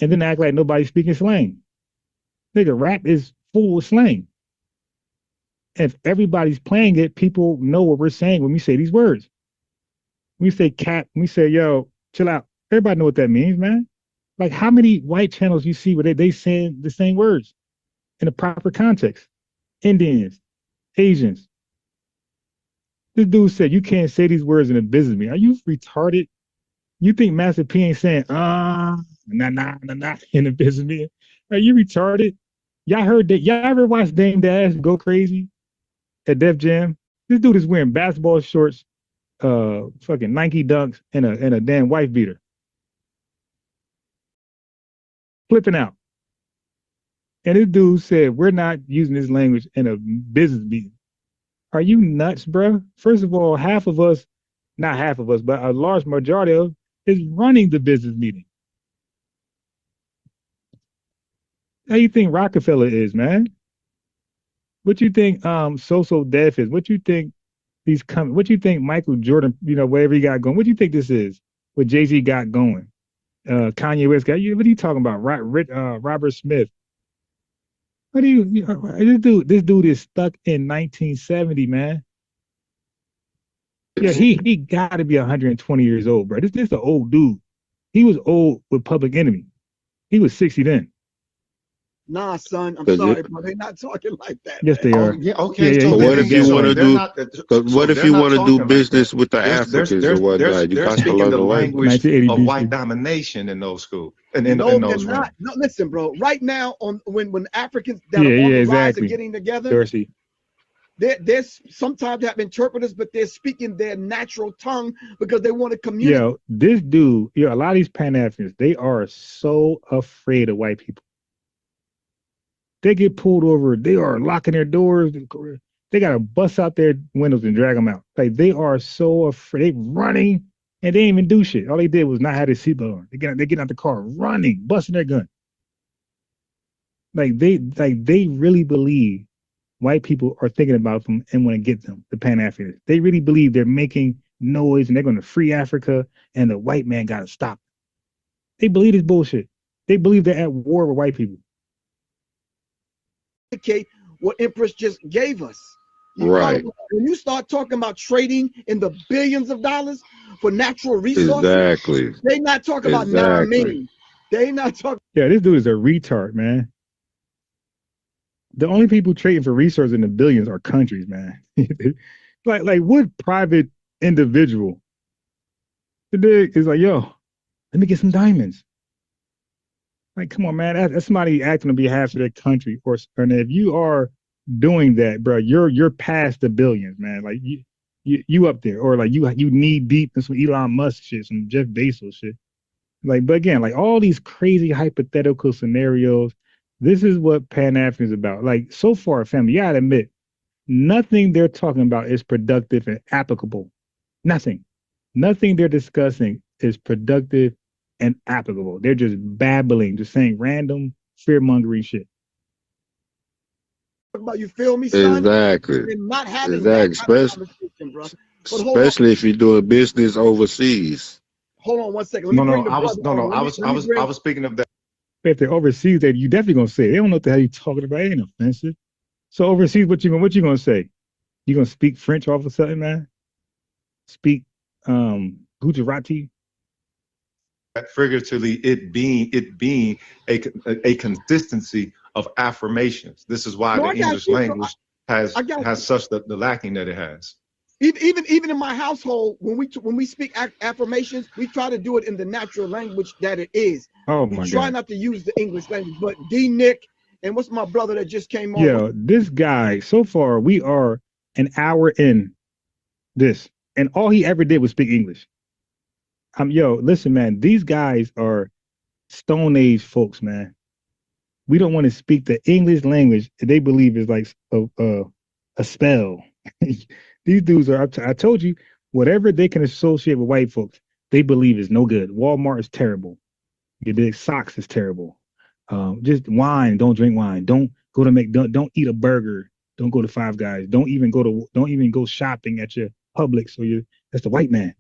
and then act like nobody's speaking slang. Nigga, rap is full of slang. If everybody's playing it, people know what we're saying when we say these words. We say cap, we say, yo, chill out. Everybody know what that means, man. Like how many white channels you see where they saying the same words in the proper context? Indians, Asians. This dude said you can't say these words in a business meeting. Are you retarded? You think Master P ain't saying nah in a business meeting? Are you retarded? Y'all heard that? Y'all ever watched Dame Dash go crazy at Def Jam? This dude is wearing basketball shorts, fucking Nike Dunks, and a damn wife beater. flipping out. And this dude said, we're not using this language in a business meeting. Are you nuts, bro? First of all, half of us, not half of us, but a large majority of is running the business meeting. How you think Rockefeller is, man? What you think So Def is? What you think what you think Michael Jordan, wherever he got going? What do you think this is? What Jay-Z got going? Kanye West got what are you talking about? Robert Smith. What do you this dude is stuck in 1970, man. Yeah, he got to be 120 years old, bro. This is an old dude. He was old with Public Enemy. He was 60 then. Nah, son, I'm sorry, bro. They're not talking like that. Yes, man. they are. Yeah, okay. Yeah, So what if you want to do? What if you want to do business with the Africans or whatnot? You got to learn the language of BC. white domination in those schools. And No, in they're those not. rooms. No, listen, bro. Right now, when Africans that are on the rise are getting together, Dorsey. There's sometimes have interpreters, but they're speaking their natural tongue because they want to communicate. Yo, this dude, a lot of these Pan-Africans, they are so afraid of white people. They get pulled over. They are locking their doors. They got to bust out their windows and drag them out. Like, they are so afraid. They running, and they didn't even do shit. All they did was not have their seatbelt on. They get out the car, running, busting their gun. They really believe white people are thinking about them and want to get them, the Pan-Africans. They really believe they're making noise and they're going to free Africa and the white man got to stop. They believe this bullshit. They believe they're at war with white people. What Empress just gave us. Right. When you start talking about trading in the billions of dollars for natural resources, exactly. They not talking about 9 million. They not talking. Yeah, this dude is a retard, man. The only people trading for resources in the billions are countries, man. like what private individual today is like, yo, let me get some diamonds. Like, come on, man. That's somebody acting on behalf of their country. Or if you are doing that, bro, you're past the billions, man. Like you up there, or like you need deep in some Elon Musk shit, some Jeff Bezos shit. Like, but again, like all these crazy hypothetical scenarios. This is what Pan-African is about. Like, so far, family, you gotta admit, nothing they're talking about is productive and applicable. Nothing they're discussing is productive and applicable. They're just babbling, just saying random fear-mongering shit. You feel me, son? Exactly. Not having especially if you're doing business overseas. Hold on one second. I was speaking of that. If they're overseas, that you definitely gonna say. They don't know what the hell you're talking about. It ain't offensive. So overseas, what you gonna say? You gonna speak French all of a sudden, man? Speak Gujarati? Figuratively, it being a consistency of affirmations. This is why the English language has such the lacking that it has. Even in my household, when we speak affirmations, we try to do it in the natural language that it is. Oh my God! We try not to use the English language. But D Nick and what's my brother that just came on? Yeah, this guy. So far, we are an hour in this, and all he ever did was speak English. Yo, listen, man. These guys are Stone Age folks, man. We don't want to speak the English language. They believe is like a spell. These dudes are I told you, whatever they can associate with white folks, they believe is no good. Walmart is terrible. Your big socks is terrible. Just wine, don't drink wine. Don't go to don't eat a burger. Don't go to Five Guys. Don't even go shopping at your Publix that's the white man.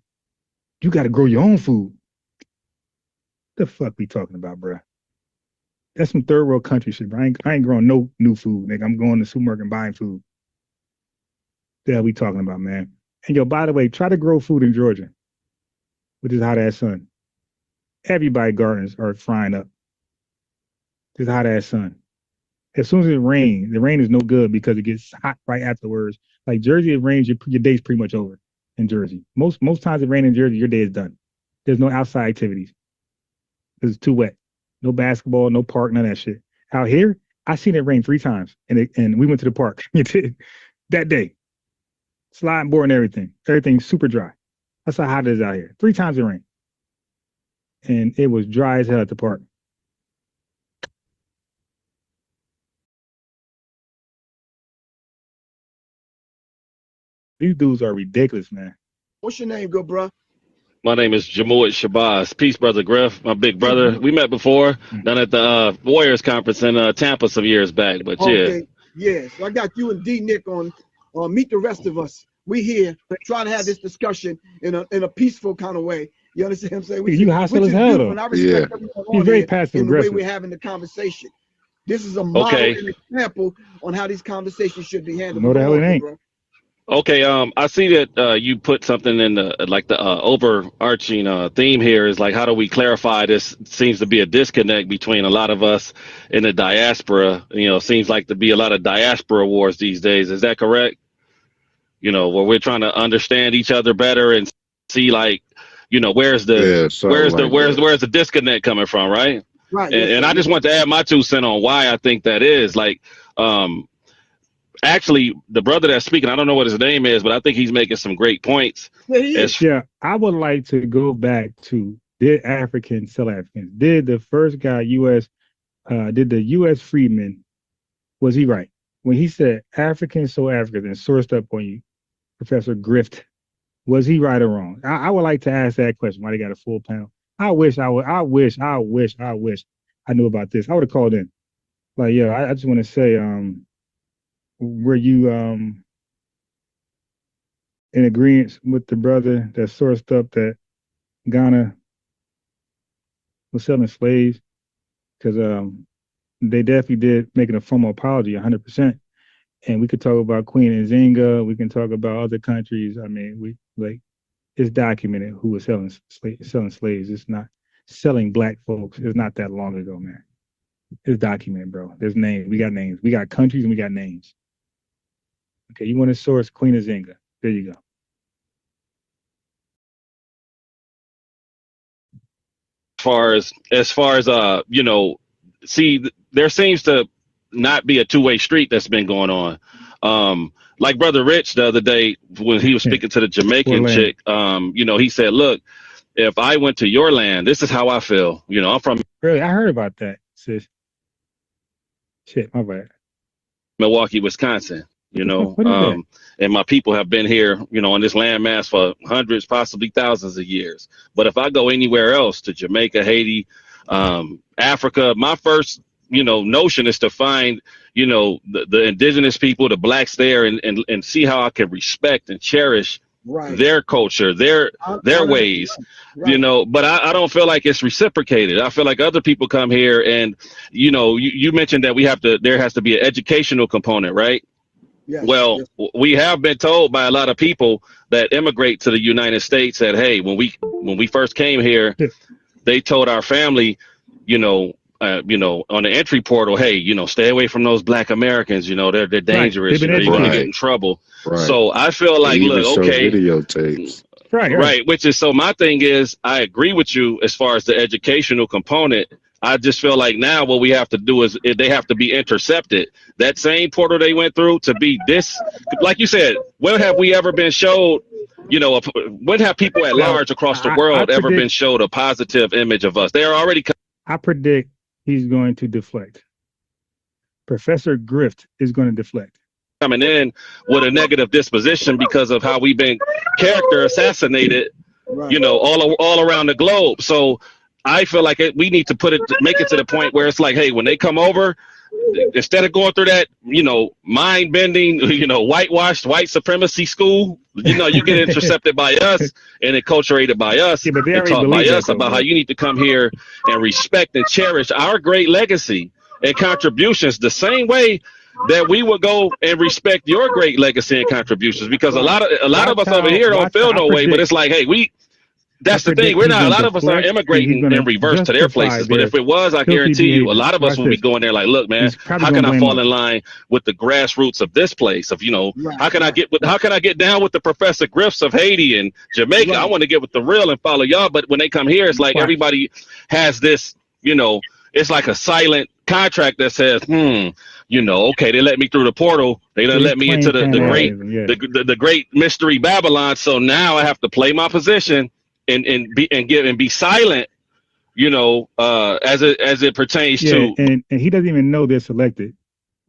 You got to grow your own food. The fuck we talking about, bro? That's some third world country shit, bro. I ain't growing no new food, nigga. I'm going to the supermarket and buying food. The hell we talking about, man? And yo, by the way, try to grow food in Georgia, which is hot ass sun. Everybody gardens are frying up. This hot ass sun. As soon as it rains, the rain is no good because it gets hot right afterwards. Like Jersey, it rains, your day's pretty much over in Jersey. Most times it rains in Jersey, your day is done. There's no outside activities. It's too wet. No basketball, no park, none of that shit. Out here, I seen it rain 3 times, and we went to the park that day. Sliding board and everything. Everything's super dry. That's how hot it is out here. 3 times it rained. And it was dry as hell at the park. These dudes are ridiculous, man. What's your name, good bro? My name is Jamoy Shabazz. Peace, brother Griff, my big brother. We met before down at the Warriors conference in Tampa some years back. But okay, yeah. So I got you and D Nick on Meet the Rest of Us. We here trying to have this discussion in a peaceful kind of way. You understand what I'm saying? You hostile as hell, though. I respect He's very passive in the way aggressive. we're having the conversation. This is a model and example on how these conversations should be handled. No, the hell it ain't. Bro. Okay, I see that you put something in the overarching theme here is like, how do we clarify this? Seems to be a disconnect between a lot of us in the diaspora. You know, seems like to be a lot of diaspora wars these days. Is that correct? You know, where we're trying to understand each other better and see, like, you know, where's the disconnect coming from, right? Right. And I just want to add my 2 cents on why I think that is. Like, actually, the brother that's speaking, I don't know what his name is, but I think he's making some great points. Yeah, I would like to go back to, did Africans sell Africans? Did the first guy, did the U.S. freedman, was he right? When he said Africans sold Africans and sourced up on you, Professor Grift, was he right or wrong? I would like to ask that question. Why they got a full panel? I wish I knew about this. I would have called in. Like, yeah, I just want to say, were you in agreement with the brother that sourced up that Ghana was selling slaves? Because they definitely did making a formal apology, 100%. And we could talk about Queen Nzinga. We can talk about other countries. I mean, it's documented who was selling slaves. It's not selling black folks. It's not that long ago, man. It's documented, bro. There's names. We got names. We got countries and we got names. Okay, you want to source Queen Nzinga? There you go. As far as you know, see, there seems to not be a two-way street that's been going on. Like Brother Rich the other day when he was speaking to the Jamaican chick, you know, he said, look, if I went to your land, this is how I feel. You know, I'm from Really, I heard about that, sis. Shit, my bad. Milwaukee, Wisconsin, you know, and my people have been here, you know, on this landmass for hundreds, possibly thousands of years. But if I go anywhere else, to Jamaica, Haiti, Africa, my first, you know, notion is to find, you know, the indigenous people, the blacks there, and see how I can respect and cherish their culture, their ways, you know. But I don't feel like it's reciprocated. I feel like other people come here and, you know, you mentioned that there has to be an educational component, right? Yes, well, we have been told by a lot of people that immigrate to the United States that, hey, when we first came here, they told our family, you know, on the entry portal, hey, you know, stay away from those black Americans. You know, they're dangerous. You know, you're gonna get in trouble. Right. So I feel like, look, okay, videotapes. Right. Which is, so my thing is, I agree with you as far as the educational component. I just feel like now what we have to do is they have to be intercepted. That same portal they went through to be this, like you said, when have we ever been showed, you know, when have people at large across the world ever been showed a positive image of us? They are already. I predict he's going to deflect. Professor Grift is going to deflect. Coming in with a negative disposition because of how we've been character assassinated, you know, all around the globe. So I feel like we need to make it to the point where it's like, hey, when they come over, instead of going through that, you know, mind bending, you know, whitewashed white supremacy school, you know, you get intercepted by us and enculturated by us and taught by us about how you need to come here and respect and cherish our great legacy and contributions the same way that we would go and respect your great legacy and contributions, because a lot of us over here don't feel no way, but it's like, hey, that's the thing. We're not, a lot of us are immigrating in reverse to their places. But if it was, I guarantee you, a lot of us will be going there like, look, man, how can I fall in line with the grassroots of this place? Of, you know, how can I get down with the Professor Grifts of Haiti and Jamaica? I want to get with the real and follow y'all. But when they come here, it's like everybody has this, you know, it's like a silent contract that says, you know, okay, they let me through the portal. They done let me into the great mystery Babylon. So now I have to play my position and be silent, you know, as it pertains to. And he doesn't even know they're selected.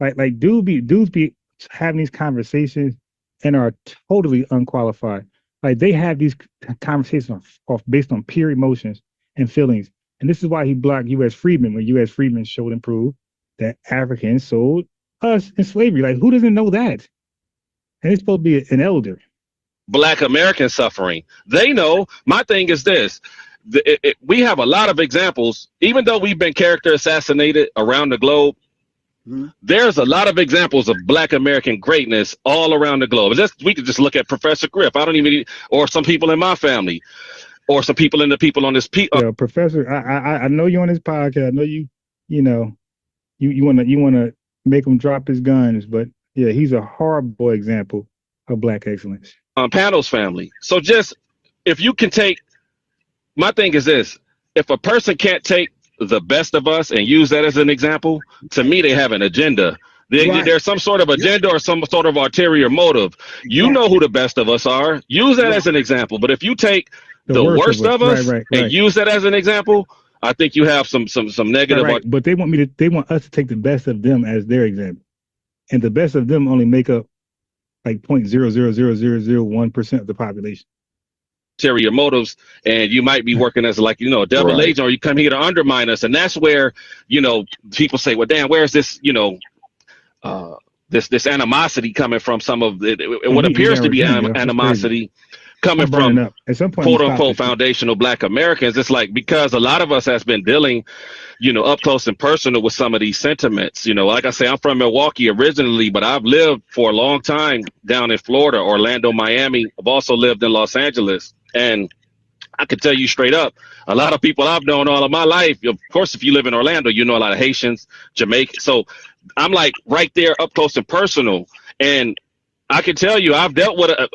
Like dudes be having these conversations and are totally unqualified. Like they have these conversations based on pure emotions and feelings. And this is why he blocked U.S. freedmen when U.S. freedmen showed and proved that Africans sold us in slavery. Like, who doesn't know that? And it's supposed to be an elder. Black American suffering. They know. My thing is this. We have a lot of examples, even though we've been character assassinated around the globe. There's a lot of examples of Black American greatness all around the globe. We could just look at Professor Griff. I don't even, or some people in my family, or some people in the people on this. Professor, I know you on this podcast. I know you want to make him drop his guns, but yeah, he's a horrible example of Black excellence. Panel's family. So just if you can take, my thing is this: if a person can't take the best of us and use that as an example, to me they have an agenda. There's some sort of agenda or some sort of ulterior motive. You know who the best of us are. Use that as an example. But if you take the worst of us and use that as an example, I think you have some negative. But they want us to take the best of them as their example, and the best of them only make up like 0.00001% of the population. Ulterior motives, and you might be working as like a double agent, or you come here to undermine us, and that's where people say, well, damn, where's this this animosity coming from? Some of what appears to be animosity coming from at some point, quote unquote foundational Black Americans. It's like, because a lot of us has been dealing up close and personal with some of these sentiments. Like I say, I'm from Milwaukee originally, but I've lived for a long time down in Florida, Orlando, Miami. I've also lived in Los Angeles. And I can tell you straight up, a lot of people I've known all of my life, of course, if you live in Orlando, you know a lot of Haitians, Jamaican. So I'm like right there up close and personal. And I can tell you, I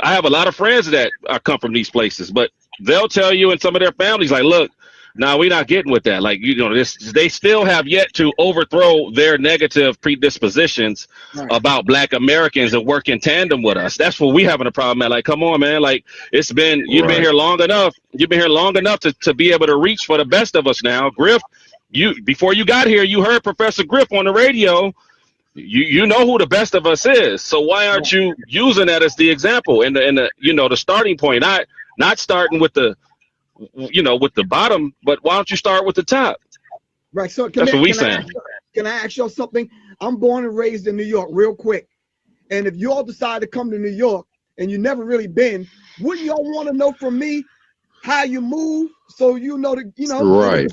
have a lot of friends that come from these places, but they'll tell you, and some of their families, like, look, no, we're not getting with that. Like, they still have yet to overthrow their negative predispositions about Black Americans and work in tandem with us. That's what we having a problem at. Like, come on, man. Like, you've been here long enough. You've been here long enough to be able to reach for the best of us now. Griff, before you got here, you heard Professor Griff on the radio. You know who the best of us is. So why aren't you using that as the example and the starting point? Not starting with the with the bottom, but why don't you start with the top? Right. So that's what we saying. Can I ask y'all something? I'm born and raised in New York, real quick. And if y'all decide to come to New York and you never really been, wouldn't y'all want to know from me how you move, so right?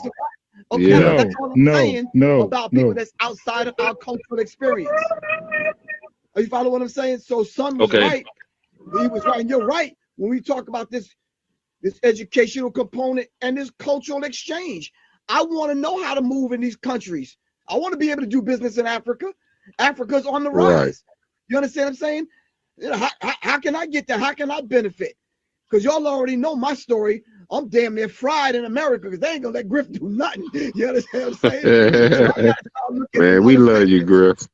Okay, yeah. That's all I'm saying about people that's outside of our cultural experience. Are you following what I'm saying? So Son was right. He was right, and you're right when we talk about this educational component and this cultural exchange. I want to know how to move in these countries. I want to be able to do business in Africa. Africa's on the rise. Right. You understand what I'm saying? How can I get there? How can I benefit? Because y'all already know my story. I'm damn near fried in America because they ain't gonna let Griff do nothing. You understand what I'm saying? Man, we love you, Griff.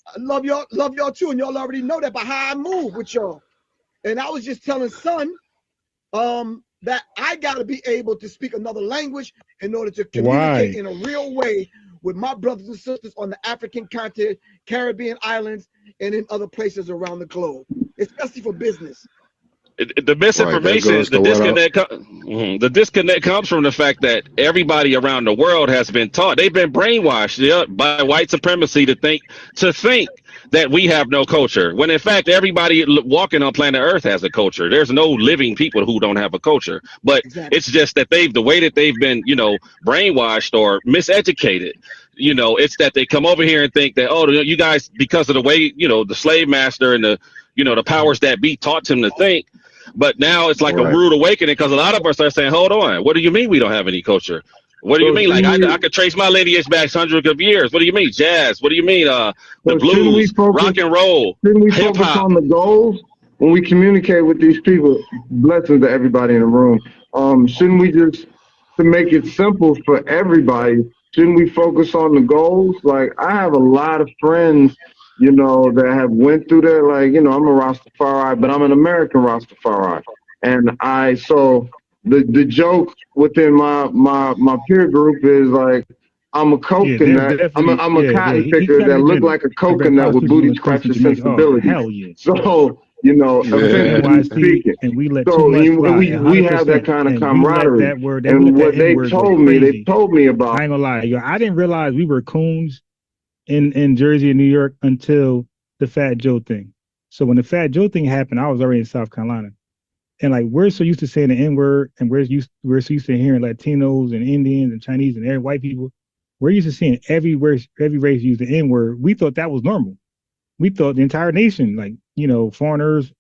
I love y'all too, and y'all already know that by how I move with y'all. And I was just telling Son, that I got to be able to speak another language in order to communicate in a real way with my brothers and sisters on the African continent, Caribbean islands, and in other places around the globe, especially for business. The misinformation, the disconnect comes from the fact that everybody around the world has been taught. They've been brainwashed by white supremacy to think that we have no culture, when in fact everybody walking on planet Earth has a culture. There's no living people who don't have a culture, but it's just that the way that they've been brainwashed or miseducated. It's that they come over here and think that, oh, you guys, because of the way the slave master and the powers that be taught him to think. But now it's like a rude awakening, because a lot of us are saying, hold on, what do you mean we don't have any culture? What do you mean? Like, I could trace my lineage back hundreds of years. What do you mean? Jazz? What do you mean? The blues, rock and roll, shouldn't we focus on the goals when we communicate with these people? Blessings to everybody in the room. Shouldn't we just, to make it simple for everybody, shouldn't we focus on the goals? Like, I have a lot of friends, that have went through that. Like, I'm a Rastafari, but I'm an American Rastafari. And the joke within my peer group is like, I'm a coconut. I'm a cotton picker that look like a coconut with booty scratching sensibility. So offensively speaking. And we let So too much fly. we have that kind of camaraderie. And what they told me about. I ain't gonna lie, yo, I didn't realize we were coons in Jersey and New York until the Fat Joe thing. So when the Fat Joe thing happened, I was already in South Carolina. And like we're so used to saying the N-word, and we're so used to hearing Latinos and Indians and Chinese and white people. We're used to seeing every race use the N-word. We thought that was normal. We thought the entire nation, like, foreigners,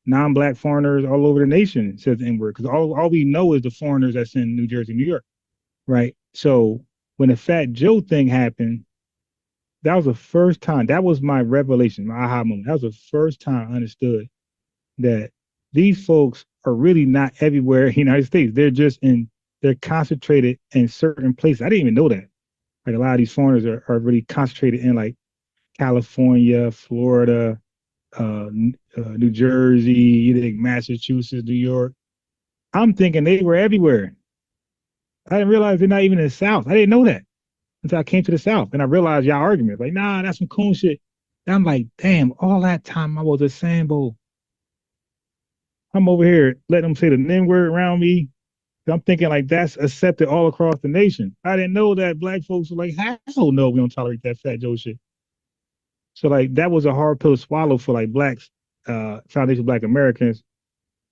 non-black foreigners all over the nation says the N-word, because all we know is the foreigners that's in New Jersey, New York, right? So when the Fat Joe thing happened, that was the first time, that was my revelation, my aha moment. That was the first time I understood that these folks are really not everywhere in the United States. They're concentrated in certain places. I didn't even know that. Like a lot of these foreigners are really concentrated in like California, Florida, New Jersey, Massachusetts, New York. I'm thinking they were everywhere. I didn't realize they're not even in the South. I didn't know that until I came to the South, and I realized y'all argument. Like, nah, that's some cool shit. And I'm like, damn, all that time I was a Sambo. I'm over here letting them say the N-word around me. I'm thinking like that's accepted all across the nation. I didn't know that black folks were like, hell no, we don't tolerate that Fat Joe shit. So like that was a hard pill to swallow for like blacks, Foundation Black Americans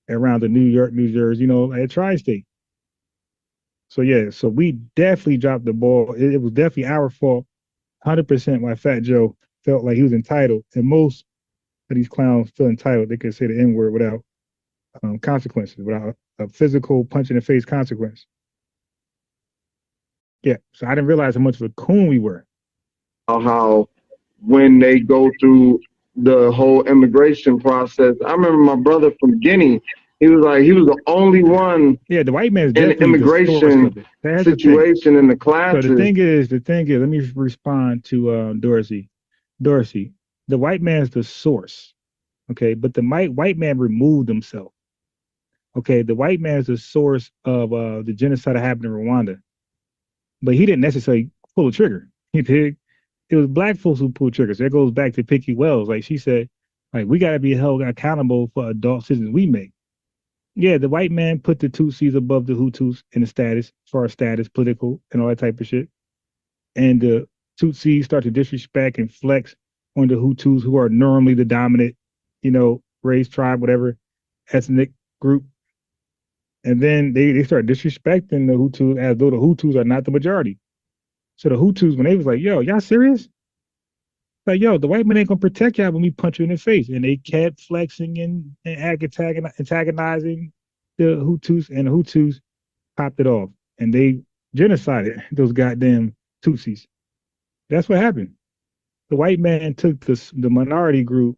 around the New York, New Jersey, at Tri-State. So yeah, so we definitely dropped the ball. It was definitely our fault, 100% why Fat Joe felt like he was entitled. And most of these clowns feel entitled. They could say the N-word without consequences, without a physical punch in the face consequence. Yeah, so I didn't realize how much of a coon we were. How when they go through the whole immigration process, I remember my brother from Guinea, he was the only one. Yeah, the white man's in the immigration situation in the classes. So the thing is, let me respond to Dorsey. Dorsey, the white man's the source, okay? But the white man removed himself. Okay, the white man is the source of the genocide that happened in Rwanda, but he didn't necessarily pull the trigger. He did. It was black folks who pulled triggers. That goes back to Picky Wells. Like she said, like we got to be held accountable for adult decisions we make. Yeah, the white man put the Tutsis above the Hutus in the status, as far as status, political, and all that type of shit. And the Tutsis start to disrespect and flex on the Hutus, who are normally the dominant, race, tribe, whatever, ethnic group. And then they start disrespecting the Hutus as though the Hutus are not the majority. So the Hutus, when they was like, yo, y'all serious? Like, yo, the white man ain't gonna protect y'all when we punch you in the face. And they kept flexing and antagonizing the Hutus, and the Hutus popped it off. And they genocided those goddamn Tutsis. That's what happened. The white man took the minority group,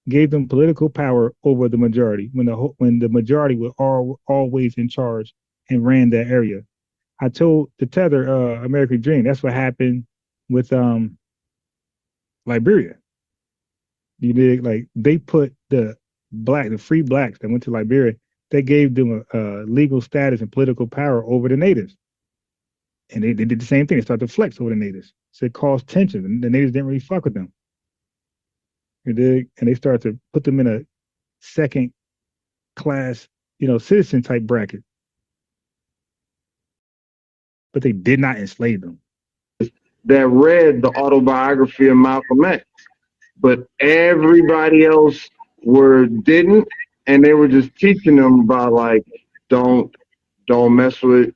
gave them political power over the majority when the majority was always in charge and ran that area. I told the Tether American Dream, that's what happened with Liberia. You did, like, they put the free blacks that went to Liberia, they gave them a legal status and political power over the natives. And they did the same thing. They started to flex over the natives. So it caused tension, and the natives didn't really fuck with them. You dig? And they started to put them in a second class, citizen type bracket. But they did not enslave them. That read the autobiography of Malcolm X, but everybody else didn't, and they were just teaching them about like don't mess with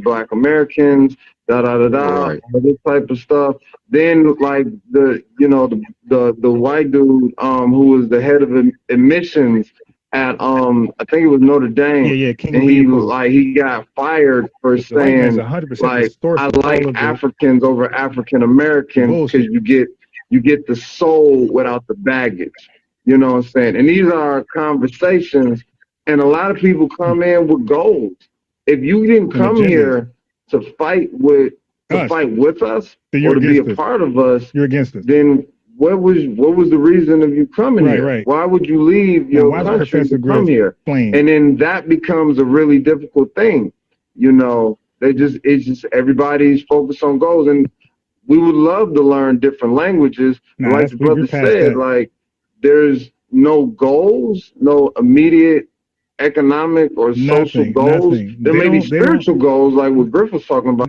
Black Americans, Right. this type of stuff. Then like the white dude who was the head of admissions at I think it was Notre Dame. Yeah, and he got fired for saying like I like Africans over African Americans because you get the soul without the baggage. You know what I'm saying? And these are conversations, and a lot of people come in with goals. If you didn't come here to fight with us or to be a part of us, you're against us. Then what was the reason of you coming here? Right. Why would you leave your country to come here? And then that becomes a really difficult thing. It's just everybody's focused on goals, and we would love to learn different languages. Like the brother said, like there's no goals, no immediate economic or social goals. There may be spiritual goals, like what Griff was talking about.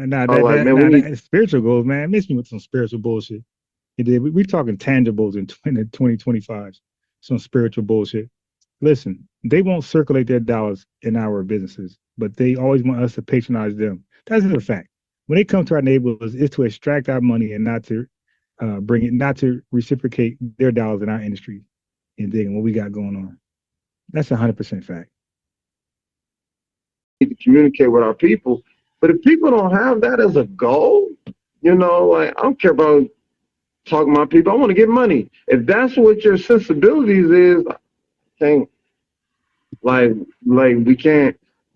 Spiritual goals, man. Miss me with some spiritual bullshit. We're talking tangibles in 2025. Some spiritual bullshit. Listen, they won't circulate their dollars in our businesses, but they always want us to patronize them. That's a fact. When they come to our neighborhoods, it's to extract our money and not to not to reciprocate their dollars in our industry and digging what we got going on. That's 100% fact. Need to communicate with our people, but if people don't have that as a goal, like I don't care about talking to my people. I want to get money. If that's what your sensibilities is,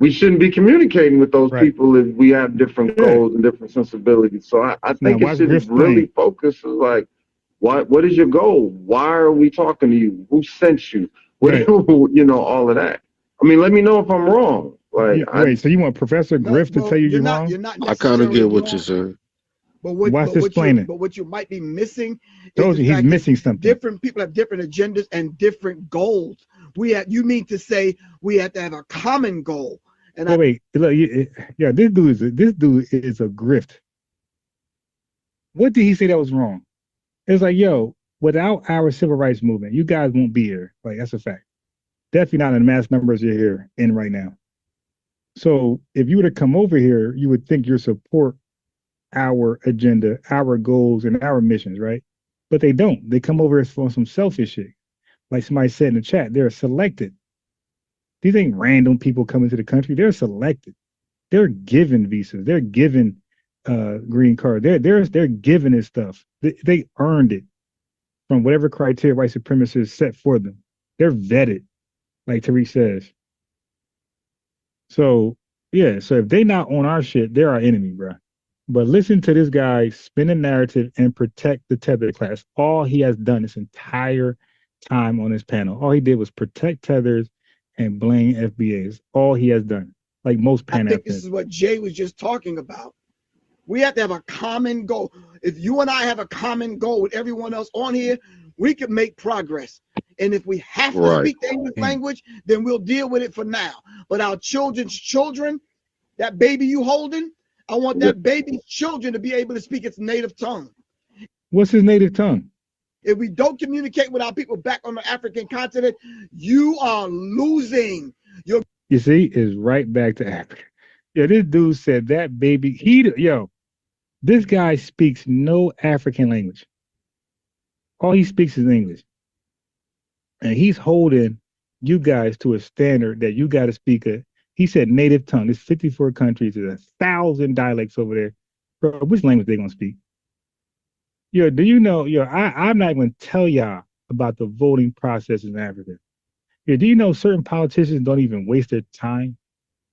we shouldn't be communicating with those people if we have different goals and different sensibilities. So I think it should really focus like, what is your goal? Why are we talking to you? Who sent you? All of that. I mean, let me know if I'm wrong. So you want Professor Griff to tell you're wrong? You're not I kind of get what you're saying. But what you might be missing is he's missing something. Different people have different agendas and different goals. You mean to say we have to have a common goal? And look, this dude is a grift. What did he say that was wrong? It's like, without our civil rights movement, you guys won't be here. Like, that's a fact. Definitely not in the mass numbers you're here in right now. So if you were to come over here, you would think you support our agenda, our goals, and our missions, right? But they don't. They come over for some selfish shit. Like somebody said in the chat, they're selected. These ain't random people coming to the country. They're selected. They're given visas. They're given green card. They're given this stuff. They earned it from whatever criteria white supremacists set for them. They're vetted, like Tariq says. So if they not on our shit, they're our enemy, bro. But listen to this guy spin a narrative and protect the Tether class. All he has done this entire time on this panel, all he did was protect Tethers and blame FBAs. All he has done, like most Pan-Africanists. I think this is what Jay was just talking about. We have to have a common goal. If you and I have a common goal with everyone else on here, we can make progress. And if we have to speak the English language, then we'll deal with it for now. But our children's children, that baby you holding, I want that baby's children to be able to speak its native tongue. What's his native tongue? If we don't communicate with our people back on the African continent, you are losing. You see, is right back to Africa. This dude said that baby, this guy speaks no African language. All he speaks is English. And he's holding you guys to a standard that you got to speak he said native tongue. There's 54 countries. There's 1,000 dialects over there. Bro, which language they going to speak? Do you know, I'm not going to tell y'all about the voting process in Africa. Do you know certain politicians don't even waste their time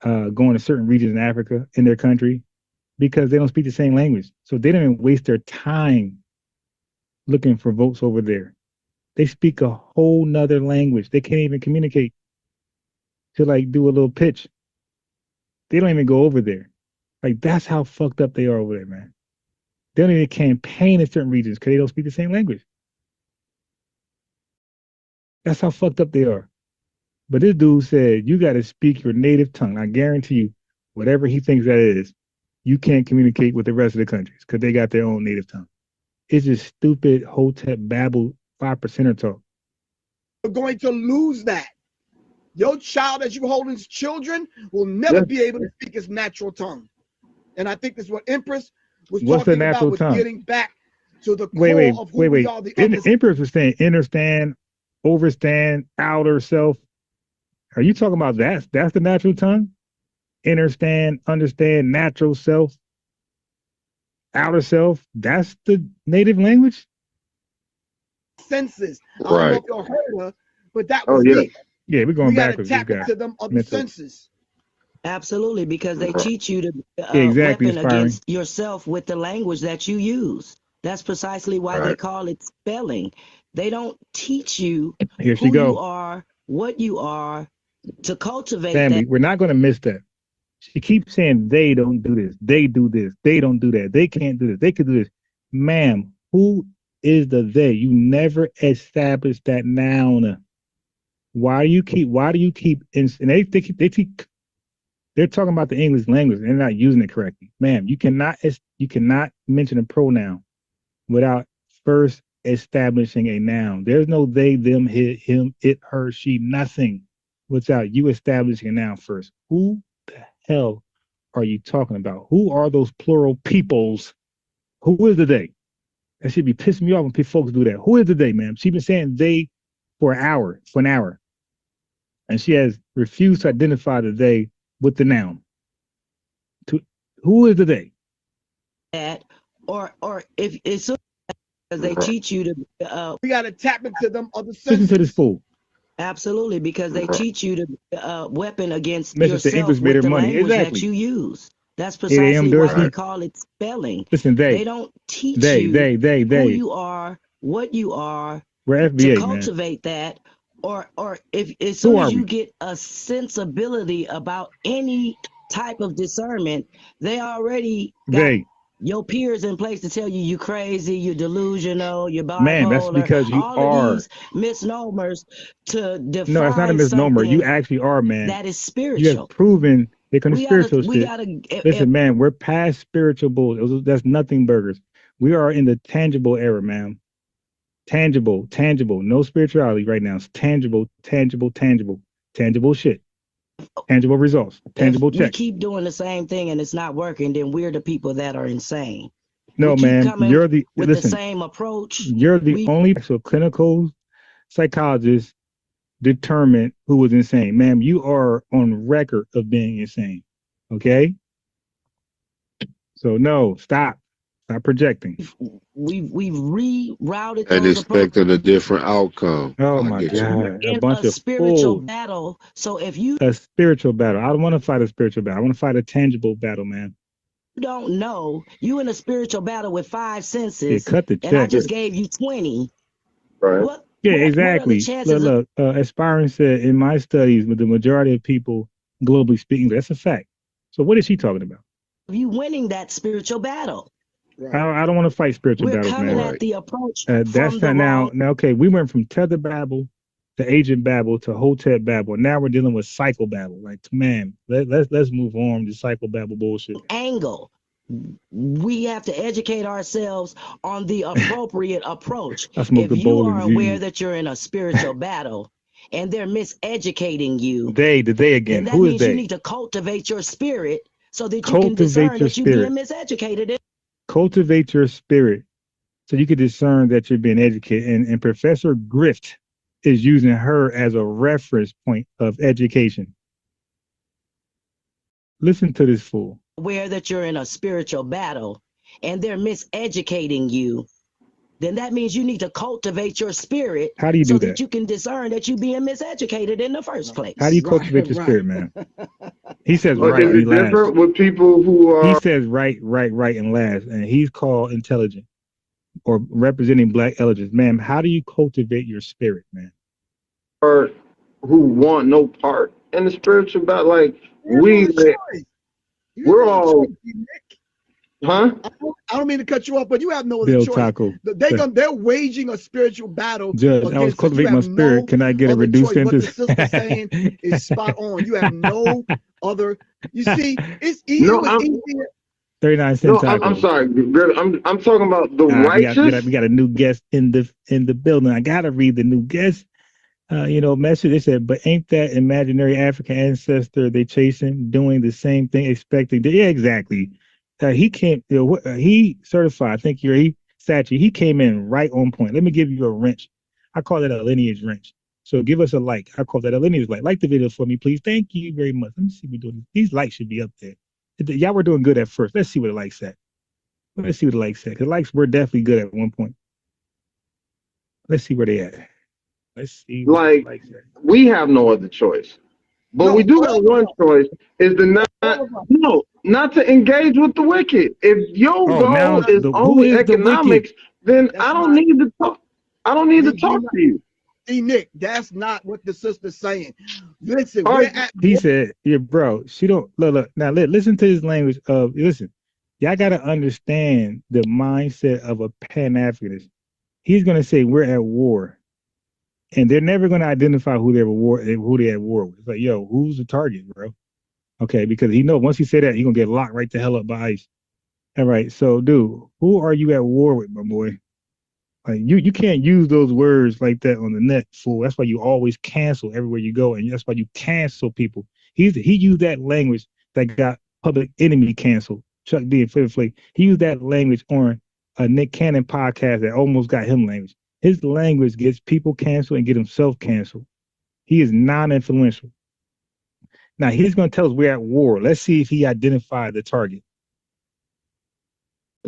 going to certain regions in Africa, in their country, because they don't speak the same language. So they don't even waste their time looking for votes over there. They speak a whole nother language. They can't even communicate to do a little pitch. They don't even go over there. Like, that's how fucked up they are over there, man. They don't even campaign in certain regions because they don't speak the same language. That's how fucked up they are. But this dude said, you got to speak your native tongue. I guarantee you, whatever he thinks that is, you can't communicate with the rest of the countries because they got their own native tongue. It's just stupid, hotep, babble, 5%er talk. You're going to lose that. Your child, as you hold his children, will never be able to speak his natural tongue. And I think this is what Empress was talking about, with getting back to the core of who we are. The Empress was saying understand, overstand, outer self. Are you talking about that? That's the natural tongue? Understand, natural self, outer self. That's the native language? Senses. I don't know if y'all heard her, but that was it. Yeah, we're going backwards. We got to tap into them other senses. Absolutely, because they teach you to weapon against yourself with the language that you use. That's precisely why they call it spelling. They don't teach you who you are, what you are, to cultivate Family, that. We're not going to miss that. She keeps saying they don't do this, they do this, they don't do that, they can't do this, they can do this. Ma'am, who is the they? You never established that noun. Why do you keep and they're talking about the English language and they're not using it correctly. Ma'am, you cannot mention a pronoun without first establishing a noun. There's no they, them, him, it, her, she, nothing without you establishing a noun first. Who the hell are you talking about? Who are those plural peoples? Who is the they? That should be pissing me off when folks do that. Who is the they, ma'am? She's been saying they for an hour. And she has refused to identify the they with the noun. Who is the they? That or if it's because they teach you to we got to tap into them other senses. Listen to this fool. Absolutely, because they teach you to weapon against Mr. yourself English with the money. language Exactly. that you use. That's precisely why they call it spelling. Listen, they don't teach you who you are, what you are. We're FBA, to cultivate man. that, or if as soon as you get a sensibility about any type of discernment, they already got your peers in place to tell you you crazy, you're delusional, you're bipolar. Man, that's because you all are. Of these misnomers to define. No, it's not a misnomer. You actually are, man. That is spiritual. You have proven they can spiritual shit. Listen, man, we're past spiritual bull. That's nothing burgers. We are in the tangible era, man. Tangible. No spirituality right now. It's tangible shit. Tangible results. Tangible check. We keep doing the same thing and it's not working, then we're the people that are insane. No, man, you're the the same approach. You're the only clinical psychologist determined who was insane. Ma'am, you are on record of being insane. Okay? So no, stop projecting. We've rerouted and expecting a different outcome. Oh my God. In a spiritual battle. So if you a spiritual battle. I don't want to fight a spiritual battle. I want to fight a tangible battle, man. You don't know. You in a spiritual battle with 5 senses. Cut the check. And I just gave you 20. Right. Exactly. Look, Aspiring said in my studies, the majority of people globally speak English. That's a fact. So what is she talking about? You winning that spiritual battle. Right. I don't want to fight spiritual battles, man. We're coming at the approach. That's not now. Okay, we went from Tether Babel to Agent Babel to Hotep Babel. Now we're dealing with Cycle Babel. Like, man, let's move on to Cycle Babel bullshit. Angle. We have to educate ourselves on the appropriate approach. If you are aware that you're in a spiritual battle and they're miseducating you, they again. Who is they? You need to cultivate your spirit so that you can discern that you're being miseducated. Cultivate your spirit so you can discern that you're being educated. And Professor Grift is using her as a reference point of education. Listen to this fool. Aware that you're in a spiritual battle and they're miseducating you, then that means you need to cultivate your spirit. How do you do that you can discern that you're being miseducated in the first place. How do you cultivate your spirit, man? He says right. Is it different with people who are? He says right, and last, and he's called intelligent or representing Black elegance. Ma'am, how do you cultivate your spirit, man? Or who want no part in the spiritual battle? Like we're all. Huh? I don't mean to cut you off, but you have no other choice. Taco. They're waging a spiritual battle. Judge, I was cultivating my spirit. No, can I get a reduced sentence? What the sister's saying is spot on. You have no other. You see, it's easier. 39 cents. No, I'm sorry. I'm talking about the righteous. We got a new guest in the building. I gotta read the new guest. Message. They said, but ain't that imaginary African ancestor they chasing doing the same thing, expecting? Yeah, exactly. He came. He certified. I think he came in right on point. Let me give you a wrench. I call that a lineage wrench. So give us a like. I call that a lineage like. Like the video for me, please. Thank you very much. Let me see what we're doing. These likes should be up there. Y'all were doing good at first. Let's see what the likes at. Let's see what the likes at. Because likes were definitely good at one point. Let's see where they at. Let's see. Like we have no other choice. But we do have one choice, is to not to engage with the wicked. If your goal is only economics, then I don't need to talk. I don't need to talk to you. See, Nick, that's not what the sister's saying. Listen, he said, "Yeah, bro, she don't look. Now listen to his language of listen. Y'all gotta understand the mindset of a Pan-Africanist. He's gonna say we're at war, and they're never going to identify who they're at war with. It's like, yo, who's the target, bro? Okay, because he know once he say that, he's gonna get locked right the hell up by ICE. All right, so dude, who are you at war with, my boy? Like you can't use those words like that on the net, fool. That's why you always cancel everywhere you go, and that's why you cancel people. He used that language that got Public Enemy canceled. Chuck D and Flavor Flav. He used that language on a Nick Cannon podcast that almost got him language. His language gets people canceled and get himself canceled. He is non-influential. Now he's going to tell us we're at war. Let's see if he identified the target.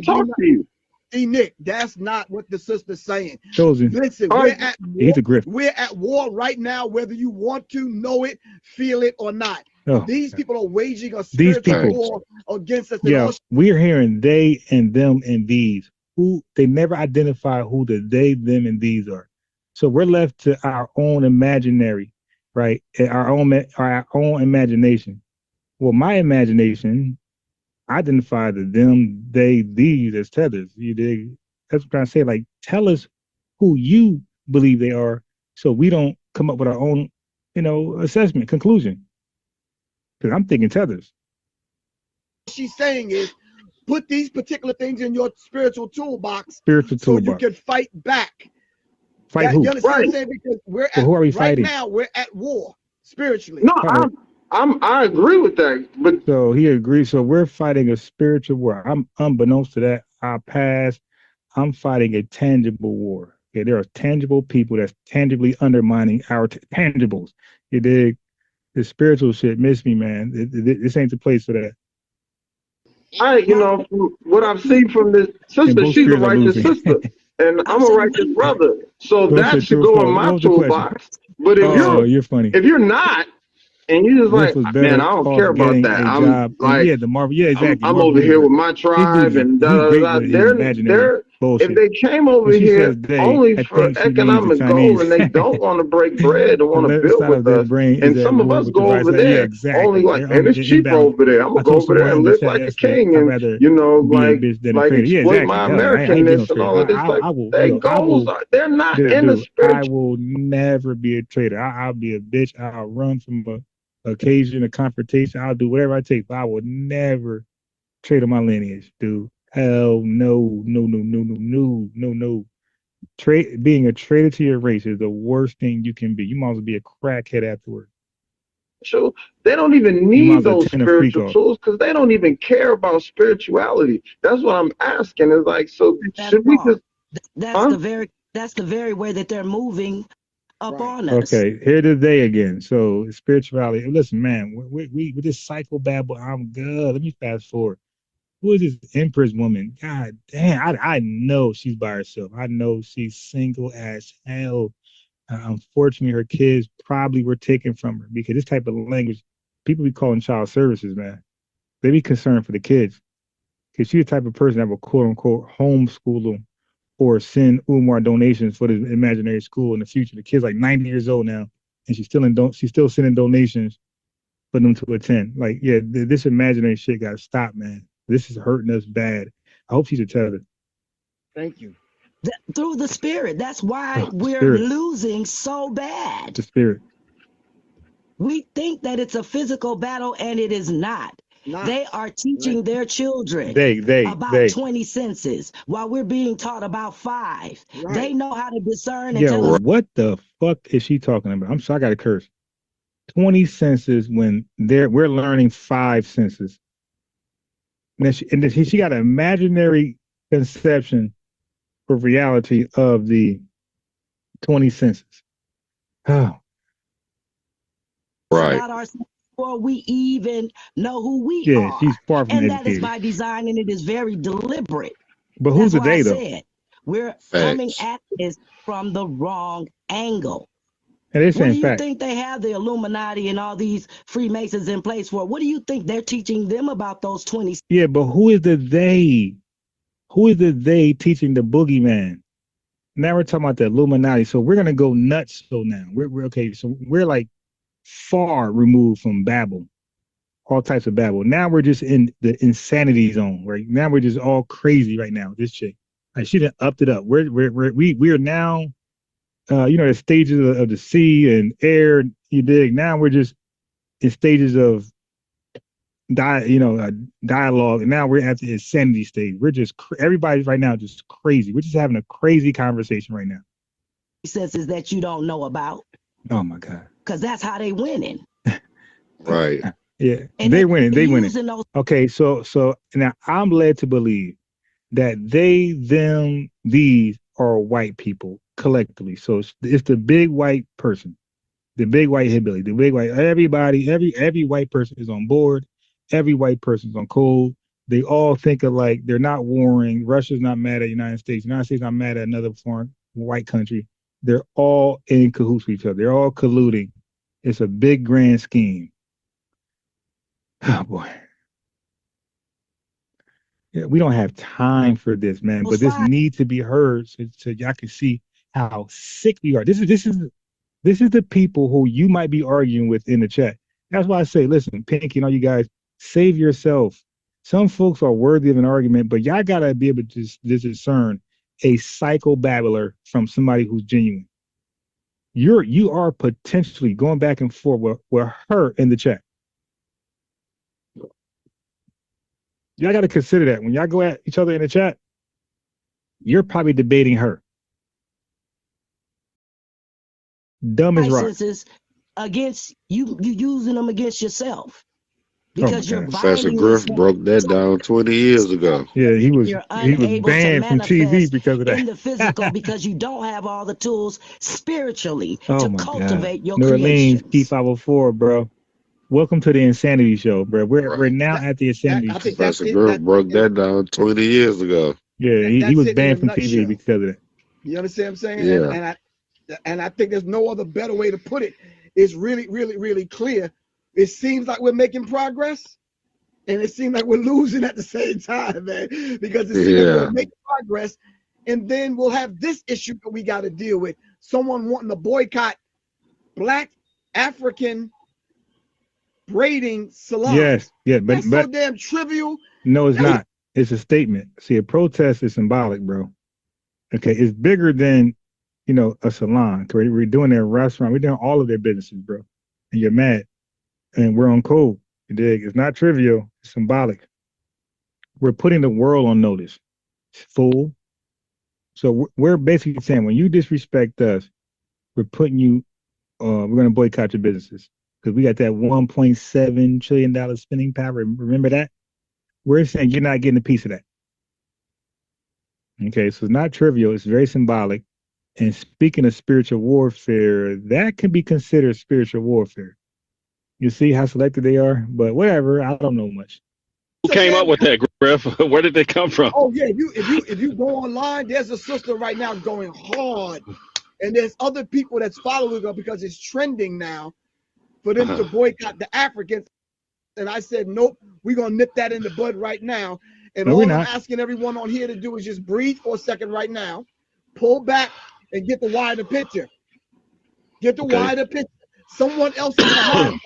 Talk to you. See, Nick, that's not what the sister's saying. Chosen. Listen, He's a grift. We're at war right now, whether you want to know it, feel it, or not. Oh, these people are waging a spiritual war against us. Yeah, we're hearing they and them and these. Who they never identify who the they, them, and these are. So we're left to our own imaginary, right? Our own imagination. Well, my imagination identify the them, they, these as tethers. You dig? That's what I'm trying to say. Like, tell us who you believe they are, so we don't come up with our own, assessment, conclusion. Because I'm thinking tethers. What she's saying is, put these particular things in your spiritual toolbox. So you can fight back. Fight who? You understand what I'm saying? Because we're who are we fighting? Right now, we're at war spiritually. No, I agree with that. But so he agrees. So we're fighting a spiritual war. I'm unbeknownst to that, our past. I'm fighting a tangible war. Okay, there are tangible people that's tangibly undermining our tangibles. You dig? The spiritual shit miss me, man. This ain't the place for that. What I've seen from this sister, she's a righteous sister, and I'm a righteous brother. So that should go in my toolbox. But if you're funny. If you're not, and you just like, man, I don't care about that. I'm like, the Marvel, exactly. I'm over here with my tribe, and they're if they came over here only for economic goals and they don't want to break bread and want to build with us, and some of us go over there only like, and it's cheap over there. I'm gonna go over there and live like a king, and like exploit my Americanness and all of this. Like, their goals are, they're not in the spiritual. I will never be a traitor. I'll be a bitch. I'll run from occasion, a confrontation. I'll do whatever I take, but I will never trade on my lineage, dude. Hell no. Being a traitor to your race is the worst thing you can be. You might as well be a crackhead afterward. So they don't even need those spiritual tools because they don't even care about spirituality. That's what I'm asking. Is like, so should we just? That's the very way that they're moving up on us. Okay, here to they again. So spirituality. Listen, man, we with this psychobabble, I'm good. Let me fast forward. Who is this Empress woman? God damn, I know she's by herself. I know she's single as hell. Unfortunately, her kids probably were taken from her because this type of language, people be calling child services, man. They be concerned for the kids because she's the type of person that will quote unquote homeschool them or send Umar donations for the imaginary school in the future. The kid's like 90 years old now, and she's still sending donations for them to attend. Like, yeah, this imaginary shit got to stop, man. This is hurting us bad. I hope she's a tether. Thank you. Through the spirit. That's why we're losing so bad. The spirit. We think that it's a physical battle, and it is not. They are teaching their children about 20 senses while we're being taught about 5. Right. They know how to discern and tell us. What the fuck is she talking about? I'm sorry, I got to curse. 20 senses when we're learning 5 senses. And she got an imaginary conception for reality of the 20 senses. Oh. Right. Before we even know who we are. Yeah, she's far from educated. And that is by design, and it is very deliberate. But who's the they, though? We're coming at this from the wrong angle. And what do you think they have the Illuminati and all these Freemasons in place for? What do you think they're teaching them about those 20? Yeah, but who is the they? Who is the they teaching the boogeyman? Now we're talking about the Illuminati. So we're gonna go nuts. So now we're okay. So we're like far removed from Babel, all types of Babel. Now we're just in the insanity zone. Right now we're just all crazy right now. This chick, like she done upped it up. We are now the stages of the sea and air. You dig? Now we're just in stages of dialogue, and now we're at the insanity stage. We're just everybody's right now just crazy. We're just having a crazy conversation right now. Senses that you don't know about. Oh my God! Because that's how they winning. Right. Yeah, and they winning. They winning. Those- Okay, so now I'm led to believe that they, them, these are white people collectively. So it's the big white person, the big white hillbilly, the big white. Everybody, every white person is on board. Every white person's on code. They all think alike. They're not warring. Russia's not mad at the United States. The United States not mad at another foreign white country. They're all in cahoots with each other. They're all colluding. It's a big grand scheme. Oh boy. Yeah, we don't have time for this, man. But this needs to be heard so y'all can see how sick we are. This is the people who you might be arguing with in the chat. That's why I say, listen, Pinky and all you guys, save yourself. Some folks are worthy of an argument, but y'all gotta be able to discern a psychobabbler from somebody who's genuine. You are potentially going back and forth with her in the chat. Y'all got to consider that when y'all go at each other in the chat, you're probably debating her. Dumb as rock. Against you using them against yourself. Because you're Professor Griff broke that down 20 years ago. Yeah, he was banned from TV because of that. In the physical, because you don't have all the tools spiritually to cultivate your New Orleans, creations. Key 504, bro. Welcome to the Insanity Show, bro. We're now at the Insanity Show. Professor Griff broke that down 20 years ago. Yeah, he was banned from TV because of that. You understand what I'm saying? Yeah. And I think there's no other better way to put it. It's really, really, really clear. It seems like we're making progress, and it seems like we're losing at the same time, man. Because it seems like we're making progress, and then we'll have this issue that we got to deal with. Someone wanting to boycott Black African braiding salons. Yes, but that's so damn trivial. No, it's not. It's a statement. See, a protest is symbolic, bro. Okay, it's bigger than a salon. We're doing their restaurant. We're doing all of their businesses, bro. And you're mad, and we're on code. You dig? It's not trivial. It's symbolic. We're putting the world on notice. Fool. So we're basically saying when you disrespect us, we're putting you. We're going to boycott your businesses. Because we got that $1.7 trillion spending power. Remember that? We're saying you're not getting a piece of that. Okay, so it's not trivial. It's very symbolic. And speaking of spiritual warfare, that can be considered spiritual warfare. You see how selected they are? But whatever, I don't know much. Who came up with that, Griff? Where did they come from? Oh yeah, if you go online, there's a sister right now going hard, and there's other people that's following her because it's trending now for them to boycott the Africans. And I said, nope, we're gonna nip that in the bud right now. And all I'm asking everyone on here to do is just breathe for a second right now, pull back, and get the wider picture. Get the wider picture. Someone else is behind.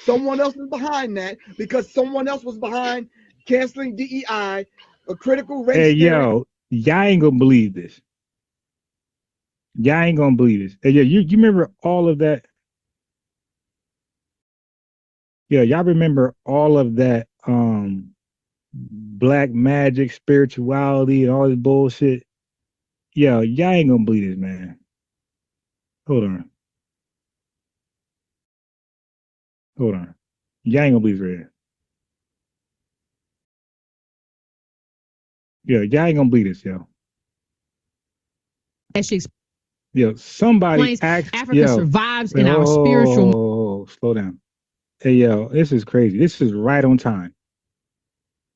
Someone else is behind that because someone else was behind canceling DEI, a critical race. Hey, yo, y'all ain't gonna believe this. Y'all ain't gonna believe this. Hey, yeah, you remember all of that? Yeah, y'all remember all of that black magic, spirituality, and all this bullshit? Yo, y'all ain't gonna believe this, man. Hold on. Y'all ain't gonna believe this right here. Yeah, y'all ain't gonna believe this, yo. Yo, somebody asked, Africa survives in our spiritual. Slow down. Hey, yo, this is crazy. This is right on time.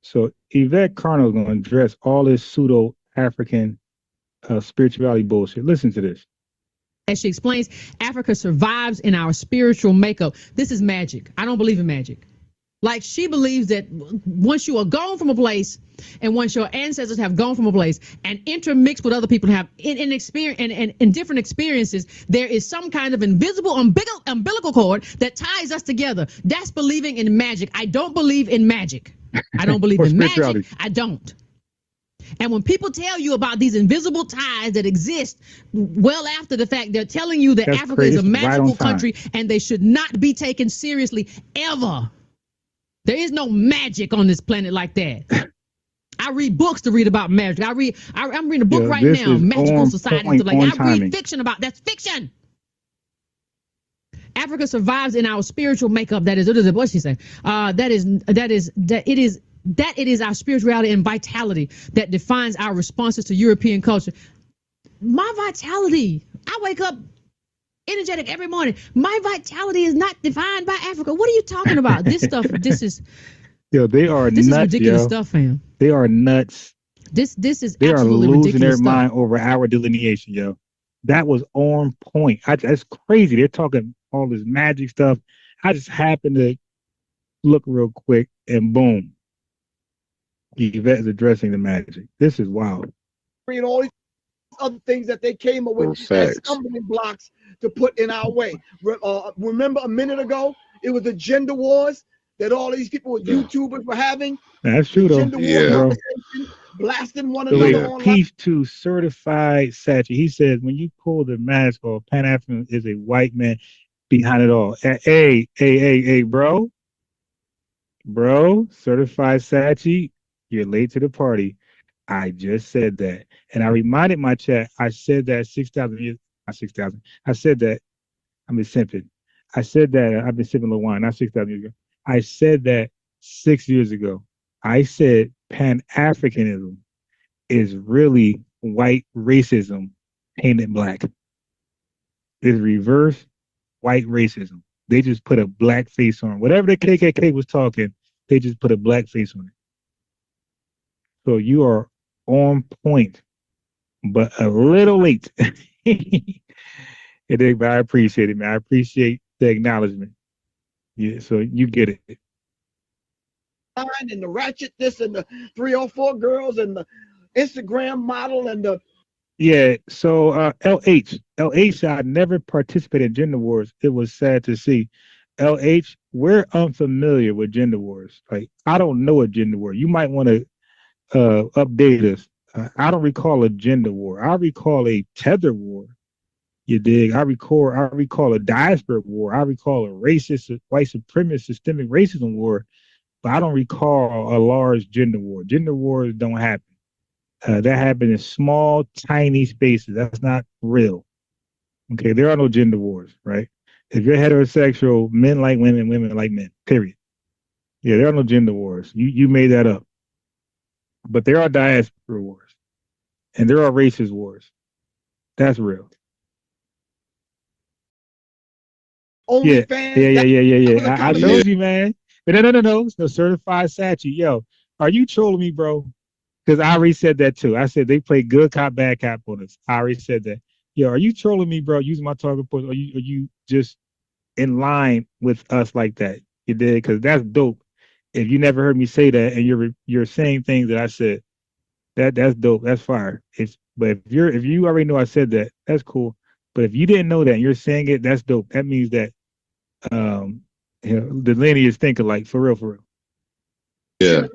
So Yvette Carno's gonna address all this pseudo African spirituality bullshit. Listen to this. As she explains, Africa survives in our spiritual makeup. This is magic. I don't believe in magic. Like, she believes that once you are gone from a place, and once your ancestors have gone from a place and intermixed with other people, have in experience and in different experiences, there is some kind of invisible umbilical cord that ties us together. That's believing in magic. I don't believe in magic. I don't believe in magic. I don't. And when people tell you about these invisible ties that exist well after the fact, they're telling you that That's Africa crazy. is a It's right on magical time. country and they should not be taken seriously ever. There is no magic on this planet like that. I read books to read about magic. I'm reading a book right this now, is Magical on Society. point, Like on I timing. read fiction about that's fiction. Africa survives in our spiritual makeup. That is, what she said. It is our spirituality and vitality that defines our responses to European culture. My vitality, I wake up energetic every morning. My vitality is not defined by Africa. What are you talking about? This stuff, this is they are this nuts, is ridiculous yo. stuff, fam. They are nuts. This is They are absolutely losing their ridiculous stuff. mind over our delineation, yo. That was on point. That's crazy. They're talking all this magic stuff. I just happened to look real quick and boom. Yvette is addressing the magic. This is wild. And all these other things that they came up with as stumbling blocks to put in our way. Remember a minute ago, it was the gender wars that all these people with YouTubers were having. That's true, though. Gender war conversation, blasting one another online. Peace to certified Sachi. He says, when you pull the mask off, Pan-African is a white man behind it all. Hey, bro. Bro, certified Sachi, you're late to the party. I just said that. And I reminded my chat, I said that 6,000 years, not 6,000. I said that, I've been simping. I said that, I've been sipping a little wine, not 6,000 years ago. I said that 6 years ago. I said Pan-Africanism is really white racism painted black. It's reverse white racism. They just put a black face on it. Whatever the KKK was talking, they just put a black face on it. So you are on point, but a little late. But I appreciate it, man. I appreciate the acknowledgement. Yeah, so you get it. And the ratchet this and the 304 girls and the Instagram model and the so LH, I never participated in gender wars. It was sad to see. LH, we're unfamiliar with gender wars. Like, I don't know a gender war. You might want to update us. I don't recall a gender war. I recall a tether war. You dig? I recall a diaspora war. I recall a racist, white supremacist, systemic racism war. But I don't recall a large gender war. Gender wars don't happen. That happen in small, tiny spaces. That's not real. Okay, there are no gender wars, right? If you're heterosexual, men like women, women like men, period. Yeah, there are no gender wars. You made that up. But there are diaspora wars. And there are racist wars. That's real. Yeah. I told you, man. But no. It's no certified Sachi. Yo, are you trolling me, bro? Because I already said that too. I said they play good cop, bad cop on us. I already said that. Yo, are you trolling me, bro? Using my target points? Are you just in line with us like that? You did? Because that's dope. If you never heard me say that and you're saying things that I said, that's dope. That's fire. But if you already know I said that, that's cool. But if you didn't know that and you're saying it, that's dope. That means that the lineage think alike, for real. Yeah.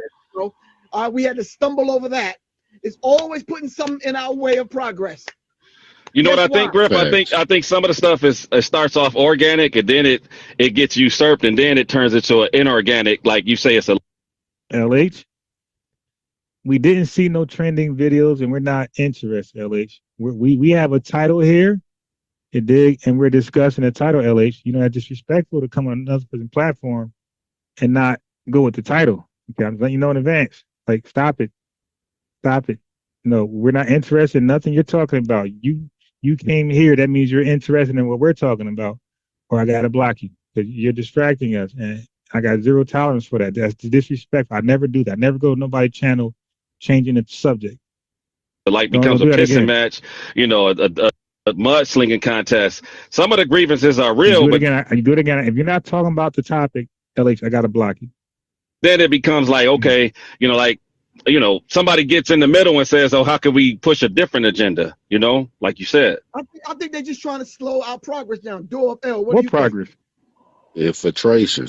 We had to stumble over that. It's always putting something in our way of progress. You know what I think, Griff? I think some of the stuff starts off organic and then it gets usurped and then it turns into an inorganic, like you say, it's a LH. We didn't see no trending videos and we're not interested, LH. We have a title here, you dig, and we're discussing the title, LH. You know, that's disrespectful to come on another person's platform and not go with the title. Okay, I'm letting you know in advance. Like, stop it. No, we're not interested in nothing you're talking about. You came here, that means you're interested in what we're talking about, or I gotta block you because you're distracting us, and I got zero tolerance for that. That's disrespectful. I never do that. I never go to nobody's channel changing the subject. Like becomes a pissing match, you know, a mudslinging contest. Some of the grievances are real, you do it again. If you're not talking about the topic, LH, I gotta block you. Then it becomes like, okay, somebody gets in the middle and says, oh, how can we push a different agenda? You know, like you said. I think they're just trying to slow our progress down. Door up L. What progress? Infiltration.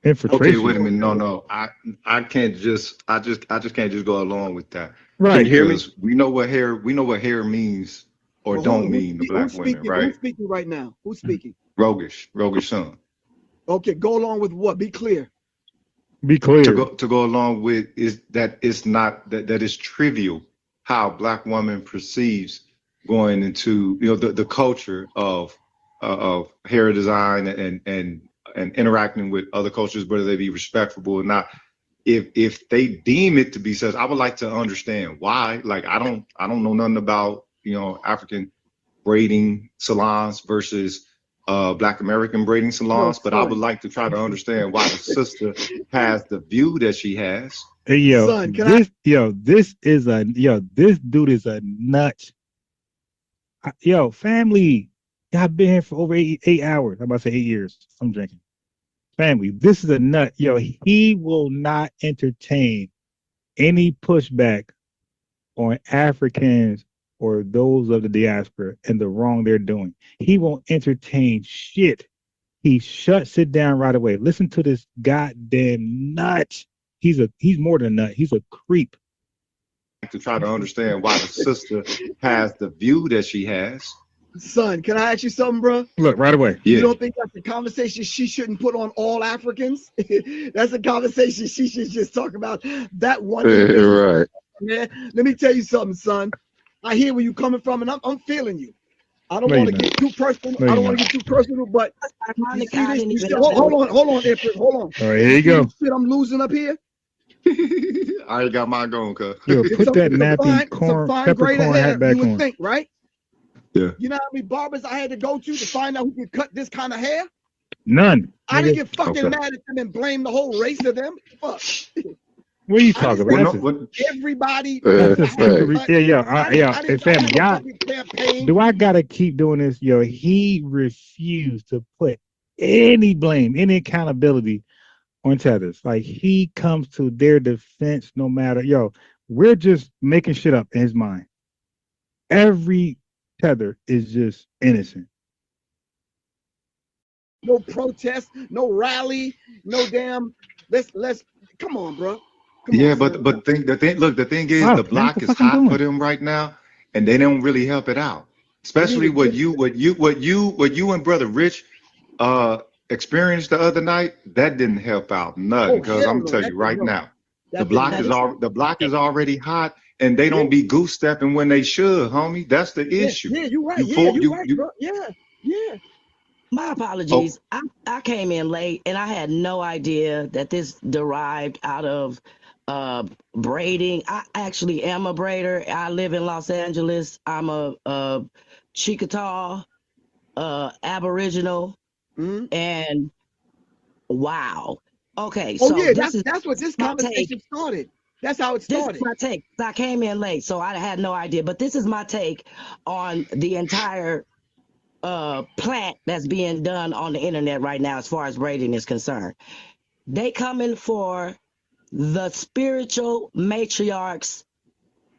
Infiltration. Okay, wait a minute. No. I can't just I just can't just go along with that. Right. Can you hear me? We know what hair means or don't mean to black women, right? Who's speaking right now? Who's speaking? Roguish son. Okay, go along with what? Be clear. Be clear. To go along with is that it's not that it's trivial how black woman perceives going into the culture of hair design and interacting with other cultures, whether they be respectful or not. If they deem it to be such, I would like to understand why. Like I don't know nothing about African braiding salons versus Black American braiding salons, but I would like to try to understand why the sister has the view that she has. Hey, this dude is a nut. Family, I've been here for over 8 hours. I'm about to say 8 years. I'm drinking. Family, this is a nut. He will not entertain any pushback on Africans or those of the diaspora and the wrong they're doing. He won't entertain shit. He shuts it down right away. Listen to this goddamn nut. He's more than a nut. He's a creep. To try to understand why the sister has the view that she has. Son, can I ask you something, bro? Look, right away. You don't think that's a conversation she shouldn't put on all Africans? That's a conversation she should just talk about that one. Right. Yeah. Let me tell you something, son. I hear where you're coming from, and I'm feeling you. I don't want to get too personal. I don't want to get too personal, but you see this, hold on, Empress, hold on. All right, here you go. Shit, I'm losing up here. I already got mine going, cuz. Put that nappy peppercorn hat back you would on. think, right? Yeah. You know how many barbers I had to go to find out who could cut this kind of hair? None. I didn't get fucking mad at them and blame the whole race of them. Fuck. What are you talking about? Everybody. Hey, fam, do I gotta keep doing this? He refused to put any blame, any accountability on Tethers. Like he comes to their defense no matter. We're just making shit up in his mind. Every Tether is just innocent. No protest, no rally, no damn. Let's come on, bro. The thing is, the block is hot for them right now, and they don't really help it out. Especially what you and Brother Rich experienced the other night. That didn't help out nothing. Because I'm gonna tell you right now, the block is already hot, and they don't be goose stepping when they should, homie. That's the issue. Yeah, you're right. You're right, bro. Yeah. My apologies. I came in late, and I had no idea that this derived out of braiding. I actually am a braider. I live in Los Angeles. I'm a Chickasaw Aboriginal, and wow. Okay, so that's what this conversation started. That's how it started. This is my take. I came in late, so I had no idea. But this is my take on the entire plant that's being done on the internet right now as far as braiding is concerned. They coming for the spiritual matriarchs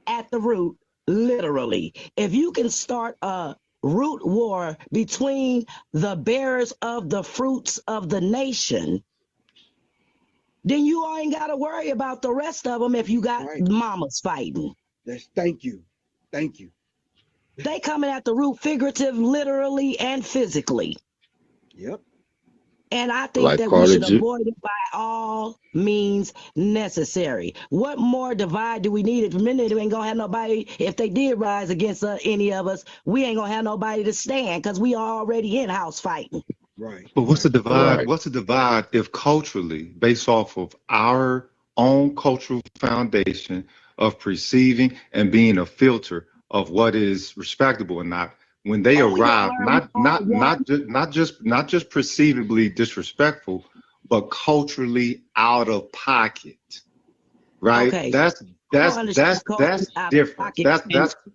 at the root, literally. If you can start a root war between the bearers of the fruits of the nation, then you ain't got to worry about the rest of them if you got mamas fighting. Yes, thank you. They coming at the root, figurative, literally, and physically. Yep. And I think that we should avoid it by all means necessary. What more divide do we need? If a minute we ain't gonna have nobody, if they did rise against any of us, we ain't gonna have nobody to stand because we are already in-house fighting. Right. But what's the divide? What's the divide if culturally, based off of our own cultural foundation of perceiving and being a filter of what is respectable and not, when they arrive, not just perceivably disrespectful, but culturally out of pocket, right? Okay. That's different.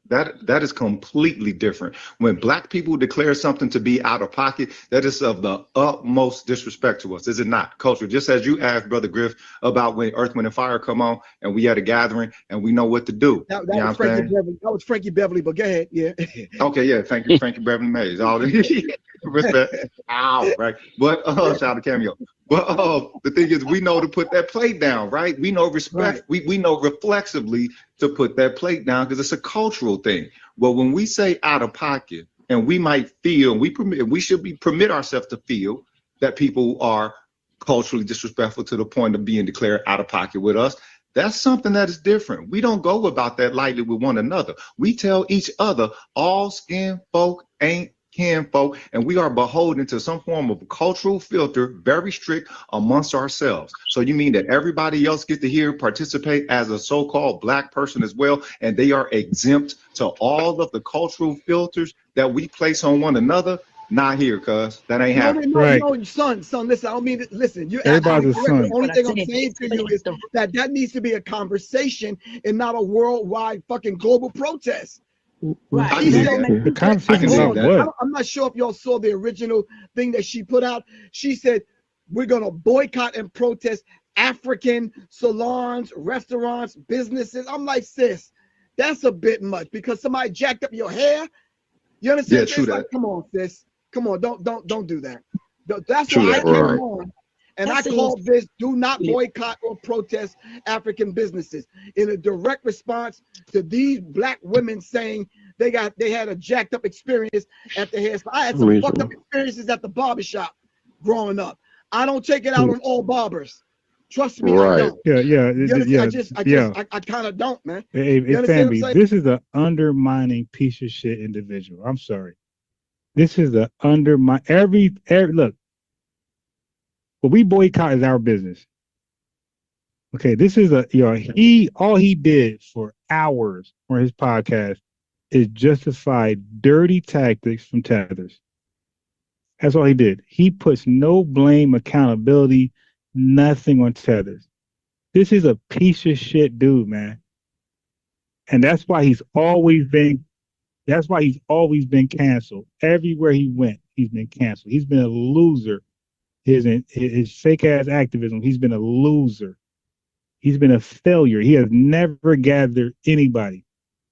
That is completely different. When Black people declare something to be out of pocket, that is of the utmost disrespect to us, is it not? Culture, just as you asked Brother Griff about when Earth, Wind, and Fire come on and we had a gathering and we know what to do. That was Frankie Beverly, but go ahead. Yeah. Okay, yeah, thank you, Frankie Beverly Mays. All the respect. Ow, right. But shout out to Cameo. Well, the thing is, we know to put that plate down, right? We know respect. Right. We know reflexively to put that plate down because it's a cultural thing. Well, when we say out of pocket, and we might feel, we should permit ourselves to feel that people are culturally disrespectful to the point of being declared out of pocket with us. That's something that is different. We don't go about that lightly with one another. We tell each other all skin folk ain't kinfolk, and we are beholden to some form of cultural filter, very strict amongst ourselves. So you mean that everybody else get to participate as a so-called Black person as well, and they are exempt to all of the cultural filters that we place on one another? Not here, cuz that ain't happening. No, son, listen, I don't mean it. Listen, you're absolutely correct. The only thing I'm saying to you is that needs to be a conversation and not a worldwide fucking global protest. Right. The conversation about what? I'm not sure if y'all saw the original thing that she put out. She said, we're going to boycott and protest African salons, restaurants, businesses. I'm like, sis, that's a bit much because somebody jacked up your hair. You understand? Yeah, true that. Like, come on, sis. Come on, don't do that. That's True why I that, came right. on and I called this "Do not boycott or protest African businesses" in a direct response to these Black women saying they had a jacked up experience at the hair. I had some fucked up experiences at the barbershop growing up. I don't take it out on all barbers. Trust me, I don't. I kind of don't, man. Hey, family, this is an undermining piece of shit individual. I'm sorry. This is the undermine every look. What we boycott is our business. Okay, this is all he did for hours on his podcast is justify dirty tactics from Tethers. That's all he did. He puts no blame, accountability, nothing on Tethers. This is a piece of shit dude, man. And that's why he's always been canceled. Everywhere he went, he's been canceled. He's been a loser. His fake ass activism, he's been a loser. He's been a failure. He has never gathered anybody.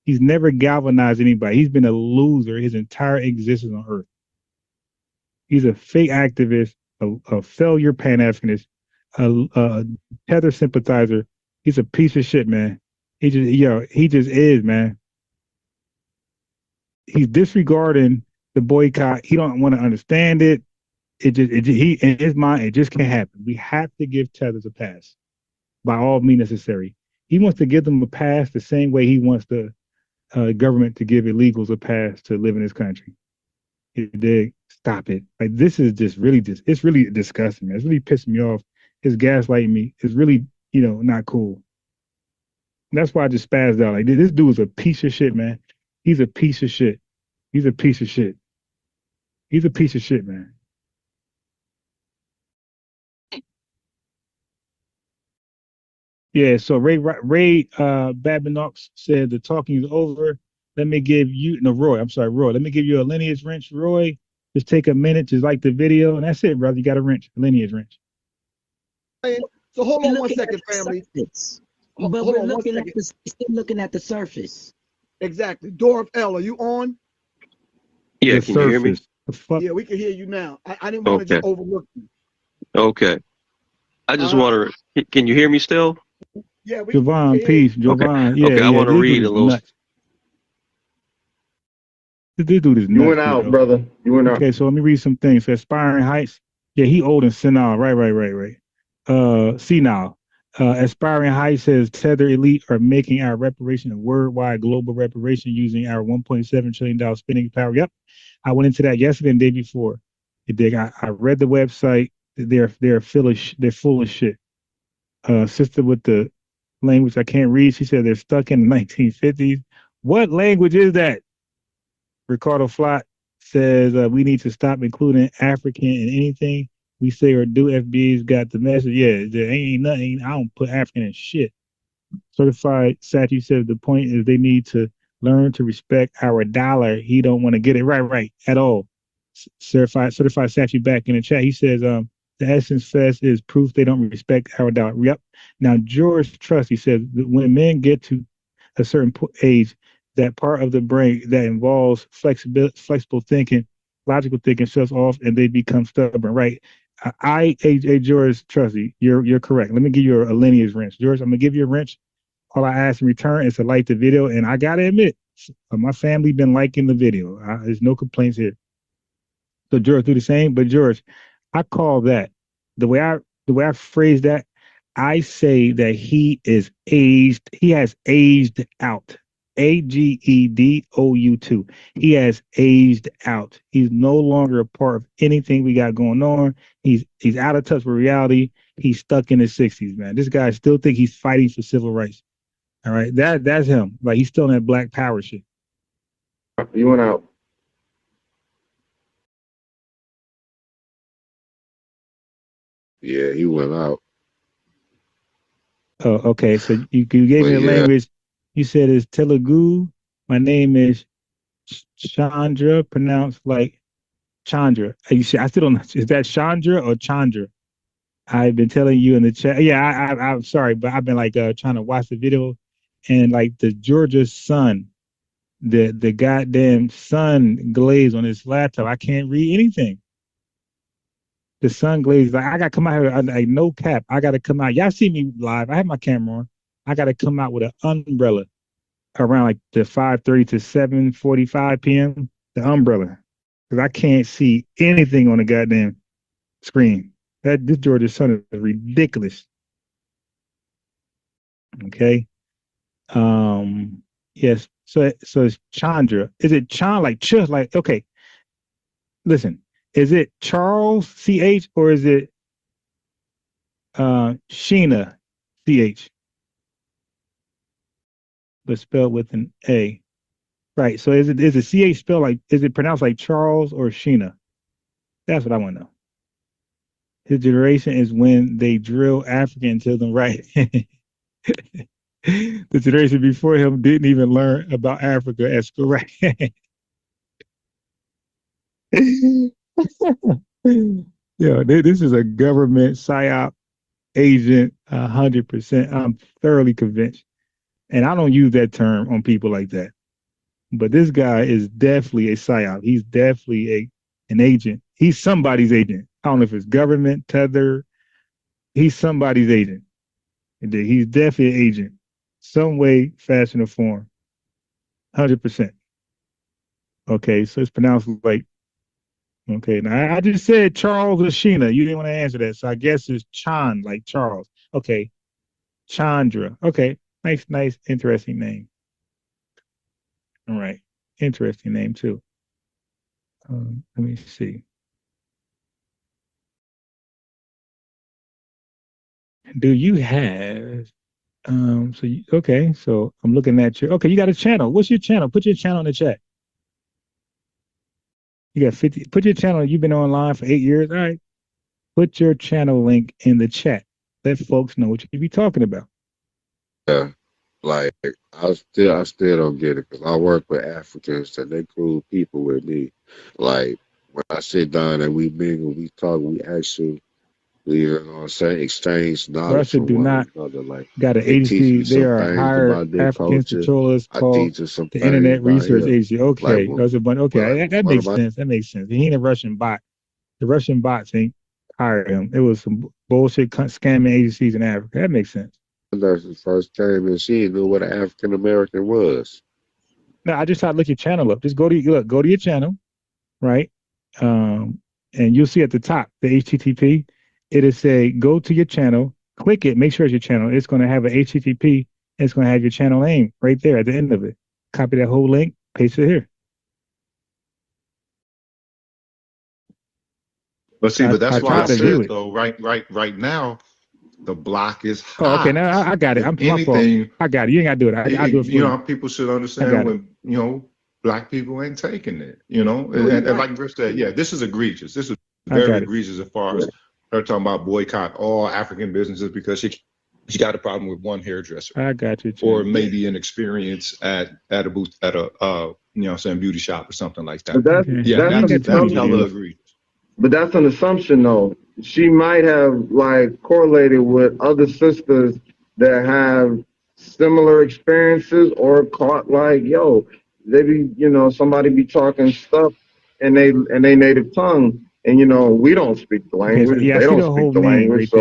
He's never galvanized anybody. He's been a loser his entire existence on Earth. He's a fake activist, a failure Pan-Africanist, a Tether sympathizer. He's a piece of shit, man. He just is, man. He's disregarding the boycott. He don't want to understand it. He in his mind, it just can't happen. We have to give Tethers a pass by all means necessary. He wants to give them a pass the same way he wants the government to give illegals a pass to live in this country. You dig? Stop it. Like, this is it's really disgusting, man. It's really pissing me off. It's gaslighting me. It's really, not cool. And that's why I just spazzed out. Like, this dude is a piece of shit, man. He's a piece of shit. He's a piece of shit. He's a piece of shit, man. Yeah, so Ray Babinox said the talking is over. Let me give you Roy. I'm sorry, Roy. Let me give you a lineage wrench, Roy. Just take a minute, just like the video, and that's it, brother. You got a wrench, a lineage wrench. So hold on one second, family. But we're looking at the surface. Exactly. Door of L, are you on? Yeah, can you hear me? Yeah, we can hear you now. I didn't want to just overlook you. Okay. I just want to. Can you hear me still? Yeah, Javon, peace. Javon. Okay. Yeah, okay, I want to read a little. This dude is nuts. You went out, brother. You went out. Okay, so let me read some things. So Aspiring Heights. Yeah, he old and senile. Right. Senile. Aspiring Heights says Tether Elite are making our reparation a worldwide global reparation using our $1.7 trillion spending power. Yep. I went into that yesterday and the day before. I read the website. They're full of shit. Sister with the language I can't read, she said they're stuck in the 1950s. What language is that? Ricardo Flott says we need to stop including African in anything we say or do. FBA's got the message. Yeah, there ain't nothing. I don't put African in shit. Certified Sachi says the point is they need to learn to respect our dollar. He don't want to get it right at all. Certified Sachi back in the chat. He says the Essence Fest is proof they don't respect our dollar. Yep. Now George Trust, he says that when men get to a certain age, that part of the brain that involves flexible thinking, logical thinking shuts off and they become stubborn, right? Hey, George, trust me, you're correct. Let me give you a lineage wrench. George, I'm gonna give you a wrench. All I ask in return is to like the video, and I gotta admit, my family been liking the video. There's no complaints here. So George do the same, but George, I call that the way I phrase that. I say that he is aged. He has aged out. AGEDOU2. He has aged out. He's no longer a part of anything we got going on. He's out of touch with reality. He's stuck in his 60s, man. This guy still think he's fighting for civil rights. All right, that's him. Like he's still in that Black Power shit. You went out. Yeah, he went out. Oh, okay. So you gave me a language. You said it's Telugu. My name is Chandra, pronounced like Chandra. I still don't know. Is that Chandra or Chandra? I've been telling you in the chat. Yeah, I'm sorry, but I've been like trying to watch the video, and like the Georgia sun, the goddamn sun glaze on his laptop. I can't read anything. The sun glaze. Like I got to come out here, like no cap. I got to come out. Y'all see me live. I have my camera on. I got to come out with an umbrella around like the 5:30 to 7:45 p.m. The umbrella, because I can't see anything on the goddamn screen. This Georgia sun is ridiculous. Okay. Yes. So it's Chandra. Is it Chan like Ch like okay? Listen, is it Charles CH or is it Sheena CH? But spelled with an A. Right. So is the CH spelled like, is it pronounced like Charles or Sheena? That's what I want to know. His generation is when they drill African until them right. The generation before him didn't even learn about Africa at school, right? Yeah, this is a government psyop agent, 100%. I'm thoroughly convinced. And I don't use that term on people like that. But this guy is definitely a psyop. He's definitely an agent. He's somebody's agent. I don't know if it's government, Tether. He's somebody's agent. He's definitely an agent. Some way, fashion, or form. 100%. Okay, so it's pronounced like, okay, now I just said Charles or Sheena. You didn't want to answer that. So I guess it's Chan, like Charles. Okay. Chandra. Okay. Nice, interesting name. All right. Interesting name too. Let me see. Do you have okay, so I'm looking at you. Okay, you got a channel. What's your channel? Put your channel in the chat. You got 50. Put your channel. You've been online for 8 years. All right. Put your channel link in the chat. Let folks know what you be talking about. Yeah, like I still don't get it because I work with Africans and they cool people with me. Like when I sit down and we mingle, we talk, we actually, you know what I'm saying, exchange knowledge Russia from do one not another. Like got an they teach agency. me They some are things hired about their Africans culture. controllers I called teach them some the things Internet about Research here. Agency. Okay, Like that's a bunch. Okay, like, that one makes of my sense. That makes sense. He ain't a Russian bot. The Russian bots ain't hired him. It was some bullshit scamming agencies in Africa. That makes sense. nurses first came and she knew what an African American was. No, I just tried to look your channel up. Just go to your channel, right? And you'll see at the top the HTTP. It'll say go to your channel, click it, make sure it's your channel. It's going to have an HTTP. And it's going to have your channel name right there at the end of it. Copy that whole link, paste it here. But see, but that's why I said though, right now, the block is hot. Oh, okay. Now I got it. I'm my fault. I got it. You ain't got to do it. I do it for you. You know, people should understand when, you know, black people ain't taking it, you know, and like Griff said, yeah, this is egregious. This is very egregious as far as they're talking about boycott all African businesses because she got a problem with one hairdresser. I got you. Or maybe an experience at a booth at a you know, saying beauty shop or something like that. But that's hella egregious. But that's an assumption, though. She might have like correlated with other sisters that have similar experiences or caught like, yo, they be, you know, somebody be talking stuff in they native tongue, and we don't speak the language. Yeah, they I see don't the speak whole the name language. right So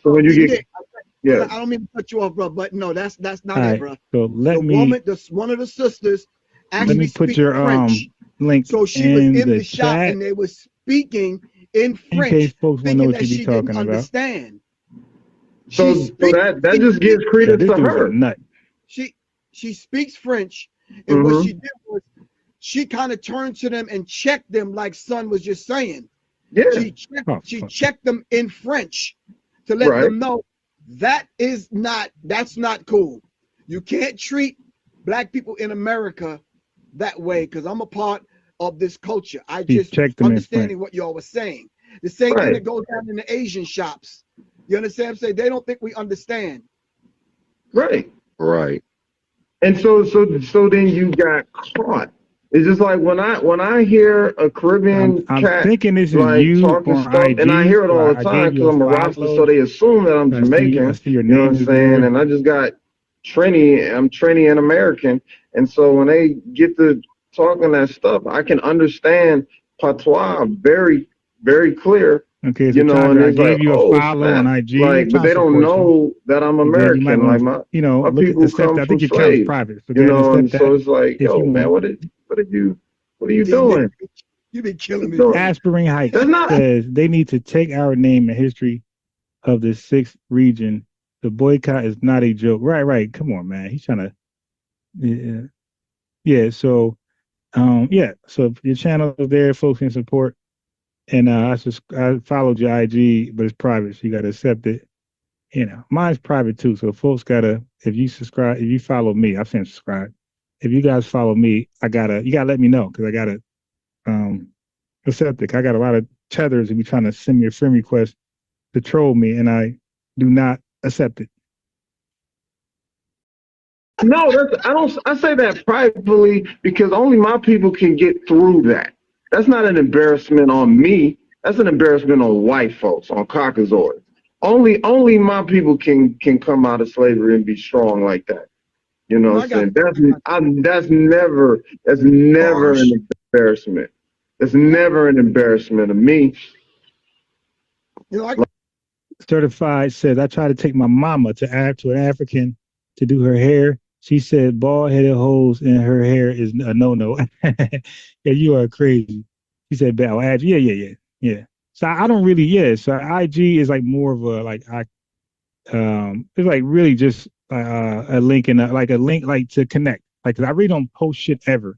there. when you get I don't mean to cut you off, bro, but no, that's not All it, right, bro. so let me One of the sisters let actually me put speak your French. link So she was in in the the shop chat and they were speaking in in case French, folks want to know thinking what that you be she didn't talking about. understand. so that just gives Yeah, credence this to dude's a her. nut. She speaks French, and what she did was she kind of turned to them and checked them, like Son was just saying. Yeah. She checked them in French to let them know that's not cool. You can't treat Black people in America that way, because I'm a part of this culture. I just understanding what y'all were saying. The same thing that goes down in the Asian shops. You understand what I'm saying? They don't think we understand. Right. Right. And so then you got caught. It's just like when I hear a Caribbean I'm cat thinking this is like you talking on stuff, IG. and I hear it all the I time gave you because I'm a a Rasta, follow. so they assume that I'm Jamaican. I see your You know name what I'm is saying? there. And I just got I'm Trini and American, and so when they get to talking that stuff, I can understand patois very, very clear. Okay, so And Chandra, I it's like, gave you a oh follow on snap! IG. Like, but they don't know that I'm And then you might American. want Like to, my look at people accept. come I from think your account is slaves. private, so go ahead and accept And that so it's like, if yo, you man, want. what are you doing? You be killing me. Aspiring Heights That's not. says they need to take our name and history of the 6th region. The boycott is not a joke. Right. Come on, man. He's trying to. Yeah. So, So your channel is there, folks can support. And I followed your IG, but it's private, so you gotta accept it. Mine's private too. So folks gotta, if you follow me, I'm saying subscribe. If you guys follow me, you gotta let me know because I gotta accept it. I got a lot of tethers who be trying to send me a friend request to troll me, and I do not accept it. No, I say that privately because only my people can get through that. That's not an embarrassment on me. That's an embarrassment on white folks, on Caucasoids. Only my people can come out of slavery and be strong like that. You know what I'm saying? That's never an embarrassment. It's never an embarrassment of me. Certified says I tried to take my mama to an African to do her hair. She said bald headed holes in her hair is a no. Yeah, you are crazy. She said, "I'll add you." Yeah. So I don't really. So IG is like more of a it's like really just a link and a link like to connect. Like, 'cause I really don't post shit ever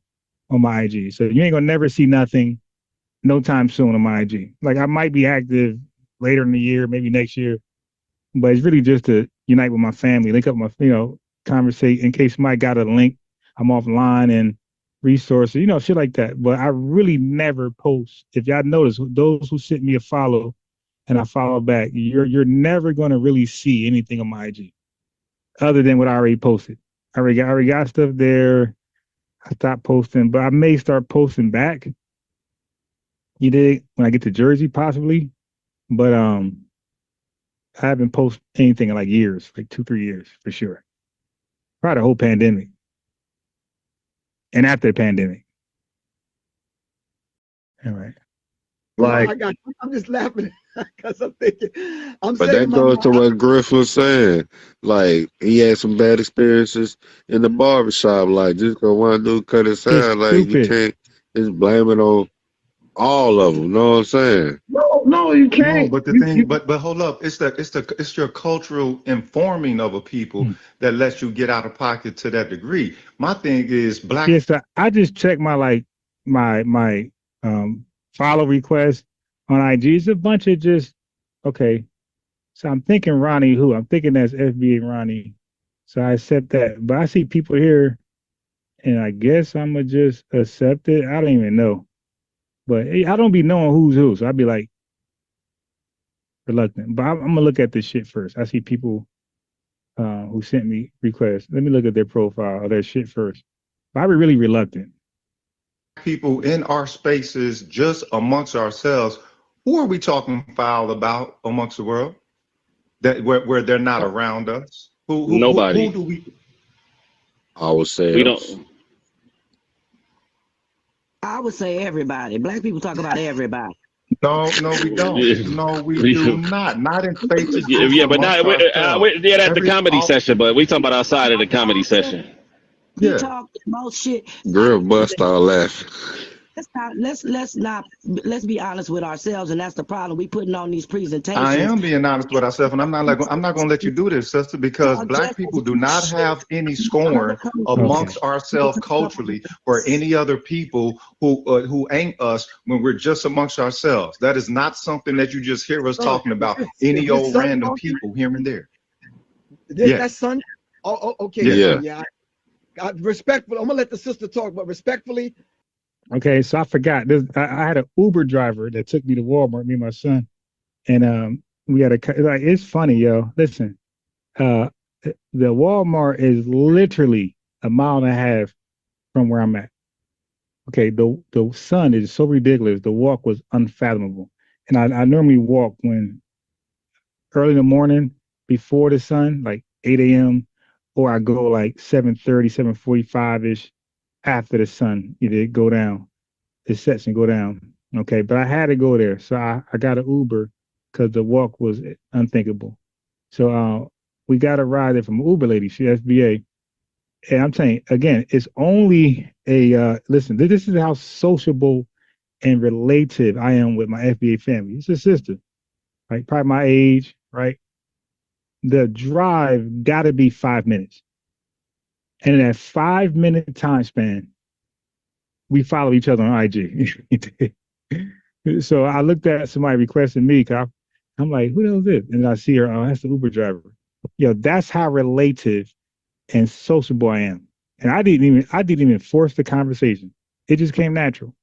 on my IG, so you ain't gonna never see nothing no time soon on my IG. Like I might be active later in the year, maybe next year, but it's really just to unite with my family, link up my, conversate in case somebody got a link. I'm offline and resources, shit like that. But I really never post. If y'all notice, those who sent me a follow and I follow back, you're never going to really see anything on my IG other than what I already posted. I already got stuff there. I stopped posting, but I may start posting back. You dig? When I get to Jersey, possibly. But I haven't posted anything in like years, like 2-3 years for sure. Probably the whole pandemic. And after the pandemic. All right. I'm just laughing because I'm thinking. But that goes to what Griff was saying. Like, he had some bad experiences in the barbershop. Like, just because one dude cut his hair, like, you can't just blame it on all of them. You know what I'm saying? No, you can't. No, but the thing, but hold up, it's your cultural informing of a people that lets you get out of pocket to that degree. My thing is black. Yes, I just checked my my follow requests on IG. It's a bunch of just okay. So I'm thinking Ronnie who? I'm thinking that's FBA Ronnie. So I accept that. But I see people here and I guess I'm gonna just accept it. I don't even know. But I don't be knowing who's who. So I'd be like reluctant. But I'm gonna look at this shit first. I see people who sent me requests. Let me look at their profile or their shit first. But I'd be really reluctant. People in our spaces, just amongst ourselves, who are we talking foul about amongst the world? That where they're not around us? Nobody. Who do we? I would say we don't. I would say everybody. Black people talk about everybody. No, we don't. No, we do not. Not in spaces. Yeah, but not. Yeah, at the comedy all, session, but we talking about outside of the comedy session. He talked the most shit. Girl bust out laughing. Let's be honest with ourselves, and that's the problem. We putting on these presentations. I am being honest with ourselves, and I'm not going to let you do this, sister, because Black people do not have any scorn amongst ourselves culturally for any other people who ain't us when we're just amongst ourselves. That is not something that you just hear us talking about any old random people here and there. That's son. Oh, okay. Yeah. Respectfully, I'm gonna let the sister talk, but respectfully. Okay, so I forgot. I had an Uber driver that took me to Walmart, me and my son, and we had it's funny, yo. Listen, the Walmart is literally a mile and a half from where I'm at. Okay, the sun is so ridiculous. The walk was unfathomable, and I normally walk when early in the morning before the sun, like 8 a.m., or I go like 7:30, 7:45 ish. After the sun, it go down, it sets and go down. Okay, but I had to go there, so I got an Uber because the walk was unthinkable. So we got a ride there from an Uber lady, she FBA, and I'm telling you again, it's only a listen. This is how sociable and relative I am with my FBA family. It's a sister, right? Probably my age, right? The drive got to be 5 minutes. And in that 5-minute time span, we follow each other on IG. So I looked at somebody requesting me, cause I'm like, who the hell is this? And I see her, oh, that's the Uber driver. That's how relative and sociable I am. And I didn't even force the conversation. It just came natural.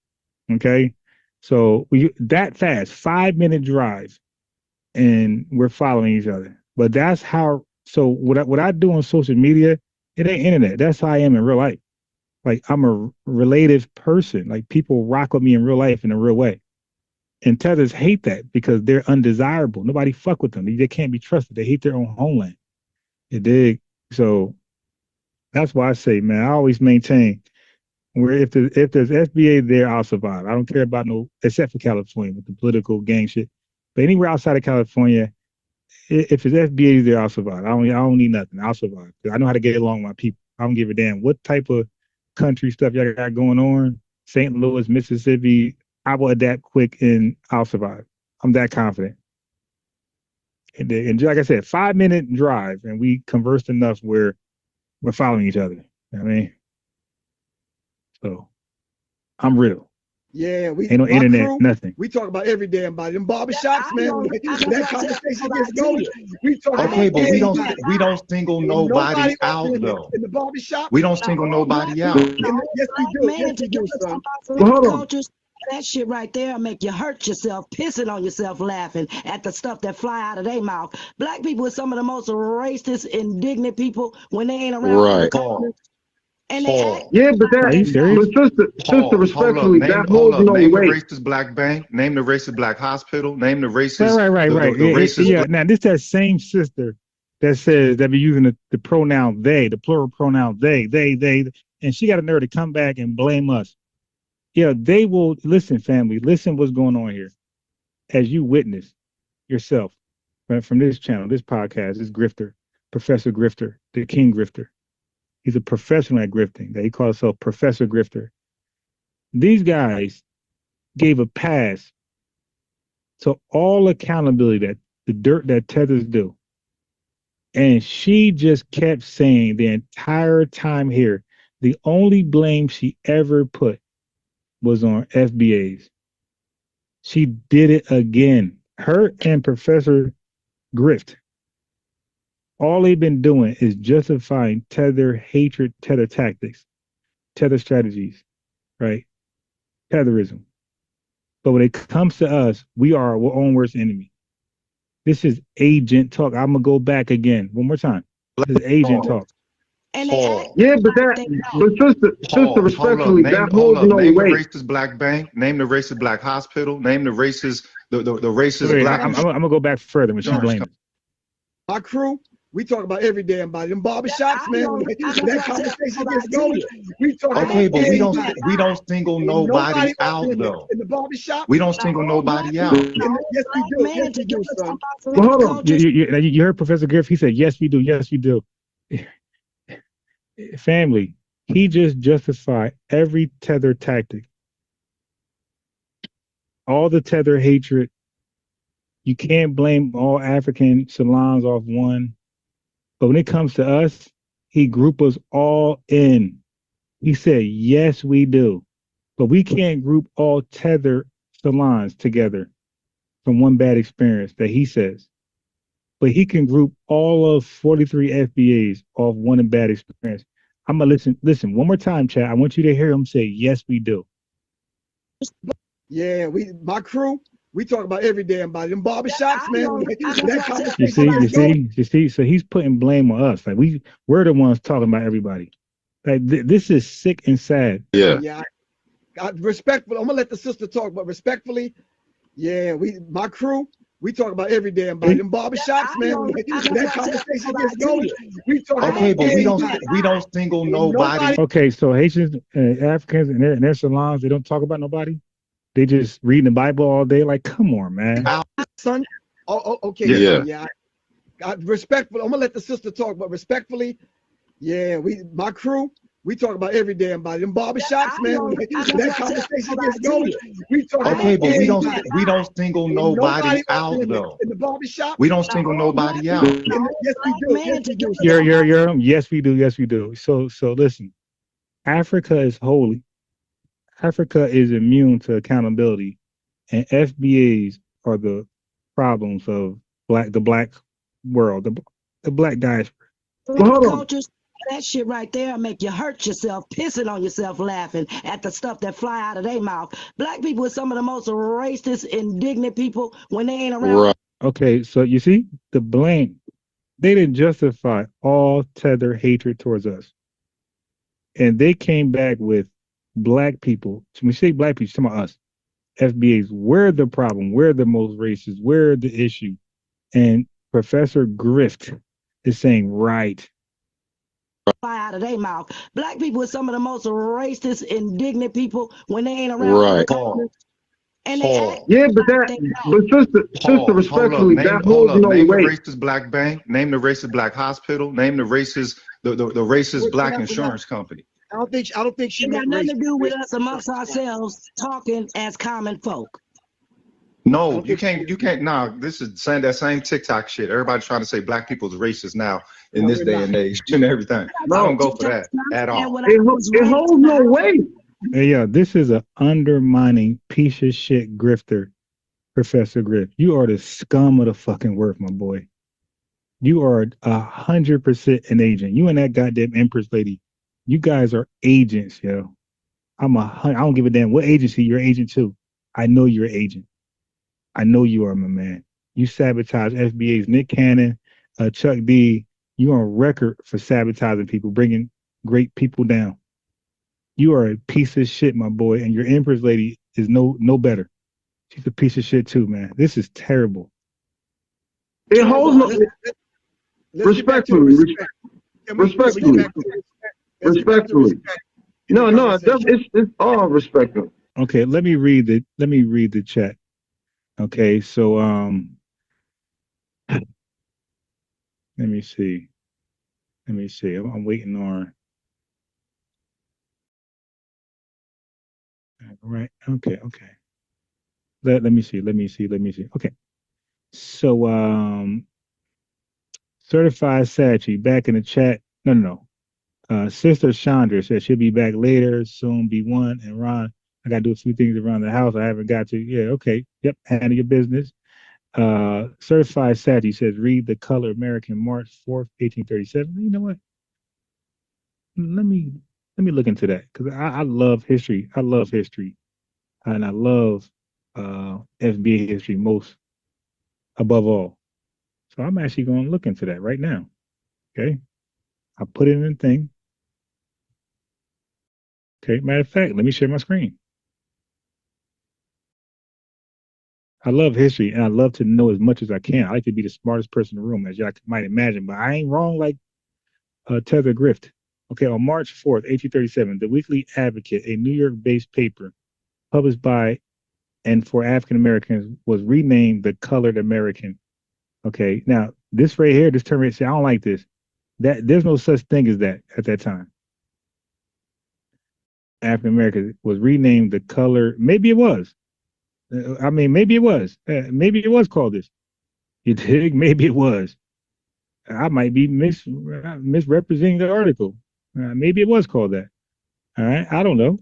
Okay. So that fast, 5-minute drive, and we're following each other. But that's how, so what I do on social media, it ain't internet. That's how I am in real life. Like, I'm a relative person. Like, people rock with me in real life in a real way. And Tethers hate that because they're undesirable. Nobody fuck with them. They can't be trusted. They hate their own homeland. You dig? So that's why I say, man, I always maintain where if there's FBA there, I'll survive. I don't care about except for California with the political gang shit. But anywhere outside of California, if it's FBA there, I'll survive. I don't need nothing. I'll survive. I know how to get along with my people. I don't give a damn what type of country stuff y'all got going on. St. Louis, Mississippi, I will adapt quick and I'll survive. I'm that confident. And like I said, 5-minute drive, and we conversed enough where we're following each other. You know what I mean? So I'm real. Yeah, we ain't no internet, crew, nothing. We talk about every damn body. Them barbershops, man. When that conversation gets going, we talk about but we don't single nobody out though. In the barbershop, we don't single nobody out. Yes, we do. Yes, we do, son. Cultures, that shit right there make you hurt yourself, pissing on yourself, laughing at the stuff that fly out of their mouth. Black people are some of the most racist, indignant people when they ain't around. Right. And they act, sister, respectfully, that holds no weight. Name the racist black bank. Name the racist black hospital. Name the racist. Right. The racist. Yeah. Now this that same sister that says that be using the pronoun they, the plural pronoun they, and she got a nerve to come back and blame us. Yeah, they will listen, family. Listen, what's going on here, as you witness yourself from this channel, this podcast, this grifter, Professor Grifter, the King Grifter. He's a professional at grifting. He calls himself Professor Grifter. These guys gave a pass to all accountability that the dirt that Tethers do. And she just kept saying the entire time here, the only blame she ever put was on FBAs. She did it again. Her and Professor Grift. All they've been doing is justifying tether hatred, tether tactics, tether strategies, right? Tetherism. But when it comes to us, we are our own worst enemy. This is agent talk. I'm gonna go back again one more time. This is agent talk. And sister, respectfully, that holds no weight. Name the racist black bank. Name the racist black hospital. Name the racist the racist black. I'm gonna go back further when she blames. My crew, we talk about every damn body. Them barbershops, man. That conversation gets going. We talk Okay, about but everybody. we don't single nobody out though. In the barbershop. We don't single nobody out. Yes, we do. Yes, we do, son. Well, hold on. You heard Professor Griff? He said, "Yes, we do. Yes, we do." Family. He just justified every tether tactic, all the tether hatred. You can't blame all African salons off one. But when it comes to us, he grouped us all in. He said, yes, we do. But we can't group all tether salons together from one bad experience that he says. But he can group all of 43 FBAs off one bad experience. I'm going to listen one more time, chat. I want you to hear him say, yes, we do. Yeah, my crew, we talk about every damn body. Them barbershops, man. You see. So he's putting blame on us. Like we're the ones talking about everybody. Like this is sick and sad. Yeah. Respectful. I'm gonna let the sister talk, but respectfully, yeah, my crew, we talk about every damn body. Them barbershops, man. That conversation gets going. We talk about but we don't single nobody. Okay, so Haitians, Africans, and their salons, they don't talk about nobody. They just reading the Bible all day. Like, come on, man. Son. Okay. Yeah. Respectful. I'm gonna let the sister talk, but respectfully, yeah, my crew, we talk about every damn body. Them barbershops, man. That conversation gets going. We talk about but we don't single nobody out though. In the barbershop. We don't single nobody out. Yes, we do. Yes, we do. Yes, we do. Yes, we do. So listen, Africa is holy. Africa is immune to accountability, and FBAs are the problems of the black world, the black diaspora. Cultures, that shit right there make you hurt yourself, pissing on yourself, laughing at the stuff that fly out of their mouth. Black people are some of the most racist, indignant people when they ain't around. Right. Okay, so you see the blame. They didn't justify all tether hatred towards us, and they came back with black people. When we say black people, talking about us, FBAs. We're the problem. We're the most racist. We're the issue. And Professor Grift is saying, right. Fly out of their mouth. Black people are some of the most racist, indignant people when they ain't around. Right. And they act sister, respectfully, that holds no weight. Name the racist black bank. Name the racist black hospital. Name the racist the racist black insurance company. I don't think she got nothing to do with us amongst ourselves talking as common folk. No, you can't. Nah, this is saying that same TikTok shit. Everybody's trying to say black people's racist now in this day and age and everything. I don't go for that at all. It holds no weight. Hey, yo, this is an undermining piece of shit grifter, Professor Griff. You are the scum of the fucking work, my boy. You are 100% an agent. You and that goddamn Empress lady. You guys are agents, yo. I don't give a damn what agency you're agent to. I know you're an agent. I know you are, my man. You sabotage FBA's Nick Cannon, Chuck D. You're on record for sabotaging people, bringing great people down. You are a piece of shit, my boy, and your Empress lady is no better. She's a piece of shit too, man. This is terrible. It holds no. Respectfully. No, it's all respectful. Okay, let me read the chat. Okay, so let me see. I'm waiting on. Right. Okay. Let me see. Okay. So Certified Sachi back in the chat. No. Sister Chandra said she'll be back later, soon. B1 and Ron, I gotta do a few things around the house. I haven't got to. Yeah, okay. Yep, handle your business. Certified Sachi says read The Color American, March 4th, 1837. You know what? Let me look into that, because I love history. I love history. And I love FBA history most above all. So I'm actually going to look into that right now. Okay. I put it in the thing. Okay. Matter of fact, let me share my screen. I love history and I love to know as much as I can. I like to be the smartest person in the room, as y'all might imagine, but I ain't wrong like Tether Grift. Okay, on March 4th, 1837, the Weekly Advocate, a New York-based paper published by and for African Americans, was renamed the Colored American. Okay, now this right here, this term, I don't like this. That there's no such thing as that at that time. African American was renamed the color. Maybe it was. I mean, maybe it was. Maybe it was called this. You dig? Maybe it was. I might be misrepresenting the article. Maybe it was called that. All right. I don't know.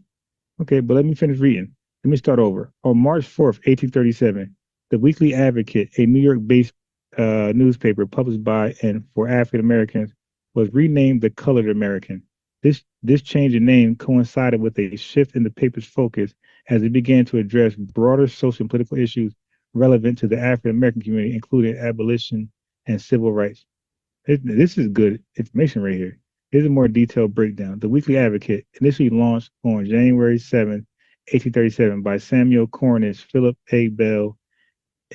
Okay, but let me finish reading. Let me start over. On March 4th, 1837, the Weekly Advocate, a New York-based newspaper published by and for African Americans, was renamed the Colored American. This change in name coincided with a shift in the paper's focus as it began to address broader social and political issues relevant to the African American community, including abolition and civil rights. This is good information right here. Here's a more detailed breakdown. The Weekly Advocate, initially launched on January 7, 1837, by Samuel Cornish, Philip A. Bell,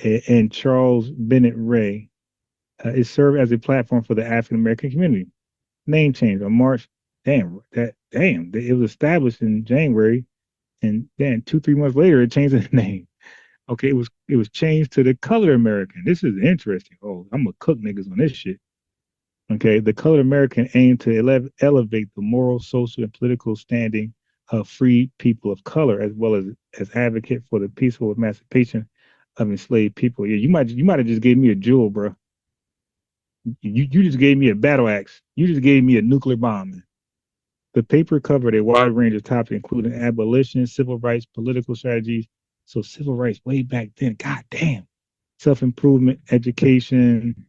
and Charles Bennett Ray, it served as a platform for the African American community. Name change on March. It was established in January, and then 2-3 months later, it changed its name. Okay, it was changed to the Colored American. This is interesting. Oh, I'm gonna cook niggas on this shit. Okay, the Colored American aimed to elevate the moral, social, and political standing of free people of color, as well as advocate for the peaceful emancipation of enslaved people. Yeah, you might have just gave me a jewel, bro. You just gave me a battle axe. You just gave me a nuclear bomb. Man. The paper covered a wide range of topics, including abolition, civil rights, political strategies. So civil rights way back then. God damn. Self-improvement, education.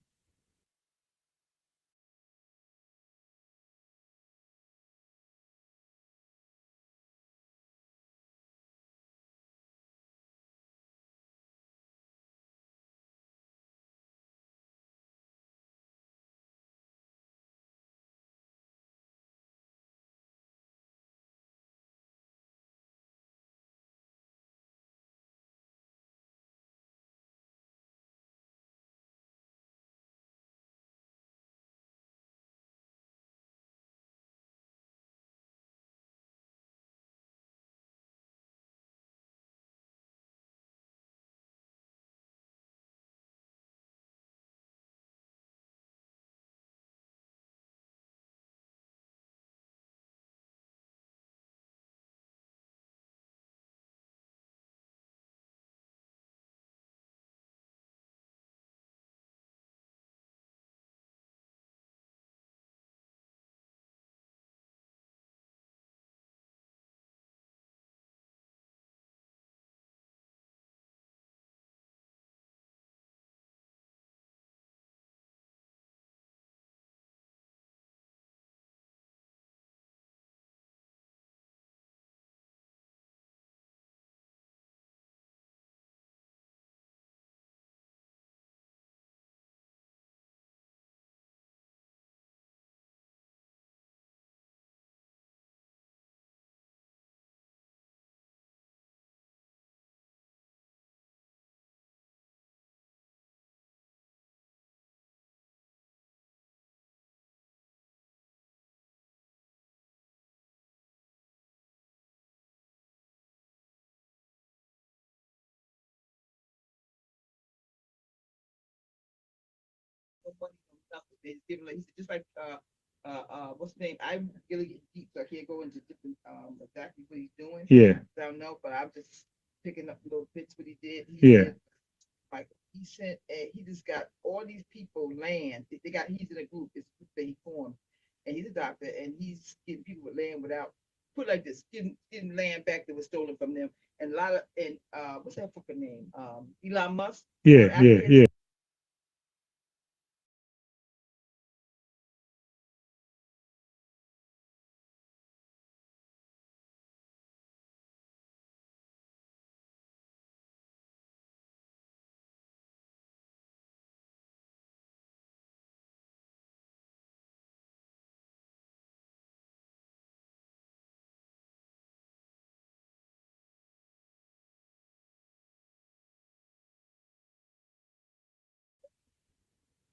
They give like he said, just like what's the name? I'm really deep, so I can't go into different exactly what he's doing. Yeah. I don't know, but I'm just picking up little bits what he did. Yeah. Did, like he sent, he just got all these people land. They got he's in a group. It's a group that he formed, and he's a doctor, and he's getting people with land without put like this, getting land back that was stolen from them, and a lot of what's that fucking name? Elon Musk. Yeah.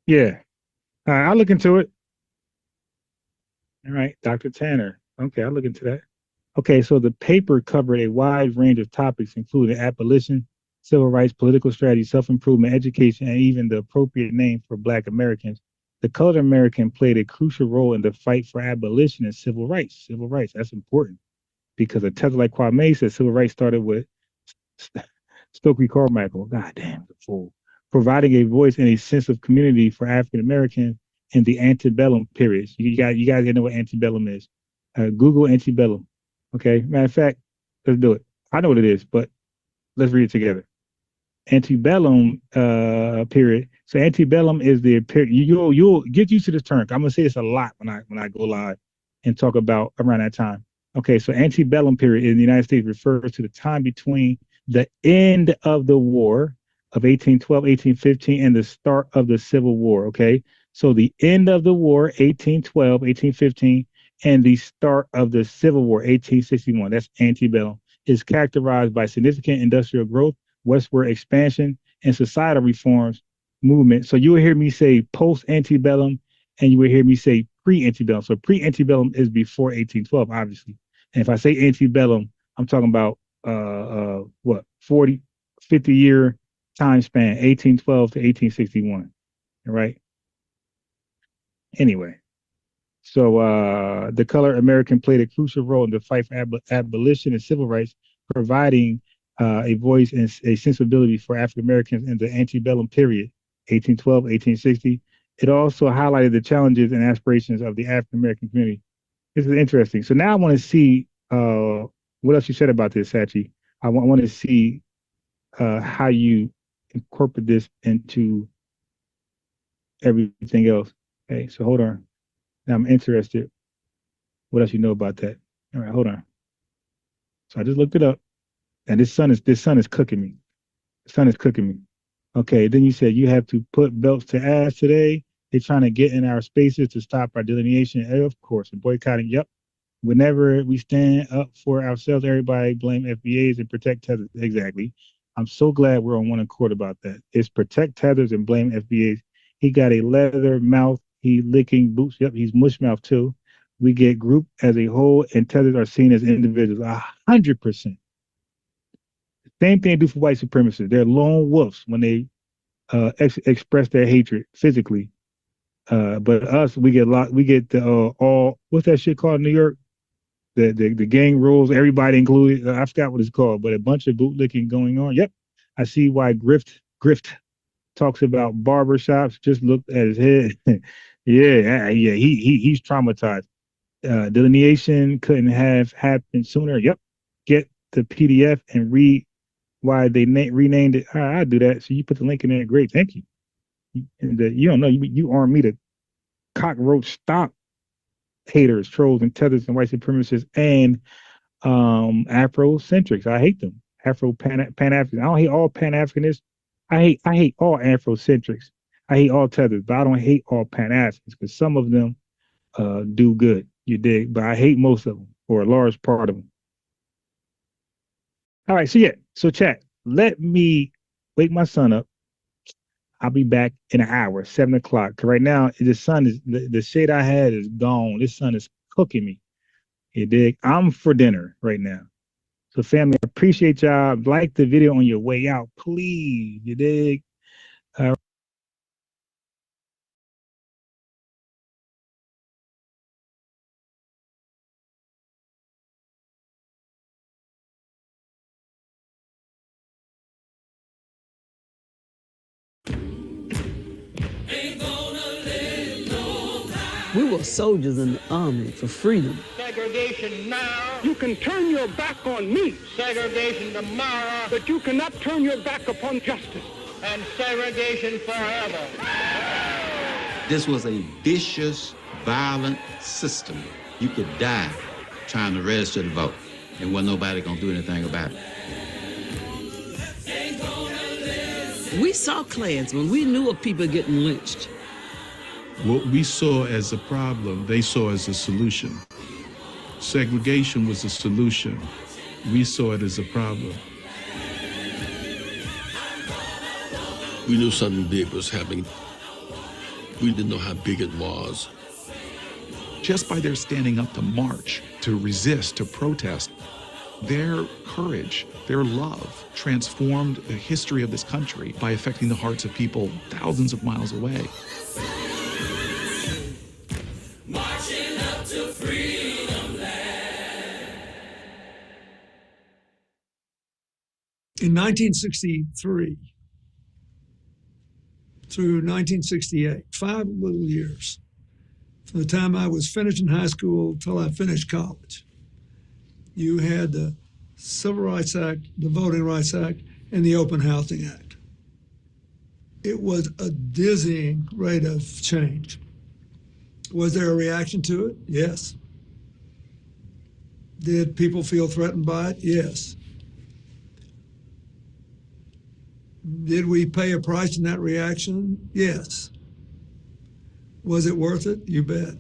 Yeah. All right, I'll look into it. All right, Dr. Tanner. Okay, I'll look into that. Okay, so the paper covered a wide range of topics, including abolition, civil rights, political strategy, self-improvement, education, and even the appropriate name for Black Americans. The colored American played a crucial role in the fight for abolition and civil rights. Civil rights, that's important because a Tether like Kwame said civil rights started with Stokely Carmichael. God damn, the fool. Providing a voice and a sense of community for African Americans in the antebellum periods. You guys know what antebellum is. Google antebellum. Okay. Matter of fact, let's do it. I know what it is, but let's read it together. Antebellum period. So antebellum is the period. You'll get used to this term. I'm gonna say this a lot when I go live and talk about around that time. Okay, so antebellum period in the United States refers to the time between the end of the war of 1812, 1815, and the start of the Civil War. Okay, so the end of the war, 1812, 1815, and the start of the Civil War, 1861. That's antebellum. Is characterized by significant industrial growth, westward expansion, and societal reforms movement. So you will hear me say post-antebellum, and you will hear me say pre-antebellum. So pre-antebellum is before 1812, obviously. And if I say antebellum, I'm talking about 40, 50-year time span, 1812 to 1861. All right. Anyway, so the colored American played a crucial role in the fight for abolition and civil rights, providing a voice and a sensibility for African Americans in the antebellum period, 1812, 1860. It also highlighted the challenges and aspirations of the African American community. This is interesting. So now I want to see what else you said about this, Sachi. I want to see how you incorporate this into everything else. Okay, so hold on. Now I'm interested. What else you know about that? All right, hold on. So I just looked it up, and this sun is cooking me. The sun is cooking me. Okay, then you said you have to put belts to ass today. They're trying to get in our spaces to stop our delineation. And of course, and boycotting. Yep. Whenever we stand up for ourselves, everybody blame FBAs and protect Tethers. Exactly. I'm so glad we're on one accord about that. It's protect Tethers and blame FBAs. He got a leather mouth. He licking boots. Yep, he's mush mouth too. We get grouped as a whole, and Tethers are seen as individuals. 100%. Same thing they do for white supremacists. They're lone wolves when they express their hatred physically. But us, we get the all. What's that shit called in New York? The gang rules, everybody included. I forgot what it's called, but a bunch of bootlicking going on. Yep, I see why Grift talks about barbershops. Just look at his head. yeah, he's traumatized. Delineation couldn't have happened sooner. Yep, get the PDF and read why they renamed it. All right, I'll do that. So you put the link in there. Great, thank you. And you don't know, you arm me to cockroach stop haters, trolls, and Tethers and white supremacists and Afrocentrics. I hate them. Pan-African. I don't hate all Pan-Africanists. I hate all Afrocentrics. I hate all Tethers, but I don't hate all Pan-Africans because some of them do good. You dig? But I hate most of them, or a large part of them. All right, so chat. Let me wake my son up. I'll be back in an hour, 7 o'clock. Cause right now the sun is the shade I had is gone. This sun is cooking me. You dig? I'm for dinner right now. So family, I appreciate y'all. Like the video on your way out, please. You dig? We were soldiers in the army for freedom. Segregation now. You can turn your back on me. Segregation tomorrow. But you cannot turn your back upon justice. And segregation forever. This was a vicious, violent system. You could die trying to register to vote. And wasn't nobody gonna do anything about it. We saw Klansmen. We knew of people getting lynched. What we saw as a problem, they saw as a solution. Segregation was a solution. We saw it as a problem. We knew something big was happening. We didn't know how big it was. Just by their standing up to march, to resist, to protest, their courage, their love transformed the history of this country by affecting the hearts of people thousands of miles away. Marching up to freedom land. In 1963 through 1968, 5 little years, from the time I was finishing high school till I finished college, you had the Civil Rights Act, the Voting Rights Act, and the Open Housing Act. It was a dizzying rate of change. Was there a reaction to it? Yes. Did people feel threatened by it? Yes. Did we pay a price in that reaction? Yes. Was it worth it? You bet.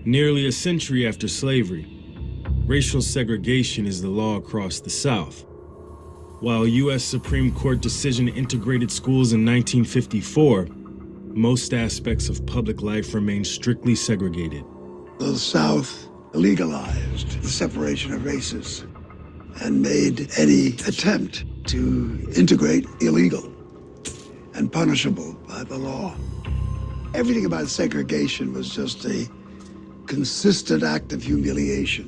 Nearly a century after slavery, racial segregation is the law across the South. While a U.S. Supreme Court decision integrated schools in 1954, most aspects of public life remain strictly segregated. The South legalized the separation of races and made any attempt to integrate illegal and punishable by the law. Everything about segregation was just a consistent act of humiliation.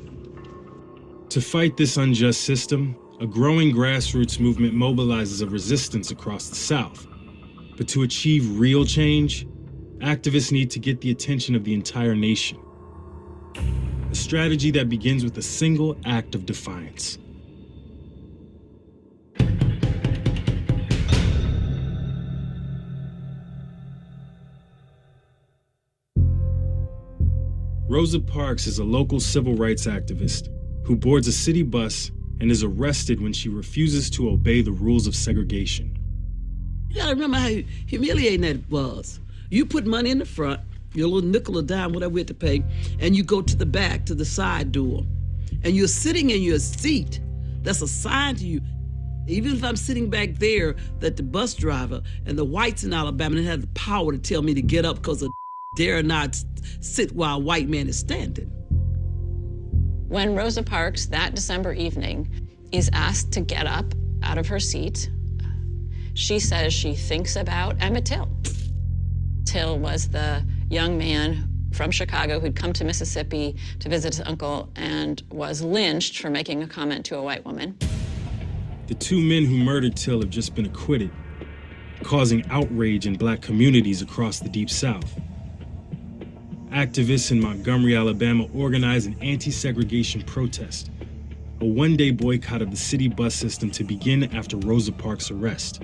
To fight this unjust system, a growing grassroots movement mobilizes a resistance across the South. But to achieve real change, activists need to get the attention of the entire nation. A strategy that begins with a single act of defiance. Rosa Parks is a local civil rights activist who boards a city bus and is arrested when she refuses to obey the rules of segregation. You gotta remember how humiliating that was. You put money in the front, your little nickel or dime, whatever we had to pay, and you go to the back, to the side door. And you're sitting in your seat that's assigned to you. Even if I'm sitting back there, that the bus driver and the whites in Alabama didn't have the power to tell me to get up because of dare not sit while a white man is standing. When Rosa Parks, that December evening, is asked to get up out of her seat, she says she thinks about Emmett Till. Till was the young man from Chicago who'd come to Mississippi to visit his uncle and was lynched for making a comment to a white woman. The 2 men who murdered Till have just been acquitted, causing outrage in Black communities across the Deep South. Activists in Montgomery, Alabama organize an anti-segregation protest, a one-day boycott of the city bus system to begin after Rosa Parks' arrest.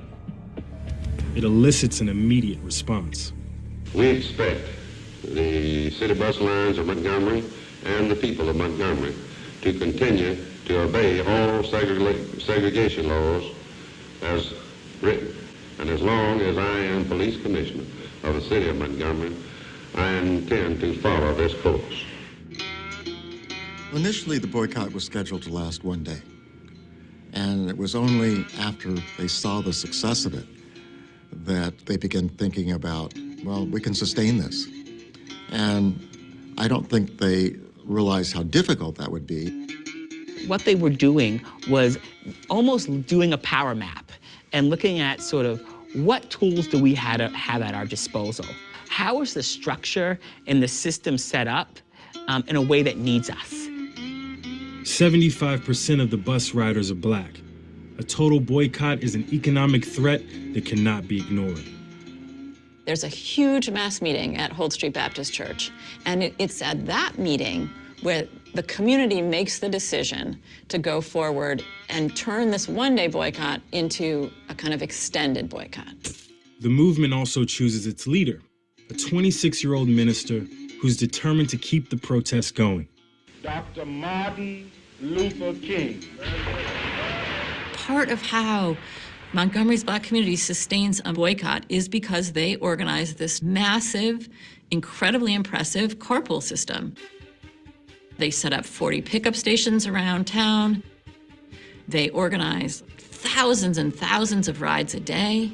It elicits an immediate response. We expect the city bus lines of Montgomery and the people of Montgomery to continue to obey all segregation laws as written. And as long as I am police commissioner of the city of Montgomery, I intend to follow this course. Initially, the boycott was scheduled to last one day. And it was only after they saw the success of it that they began thinking about, well, we can sustain this. And I don't think they realized how difficult that would be. What they were doing was almost doing a power map and looking at sort of what tools do we have at our disposal? How is the structure and the system set up in a way that needs us? 75% of the bus riders are Black. A total boycott is an economic threat that cannot be ignored. There's a huge mass meeting at Holt Street Baptist Church, and it's at that meeting where the community makes the decision to go forward and turn this one-day boycott into a kind of extended boycott. The movement also chooses its leader, a 26-year-old minister who's determined to keep the protests going. Dr. Martin Luther King. Part of how Montgomery's Black community sustains a boycott is because they organize this massive, incredibly impressive carpool system. They set up 40 pickup stations around town. They organize thousands and thousands of rides a day.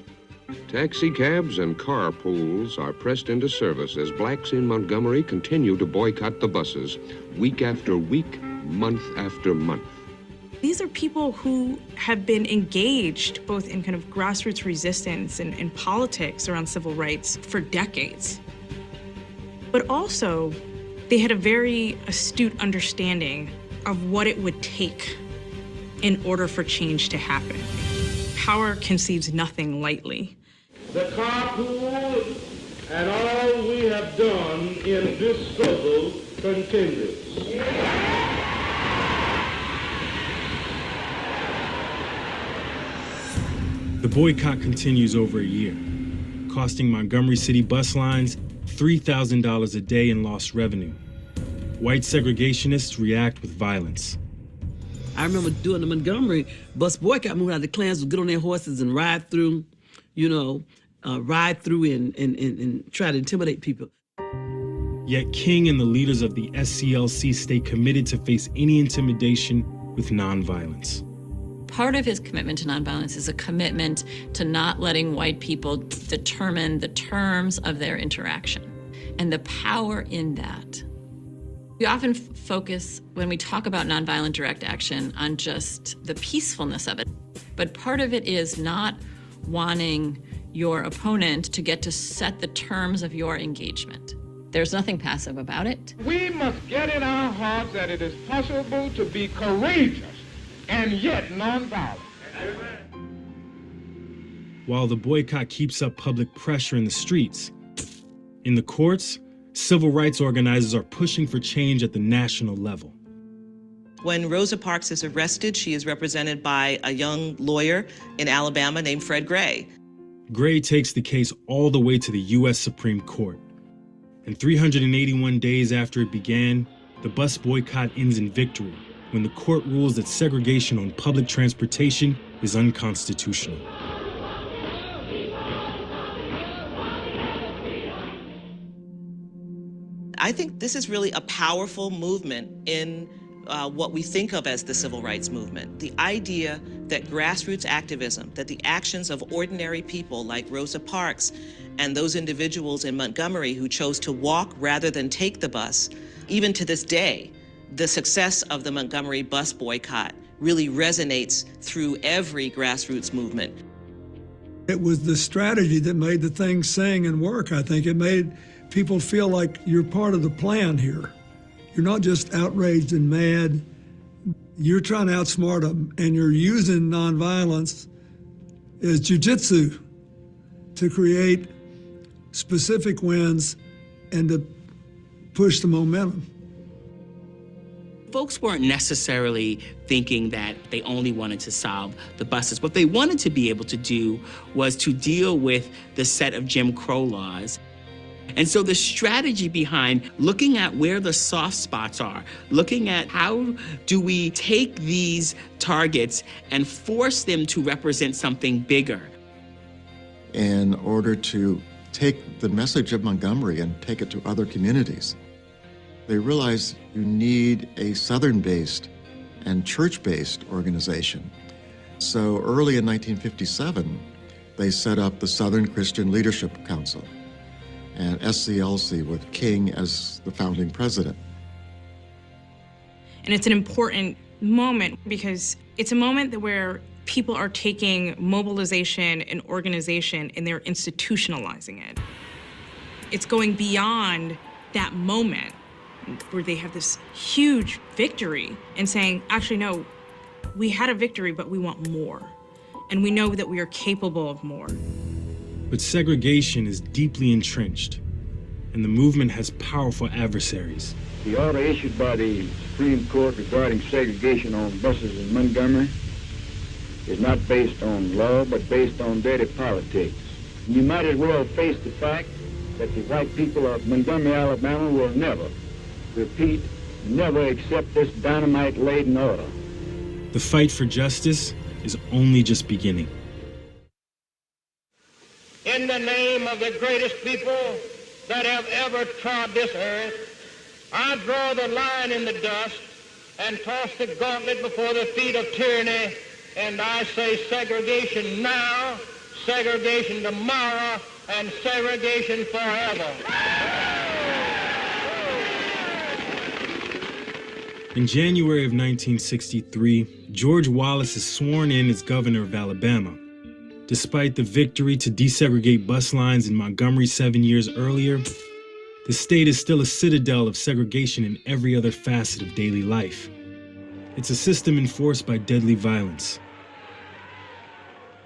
Taxi cabs and carpools are pressed into service as blacks in Montgomery continue to boycott the buses week after week, month after month. These are people who have been engaged both in kind of grassroots resistance and in politics around civil rights for decades. But also, they had a very astute understanding of what it would take in order for change to happen. Power conceives nothing lightly. The carpool and all we have done in this struggle continues. The boycott continues over a year, costing Montgomery City bus lines $3,000 a day in lost revenue. White segregationists react with violence. I remember doing the Montgomery bus boycott movement. How the Klans would get on their horses and ride through, and try to intimidate people. Yet King and the leaders of the SCLC stay committed to face any intimidation with nonviolence. Part of his commitment to nonviolence is a commitment to not letting white people determine the terms of their interaction and the power in that. We often focus, when we talk about nonviolent direct action, on just the peacefulness of it. But part of it is not wanting your opponent to get to set the terms of your engagement. There's nothing passive about it. We must get in our hearts that it is possible to be courageous and yet nonviolent. While the boycott keeps up public pressure in the streets, in the courts, civil rights organizers are pushing for change at the national level. When Rosa Parks is arrested, she is represented by a young lawyer in Alabama named Fred Gray. Gray takes the case all the way to the U.S. Supreme Court. And 381 days after it began, the bus boycott ends in victory when the court rules that segregation on public transportation is unconstitutional. I think this is really a powerful movement in what we think of as the civil rights movement. The idea that grassroots activism, that the actions of ordinary people like Rosa Parks and those individuals in Montgomery who chose to walk rather than take the bus, even to this day, the success of the Montgomery bus boycott really resonates through every grassroots movement. It was the strategy that made the thing sing and work, I think. It made people feel like you're part of the plan here. You're not just outraged and mad. You're trying to outsmart them, and you're using nonviolence as jujitsu to create specific wins and to push the momentum. Folks weren't necessarily thinking that they only wanted to solve the buses. What they wanted to be able to do was to deal with the set of Jim Crow laws. And so the strategy behind looking at where the soft spots are, looking at how do we take these targets and force them to represent something bigger. In order to take the message of Montgomery and take it to other communities, they realized you need a Southern-based and church-based organization. So early in 1957, they set up the Southern Christian Leadership Council and SCLC with King as the founding president. And it's an important moment because it's a moment where people are taking mobilization and organization and they're institutionalizing it. It's going beyond that moment where they have this huge victory and saying, actually, no, we had a victory, but we want more. And we know that we are capable of more. But segregation is deeply entrenched, and the movement has powerful adversaries. The order issued by the Supreme Court regarding segregation on buses in Montgomery is not based on law, but based on dirty politics. You might as well face the fact that the white people of Montgomery, Alabama will never, repeat, never accept this dynamite-laden order. The fight for justice is only just beginning. In the name of the greatest people that have ever trod this earth, I draw the line in the dust and toss the gauntlet before the feet of tyranny And I say segregation now, segregation tomorrow, and segregation forever. In January of 1963, George Wallace is sworn in as governor of Alabama. Despite the victory to desegregate bus lines in Montgomery 7 years earlier, the state is still a citadel of segregation in every other facet of daily life. It's a system enforced by deadly violence.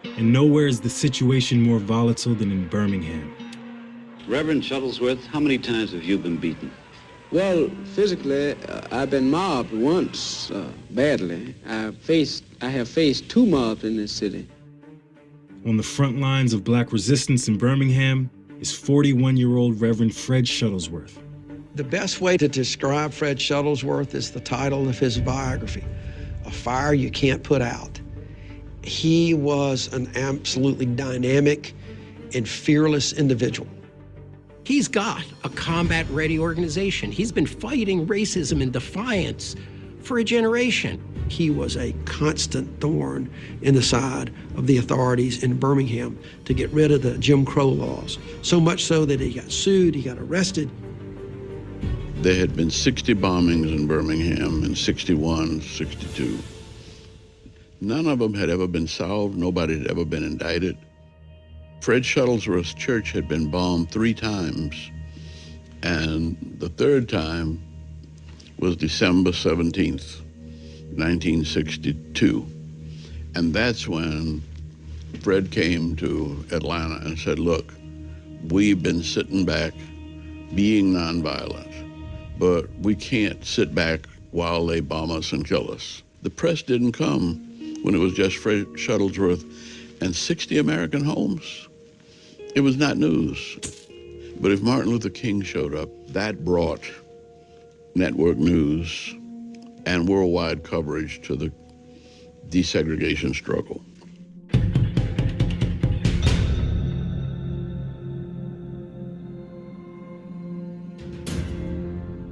And nowhere is the situation more volatile than in Birmingham. Reverend Shuttlesworth, how many times have you been beaten? Well, physically, I've been mobbed once, badly. I have faced 2 mobs in this city. On the front lines of black resistance in Birmingham is 41-year-old Reverend Fred Shuttlesworth. The best way to describe Fred Shuttlesworth is the title of his biography, A Fire You Can't Put Out. He was an absolutely dynamic and fearless individual. He's got a combat-ready organization. He's been fighting racism and defiance for a generation. He was a constant thorn in the side of the authorities in Birmingham to get rid of the Jim Crow laws, so much so that he got sued, he got arrested. There had been 60 bombings in Birmingham in 61, 62. None of them had ever been solved. Nobody had ever been indicted. Fred Shuttlesworth's church had been bombed 3 times, and the 3rd time was December 17th, 1962. And that's when Fred came to Atlanta and said, look, we've been sitting back being nonviolent, but we can't sit back while they bomb us and kill us. The press didn't come when it was just Fred Shuttlesworth and 60 American homes. It was not news. But if Martin Luther King showed up, that brought network news and worldwide coverage to the desegregation struggle.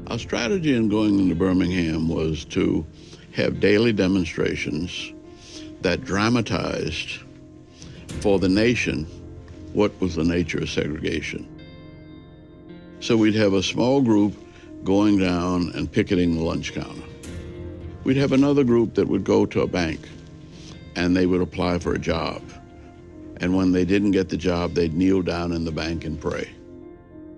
Our strategy in going into Birmingham was to have daily demonstrations that dramatized for the nation what was the nature of segregation. So we'd have a small group going down and picketing the lunch counter. We'd have another group that would go to a bank and they would apply for a job. And when they didn't get the job, they'd kneel down in the bank and pray.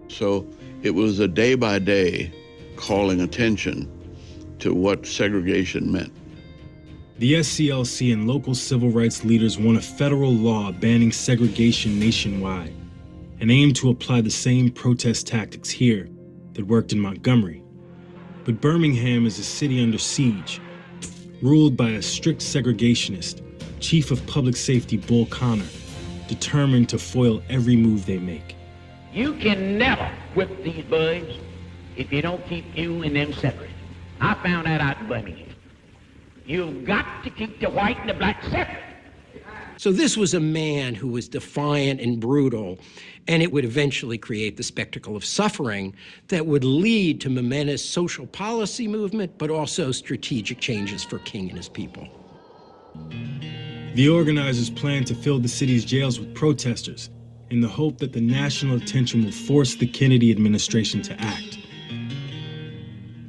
So it was a day-by-day calling attention to what segregation meant. The SCLC and local civil rights leaders won a federal law banning segregation nationwide and aimed to apply the same protest tactics here that worked in Montgomery. But Birmingham is a city under siege, ruled by a strict segregationist, Chief of Public Safety Bull Connor, determined to foil every move they make. You can never whip these boys if you don't keep you and them separate. I found that out in Birmingham. You've got to keep the white and the black separate. So this was a man who was defiant and brutal, and it would eventually create the spectacle of suffering that would lead to momentous social policy movement, but also strategic changes for King and his people. The organizers planned to fill the city's jails with protesters in the hope that the national attention will force the Kennedy administration to act.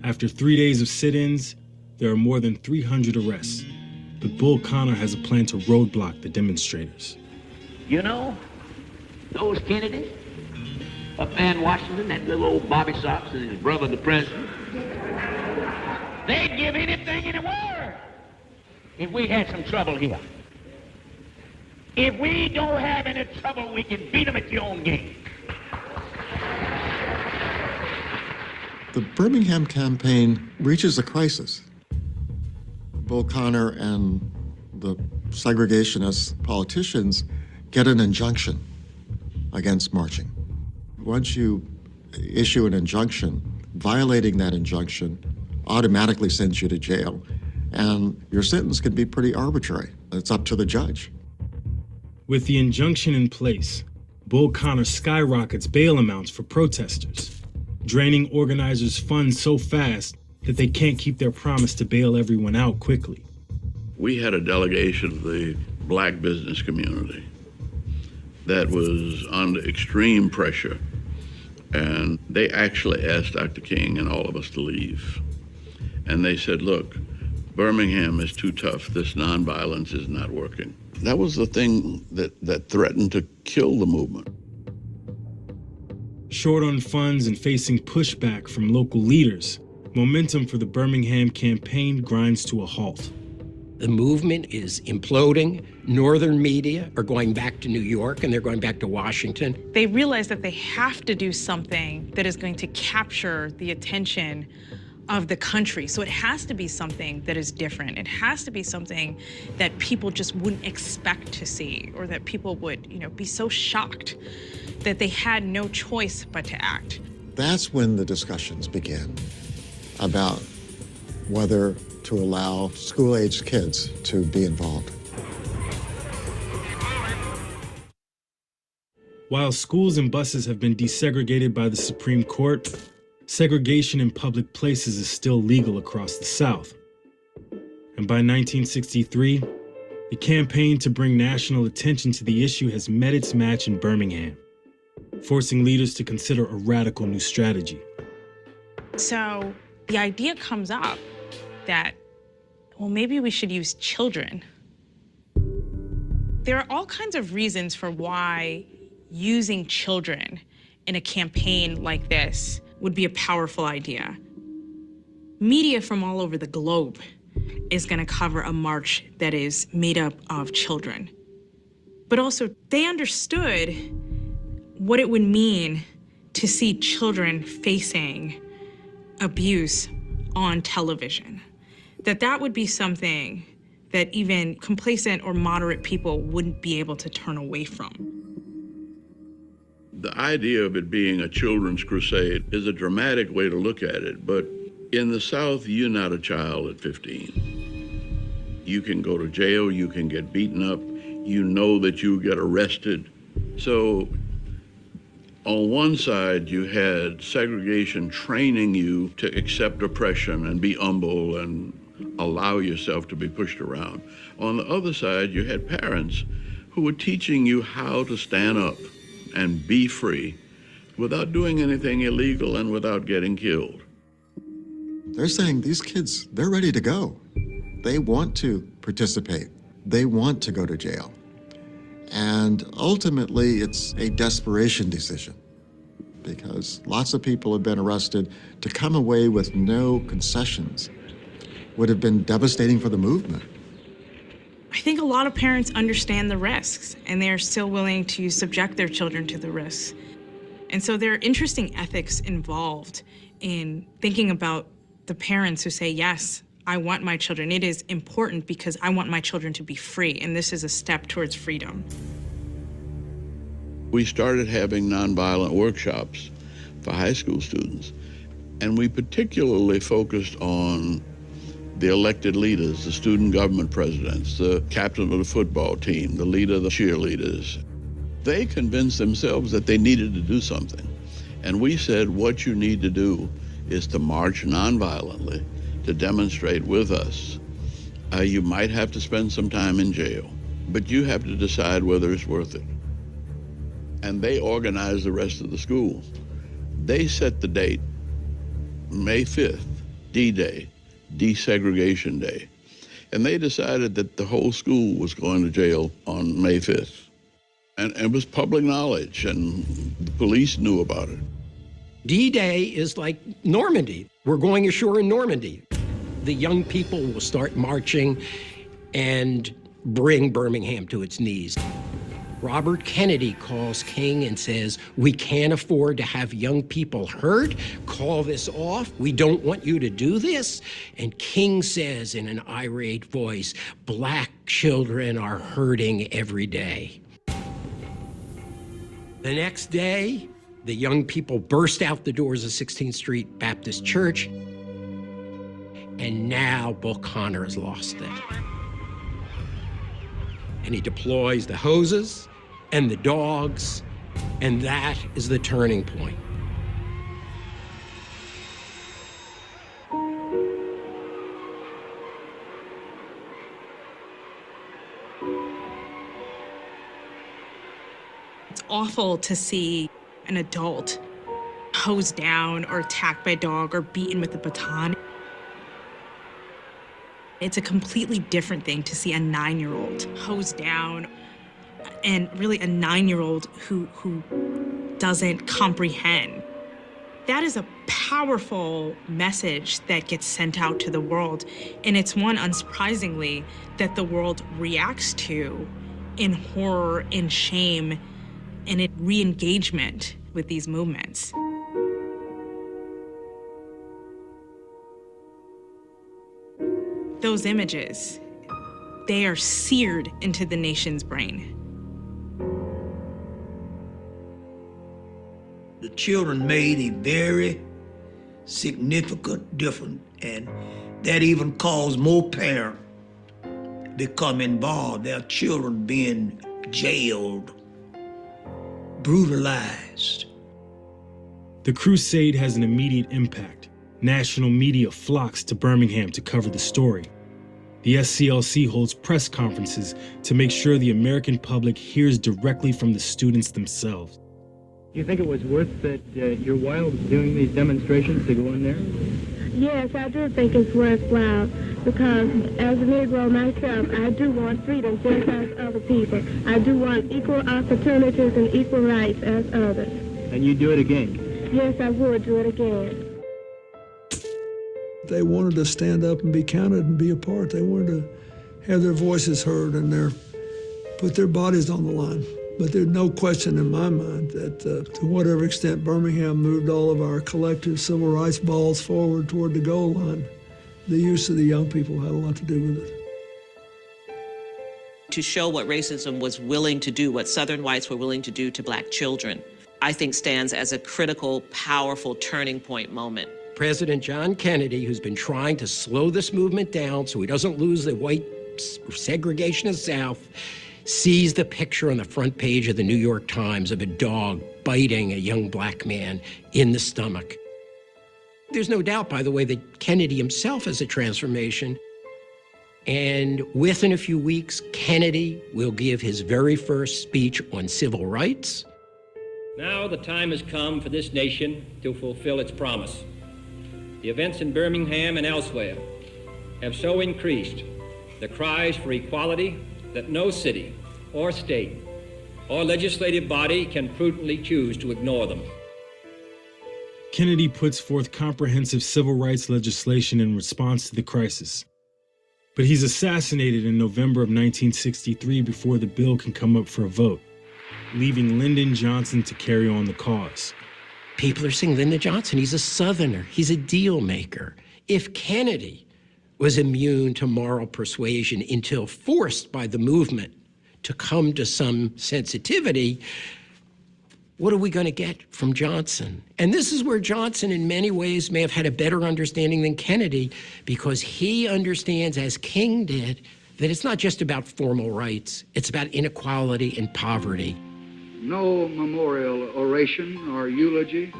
After 3 days of sit-ins, there are more than 300 arrests, but Bull Connor has a plan to roadblock the demonstrators. You know, those Kennedys up there in Washington, that little old Bobby Sox and his brother, the president, they'd give anything in the world if we had some trouble here. If we don't have any trouble, we can beat them at your own game. The Birmingham campaign reaches a crisis. Bull Connor and the segregationist politicians get an injunction against marching. Once you issue an injunction, violating that injunction automatically sends you to jail, and your sentence can be pretty arbitrary. It's up to the judge. With the injunction in place, Bull Connor skyrockets bail amounts for protesters, draining organizers' funds so fast that they can't keep their promise to bail everyone out quickly. We had a delegation of the black business community that was under extreme pressure, and they actually asked Dr. King and all of us to leave. And they said, look, Birmingham is too tough. This nonviolence is not working. That was the thing that threatened to kill the movement. Short on funds and facing pushback from local leaders, momentum for the Birmingham campaign grinds to a halt. The movement is imploding. Northern media are going back to New York and they're going back to Washington. They realize that they have to do something that is going to capture the attention of the country. So it has to be something that is different. It has to be something that people just wouldn't expect to see, or that people would, be so shocked that they had no choice but to act. That's when the discussions begin about whether to allow school-aged kids to be involved. While schools and buses have been desegregated by the Supreme Court, segregation in public places is still legal across the South. And by 1963, the campaign to bring national attention to the issue has met its match in Birmingham, forcing leaders to consider a radical new strategy. So the idea comes up that, well, maybe we should use children. There are all kinds of reasons for why using children in a campaign like this would be a powerful idea. Media from all over the globe is going to cover a march that is made up of children. But also, they understood what it would mean to see children facing abuse on television. That would be something that even complacent or moderate people wouldn't be able to turn away from. The idea of it being a children's crusade is a dramatic way to look at it, but in the South, you're not a child at 15. You can go to jail, you can get beaten up, you know that you get arrested. So on one side, you had segregation training you to accept oppression and be humble and allow yourself to be pushed around. On the other side, you had parents who were teaching you how to stand up and be free without doing anything illegal and without getting killed. They're saying these kids, they're ready to go. They want to participate. They want to go to jail. And ultimately, it's a desperation decision because lots of people have been arrested. To come away with no concessions would have been devastating for the movement. I think a lot of parents understand the risks, and they're still willing to subject their children to the risks. And so there are interesting ethics involved in thinking about the parents who say, yes, I want my children. It is important because I want my children to be free, and this is a step towards freedom. We started having nonviolent workshops for high school students, and we particularly focused on the elected leaders, the student government presidents, the captain of the football team, the leader of the cheerleaders. They convinced themselves that they needed to do something. And we said, what you need to do is to march nonviolently, to demonstrate with us. You might have to spend some time in jail, but you have to decide whether it's worth it. And they organized the rest of the school. They set the date, May 5th, D-Day, Desegregation Day. And they decided that the whole school was going to jail on May 5th. And it was public knowledge, and the police knew about it. D-Day is like Normandy. We're going ashore in Normandy. The young people will start marching and bring Birmingham to its knees. Robert Kennedy calls King and says, we can't afford to have young people hurt. Call this off. We don't want you to do this. And King says in an irate voice, black children are hurting every day. The next day, the young people burst out the doors of 16th Street Baptist Church. And now Bull Connor has lost it. And he deploys the hoses and the dogs, and that is the turning point. awful to see an adult hosed down or attacked by a dog or beaten with a baton. It's a completely different thing to see a 9-year-old hosed down, and really a 9-year-old who doesn't comprehend. That is a powerful message that gets sent out to the world, and it's one, unsurprisingly, that the world reacts to in horror, in shame, and in re-engagement with these movements. Those images, they are seared into the nation's brain. The children made a very significant difference, and that even caused more parents become involved. Their children being jailed, brutalized. The crusade has an immediate impact. National media flocks to Birmingham to cover the story. The SCLC holds press conferences to make sure the American public hears directly from the students themselves. Do you think it was worth that your while doing these demonstrations to go in there? Yes, I do think it's worthwhile, because as a Negro myself, I do want freedom just as other people. I do want equal opportunities and equal rights as others. And you do it again? Yes, I would do it again. They wanted to stand up and be counted and be a part. They wanted to have their voices heard and put their bodies on the line. But there's no question in my mind that to whatever extent Birmingham moved all of our collective civil rights balls forward toward the goal line, the use of the young people had a lot to do with it. To show what racism was willing to do, what Southern whites were willing to do to Black children, I think stands as a critical, powerful turning point moment. President John Kennedy, who's been trying to slow this movement down so he doesn't lose the white segregationist South, sees the picture on the front page of the New York Times of a dog biting a young Black man in the stomach. There's no doubt, by the way, that Kennedy himself has a transformation. And within a few weeks, Kennedy will give his very first speech on civil rights. Now the time has come for this nation to fulfill its promise. The events in Birmingham and elsewhere have so increased the cries for equality that no city or state or legislative body can prudently choose to ignore them. Kennedy puts forth comprehensive civil rights legislation in response to the crisis. But he's assassinated in November of 1963 before the bill can come up for a vote, leaving Lyndon Johnson to carry on the cause. People are saying Lyndon Johnson, he's a Southerner, he's a deal maker. If Kennedy was immune to moral persuasion until forced by the movement to come to some sensitivity, what are we going to get from Johnson? And this is where Johnson, in many ways, may have had a better understanding than Kennedy, because he understands, as King did, that it's not just about formal rights, it's about inequality and poverty. No memorial oration or eulogy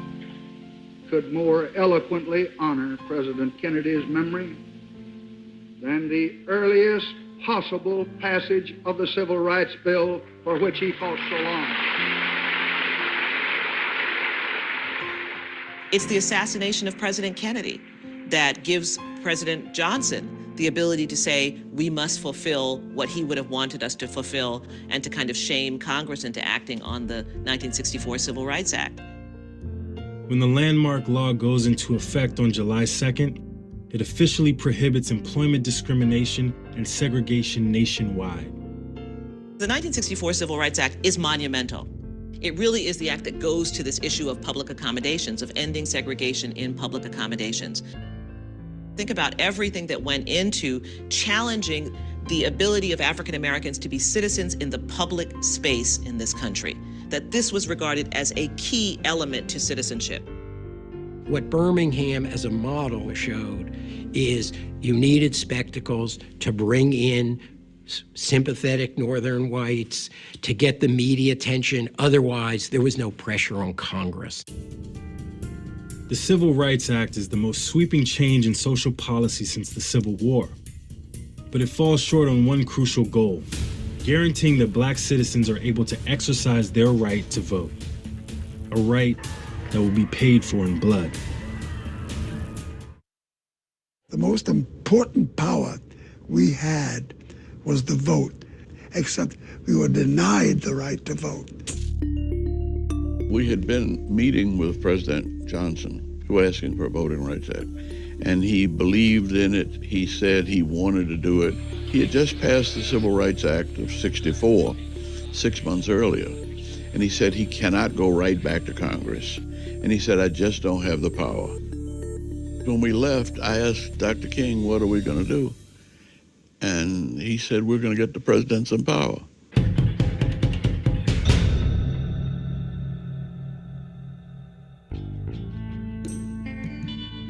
could more eloquently honor President Kennedy's memory than the earliest possible passage of the Civil Rights Bill for which he fought so long. It's the assassination of President Kennedy that gives President Johnson the ability to say, we must fulfill what he would have wanted us to fulfill, and to kind of shame Congress into acting on the 1964 Civil Rights Act. When the landmark law goes into effect on July 2nd, it officially prohibits employment discrimination and segregation nationwide. The 1964 Civil Rights Act is monumental. It really is the act that goes to this issue of public accommodations, of ending segregation in public accommodations. Think about everything that went into challenging the ability of African Americans to be citizens in the public space in this country, that this was regarded as a key element to citizenship. What Birmingham as a model showed is you needed spectacles to bring in sympathetic Northern whites, to get the media attention. Otherwise, there was no pressure on Congress. The Civil Rights Act is the most sweeping change in social policy since the Civil War. But it falls short on one crucial goal: guaranteeing that black citizens are able to exercise their right to vote, a right that will be paid for in blood. The most important power we had was the vote, except we were denied the right to vote. We had been meeting with President Johnson, who was asking for a Voting Rights Act, and he believed in it. He said he wanted to do it. He had just passed the Civil Rights Act of '64, 6 months earlier, and he said he cannot go right back to Congress. And he said, I just don't have the power. When we left, I asked Dr. King, what are we going to do? And he said, we're going to get the president some power.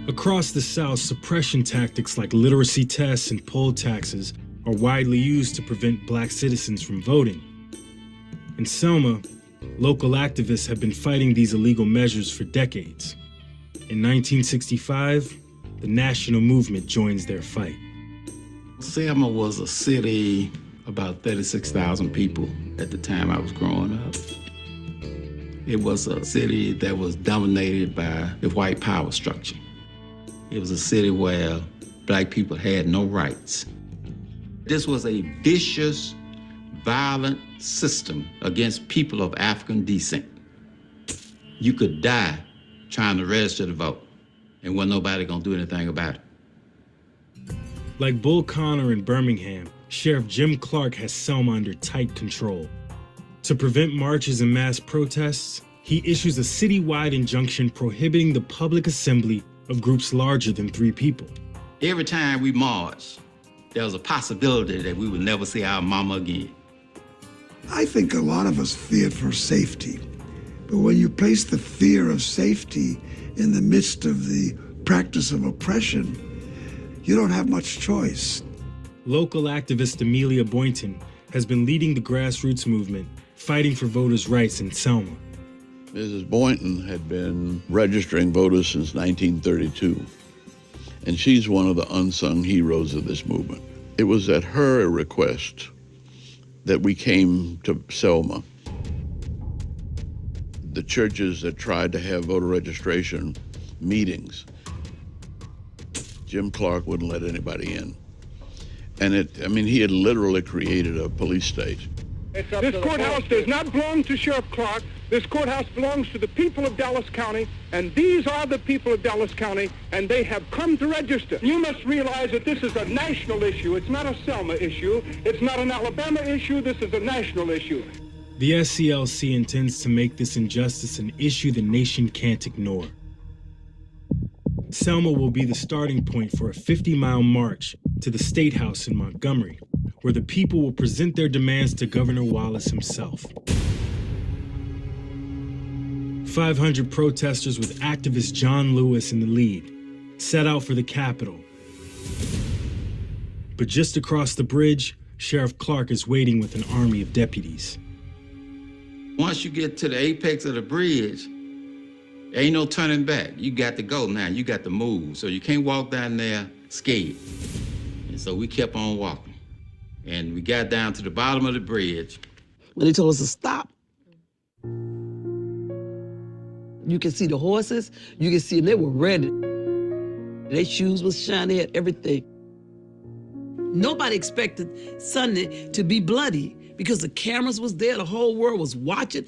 Across the South, suppression tactics like literacy tests and poll taxes are widely used to prevent black citizens from voting. In Selma, local activists have been fighting these illegal measures for decades. In 1965, the national movement joins their fight. Selma was a city about 36,000 people at the time I was growing up. It was a city that was dominated by the white power structure. It was a city where black people had no rights. This was a vicious, violent system against people of African descent. You could die trying to register to vote, and wasn't nobody gonna do anything about it. Like Bull Connor in Birmingham, Sheriff Jim Clark has Selma under tight control. To prevent marches and mass protests, he issues a citywide injunction prohibiting the public assembly of groups larger than 3 people. Every time we marched, there was a possibility that we would never see our mama again. I think a lot of us feared for safety. But when you place the fear of safety in the midst of the practice of oppression, you don't have much choice. Local activist Amelia Boynton has been leading the grassroots movement, fighting for voters' rights in Selma. Mrs. Boynton had been registering voters since 1932, and she's one of the unsung heroes of this movement. It was at her request that we came to Selma. The churches that tried to have voter registration meetings, Jim Clark wouldn't let anybody in. And he had literally created a police state. This courthouse does not belong to Sheriff Clark. This courthouse belongs to the people of Dallas County, and these are the people of Dallas County, and they have come to register. You must realize that this is a national issue. It's not a Selma issue. It's not an Alabama issue. This is a national issue. The SCLC intends to make this injustice an issue the nation can't ignore. Selma will be the starting point for a 50-mile march to the State House in Montgomery, where the people will present their demands to Governor Wallace himself. 500 protesters with activist John Lewis in the lead set out for the Capitol. But just across the bridge, Sheriff Clark is waiting with an army of deputies. Once you get to the apex of the bridge, ain't no turning back. You got to go now. You got to move. So you can't walk down there scared. And so we kept on walking. And we got down to the bottom of the bridge. When they told us to stop, you can see the horses. You can see them. They were ready. Their shoes was shiny. They had everything. Nobody expected Sunday to be bloody because the cameras was there. The whole world was watching.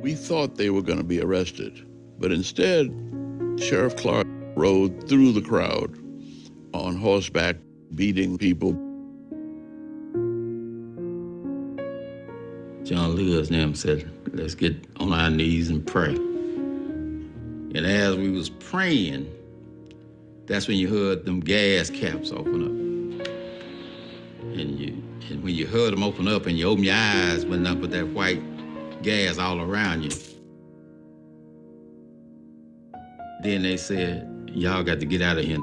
We thought they were going to be arrested, but instead, Sheriff Clark rode through the crowd on horseback, beating people. John Lewis and them said, let's get on our knees and pray. And as we was praying, that's when you heard them gas caps open up. And when you heard them open up and you open your eyes, went up with that white gas all around you. Then they said, y'all got to get out of here.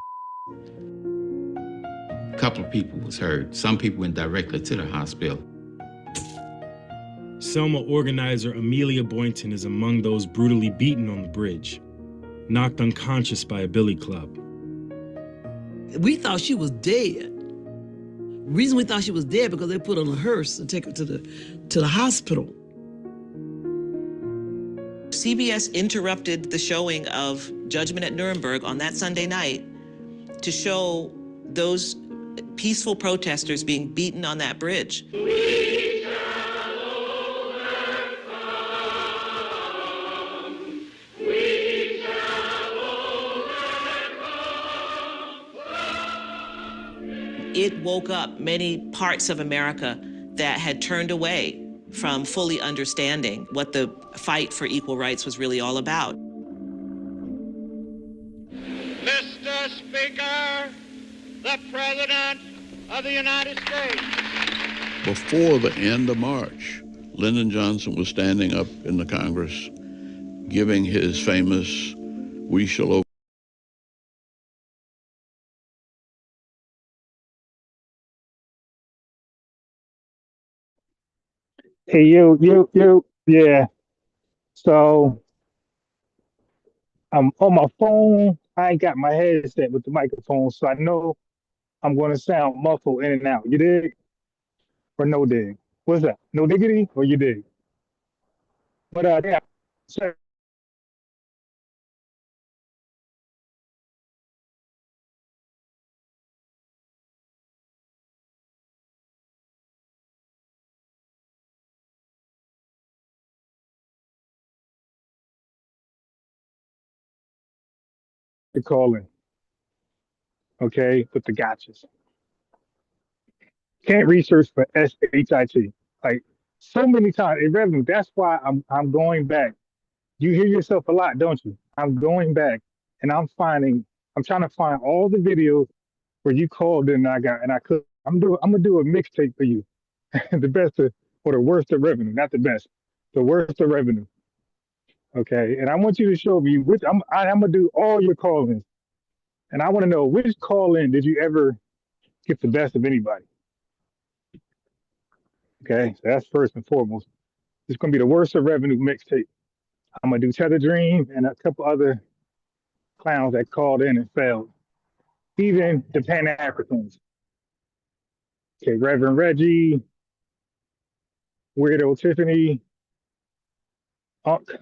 A couple of people was hurt. Some people went directly to the hospital. Selma organizer Amelia Boynton is among those brutally beaten on the bridge, knocked unconscious by a billy club. We thought she was dead. reason we thought she was dead because they put her on a hearse and take her to the hospital. CBS interrupted the showing of Judgment at Nuremberg on that Sunday night to show those peaceful protesters being beaten on that bridge. It woke up many parts of America that had turned away from fully understanding what the fight for equal rights was really all about. Mr. Speaker, the President of the United States. Before the end of March, Lyndon Johnson was standing up in the Congress giving his famous "We shall open." Hey, yeah. So I'm on my phone. I ain't got my headset with the microphone, so I know I'm going to sound muffled in and out. You dig? Or no dig? What's that? No diggity or you dig? But yeah. So, the calling, okay, with the gotchas. Can't research for SHIT. Like so many times in revenue. That's why I'm going back. You hear yourself a lot, don't you? I'm going back and I'm trying to find all the videos where you called in and I could. I'm gonna do a mixtape for you. The best or the worst of revenue, not the best, the worst of revenue. Okay, and I want you to show me which I'm gonna do all your call-ins, and I want to know which call-in did you ever get the best of anybody. Okay, so that's first and foremost. It's gonna be the worst of revenue mixtape. I'm gonna do Tether Dream and a couple other clowns that called in and failed. Even the Pan-Africans. Okay, Reverend Reggie, Weirdo Tiffany, Unk,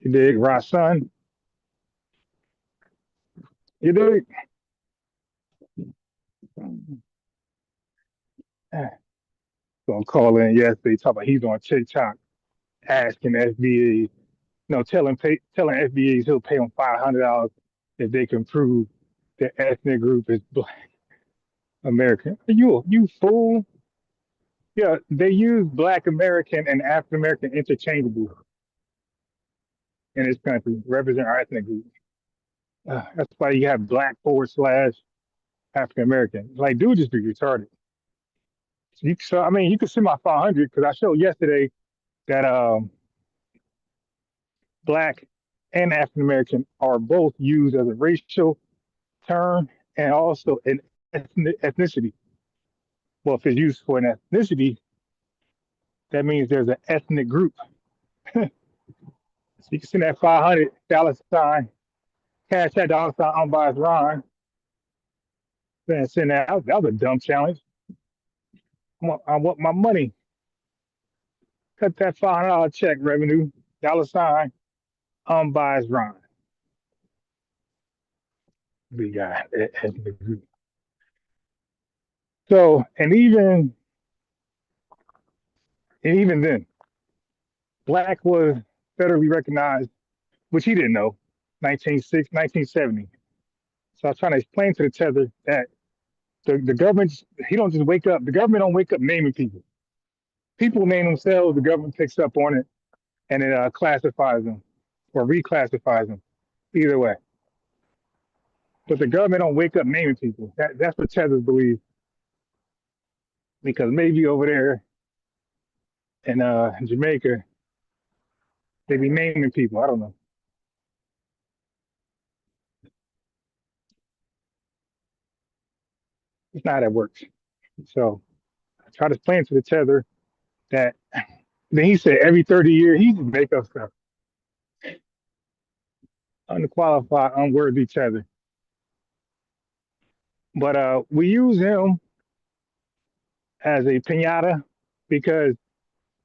you dig, Rasan, you dig? Gonna call in yesterday, talk about he's on TikTok asking FBA, telling FBAs he'll pay them $500 if they can prove their ethnic group is Black American. You fool? Yeah, they use Black American and African American interchangeably in this country, represent our ethnic group. That's why you have Black / African American. Like, dude, just be retarded. So I mean, you can see my 500 because I showed yesterday that Black and African American are both used as a racial term and also an ethnicity. Well, if it's used for an ethnicity, that means there's an ethnic group. So you can send that $500 sign, cash that $ unbiased Ron. Then send that. That was a dumb challenge. I want my money. Cut that $500 check revenue, $ unbiased Ron. We got ethnic group. So, and even then, Black was federally recognized, which he didn't know, 1970. So I was trying to explain to the tether that the government, he don't just wake up, the government don't wake up naming people. People name themselves, the government picks up on it, and it classifies them or reclassifies them, either way. But the government don't wake up naming people. That's what tethers believe. Because maybe over there in Jamaica, they be naming people. I don't know. It's not how that works. So I try to explain to the tether that then he said every 30 years he just make up stuff. Unqualified, unworthy tether. But we use him as a pinata because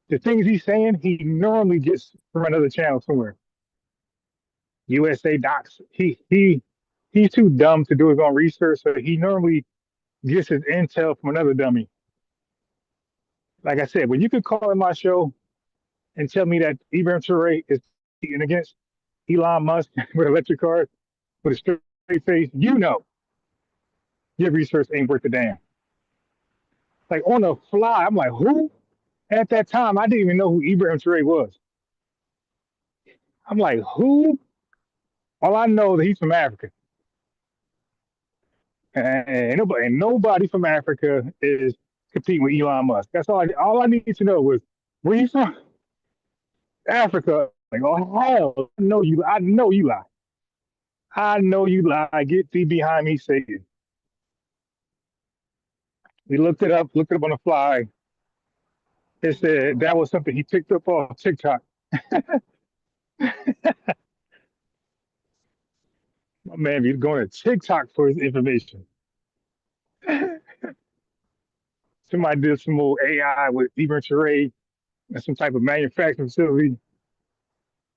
the things he's saying, he normally gets from another channel somewhere. USA Docs. He's too dumb to do his own research, so he normally gets his intel from another dummy. Like I said, when you could call in my show and tell me that Ibrahim Traore is competing against Elon Musk with electric cars with a straight face, you know your research ain't worth a damn. Like on the fly, I'm like, who? At that time, I didn't even know who Ibrahim Traore was. I'm like, who? All I know is that he's from Africa. And nobody from Africa is competing with Elon Musk. That's all I need to know was where you from? Africa. Like, oh hell, I know you lie. I know you lie. Get thee behind me, Satan. We looked it up on the fly. It said that was something he picked up off TikTok. My man, he's going to TikTok for his information. Somebody did some old AI with Ibrahim Traore and some type of manufacturing facility,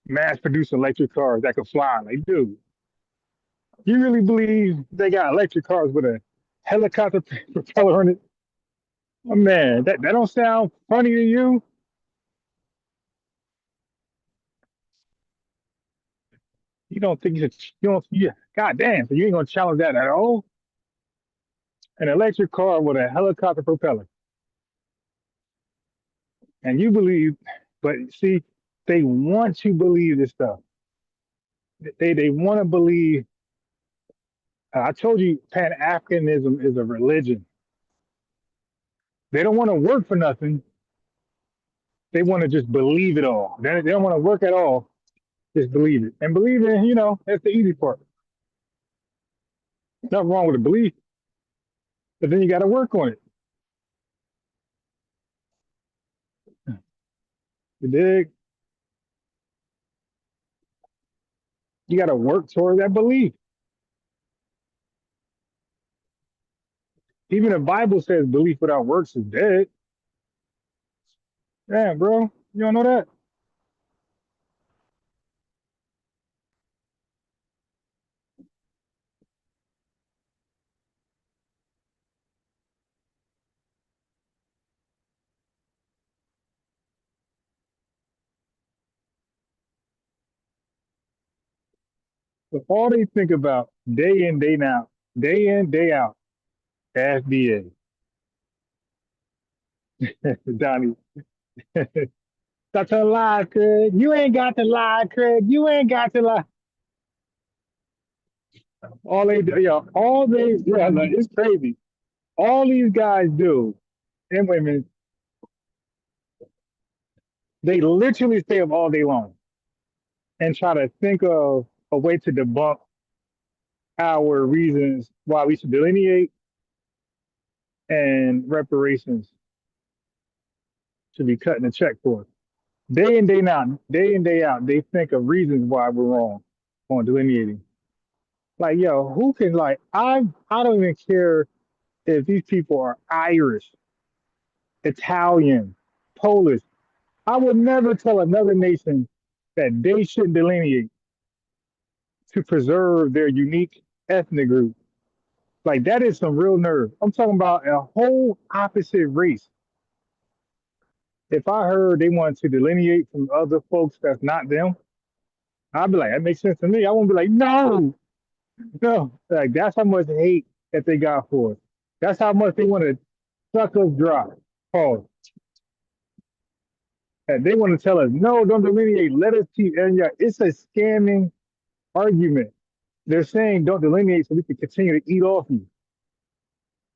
mass produce electric cars that could fly. Like, dude, you really believe they got electric cars with a helicopter propeller on it? Oh, man, that don't sound funny to you? You don't think you don't, yeah, God damn, so you ain't gonna challenge that at all? An electric car with a helicopter propeller. And you believe, but see, they want to believe this stuff. They want to believe. I told you, Pan-Africanism is a religion. They don't want to work for nothing. They want to just believe it all. They don't want to work at all. Just believe it. And believe it, that's the easy part. Nothing wrong with the belief, but then you got to work on it. You dig? You got to work toward that belief. Even the Bible says belief without works is dead. Damn, bro. You don't know that? But all they think about day in, day out, FBA. Donnie. Stop telling lies, Craig. You ain't got to lie, Craig. You ain't got to lie. All they do, like, it's crazy. All these guys do, and women, they literally stay up all day long and try to think of a way to debunk our reasons why we should delineate and reparations should be cutting a check for. Day in, day in, day out, they think of reasons why we're wrong on delineating. Like, yo, who can I don't even care if these people are Irish, Italian, Polish. I would never tell another nation that they should delineate to preserve their unique ethnic group. Like that is some real nerve. I'm talking about a whole opposite race. If I heard they wanted to delineate from other folks that's not them, I'd be like, that makes sense to me. I won't be like, no, no. Like that's how much hate that they got for us. That's how much they want to suck us dry. Pause. And they want to tell us, no, don't delineate. Let us keep. And yeah, it's a scamming argument. They're saying don't delineate so we can continue to eat off you.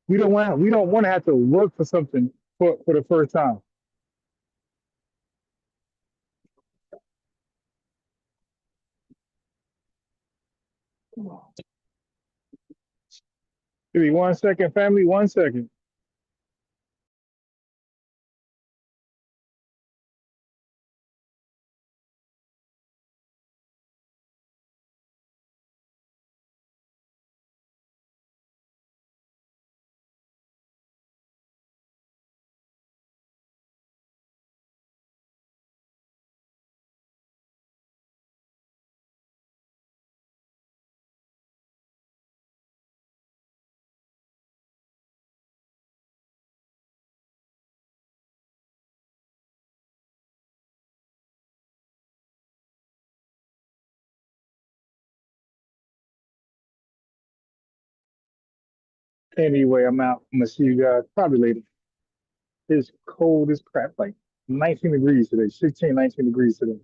We don't want to have to work for something for the first time. Give me 1 second, family. 1 second. Anyway, I'm out. I'm gonna see you guys probably later. It's cold as crap, like 19 degrees today, 16, 19 degrees today.